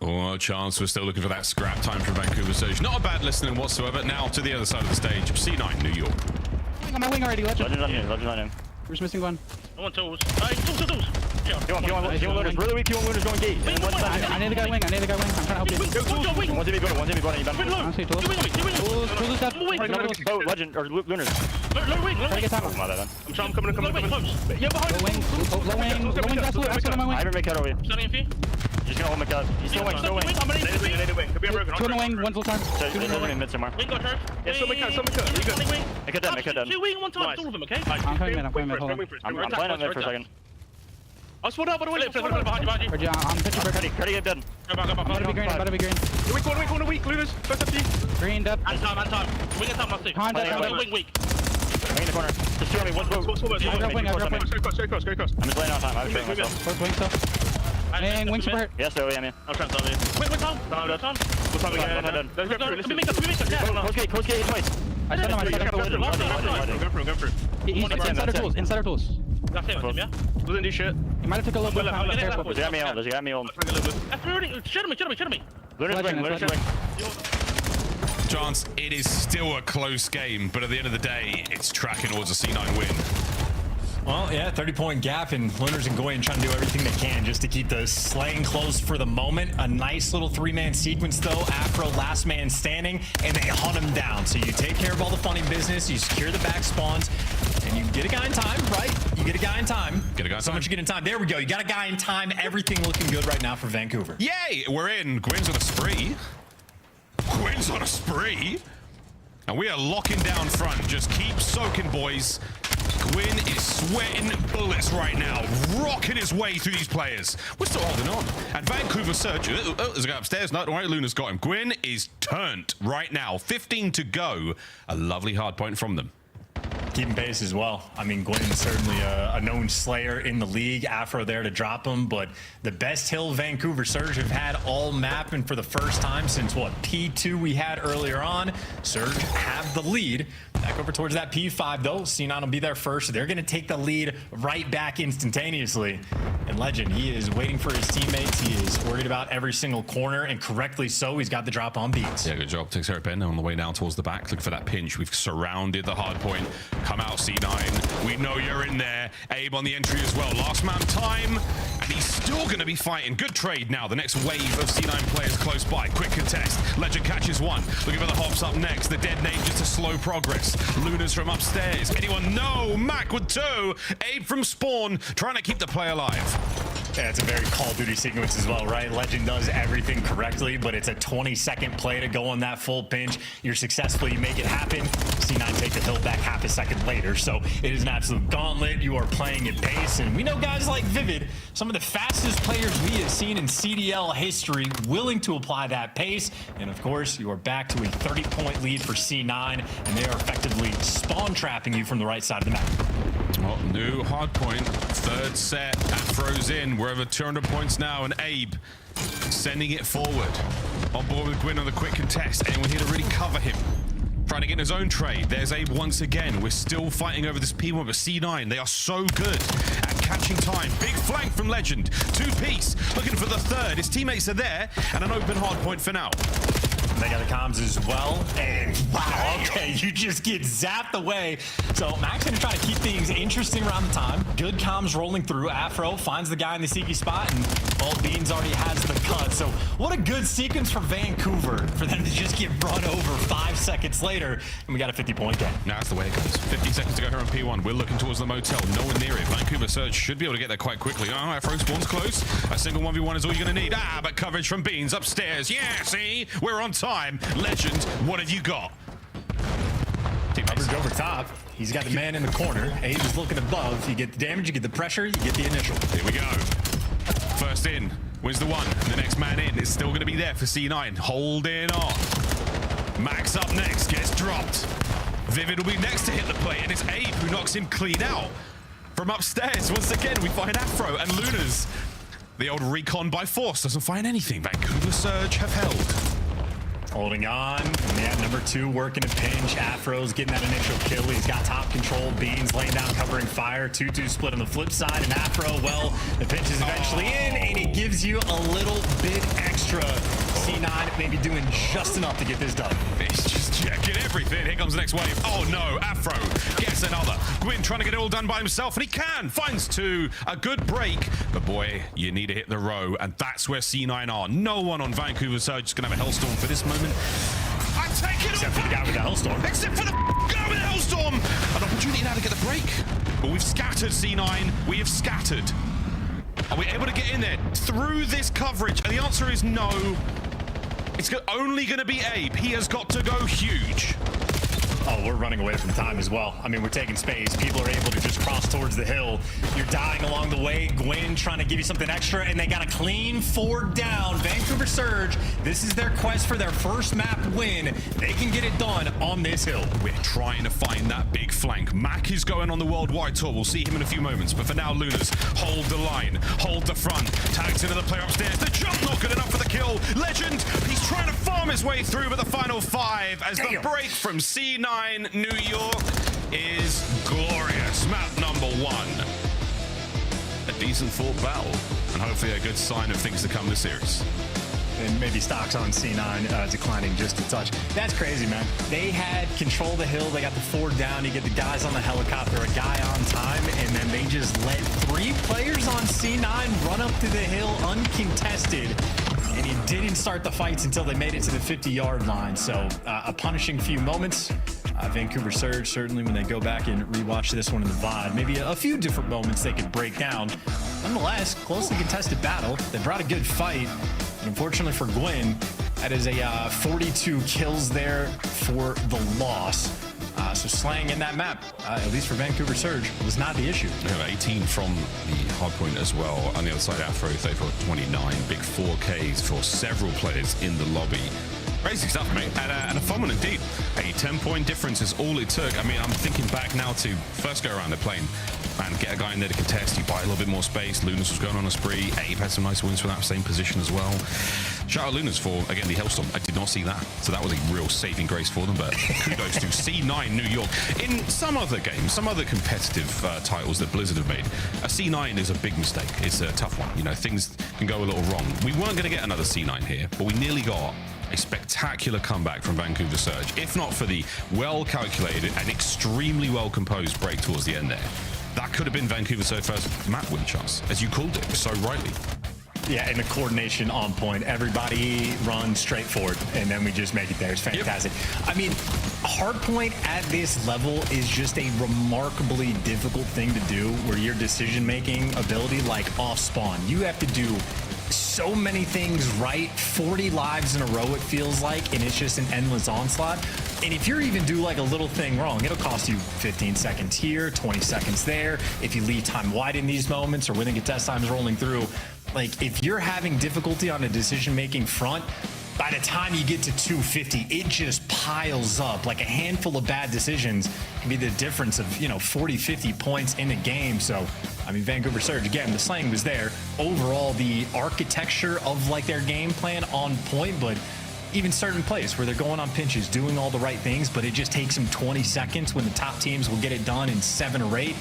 Oh, chance. We're still looking for that scrap time from Vancouver Surge. Not a bad listening whatsoever. Now to the other side of the stage. C9, New York. On my wing already, Legend. Legend on him. We're just missing one. I want tools. Tools. You want Lunars. Really weak. You want Lunars going gate. I need the guy wing. I'm trying to help you. One TV go. Honestly, tools. Tools is dead. Boat, Legend, or Lunars. Low wing. Try to get time. I'm coming close. Yeah, behind. Low wing, absolute on my wing. I haven't make cut over you. Standing in feet. Just gonna hold my cut. He's still wing. They wing. Could be a broken. Two on the wing, one's full time. There's over in mid somewhere. Wing got hurt. Yeah, still make cut. I cut dead. Two wing, one time. All of them, okay? I'm coming mid, hold on. I'm playing on mid for a second. I'll spawn out, by the way. Behind you. I'm pitching for Ready, get dead. Go back. Better be green. Weak, Lunars. First up D. Green, dead. And time. Wing and time, last two. Wing weak. Wing in the corner. Just two on me, one's boat. Go across. I'm just laying on time. I was training myself. Close wing still. Wing super hurt. Yes, so yeah, man. I'll try and tell you. Wait, time. No, time. What time again? Let's go. Close gate twice. I sent him. Go through. He's inside our tools. That's him, yeah? Doesn't do shit. He might have took a little bit of time. There's got me on. Shoot me. Lunars wing. Chance, it is still a close game, but at the end of the day, it's tracking towards a C9 win. Well, yeah, 30-point gap, and Lunars and Goyen trying to do everything they can just to keep the slaying close for the moment. A nice little three-man sequence, though. Afro, last man standing, and they hunt him down. So you take care of all the funny business, you secure the back spawns, and you get a guy in time, right? You get a guy in time. So much you get in time. There we go. You got a guy in time. Everything looking good right now for Vancouver. Yay! We're in. Gwyn's on a spree. And we are locking down front. Just keep soaking, boys. Gwyn is sweating bullets right now, rocking his way through these players. We're still holding on. And Vancouver Surge, there's a guy upstairs. No, don't worry, Luna's got him. Gwyn is turned right now. 15 to go. A lovely hard point from them. Keeping pace as well. I mean, Gwyn's certainly a known slayer in the league. Afro there to drop him, but the best hill Vancouver Surge have had all map, and for the first time since, what, P2 we had earlier on, Surge have the lead. Back over towards that P5, though. C9 will be there first. They're going to take the lead right back instantaneously. And Legend, he is waiting for his teammates. He is worried about every single corner, and correctly so. He's got the drop on beats. Yeah, good job. Takes care of Ben on the way down towards the back. Looking for that pinch. We've surrounded the hard point. Come out, C9. We know you're in there. Abe on the entry as well. Last man time. And he's still going to be fighting. Good trade now. The next wave of C9 players close by. Quick contest. Legend catches one. Looking for the hops up next. The dead name just a slow progress. Luna's from upstairs. Anyone? No. Mac with two. Abe from spawn. Trying to keep the play alive. Yeah, it's a very Call of Duty sequence as well, right? Legend does everything correctly, but it's a 20-second play to go on that full pinch. You're successful, you make it happen. C9 take the hill back half a second later, so it is an absolute gauntlet. You are playing at pace, and we know guys like Vivid, some of the fastest players we have seen in CDL history, willing to apply that pace. And of course, you are back to a 30-point lead for C9, and they are effectively spawn trapping you from the right side of the map. Well, new hard point, third set, Afro's in. We're over 200 points now, and Abe sending it forward. On board with Gwyn on the quick contest. Anyone here to really cover him? Trying to get in his own trade. There's Abe once again. We're still fighting over this P1, but C9, they are so good at catching time. Big flank from Legend. Two-piece, looking for the third. His teammates are there, and an open hard point for now. They got the comms as well, and wow, okay, you just get zapped away. So Mac's gonna try to keep things interesting around the time. Good comms rolling through. Afro finds the guy in the Siki spot, and Well, Beans already has the cut. So what a good sequence for Vancouver for them to just get brought over 5 seconds later. And we got a 50-point game. Now that's the way it goes. 15 seconds to go here on P1. We're looking towards the motel. No one near it. Vancouver Surge should be able to get there quite quickly. Oh, Afro spawns close. A single 1v1 is all you're going to need. But coverage from Beans upstairs. Yeah, see? We're on time. Legend, what have you got? Coverage over top. He's got the man in the corner. Abe is looking above. You get the damage, you get the pressure, you get the initial. Here we go. First in wins the one. The next man in is still going to be there for C9. Holding on. Max up next. Gets dropped. Vivid will be next to hit the plate, and it's Abe who knocks him clean out. From upstairs, once again, we find Afro and Lunas. The old recon by force doesn't find anything. Vancouver Surge have held. Holding on. Yeah, number 2 working a pinch. Afro's getting that initial kill. He's got top control. Beans laying down, covering fire. 2-2 split on the flip side. And Afro, well, the pinch is eventually in, and it gives you a little bit extra. C9 maybe doing just enough to get this done. It's just checking everything. Here comes the next wave. Oh no, Afro gets another. Gwyn trying to get it all done by himself, and he can. Finds 2. A good break. But boy, you need to hit the row, and that's where C9 are. No one on Vancouver Surge is going to have a Hellstorm for this moment. I take it Except for the guy with the Hellstorm. Except for the guy with the Hellstorm. An opportunity now to get the break. But we've scattered, C9. We have scattered. Are we able to get in there through this coverage? And the answer is no. It's only going to be Abe. He has got to go huge. Oh, we're running away from time as well. I mean, we're taking space. People are able to just cross towards the hill. You're dying along the way. Gwyn trying to give you something extra, and they got a clean 4 down. Vancouver Surge, this is their quest for their first map win. They can get it done on this hill. We're trying to find that big flank. Mac is going on the worldwide tour. We'll see him in a few moments. But for now, Lunas, hold the line, hold the front. Tags into the player upstairs. The jump not good enough for the kill. Legend, he's trying to farm his way through, but the final 5 as the break from C9 New York is glorious. Map number 1. A decent fought battle, and hopefully a good sign of things to come this series. And maybe stocks on C9 declining just a touch. That's crazy, man. They had control of the hill. They got the 4 down. You get the guys on the helicopter, a guy on time, and then they just let 3 players on C9 run up to the hill uncontested. And he didn't start the fights until they made it to the 50-yard line. So a punishing few moments. Vancouver Surge, certainly when they go back and rewatch this one in the VOD, maybe a few different moments they could break down. Nonetheless, closely contested battle. They brought a good fight. And unfortunately for Gwyn, that is a 42 kills there for the loss. So slaying in that map, at least for Vancouver Surge, was not the issue. We have 18 from the hard point as well. On the other side, Afro, they've got 29. Big 4Ks for several players in the lobby. Crazy stuff, mate. And a fun one indeed. A 10-point difference is all it took. I mean, I'm thinking back now to first go around the plane and get a guy in there to contest. You buy a little bit more space. Lunas was going on a spree. Abe had some nice wins from that same position as well. Shout out Lunas for, again, the Hellstorm. I did not see that. So that was a real saving grace for them. But kudos to C9 New York. In some other games, some other competitive titles that Blizzard have made, a C9 is a big mistake. It's a tough one. You know, things can go a little wrong. We weren't going to get another C9 here, but we nearly got a spectacular comeback from Vancouver Surge, if not for the well-calculated and extremely well-composed break towards the end there. That could have been Vancouver Surge's first map win chance, as you called it so rightly. Yeah, and the coordination on point. Everybody runs straight forward, and then we just make it there. It's fantastic. Yep. I mean, hardpoint at this level is just a remarkably difficult thing to do, where your decision-making ability, like off-spawn, you have to do so many things right, 40 lives in a row it feels like, and it's just an endless onslaught. And if you're even do like a little thing wrong, it'll cost you 15 seconds here, 20 seconds there. If you leave time wide in these moments, or when the contest time's rolling through, like if you're having difficulty on a decision-making front, by the time you get to 250, it just piles up. Like a handful of bad decisions can be the difference of, 40, 50 points in a game. So, I mean, Vancouver Surge, again, the slaying was there. Overall, the architecture of like their game plan on point, but even certain plays where they're going on pinches, doing all the right things, but it just takes them 20 seconds when the top teams will get it done in 7 or 8.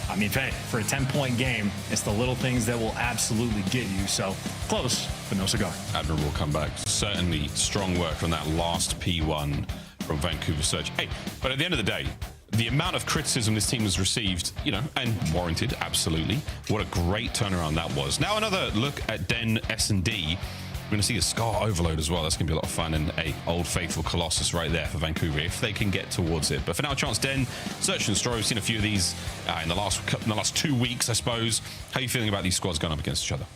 I mean, hey, for a 10-point game, it's the little things that will absolutely get you. So close, but no cigar. Admirable comeback. Certainly strong work from that last P1 from Vancouver Surge. Hey, but at the end of the day, the amount of criticism this team has received, you know, and warranted, absolutely. What a great turnaround that was. Now another look at Den S&D. We're going to see a Scar Overload as well. That's going to be a lot of fun. And a Old Faithful Colossus right there for Vancouver if they can get towards it. But for now, Chance Den, Search and Destroy. We've seen a few of these in the last 2 weeks, I suppose. How are you feeling about these squads going up against each other?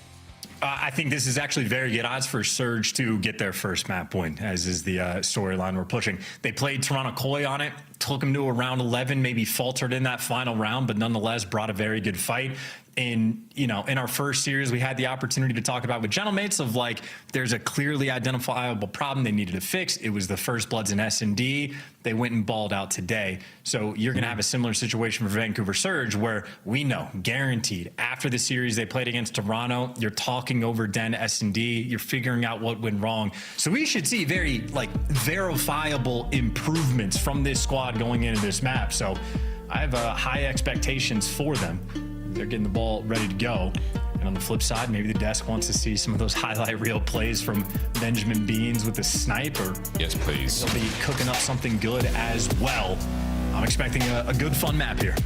I think this is actually very good odds for Surge to get their first map win, as is the storyline we're pushing. They played Toronto Koi on it, took them to a round 11, maybe faltered in that final round, but nonetheless brought a very good fight. In our first series, we had the opportunity to talk about with Gentlemates of like, there's a clearly identifiable problem they needed to fix. It was the First Bloods in S&D. They went and balled out today. So you're going to have a similar situation for Vancouver Surge where we know, guaranteed, after the series they played against Toronto, you're talking over Den S&D, you're figuring out what went wrong. So we should see very verifiable improvements from this squad going into this map. So I have high expectations for them. They're getting the ball ready to go. And on the flip side, maybe the desk wants to see some of those highlight reel plays from Benjamin Beans with the sniper. Yes, please. They'll be cooking up something good as well. I'm expecting a good, fun map here.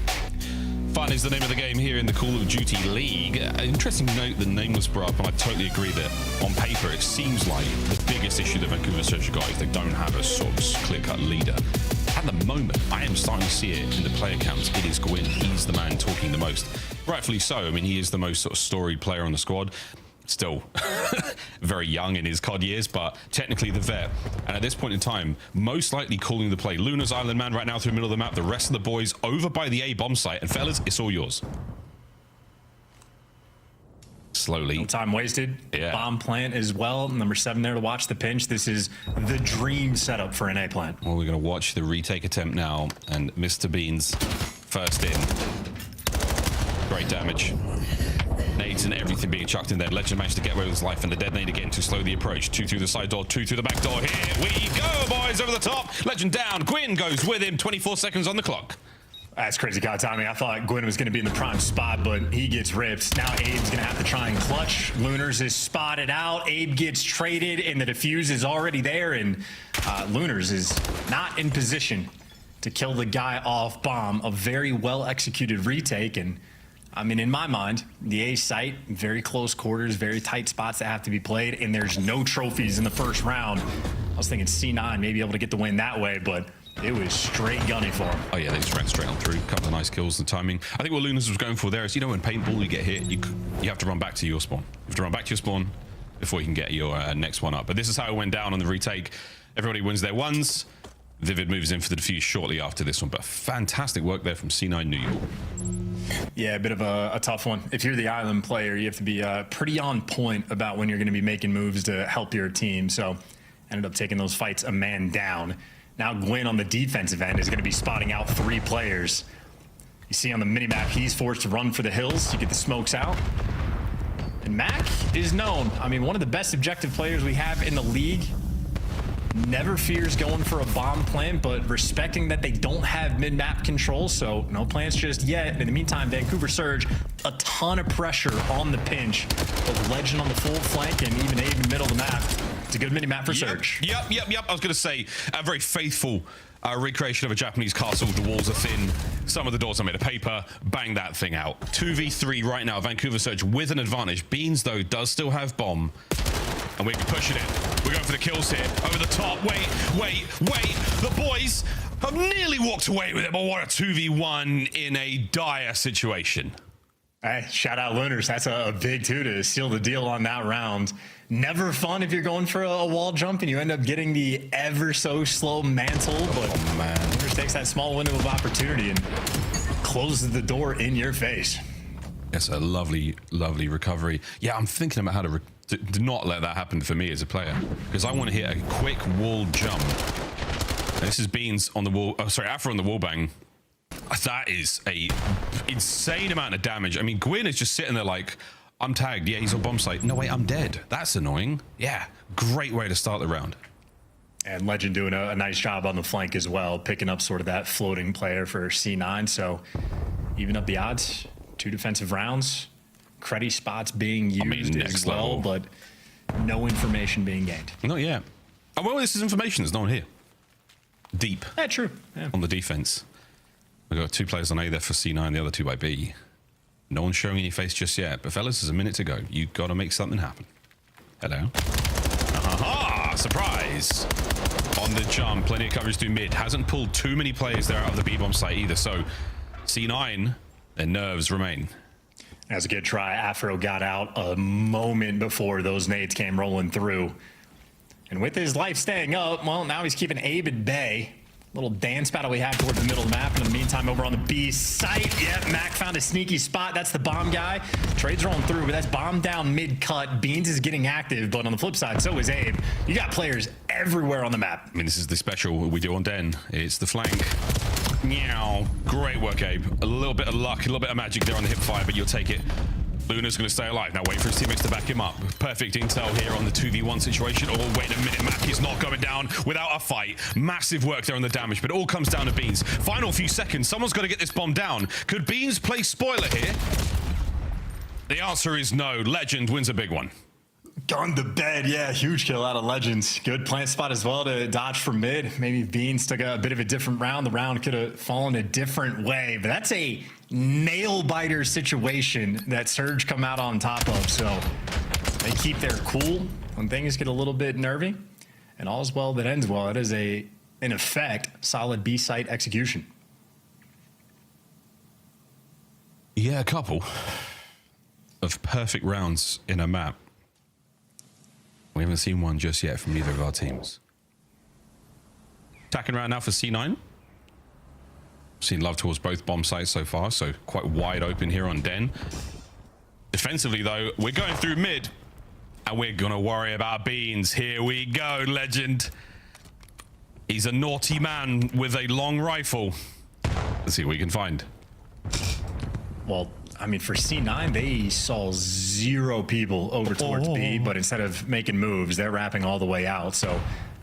Fun is the name of the game here in the Call of Duty League. Interesting to note the name was brought up, and I totally agree that on paper it seems like the biggest issue that Vancouver Surge got is they don't have a sort of clear-cut leader. At the moment, I am starting to see it in the player counts. It is Gwyn. He's the man talking the most. Rightfully so. I mean, he is the most sort of storied player on the squad. Still very young in his COD years, but technically the vet. And at this point in time, most likely calling the play. Luna's Island Man right now through the middle of the map. The rest of the boys over by the A bomb site. And fellas, it's all yours. Slowly. No time wasted. Yeah. Bomb plant as well. Number 7 there to watch the pinch. This is the dream setup for an A plant. Well, we're going to watch the retake attempt now. And Mr. Beans first in. Great damage. Nades and everything being chucked in there. Legend managed to get away with his life, and the detonate again to slow the approach. 2 through the side door, 2 through the back door. Here we go, boys, over the top. Legend down. Gwyn goes with him. 24 seconds on the clock. That's crazy God timing. I thought Gwyn was going to be in the prime spot, but he gets ripped. Now Abe's going to have to try and clutch. Lunars is spotted out. Abe gets traded, and the defuse is already there, and Lunars is not in position to kill the guy off bomb. A very well-executed retake, and I mean, in my mind, the A site, very close quarters, very tight spots that have to be played, and there's no trophies in the first round. I was thinking C9 may be able to get the win that way, but it was straight gunning for him. Oh yeah, they just ran straight on through. A couple of nice kills. The timing. I think what Lunas was going for there is, you know, when paintball you get hit, you have to run back to your spawn. You have to run back to your spawn before you can get your next one up. But this is how it went down on the retake. Everybody wins their ones. Vivid moves in for the defuse shortly after this one. But fantastic work there from C9 New York. Yeah, a bit of a tough one. If you're the island player, you have to be pretty on point about when you're going to be making moves to help your team. So ended up taking those fights a man down. Now Gwyn on the defensive end is going to be spotting out 3 players. You see on the minimap, he's forced to run for the hills. You get the smokes out. And Mac is known. I mean, one of the best objective players we have in the league. Never fears going for a bomb plant, but respecting that they don't have mid-map control, so no plants just yet. In the meantime, Vancouver Surge, a ton of pressure on the pinch, but Legend on the full flank and even Abe in the middle of the map. It's a good mini-map for Surge. Yep. I was going to say, a very faithful recreation of a Japanese castle. The walls are thin. Some of the doors are made of paper. Bang that thing out. 2v3 right now. Vancouver Surge with an advantage. Beans, though, does still have bomb. And we're pushing it. We're going for the kills here. Over the top. Wait. The boys have nearly walked away with it, but what a 2v1 in a dire situation. Hey, shout out Lunars. That's a big 2 to seal the deal on that round. Never fun if you're going for a wall jump and you end up getting the ever so slow mantle, but Lunars takes that small window of opportunity and closes the door in your face. It's a lovely, lovely recovery. Yeah, I'm thinking about how to not let that happen for me as a player, because I want to hit a quick wall jump. And this is Beans on the wall. Oh, sorry, Afro on the wall bang. That is a insane amount of damage. I mean, Gwyn is just sitting there like, I'm tagged. Yeah, he's on bomb site. No, wait, I'm dead. That's annoying. Yeah, great way to start the round. And Legend doing a nice job on the flank as well, picking up sort of that floating player for C9. So even up the odds, 2 defensive rounds. Creddy spots being used as well, but no information being gained. Not yet. Oh, well, this is information. There's no one here. Deep. Yeah, true. Yeah. On the defense. We've got 2 players on A there for C9, the other 2 by B. No one's showing any face just yet. But fellas, there's a minute to go. You got to make something happen. Hello. Aha! Surprise! On the jump, plenty of coverage through mid. Hasn't pulled too many players there out of the B-bomb site either. So C9, their nerves remain. That was a good try. Afro got out a moment before those nades came rolling through. And with his life staying up, well, now he's keeping Abe at bay. Little dance battle we have towards the middle of the map. In the meantime, over on the B site, yep, Mac found a sneaky spot. That's the bomb guy. Trade's rolling through, but that's bomb down mid-cut. Beans is getting active, but on the flip side, so is Abe. You got players everywhere on the map. I mean, this is the special we do on Den. It's the flank. Meow. Great work, Abe. A little bit of luck, a little bit of magic there on the hip fire, but you'll take it. Luna's going to stay alive. Now wait for his teammates to back him up. Perfect intel here on the 2v1 situation. Oh, wait a minute. Mac is not going down without a fight. Massive work there on the damage, but it all comes down to Beans. Final few seconds. Someone's got to get this bomb down. Could Beans play spoiler here? The answer is no. Legend wins a big one. Gone to bed. Yeah, huge kill out of Legends. Good plant spot as well to dodge from mid. Maybe Beans took a bit of a different round. The round could have fallen a different way, but that's a nail biter situation that Surge come out on top of. So they keep their cool when things get a little bit nervy, and all's well that ends well. It is in effect, solid B site execution. Yeah, a couple of perfect rounds in a map. We haven't seen one just yet from neither of our teams. Attacking right now for C9. Seen love towards both bomb sites so far, so quite wide open here on Den. Defensively, though, we're going through mid, and we're going to worry about Beans. Here we go, Legend. He's a naughty man with a long rifle. Let's see what we can find. Well, I mean, for C9, they saw 0 people over towards B, but instead of making moves, they're wrapping all the way out. So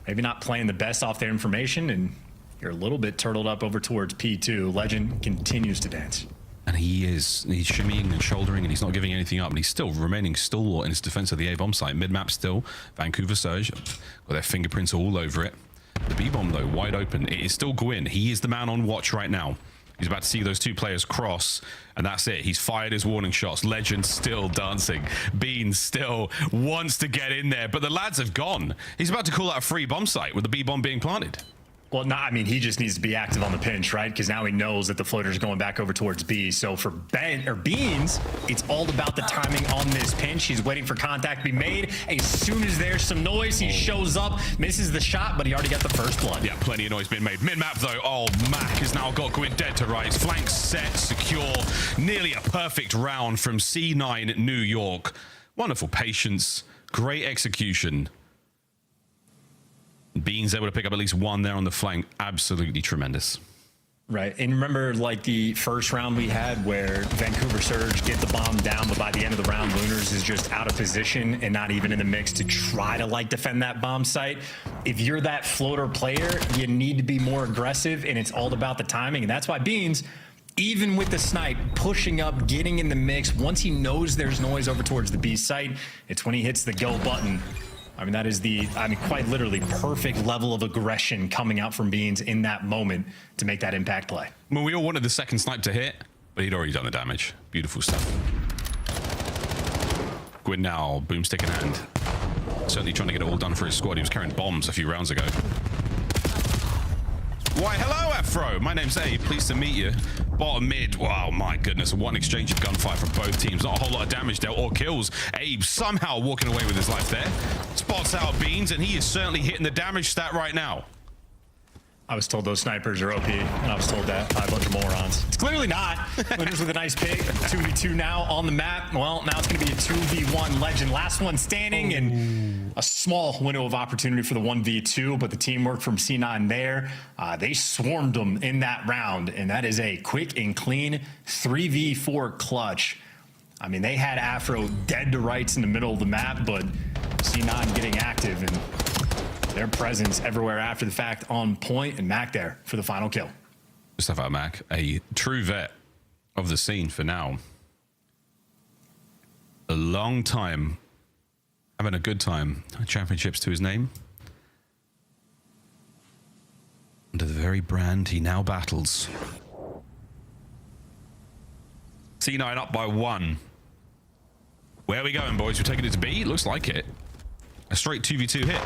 maybe not playing the best off their information, and you're a little bit turtled up over towards P2. Legend continues to dance. And he's shimmying and shouldering, and he's not giving anything up, and he's still remaining stalwart in his defense of the A-bomb site. Mid-map still, Vancouver Surge, with their fingerprints all over it. The B-bomb, though, wide open. It is still Gwyn. He is the man on watch right now. He's about to see those 2 players cross, and that's it. He's fired his warning shots. Legend still dancing. Bean still wants to get in there, but the lads have gone. He's about to call out a free bomb site with the B-bomb being planted. Well, no, I mean, he just needs to be active on the pinch, right? Because now he knows that the floater's going back over towards B. So for Beans, it's all about the timing on this pinch. He's waiting for contact to be made. As soon as there's some noise, he shows up, misses the shot, but he already got the first blood. Yeah, plenty of noise being made. Mid-map, though, oh, Mac has now got Gwyn dead to rights. Flank set, secure. Nearly a perfect round from C9 New York. Wonderful patience, great execution. Beans able to pick up at least 1 there on the flank. Absolutely tremendous. Right. And remember, like the first round we had where Vancouver Surge get the bomb down, but by the end of the round, Lunars is just out of position and not even in the mix to try to like defend that bomb site. If you're that floater player, you need to be more aggressive, and it's all about the timing. And that's why Beans, even with the snipe, pushing up, getting in the mix, once he knows there's noise over towards the B site, it's when he hits the go button. I mean, that is quite literally perfect level of aggression coming out from Beans in that moment to make that impact play. Well, we all wanted the second snipe to hit, but he'd already done the damage. Beautiful stuff. Gwyn now, boomstick in hand. Certainly trying to get it all done for his squad. He was carrying bombs a few rounds ago. Why, hello, Afro. My name's Abe. Pleased to meet you. Bottom mid. Wow, my goodness. One exchange of gunfire from both teams. Not a whole lot of damage dealt or kills. Abe somehow walking away with his life there. Spots out Beans, and he is certainly hitting the damage stat right now. I was told those snipers are OP, and I was told that by a bunch of morons. It's clearly not. Winners with a nice pick. 2v2 now on the map. Well, now it's going to be a 2v1 Legend. Last one standing, and a small window of opportunity for the 1v2, but the teamwork from C9 there, they swarmed them in that round, and that is a quick and clean 3v4 clutch. I mean, they had Afro dead to rights in the middle of the map, but C9 getting active, and their presence everywhere after the fact on point, and Mac there for the final kill. Just have our Mac, a true vet of the scene for now. A long time, having a good time. Championships to his name. Under the very brand he now battles. C9 up by 1. Where are we going, boys? We're taking it to B? Looks like it. A straight 2v2 hit.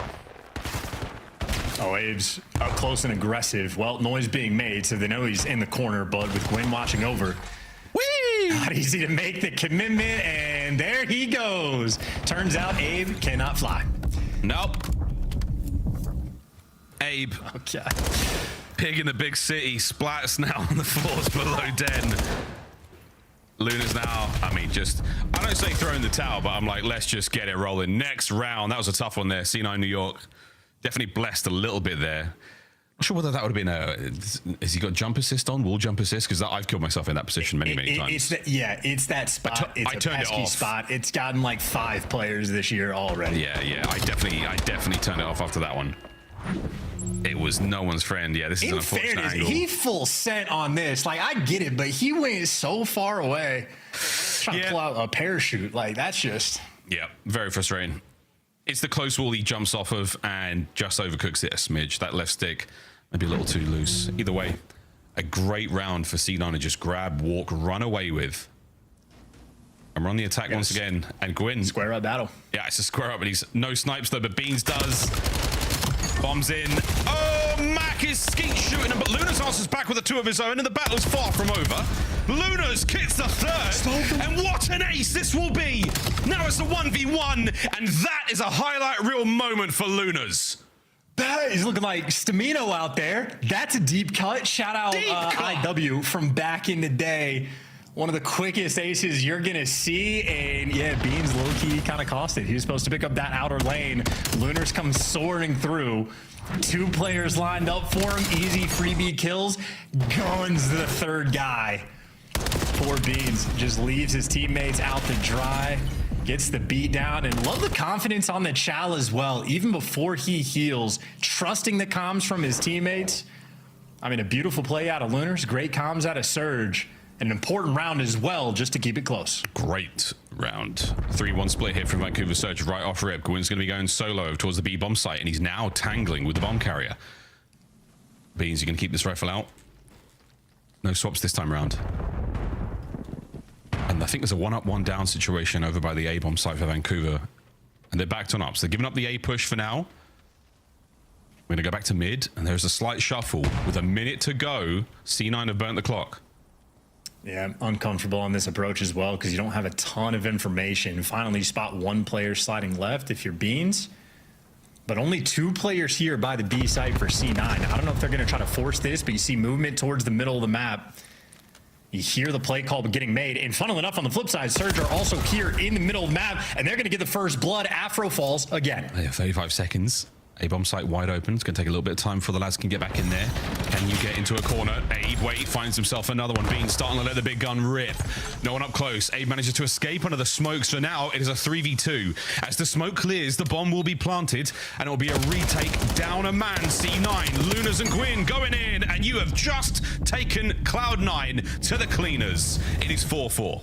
Oh, Abe's up close and aggressive. Well, noise being made, so they know he's in the corner, but with Gwyn watching over. Whee! Not easy to make the commitment, and there he goes. Turns out Abe cannot fly. Nope. Abe. Okay. Pig in the big city. Splats now on the floors below Den. Luna's now, I mean, I don't say throwing the towel, but I'm like, let's just get it rolling. Next round. That was a tough one there. C9 New York. Definitely blessed a little bit there. Not sure whether that would have been has he got jump assist on, wall jump assist? Because I've killed myself in that position many times. It's that spot. It's a pesky spot. It's gotten like 5 players this year already. Yeah. I definitely turned it off after that one. It was no one's friend. Yeah, this is an unfortunate angle. He full sent on this. Like, I get it, but he went so far away trying to pull out a parachute. Like, that's just... Yeah, very frustrating. It's the close wall he jumps off of and just overcooks it a smidge. That left stick maybe a little too loose. Either way, a great round for C9 to just grab, walk, run away with. And we're on the attack once again. And Gwyn. Square up battle. Yeah, it's a square up, but he's no snipes though, but Beans does. Bombs in. Oh, Mac is skeet shooting him, but Lunas answers back with a 2 of his own, and the battle's far from over. Lunas gets the 3rd, and what an ace this will be. Now it's a 1v1, and that is a highlight reel moment for Lunas. That is looking like Stamino out there. That's a deep cut. Shout out IW from back in the day. One of the quickest aces you're going to see. And yeah, Beans low-key kind of cost it. He was supposed to pick up that outer lane. Lunars come soaring through. 2 players lined up for him. Easy freebie kills. Guns the 3rd guy. Poor Beans just leaves his teammates out to dry. Gets the beat down. And love the confidence on the Chal as well. Even before he heals. Trusting the comms from his teammates. I mean, a beautiful play out of Lunars. Great comms out of Surge. An important round as well, just to keep it close. Great round. 3-1 split here from Vancouver Surge right off rip. Gwyn's going to be going solo towards the B bomb site, and he's now tangling with the bomb carrier. Beans, you going to keep this rifle out? No swaps this time around. And I think there's a 1-up, 1-down situation over by the A bomb site for Vancouver. And they're backed on up. So they're giving up the A push for now. We're going to go back to mid, and there's a slight shuffle. With a minute to go, C9 have burnt the clock. Yeah, I'm uncomfortable on this approach as well because you don't have a ton of information. Finally, you spot 1 player sliding left if you're Beans, but only 2 players here by the B site for C9. I don't know if they're going to try to force this, but you see movement towards the middle of the map. You hear the play call getting made, and funnily enough, on the flip side, Surge are also here in the middle of the map, and they're going to get the first blood. Afro falls again. Yeah, 35 seconds. A bomb site wide open. It's going to take a little bit of time before the lads can get back in there. Can you get into a corner? Abe, wait, finds himself another one. Bean starting to let the big gun rip. No one up close. Abe manages to escape under the smoke. So now it is a 3v2. As the smoke clears, the bomb will be planted, and it will be a retake down a man. C9, Lunas and Gwyn going in, and you have just taken Cloud9 to the cleaners. It is 4-4.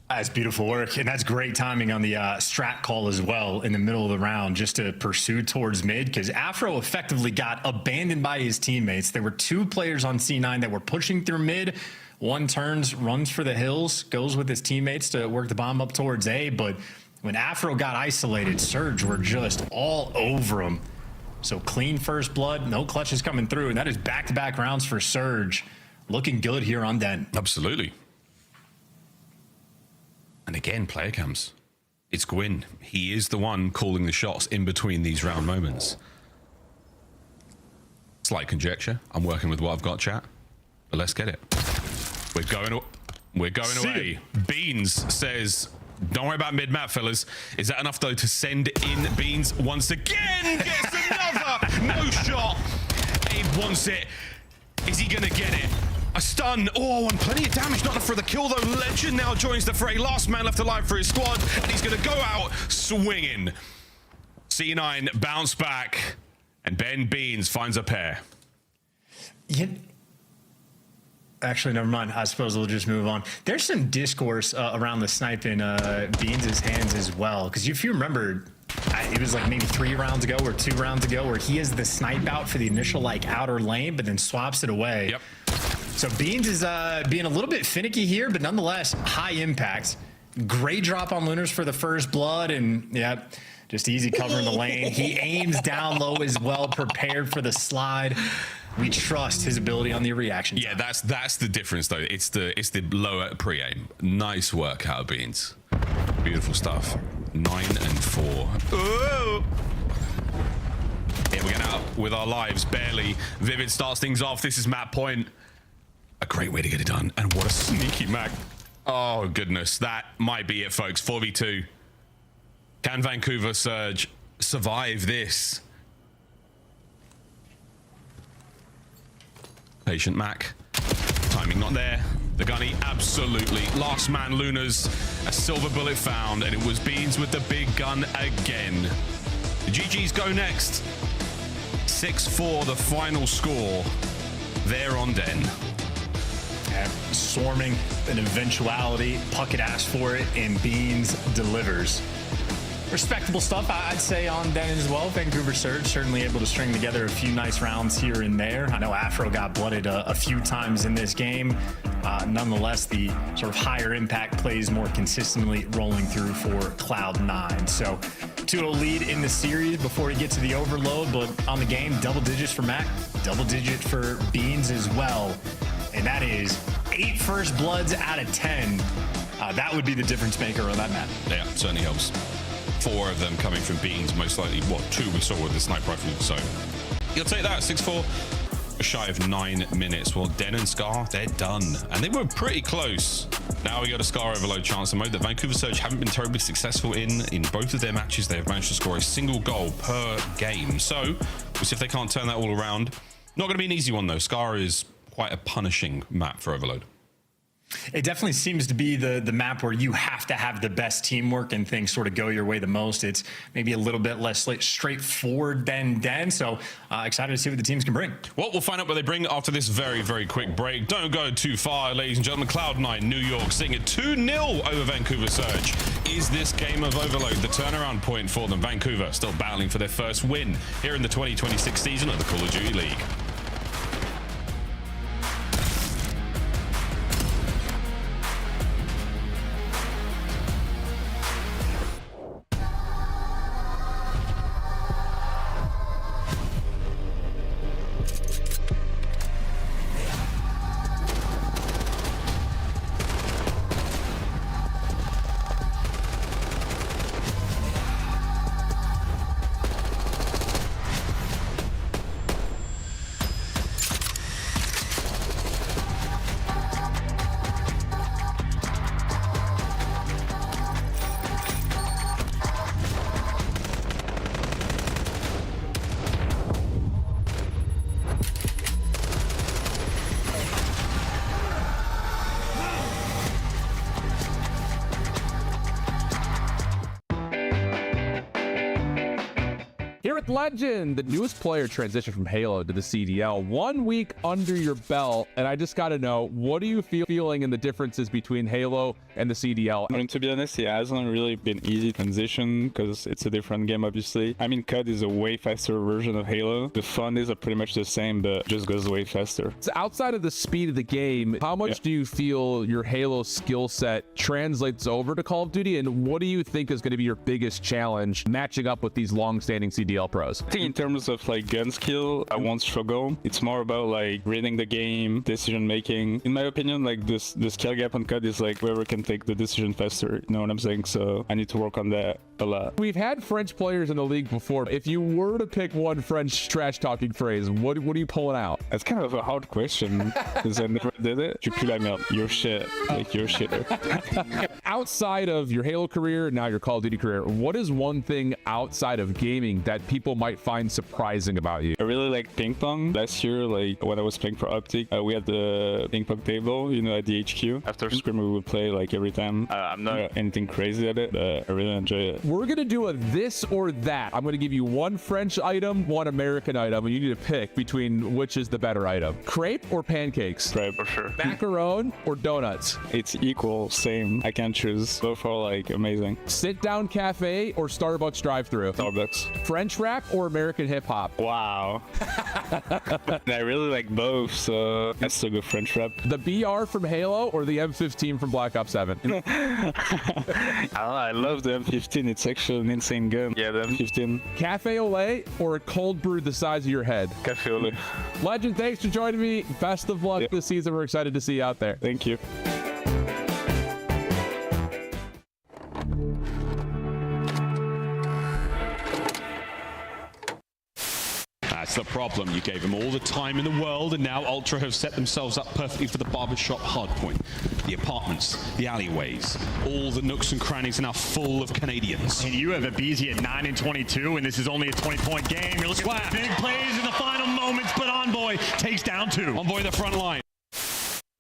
That's beautiful work, and that's great timing on the strat call as well in the middle of the round, just to pursue towards mid, because Afro effectively got abandoned by his teammates. There were 2 players on C9 that were pushing through mid. One turns, runs for the hills, goes with his teammates to work the bomb up towards A, but when Afro got isolated, Surge were just all over him. So clean first blood, no clutches coming through, and that is back-to-back rounds for Surge. Looking good here on Den. Absolutely. And again, player cams. It's Gwyn. He is the one calling the shots in between these round moments. Slight conjecture. I'm working with what I've got, chat. But let's get it. We're going away. Beans says, don't worry about mid-map, fellas. Is that enough, though, to send in Beans once again? Gets another no shot. Abe wants it. Is he going to get it? A stun. Oh, and plenty of damage. Not enough for the kill, though. Legend now joins the fray. Last man left alive for his squad, and he's going to go out swinging. C9 bounce back, and Ben Beans finds a pair. Yeah. Actually, never mind. I suppose we'll just move on. There's some discourse around the snipe in Beans' hands as well, because if you remember, it was like maybe 3 rounds ago or 2 rounds ago where he has the snipe out for the initial like outer lane, but then swaps it away. Yep. So Beans is being a little bit finicky here, but nonetheless, high impact. Great drop on Lunars for the first blood, and yeah, just easy covering the lane. He aims down low as well, prepared for the slide. We trust his ability on the reaction. Yeah, that's the difference though. It's the lower pre-aim. Nice work out of Beans. Beautiful stuff. 9 and 4. Ooh. Here we're going out with our lives barely. Vivid starts things off. This is map point. A great way to get it done. And what a sneaky Mac. Oh goodness, that might be it, folks. 4v2. Can Vancouver Surge survive this? Patient Mac. Timing not there. The gunny absolutely. Last man Lunars. A silver bullet found, and it was Beans with the big gun again. The GGs go next. 6-4 the final score. There on Den. Swarming an eventuality. Puckett asked for it, and Beans delivers. Respectable stuff, I'd say, on Den as well. Vancouver Surge certainly able to string together a few nice rounds here and there. I know Afro got blooded a few times in this game. Nonetheless, the sort of higher impact plays more consistently rolling through for Cloud9. So 2-0 lead in the series before we get to the overload, but on the game, double digits for Mac, double digit for Beans as well. And that is 8 first bloods out of 10. That would be the difference maker on that map. Yeah, certainly helps. 4 of them coming from Beans, most likely. What, 2 we saw with the sniper rifle. So you'll take that. 6-4. Shy of 9 minutes. Well, Den and Scar, they're done. And they were pretty close. Now we got a Scar overload chance, a mode that Vancouver Surge haven't been terribly successful in both of their matches. They have managed to score a single goal per game. So we'll see if they can't turn that all around. Not going to be an easy one, though. Scar is quite a punishing map for overload. It definitely seems to be the map where you have to have the best teamwork and things sort of go your way the most. It's maybe a little bit less straightforward than Den. So excited to see what the teams can bring. Well, we'll find out what they bring after this very, very quick break. Don't go too far, ladies and gentlemen. Cloud9, New York, sitting at 2-0 over Vancouver Surge. Is this game of overload the turnaround point for them? Vancouver still battling for their first win here in the 2026 season of the Call of Duty League. Here at Legend, the newest player transitioned from Halo to the CDL 1 week under your belt, and I just got to know, what are you feeling in the differences between Halo and the CDL? I mean, to be honest, it hasn't really been easy transition because it's a different game, obviously. I mean, CUD is a way faster version of Halo. The fun is pretty much the same, but just goes way faster. So outside of the speed of the game, how much do you feel your Halo skill set translates over to Call of Duty, and what do you think is going to be your biggest challenge matching up with these long-standing CDL pros? I think in terms of like gun skill, I won't struggle. It's more about like reading the game, decision making. In my opinion, like the skill gap on CUD is like whoever can take the decision faster. You know what I'm saying? So I need to work on that a lot. We've had French players in the league before. If you were to pick one French trash talking phrase, what are you pulling out? That's kind of a hard question because I never did it. Tu pues la merde. Your shit. Like your shitter. Outside of your Halo career, now your Call of Duty career, what is one thing outside of gaming that people might find surprising about you? I really like ping pong. Last year, like when I was playing for Optic, we had the ping pong table, you know, at the HQ. After scrim, we would play like every time. I'm not anything crazy at it, but I really enjoy it. We're gonna do a this or that. I'm gonna give you one French item, one American item, and you need to pick between which is the better item. Crepe or pancakes? Crepe for sure. Macaron or donuts? It's equal, same. I can't choose. Both are like amazing. Sit down cafe or Starbucks drive-through? Starbucks. French wrap rap or American hip hop? Wow. I really like both, so I still go French rap. The BR from Halo or the M15 from Black Ops 7? I don't know, I love the M15. It's actually an insane gun. Yeah, the M15. Cafe au lait or a cold brew the size of your head? Cafe au lait. Legend, thanks for joining me. Best of luck this season. We're excited to see you out there. Thank you. That's the problem. You gave them all the time in the world, and now Ultra have set themselves up perfectly for the barbershop hardpoint. The apartments, the alleyways, all the nooks and crannies are now full of Canadians. And you have a BZ at 9 and 22, and this is only a 20-point game. You're looking at big plays in the final moments, but Envoy takes down 2. Envoy the front line.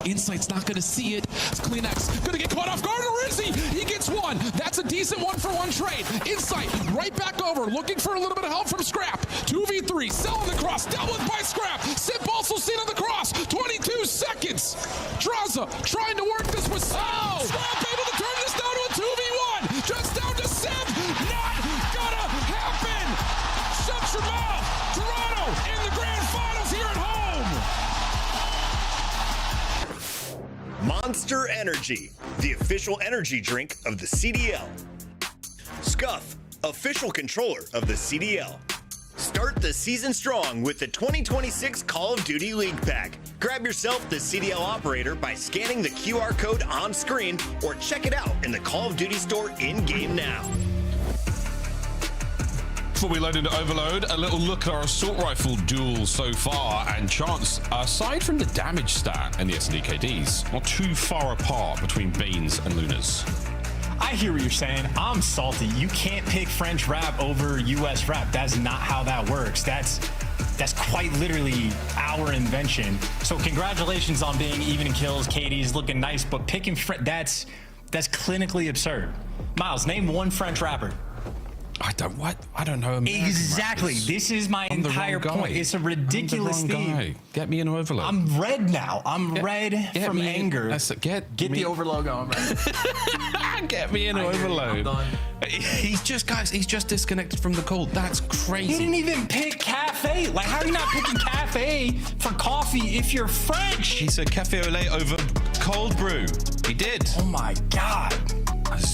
Insight's not going to see it. Kleenex going to get caught off guard, or is he? He gets one. That's a decent 1-for-1 trade. Insight right back over, looking for a little bit of help from Scrap. 2v3, selling the cross, dealt with by Scrap. Sip also seen on the cross. 22 seconds. Draza trying to work this with Sip. Scrap able to turn this down to a 2v1. Just down to Sip. Not gonna happen. Shut your mouth. Toronto in the grand finals here at home. Monster Energy, the official energy drink of the CDL. Scuff, official controller of the CDL. Start the season strong with the 2026 Call of Duty League Pack. Grab yourself the CDL operator by scanning the QR code on screen or check it out in the Call of Duty store in-game now. Before we load into Overload, a little look at our assault rifle duel so far, and Chance, aside from the damage stat and the SDKDs, not too far apart between Banes and Lunas. I hear what you're saying. I'm salty. You can't pick French rap over US rap. That's not how that works. That's quite literally our invention. So congratulations on being even in kills. Katie's looking nice, but picking that's clinically absurd. Miles, name one French rapper. I don't know. Exactly. This is my entire point. It's a ridiculous thing. Get me an Overload. I'm red now. I'm red from anger. Get the Overload going, man. Get me an Overload. He's just disconnected from the call. That's crazy. He didn't even pick cafe. Like, how are you not picking cafe for coffee if you're French? He said cafe au lait over cold brew. He did. Oh my God.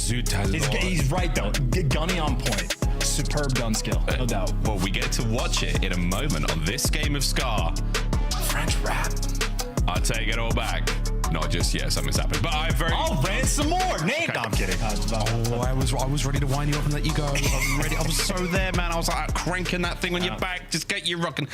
He's right though. Gunny on point. Superb gun skill, no doubt. Well, we get to watch it in a moment on this game of Scar. French rap. I'll take it all back. Not just yet, something's happened. But I'll rant some more. Nate. Okay. No, I'm kidding. I was ready to wind you up and let you go. I was so there, man. I was like cranking that thing on your back. Just get you rocking.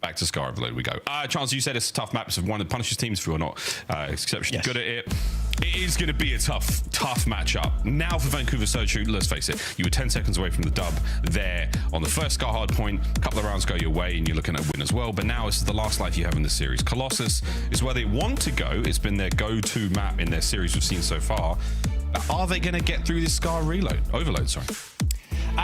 Back to Scar Overload we go. Chance, you said it's a tough map. It's one that punishes teams if you're not exceptionally good at it. It is going to be a tough matchup. Now for Vancouver Sochu, let's face it, you were 10 seconds away from the dub there on the first Scar hard point. A couple of rounds go your way and you're looking at a win as well. But now this is the last life you have in the series. Colossus is where they want to go. It's been their go-to map in their series we've seen so far. Are they going to get through this Scar Overload, sorry.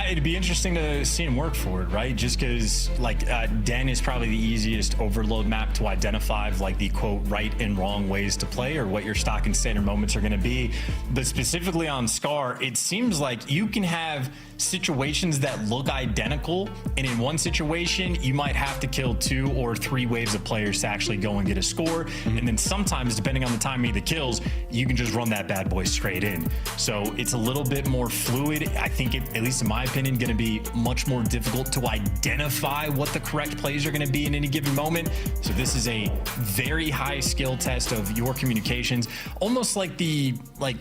It'd be interesting to see him work for it, right? Just because, like, Den is probably the easiest overload map to identify, like the quote right and wrong ways to play or what your stock and standard moments are going to be. But specifically on Scar, it seems like you can have situations that look identical, and in one situation you might have to kill 2 or 3 waves of players to actually go and get a score. And then sometimes, depending on the timing of the kills, you can just run that bad boy straight in. So it's a little bit more fluid. I think it, at least in my opinion, going to be much more difficult to identify what the correct plays are going to be in any given moment. So this is a very high skill test of your communications, almost like the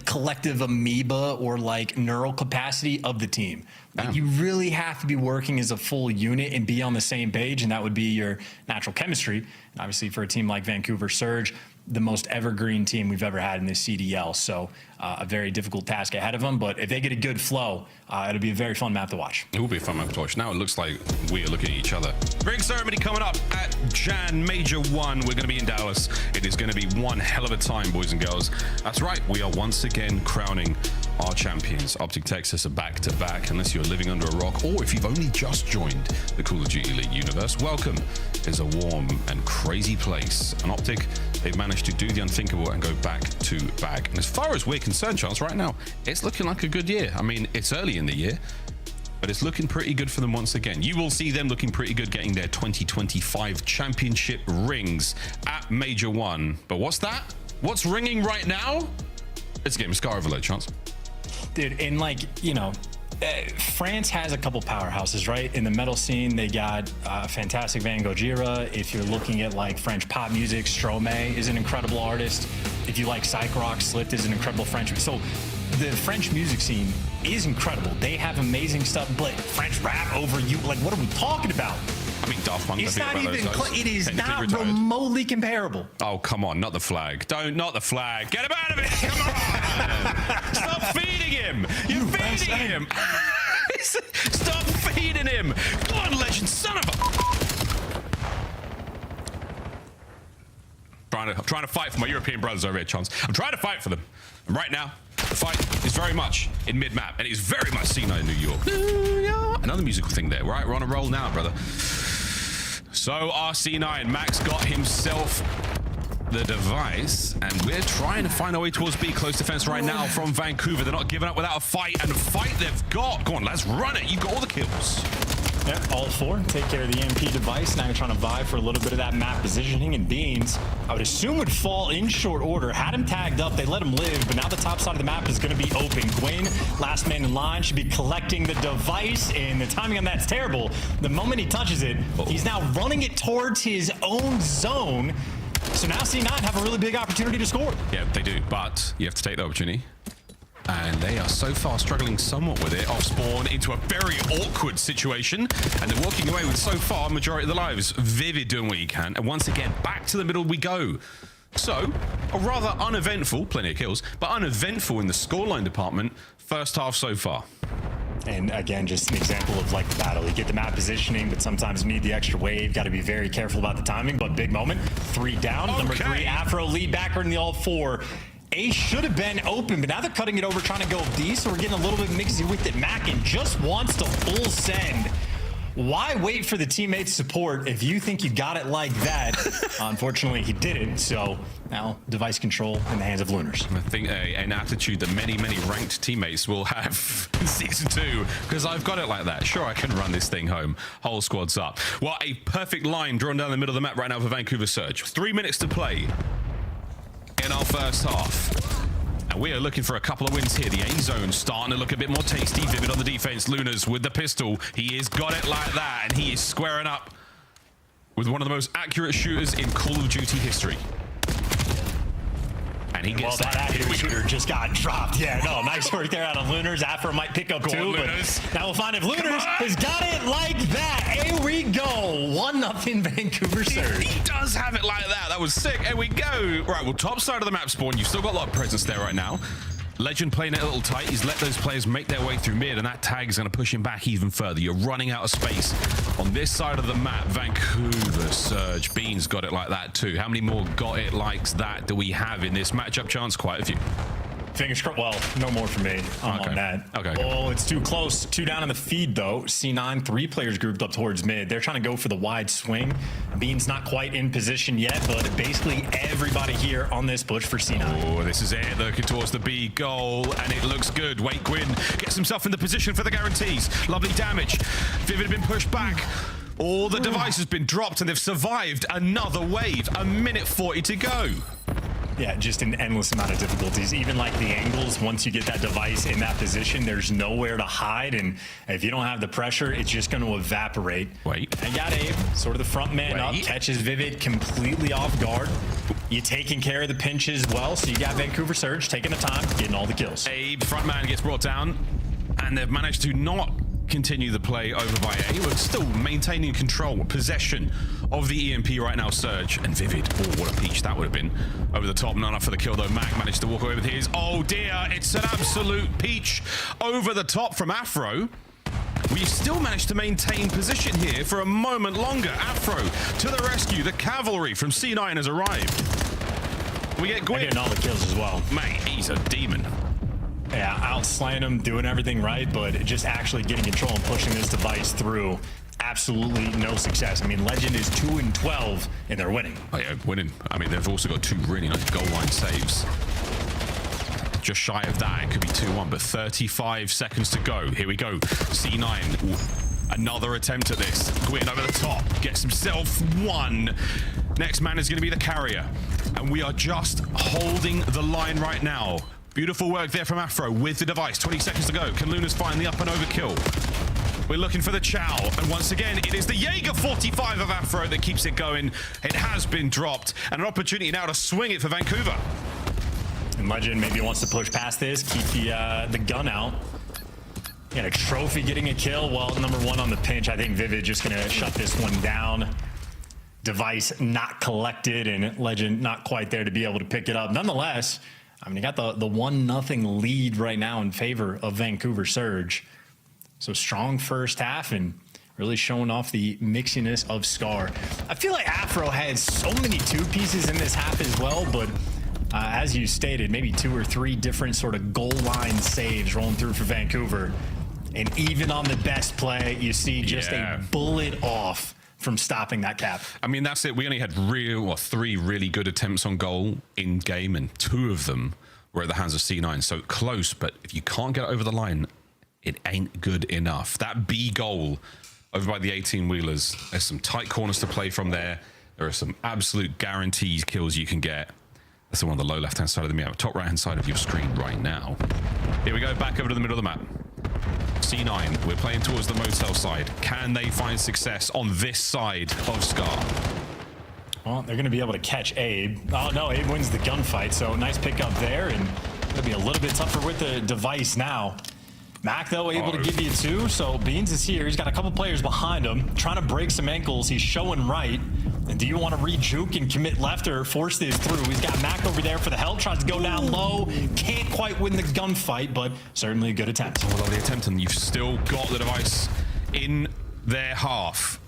collective amoeba or like neural capacity of the team. Like, you really have to be working as a full unit and be on the same page, and that would be your natural chemistry. And obviously for a team like Vancouver Surge, the most evergreen team we've ever had in the CDL. So a very difficult task ahead of them. But if they get a good flow, it'll be a very fun map to watch. It will be a fun map to watch. Now it looks like we are looking at each other. Ring ceremony coming up at Jan Major 1. We're going to be in Dallas. It is going to be one hell of a time, boys and girls. That's right. We are once again crowning our champions. Optic Texas are back to back, unless you're living under a rock or if you've only just joined the Call of Duty Elite universe. Welcome. It's a warm and crazy place. And Optic, they've managed to do the unthinkable and go back to back. And as far as we're concerned, Chance, right now, it's looking like a good year. I mean, it's early in the year, but it's looking pretty good for them once again. You will see them looking pretty good getting their 2025 championship rings at Major 1. But what's that? What's ringing right now? It's a game of Scar Overload, Chance. Dude, and like, you know, France has a couple powerhouses, right? In the metal scene, they got fantastic Van Gogh. If you're looking at like French pop music, Stromae is an incredible artist. If you like psych rock, Slipped is an incredible French. So the French music scene is incredible. They have amazing stuff, but French rap over you, like, what are we talking about? I mean, Daft Punk. It's not even. It is not remotely comparable. Oh, come on, not the flag. Not the flag. Get him out of it. Come on. Stop feeding him. You're feeding him. Stop feeding him. Go on, Legend, son of a. I'm trying to fight for my European brothers over here, Chance. I'm trying to fight for them. And right now, the fight is very much in mid-map, and it's very much C9 in New York. Another musical thing there. Right, we're on a roll now, brother. So RC9, Max got himself the device, and we're trying to find our way towards B. Close defense right now from Vancouver. They're not giving up without a fight, and a fight they've got. Go on, let's run it. You got all the kills. Yeah, all four. Take care of the EMP device. Now you're trying to vie for a little bit of that map positioning, and Beans, I would assume, would fall in short order. Had him tagged up, they let him live, but now the top side of the map is going to be open. Gwyn, last man in line, should be collecting the device, and the timing on that's terrible. The moment he touches it, he's now running it towards his own zone. So now C9 have a really big opportunity to score. Yeah, they do, but you have to take the opportunity. And they are so far struggling somewhat with it. Off spawn into a very awkward situation. And they're walking away with so far majority of the lives. Vivid doing what he can. And once again, back to the middle we go. So, a rather uneventful, plenty of kills, but uneventful in the scoreline department, first half so far. And again, just an example of like the battle. You get the map positioning, but sometimes you need the extra wave. Got to be very careful about the timing, but big moment. 3 down. Okay. Number 3, Afro lead backward in the all 4. A should have been open, but now they're cutting it over, trying to go D, so we're getting a little bit mixy with it. Mackin just wants to full send. Why wait for the teammates' support if you think you got it like that? Unfortunately, he didn't, so now device control in the hands of Lunars. I think an attitude that many ranked teammates will have in Season 2, because I've got it like that. Sure, I can run this thing home. Whole squad's up. Well, a perfect line drawn down the middle of the map right now for Vancouver Surge. 3 minutes to play in our first half. And we are looking for a couple of wins here. The A zone starting to look a bit more tasty. Vivid on the defense. Lunars with the pistol. He has got it like that, and he is squaring up with one of the most accurate shooters in Call of Duty history. And he gets that accurate shooter just got dropped. Yeah, no, nice work there out of Lunars. Afro might pick up too, but now we'll find if Lunars has got it like that. Here we go. 1-0 Vancouver Surge. He does have it like that. That was sick. Here we go. Right, well, top side of the map spawn. You've still got a lot of presence there right now. Legend playing it a little tight. He's let those players make their way through mid, and that tag is going to push him back even further. You're running out of space. On this side of the map, Vancouver Surge. Beans got it like that too. How many more got it likes that do we have in this matchup? Chance, quite a few. Fingers crossed. Well, no more for me on that. Okay. Oh, it's too close. 2 down in the feed, though. C9, 3 players grouped up towards mid. They're trying to go for the wide swing. Bean's not quite in position yet, but basically everybody here on this push for C9. Oh, this is it. Looking towards the B goal, and it looks good. Wait, Gwyn gets himself in the position for the guarantees. Lovely damage. Vivid been pushed back. All the device has been dropped, and they've survived another wave. 1:40 to go. Yeah, just an endless amount of difficulties. Even like the angles, once you get that device in that position, there's nowhere to hide. And if you don't have the pressure, it's just going to evaporate. Wait. And got Abe, sort of the front man up, catches Vivid completely off guard. You taking care of the pinch as well. So you got Vancouver Surge taking the time, getting all the kills. Abe, front man, gets brought down, and they've managed to not continue the play over by A. We're still maintaining control, possession of the EMP right now, Surge. And Vivid, oh, what a peach that would have been. Over the top, not enough for the kill though. Mac managed to walk away with his. Oh dear, it's an absolute peach over the top from Afro. We've still managed to maintain position here for a moment longer. Afro to the rescue. The cavalry from C9 has arrived. We get Gwyn. Getting all the kills as well. Mate, he's a demon. Yeah, outslaying him, doing everything right, but just actually getting control and pushing this device through, absolutely no success. I mean, Legend is 2-12, and they're winning. Oh yeah, winning. I mean, they've also got 2 really nice goal line saves. just shy of that. It could be 2-1, but 35 seconds to go. Here we go. C9. Ooh, another attempt at this. Gwyn over the top. Gets himself one. Next man is going to be the carrier. And we are just holding the line right now. Beautiful work there from Afro with the device. 20 seconds to go. Can Lunas find the up and overkill? We're looking for the Chow. And once again, it is the Jaeger 45 of Afro that keeps it going. It has been dropped. And an opportunity now to swing it for Vancouver. And Legend maybe wants to push past this, keep the gun out. Got a trophy getting a kill. Well, number one on the pinch. I think Vivid just going to shut this one down. Device not collected, and Legend not quite there to be able to pick it up. Nonetheless, I mean, you got the 1-0 lead right now in favor of Vancouver Surge. So strong first half and really showing off the mixiness of Scar. I feel like Afro had so many two pieces in this half as well, but as you stated, maybe 2 or 3 different sort of goal line saves rolling through for Vancouver. And even on the best play, you see just a bullet off from stopping that cap. I mean, that's it. We only had 3 really good attempts on goal in game, and 2 of them were at the hands of C9. So close, but if you can't get over the line, it ain't good enough. That B goal over by the 18-wheelers, there's some tight corners to play from there. There are some absolute guaranteed kills you can get. That's the one on the low left-hand side of the map, top right-hand side of your screen right now. Here we go, back over to the middle of the map. C9, we're playing towards the motel side. Can they find success on this side of Scar? Well, they're going to be able to catch Abe. Oh, no, Abe wins the gunfight, so nice pickup there, and it'll be a little bit tougher with the device now. Mac, though, able to give you 2, so Beans is here. He's got a couple players behind him, trying to break some ankles. He's showing right. And do you want to re-juke and commit left or force this through? He's got Mac over there for the help, tries to go down low. Can't quite win the gunfight, but certainly a good attempt. Well, the attempt, and you've still got the device in their half.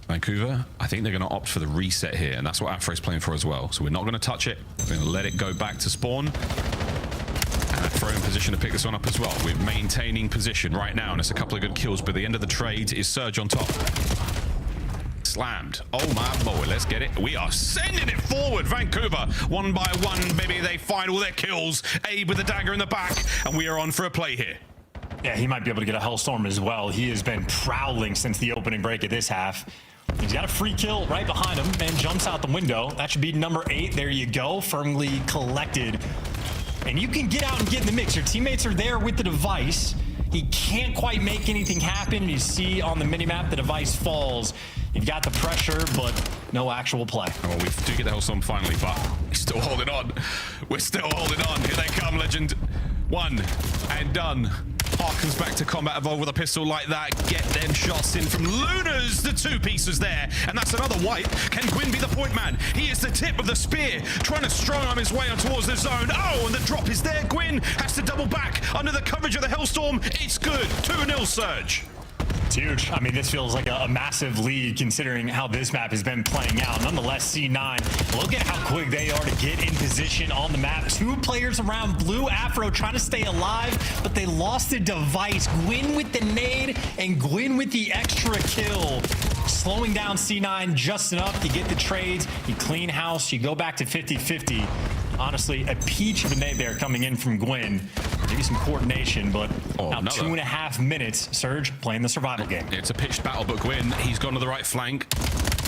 Vancouver, I think they're going to opt for the reset here, and that's what Afro's playing for as well. So we're not going to touch it. We're going to let it go back to spawn. Afro in position to pick this one up as well. We're maintaining position right now, and it's a couple of good kills, but the end of the trade is Surge on top. Slammed. Oh my boy, let's get it. We are sending it forward. Vancouver, 1 by 1, baby. They find all their kills. Abe with the dagger in the back, and we are on for a play here. Yeah, he might be able to get a Hellstorm as well. He has been prowling since the opening break of this half. He's got a free kill right behind him and jumps out the window. That should be number 8. There you go. Firmly collected. And you can get out and get in the mix. Your teammates are there with the device. He can't quite make anything happen. You see on the minimap, the device falls. You've got the pressure, but no actual play. Well, we do get the Hellstorm finally, but we're still holding on. We're still holding on. Here they come, Legend. 1 and done. Harkens back to combat evolve with a pistol like that. Get them shots in from Lunas. The 2 pieces there. And that's another wipe. Can Gwyn be the point man? He is the tip of the spear. Trying to strong arm his way on towards the zone. Oh, and the drop is there. Gwyn has to double back under the coverage of the Hellstorm. It's good. 2-0 Surge. It's huge. I mean, this feels like a massive lead considering how this map has been playing out. Nonetheless, C9, look at how quick they are to get in position on the map. 2 players around blue. Afro trying to stay alive, but they lost the device. Gwyn with the nade and Gwyn with the extra kill. Slowing down C9 just enough to get the trades. You clean house, you go back to 50-50. Honestly, a peach of a nade there coming in from Gwyn. Maybe some coordination, but now 2.5 minutes. Surge playing the survival game. It's a pitched battle, but Gwyn, he's gone to the right flank.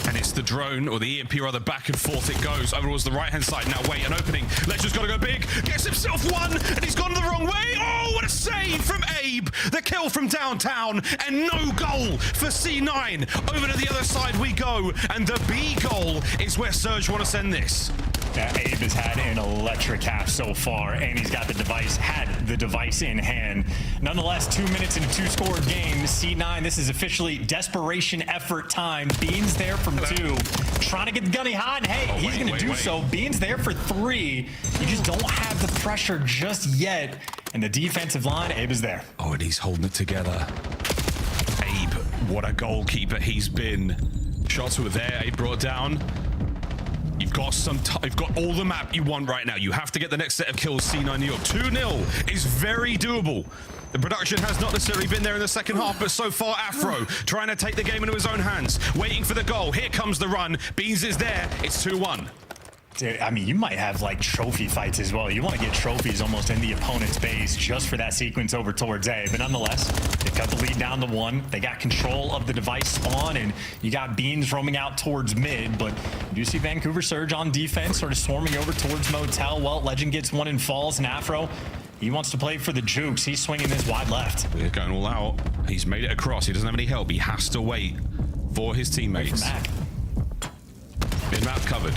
And it's the drone, or the EMP rather, back and forth it goes. Over towards the right-hand side. Now, wait, an opening. Legend's got to go big. Gets himself 1, and he's gone the wrong way. Oh, what a save from Abe. The kill from downtown, and no goal for C9. Over to the other side we go, and the B goal is where Surge want to send this. Yeah, Abe has had an electric half so far, and he's got the device, had the device in hand. Nonetheless, 2 minutes into 2-score game. C9, this is officially desperation effort time. Beans there from 2, trying to get the gunny hot, and hey, he's going to do so. Beans there for 3. You just don't have the pressure just yet. And the defensive line, Abe is there. Oh, and he's holding it together. Abe, what a goalkeeper he's been. Shots were there, Abe brought down. You've got all the map you want right now. You have to get the next set of kills, C9 New York. 2-0 is very doable. The production has not necessarily been there in the second half, but so far Afro trying to take the game into his own hands, waiting for the goal. Here comes the run. Beans is there. It's 2-1. Dude, I mean, you might have like trophy fights as well. You want to get trophies almost in the opponent's base just for that sequence over towards A. But nonetheless, they cut the lead down to 1. They got control of the device spawn, and you got Beans roaming out towards mid. But you do see Vancouver Surge on defense, sort of swarming over towards Motel. Well, Legend gets one and falls, and Afro, he wants to play for the Jukes. He's swinging this wide left. They're going all out. He's made it across. He doesn't have any help. He has to wait for his teammates. Mid-map covered.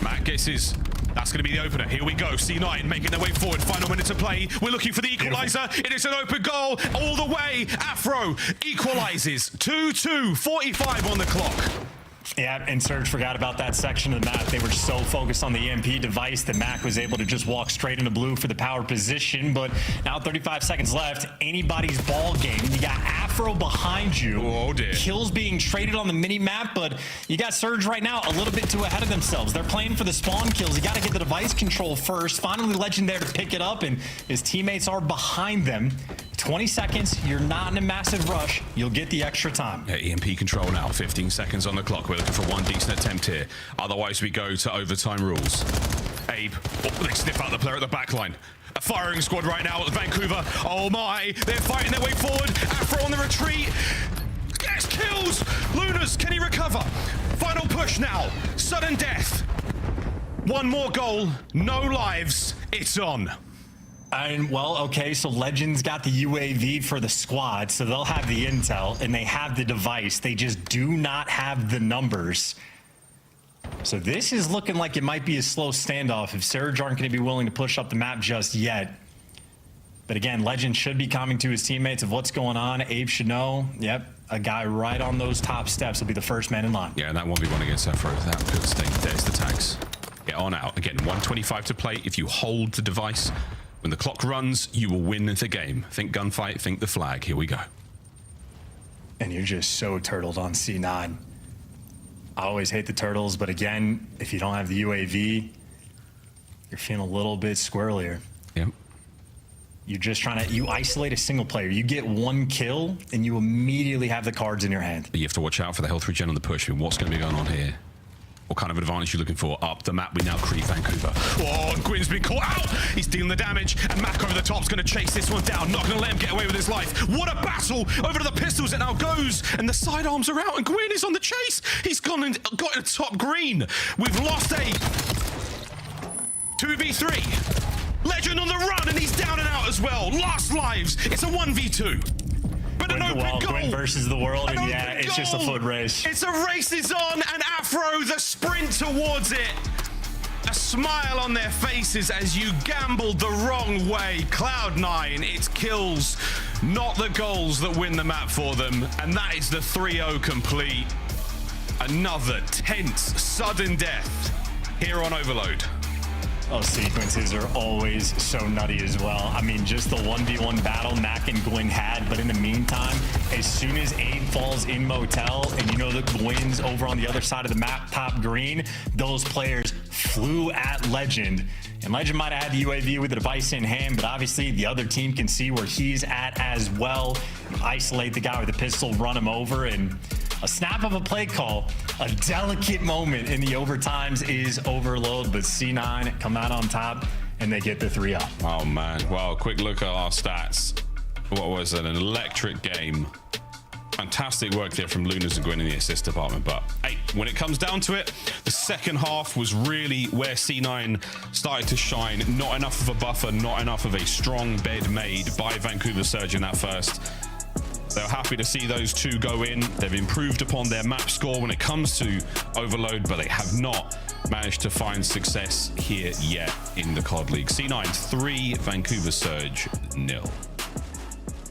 Matt gets his... That's going to be the opener. Here we go. C9 making their way forward. Final minute to play. We're looking for the equalizer. It is an open goal all the way. Afro equalizes. 2-2. 45 on the clock. Yeah, and Surge forgot about that section of the map. They were so focused on the EMP device that Mac was able to just walk straight into blue for the power position. But now 35 seconds left. Anybody's ball game. You got Afro behind you. Oh, dear. Kills being traded on the mini map, but you got Surge right now a little bit too ahead of themselves. They're playing for the spawn kills. You got to get the device control first. Finally, Legend there to pick it up, and his teammates are behind them. 20 seconds, you're not in a massive rush. You'll get the extra time. Yeah, EMP control now. 15 seconds on the clock. We're looking for one decent attempt here. Otherwise, we go to overtime rules. Abe, they sniff out the player at the back line. A firing squad right now at Vancouver. Oh my, they're fighting their way forward. Afro on the retreat. Gets kills. Lunas, can he recover? Final push now. Sudden death. One more goal. No lives. It's on. And well, okay, so Legends got the UAV for the squad, so they'll have the intel and they have the device. They just do not have the numbers. So this is looking like it might be a slow standoff if Surge aren't going to be willing to push up the map just yet. But again, Legend should be coming to his teammates of what's going on. Abe should know. Yep, a guy right on those top steps will be the first man in line. Yeah, and that 1v1 against Afro, that good thing. There's the tags. Get on out. Again, 125 to play. If you hold the device, when the clock runs, you will win the game. Think gunfight, think the flag. Here we go. And you're just so turtled on C9. I always hate the turtles, but again, if you don't have the UAV, you're feeling a little bit squirrelier. Yep. You're just trying to, you isolate a single player. You get one kill, and you immediately have the cards in your hand. But you have to watch out for the health regen on the push. I mean, what's going to be going on here? What kind of advantage are you looking for? Up the map, we now creep Vancouver. Oh, and Gwyn's been caught out. He's dealing the damage, and Mac over the top's going to chase this one down. Not going to let him get away with his life. What a battle over to the pistols. It now goes, and the sidearms are out, and Gwyn is on the chase. He's gone and got a top green. We've lost a 2v3. Legend on the run, and he's down and out as well. Last lives. It's a 1v2. But an open goal. Gwyn versus the world, and yeah, it's just a foot race. It's a race is on, and Afro, the sprint towards it. A smile on their faces as you gambled the wrong way. Cloud9, it's kills, not the goals that win the map for them. And that is the 3-0 complete. Another tense, sudden death here on Overload. Those sequences are always so nutty as well. I mean, just the 1v1 battle Mac and Gwyn had, but in the meantime, as soon as Abe falls in Motel, and you know that Gwyn's over on the other side of the map, top green, those players flew at Legend. And Legend might have had the UAV with the device in hand, but obviously the other team can see where he's at as well. Isolate the guy with the pistol, run him over, and a snap of a play call, a delicate moment in the overtimes is Overload, but C9 come out on top and they get the 3-0. Oh man, well, quick look at our stats. What was it, an electric game. Fantastic work there from Lunas and Gwyn in the assist department, but hey, when it comes down to it, the second half was really where C9 started to shine. Not enough of a buffer, not enough of a strong bed made by Vancouver Surge in that first. They're happy to see those two go in. They've improved upon their map score when it comes to Overload, but they have not managed to find success here yet in the COD League. C9 3, Vancouver Surge 0.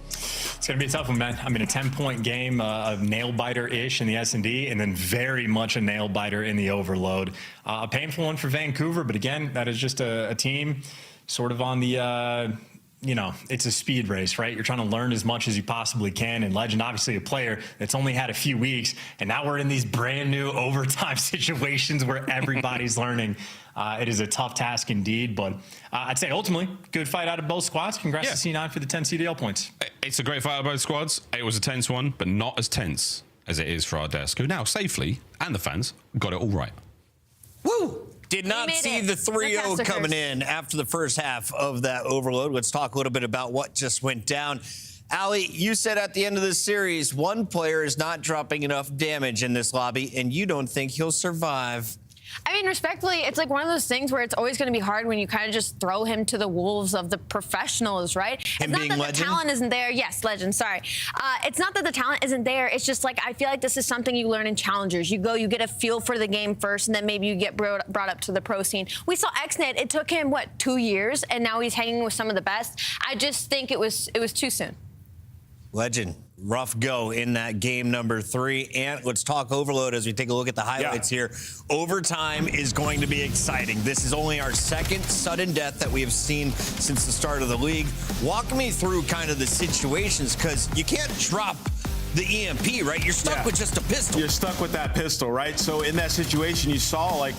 It's going to be a tough one, man. I mean, a 10-point game, a nail-biter-ish in the S&D, and then very much a nail-biter in the Overload. A painful one for Vancouver, but again, that is just a team sort of on the... you know, it's a speed race, right? You're trying to learn as much as you possibly can. And Legend, obviously a player that's only had a few weeks. And now we're in these brand new overtime situations where everybody's learning. It is a tough task indeed. But I'd say ultimately, good fight out of both squads. Congrats to C9 for the 10 CDL points. It's a great fight out of both squads. It was a tense one, but not as tense as it is for our desk, who now safely, and the fans, got it all right. Woo! Did not see the 3-0 coming in after the first half of that overload. Let's talk a little bit about what just went down. Allie, you said at the end of this series, one player is not dropping enough damage in this lobby, and you don't think he'll survive. I mean, respectfully, it's like one of those things where it's always going to be hard when you kind of just throw him to the wolves of the professionals, right? Him it's being not that Legend? the talent isn't there. Yes, Legend, sorry. It's not that the talent isn't there. It's just like I feel like this is something you learn in challengers. You go, you get a feel for the game first, and then maybe you get brought up to the pro scene. We saw XNet. It took him, 2 years, and now he's hanging with some of the best. I just think it was too soon. Legend, rough go in that game number 3. And let's talk overload as we take a look at the highlights here. Overtime is going to be exciting. This is only our second sudden death that we have seen since the start of the league. Walk me through kind of the situations, because you can't drop the EMP, right? You're stuck with just a pistol. You're stuck with that pistol, right? So in that situation, you saw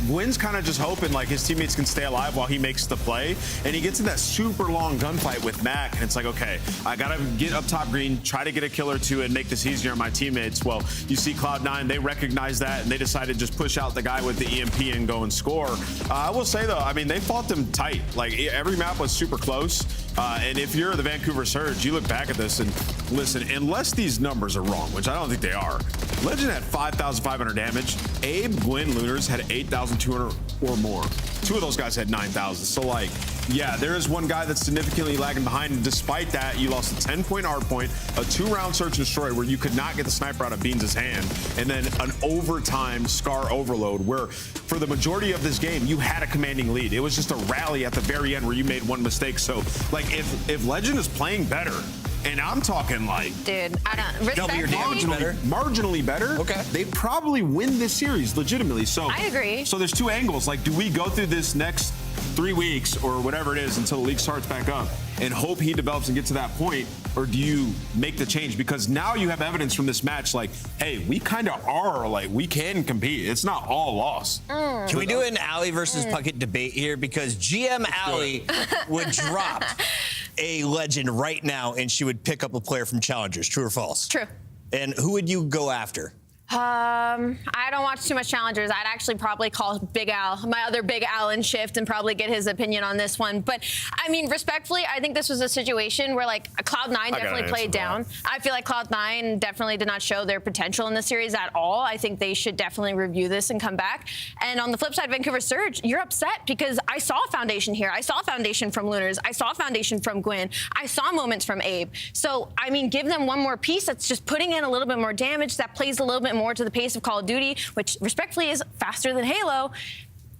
Gwyn's kind of just hoping like his teammates can stay alive while he makes the play, and he gets in that super long gunfight with Mac, and it's like, okay, I gotta get up top green, try to get a kill or two, and make this easier on my teammates. Well, you see Cloud9, they recognize that, and they decided to just push out the guy with the EMP and go and score. I will say though, I mean, they fought them tight. Like every map was super close, and if you're the Vancouver Surge, you look back at this and listen, unless these numbers are wrong, which I don't think they are, Legend had 5,500 damage. Abe, Gwyn, Lunars had 8,200 or more. 2 of those guys had 9,000. So like, yeah, there is one guy that's significantly lagging behind. And despite that, you lost a 10-point hard point, a 2-round search and destroy where you could not get the sniper out of Beans' hand, and then an overtime Scar overload where for the majority of this game, you had a commanding lead. It was just a rally at the very end where you made one mistake. So like if Legend is playing better, and I'm talking like, dude, I don't marginally better. Okay, they probably win this series legitimately. So I agree. So there's 2 angles. Like, do we go through this next 3 weeks or whatever it is until the league starts back up and hope he develops and get to that point, or do you make the change? Because now you have evidence from this match, like, hey, we kind of are like we can compete. It's not all loss. Can we do an Allie versus Puckett debate here? Because GM Allie would drop a Legend right now, and she would pick up a player from Challengers. True or false? True. And who would you go after? I don't watch too much Challengers. I'd actually probably call Big Al, my other Big Al, in Shift and probably get his opinion on this one. But, I mean, respectfully, I think this was a situation where, like, Cloud9 definitely played down. I feel like Cloud9 definitely did not show their potential in the series at all. I think they should definitely review this and come back. And on the flip side, Vancouver Surge, you're upset because I saw Foundation here. I saw Foundation from Lunars. I saw Foundation from Gwyn. I saw moments from Abe. So, I mean, give them one more piece that's just putting in a little bit more damage, that plays a little bit more to the pace of Call of Duty, which respectfully is faster than Halo.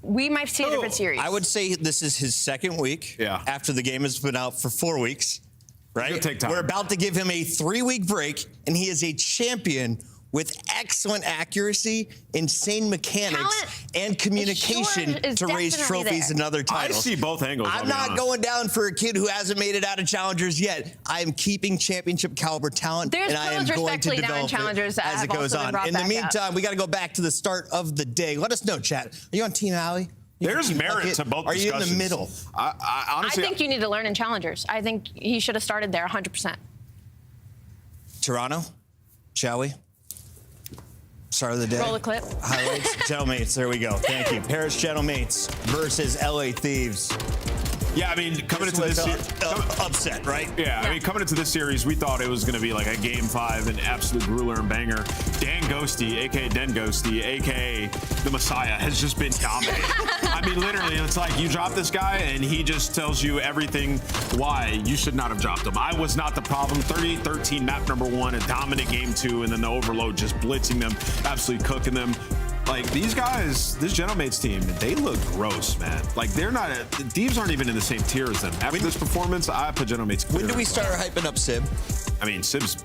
We might see a different series. I would say this is his second week after the game has been out for 4 weeks, right? It'll take time. We're about to give him a 3-week break, and he is a champion with excellent accuracy, insane mechanics, and communication to raise trophies and other titles. I see both angles. I'm not going down for a kid who hasn't made it out of Challengers yet. I am keeping championship caliber talent, There's and I am going to develop Challengers it as it goes on. In the meantime, we got to go back to the start of the day. Let us know, chat. Are you on Team Allie? There's merit to both discussions. Are you in the middle? I honestly, I think you need to learn in Challengers. I think he should have started there 100%. Toronto, shall we? Start of the day. Roll the clip. Highlights. Gentlemates, there we go. Thank you. Paris Gentlemates versus LA Thieves. Yeah, I mean, coming into this upset, right? Yeah, I mean, coming into this series, we thought it was going to be like a Game 5, an absolute grueler and banger. Dan Ghosty, a.k.a. Den Ghosty, a.k.a. the Messiah, has just been dominating. I mean, literally, it's like you drop this guy, and he just tells you everything why you should not have dropped him. I was not the problem. 38-13, map number 1, a dominant Game 2, and then the overload just blitzing them, absolutely cooking them. Like, these guys, this Gentlemates team, they look gross, man. Like, they're not, Thieves aren't even in the same tier as them. After this performance, I put Gentlemates. When do we start hyping up Sib? I mean,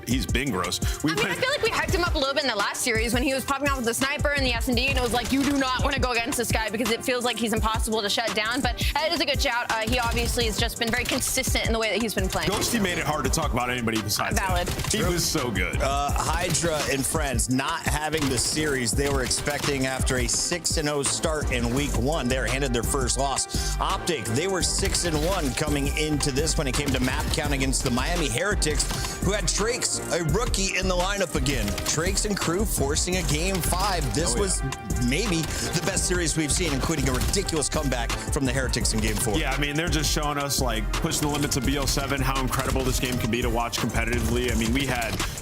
he's been gross. I feel like we hyped him up a little bit in the last series when he was popping off with the sniper and the S&D, and it was like, you do not want to go against this guy because it feels like he's impossible to shut down. But that is a good shout. He obviously has just been very consistent in the way that he's been playing. Ghosty made it hard to talk about anybody besides Valid. him. He was so good. Hydra and friends not having the series they were expecting after a 6-0 start in week 1. They were handed their first loss. Optic, they were 6-1 coming into this when it came to map count against the Miami Heretics. who had Trakes, a rookie, in the lineup again. Trakes and crew forcing a Game 5. This was maybe the best series we've seen, including a ridiculous comeback from the Heretics in Game 4. Yeah, I mean, they're just showing us, like, pushing the limits of BO7, how incredible this game can be to watch competitively. I mean,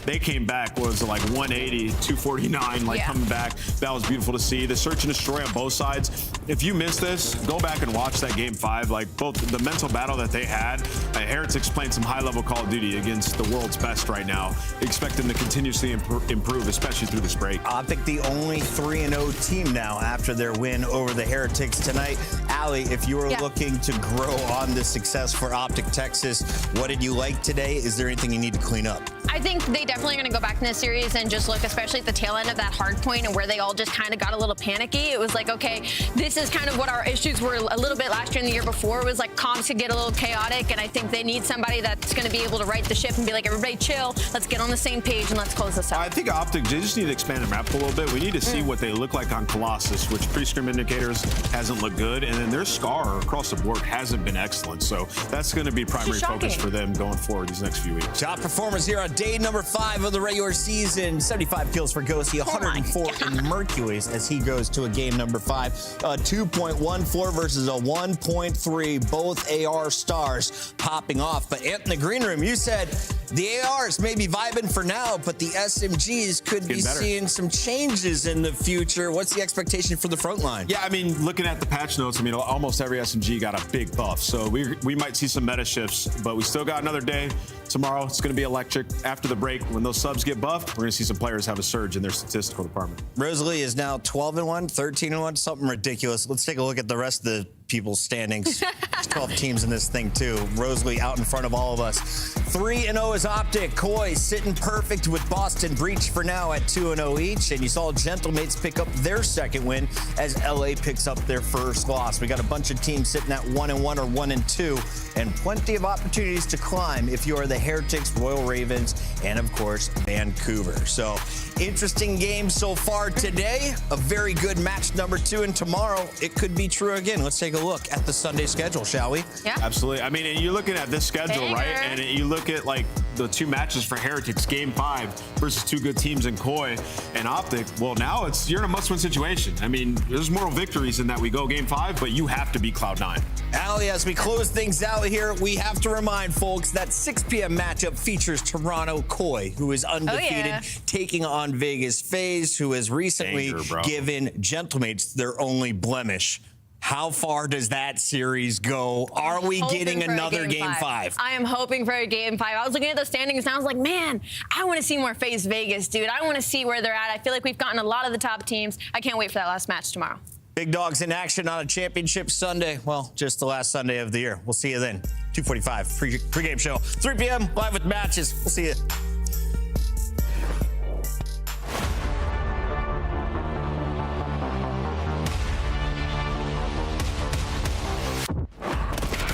they came back, was it like 180, 249, like coming back. That was beautiful to see. The search and destroy on both sides. If you missed this, go back and watch that Game 5. Like, both the mental battle that they had, Heretics playing some high-level Call of Duty against the world's best right now. Expect them to continuously improve, especially through this break. Optic, the only 3-0 team now after their win over the Heretics tonight. Allie, if you were looking to grow on the success for Optic Texas, what did you like today? Is there anything you need to clean up? I think they definitely are going to go back in this series and just look, especially at the tail end of that hard point and where they all just kind of got a little panicky. It was like, okay, this is kind of what our issues were a little bit last year and the year before. It was like comps could get a little chaotic, and I think they need somebody that's going to be able to right the ship and be like, everybody chill, let's get on the same page and let's close this out. I think Optic, they just need to expand the map a little bit. We need to see what they look like on Colossus, which pre-scrim indicators hasn't looked good, and then their SCAR across the board hasn't been excellent. So that's going to be primary focus for them going forward these next few weeks. Top performers here on day number 5 of the regular season. 75 kills for Ghosty, 104 in Mercury's as he goes to a game number 5. 2.14 versus a 1.3. Both AR stars popping off. But Ant in the green room, you said the ARs may be vibing for now, but the SMGs could be seeing some changes in the future. What's the expectation for the front line? Yeah, I mean, looking at the patch notes, I mean, almost every SMG got a big buff. So we might see some meta shifts, but we still got another day. Tomorrow, it's going to be electric. After the break, when those subs get buffed, we're going to see some players have a surge in their statistical department. Rosalie is now 12-1, 13-1, something ridiculous. Let's take a look at the rest of the people's standings. There's 12 teams in this thing, too. Rosalie out in front of all of us. 3-0 is Optic. Koi sitting perfect with Boston Breach for now at 2-0 each. And you saw Gentlemates pick up their second win as LA picks up their first loss. We got a bunch of teams sitting at 1-1 or 1-2, and plenty of opportunities to climb if you are the Heretics, Royal Ravens, and of course, Vancouver. So interesting game so far today. A very good match number 2, and tomorrow it could be true again. Let's take a look at the Sunday schedule, shall we? Yeah. Absolutely. I mean, and you're looking at this schedule, right? And you look at like the 2 matches for Heretics, Game 5 versus 2 good teams in Koi and Optic. Well, now you're in a must-win situation. I mean, there's moral victories in that we go Game 5, but you have to beat Cloud9. Allie, as we close things out here, we have to remind folks that 6 p.m. matchup features Toronto Koi, who is undefeated, taking on Vegas FaZe, who has recently given Gentlemates their only blemish. How far does that series go? Are we getting another Game 5? I am hoping for a Game 5. I was looking at the standings and I was like, man, I want to see more FaZe Vegas, dude. I want to see where they're at. I feel like we've gotten a lot of the top teams. I can't wait for that last match tomorrow. Big dogs in action on a championship Sunday. Well, just the last Sunday of the year. We'll see you then. 2:45 pregame show. 3 p.m. live with matches. We'll see you.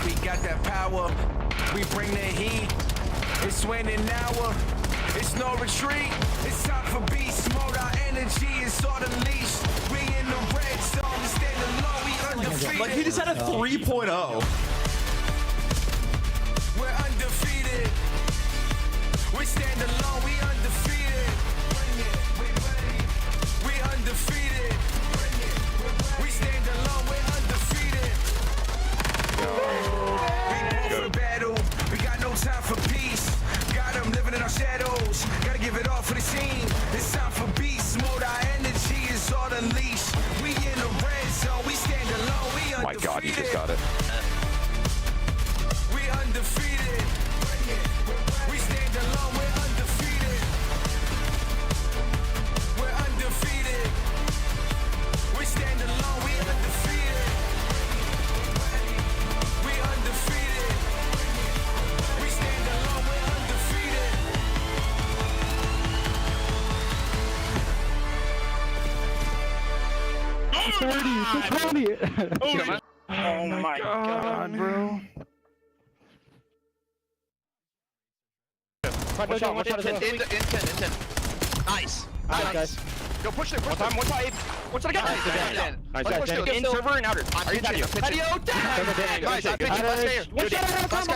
We got that power. We bring the heat. It's winning now. It's no retreat. It's time for beast mode. Our energy is on the leash. We in the red zone. Standing low. We undefeated. Like, he just had a 3.0. We're undefeated. We stand alone. We undefeated. We undefeated. We stand alone. We're undefeated. We go for battle. We got no time for peace. Got them living in our shadows. Gotta give it all for the team. It's time for beast mode. Our energy is all unleashed. We in the red zone. We stand alone. We undefeated. Oh my God, he just got it. We undefeated. We stand alone. We're undefeated. We're undefeated. We stand alone. We undefeated. We undefeated. We stand alone. We're undefeated. Oh my God, bro. Watch out, watch out. Intent. Nice. Nice, guys. Go push it, push it. One time. What's that again? Nice. In server and outer. Are you patio? Patio down! Nice, I'm pitching. Let's go.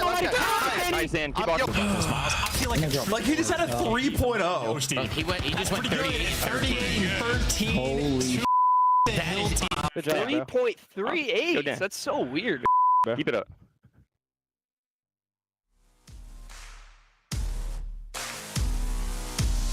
Nice, Dan. Keep walking. I feel like he just had a 3.0. He just went 38 and 13. Holy Good job, 3.38. That's so weird. Keep it up.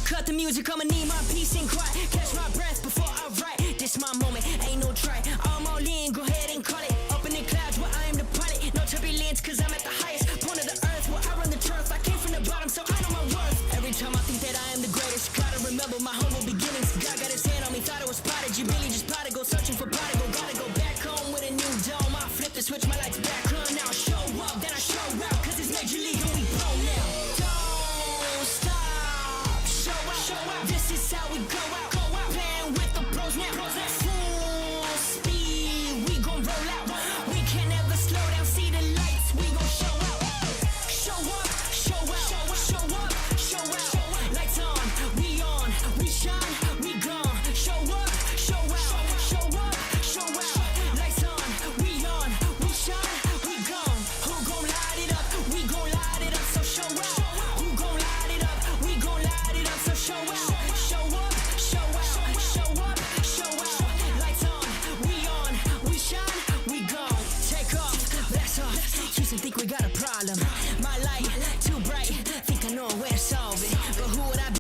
Cut the music, I'ma need my peace and quiet. Catch my breath before I write. This my moment, ain't no try. I'm all in, go ahead and call it. Up in the clouds where I am the pilot. No turbulence, cause I'm at the highest point of the earth where I run the turf. I came from the bottom, so I know my worth. Every time I think that I am the greatest, gotta remember my humble beginnings. God got his hand on me, thought it was prodigy. Really just prodigal, searching for prodigal. Gotta go back home with a new dome. I flip the switch, my lights back on. Now I show up, then I show out. Cause it's Major League and we pro now. Don't stop, show out. This is how we go out. Playing with the pros now. Full speed, we gon' roll out. We can never slow down, see the lights, we gon' show out. Show up, show out, show up, show out. Lights on, we shine, we gone. Show up, show out, show up, show out. Lights on, we shine, we gone. Who gon' light it up? We gon' light it up, so show out. Who gon' light it up? We gon' light it up, so show out. Show up, show out, show up, show out. Lights on, we shine, we gone. Take off, that's off. Used to think we got a problem.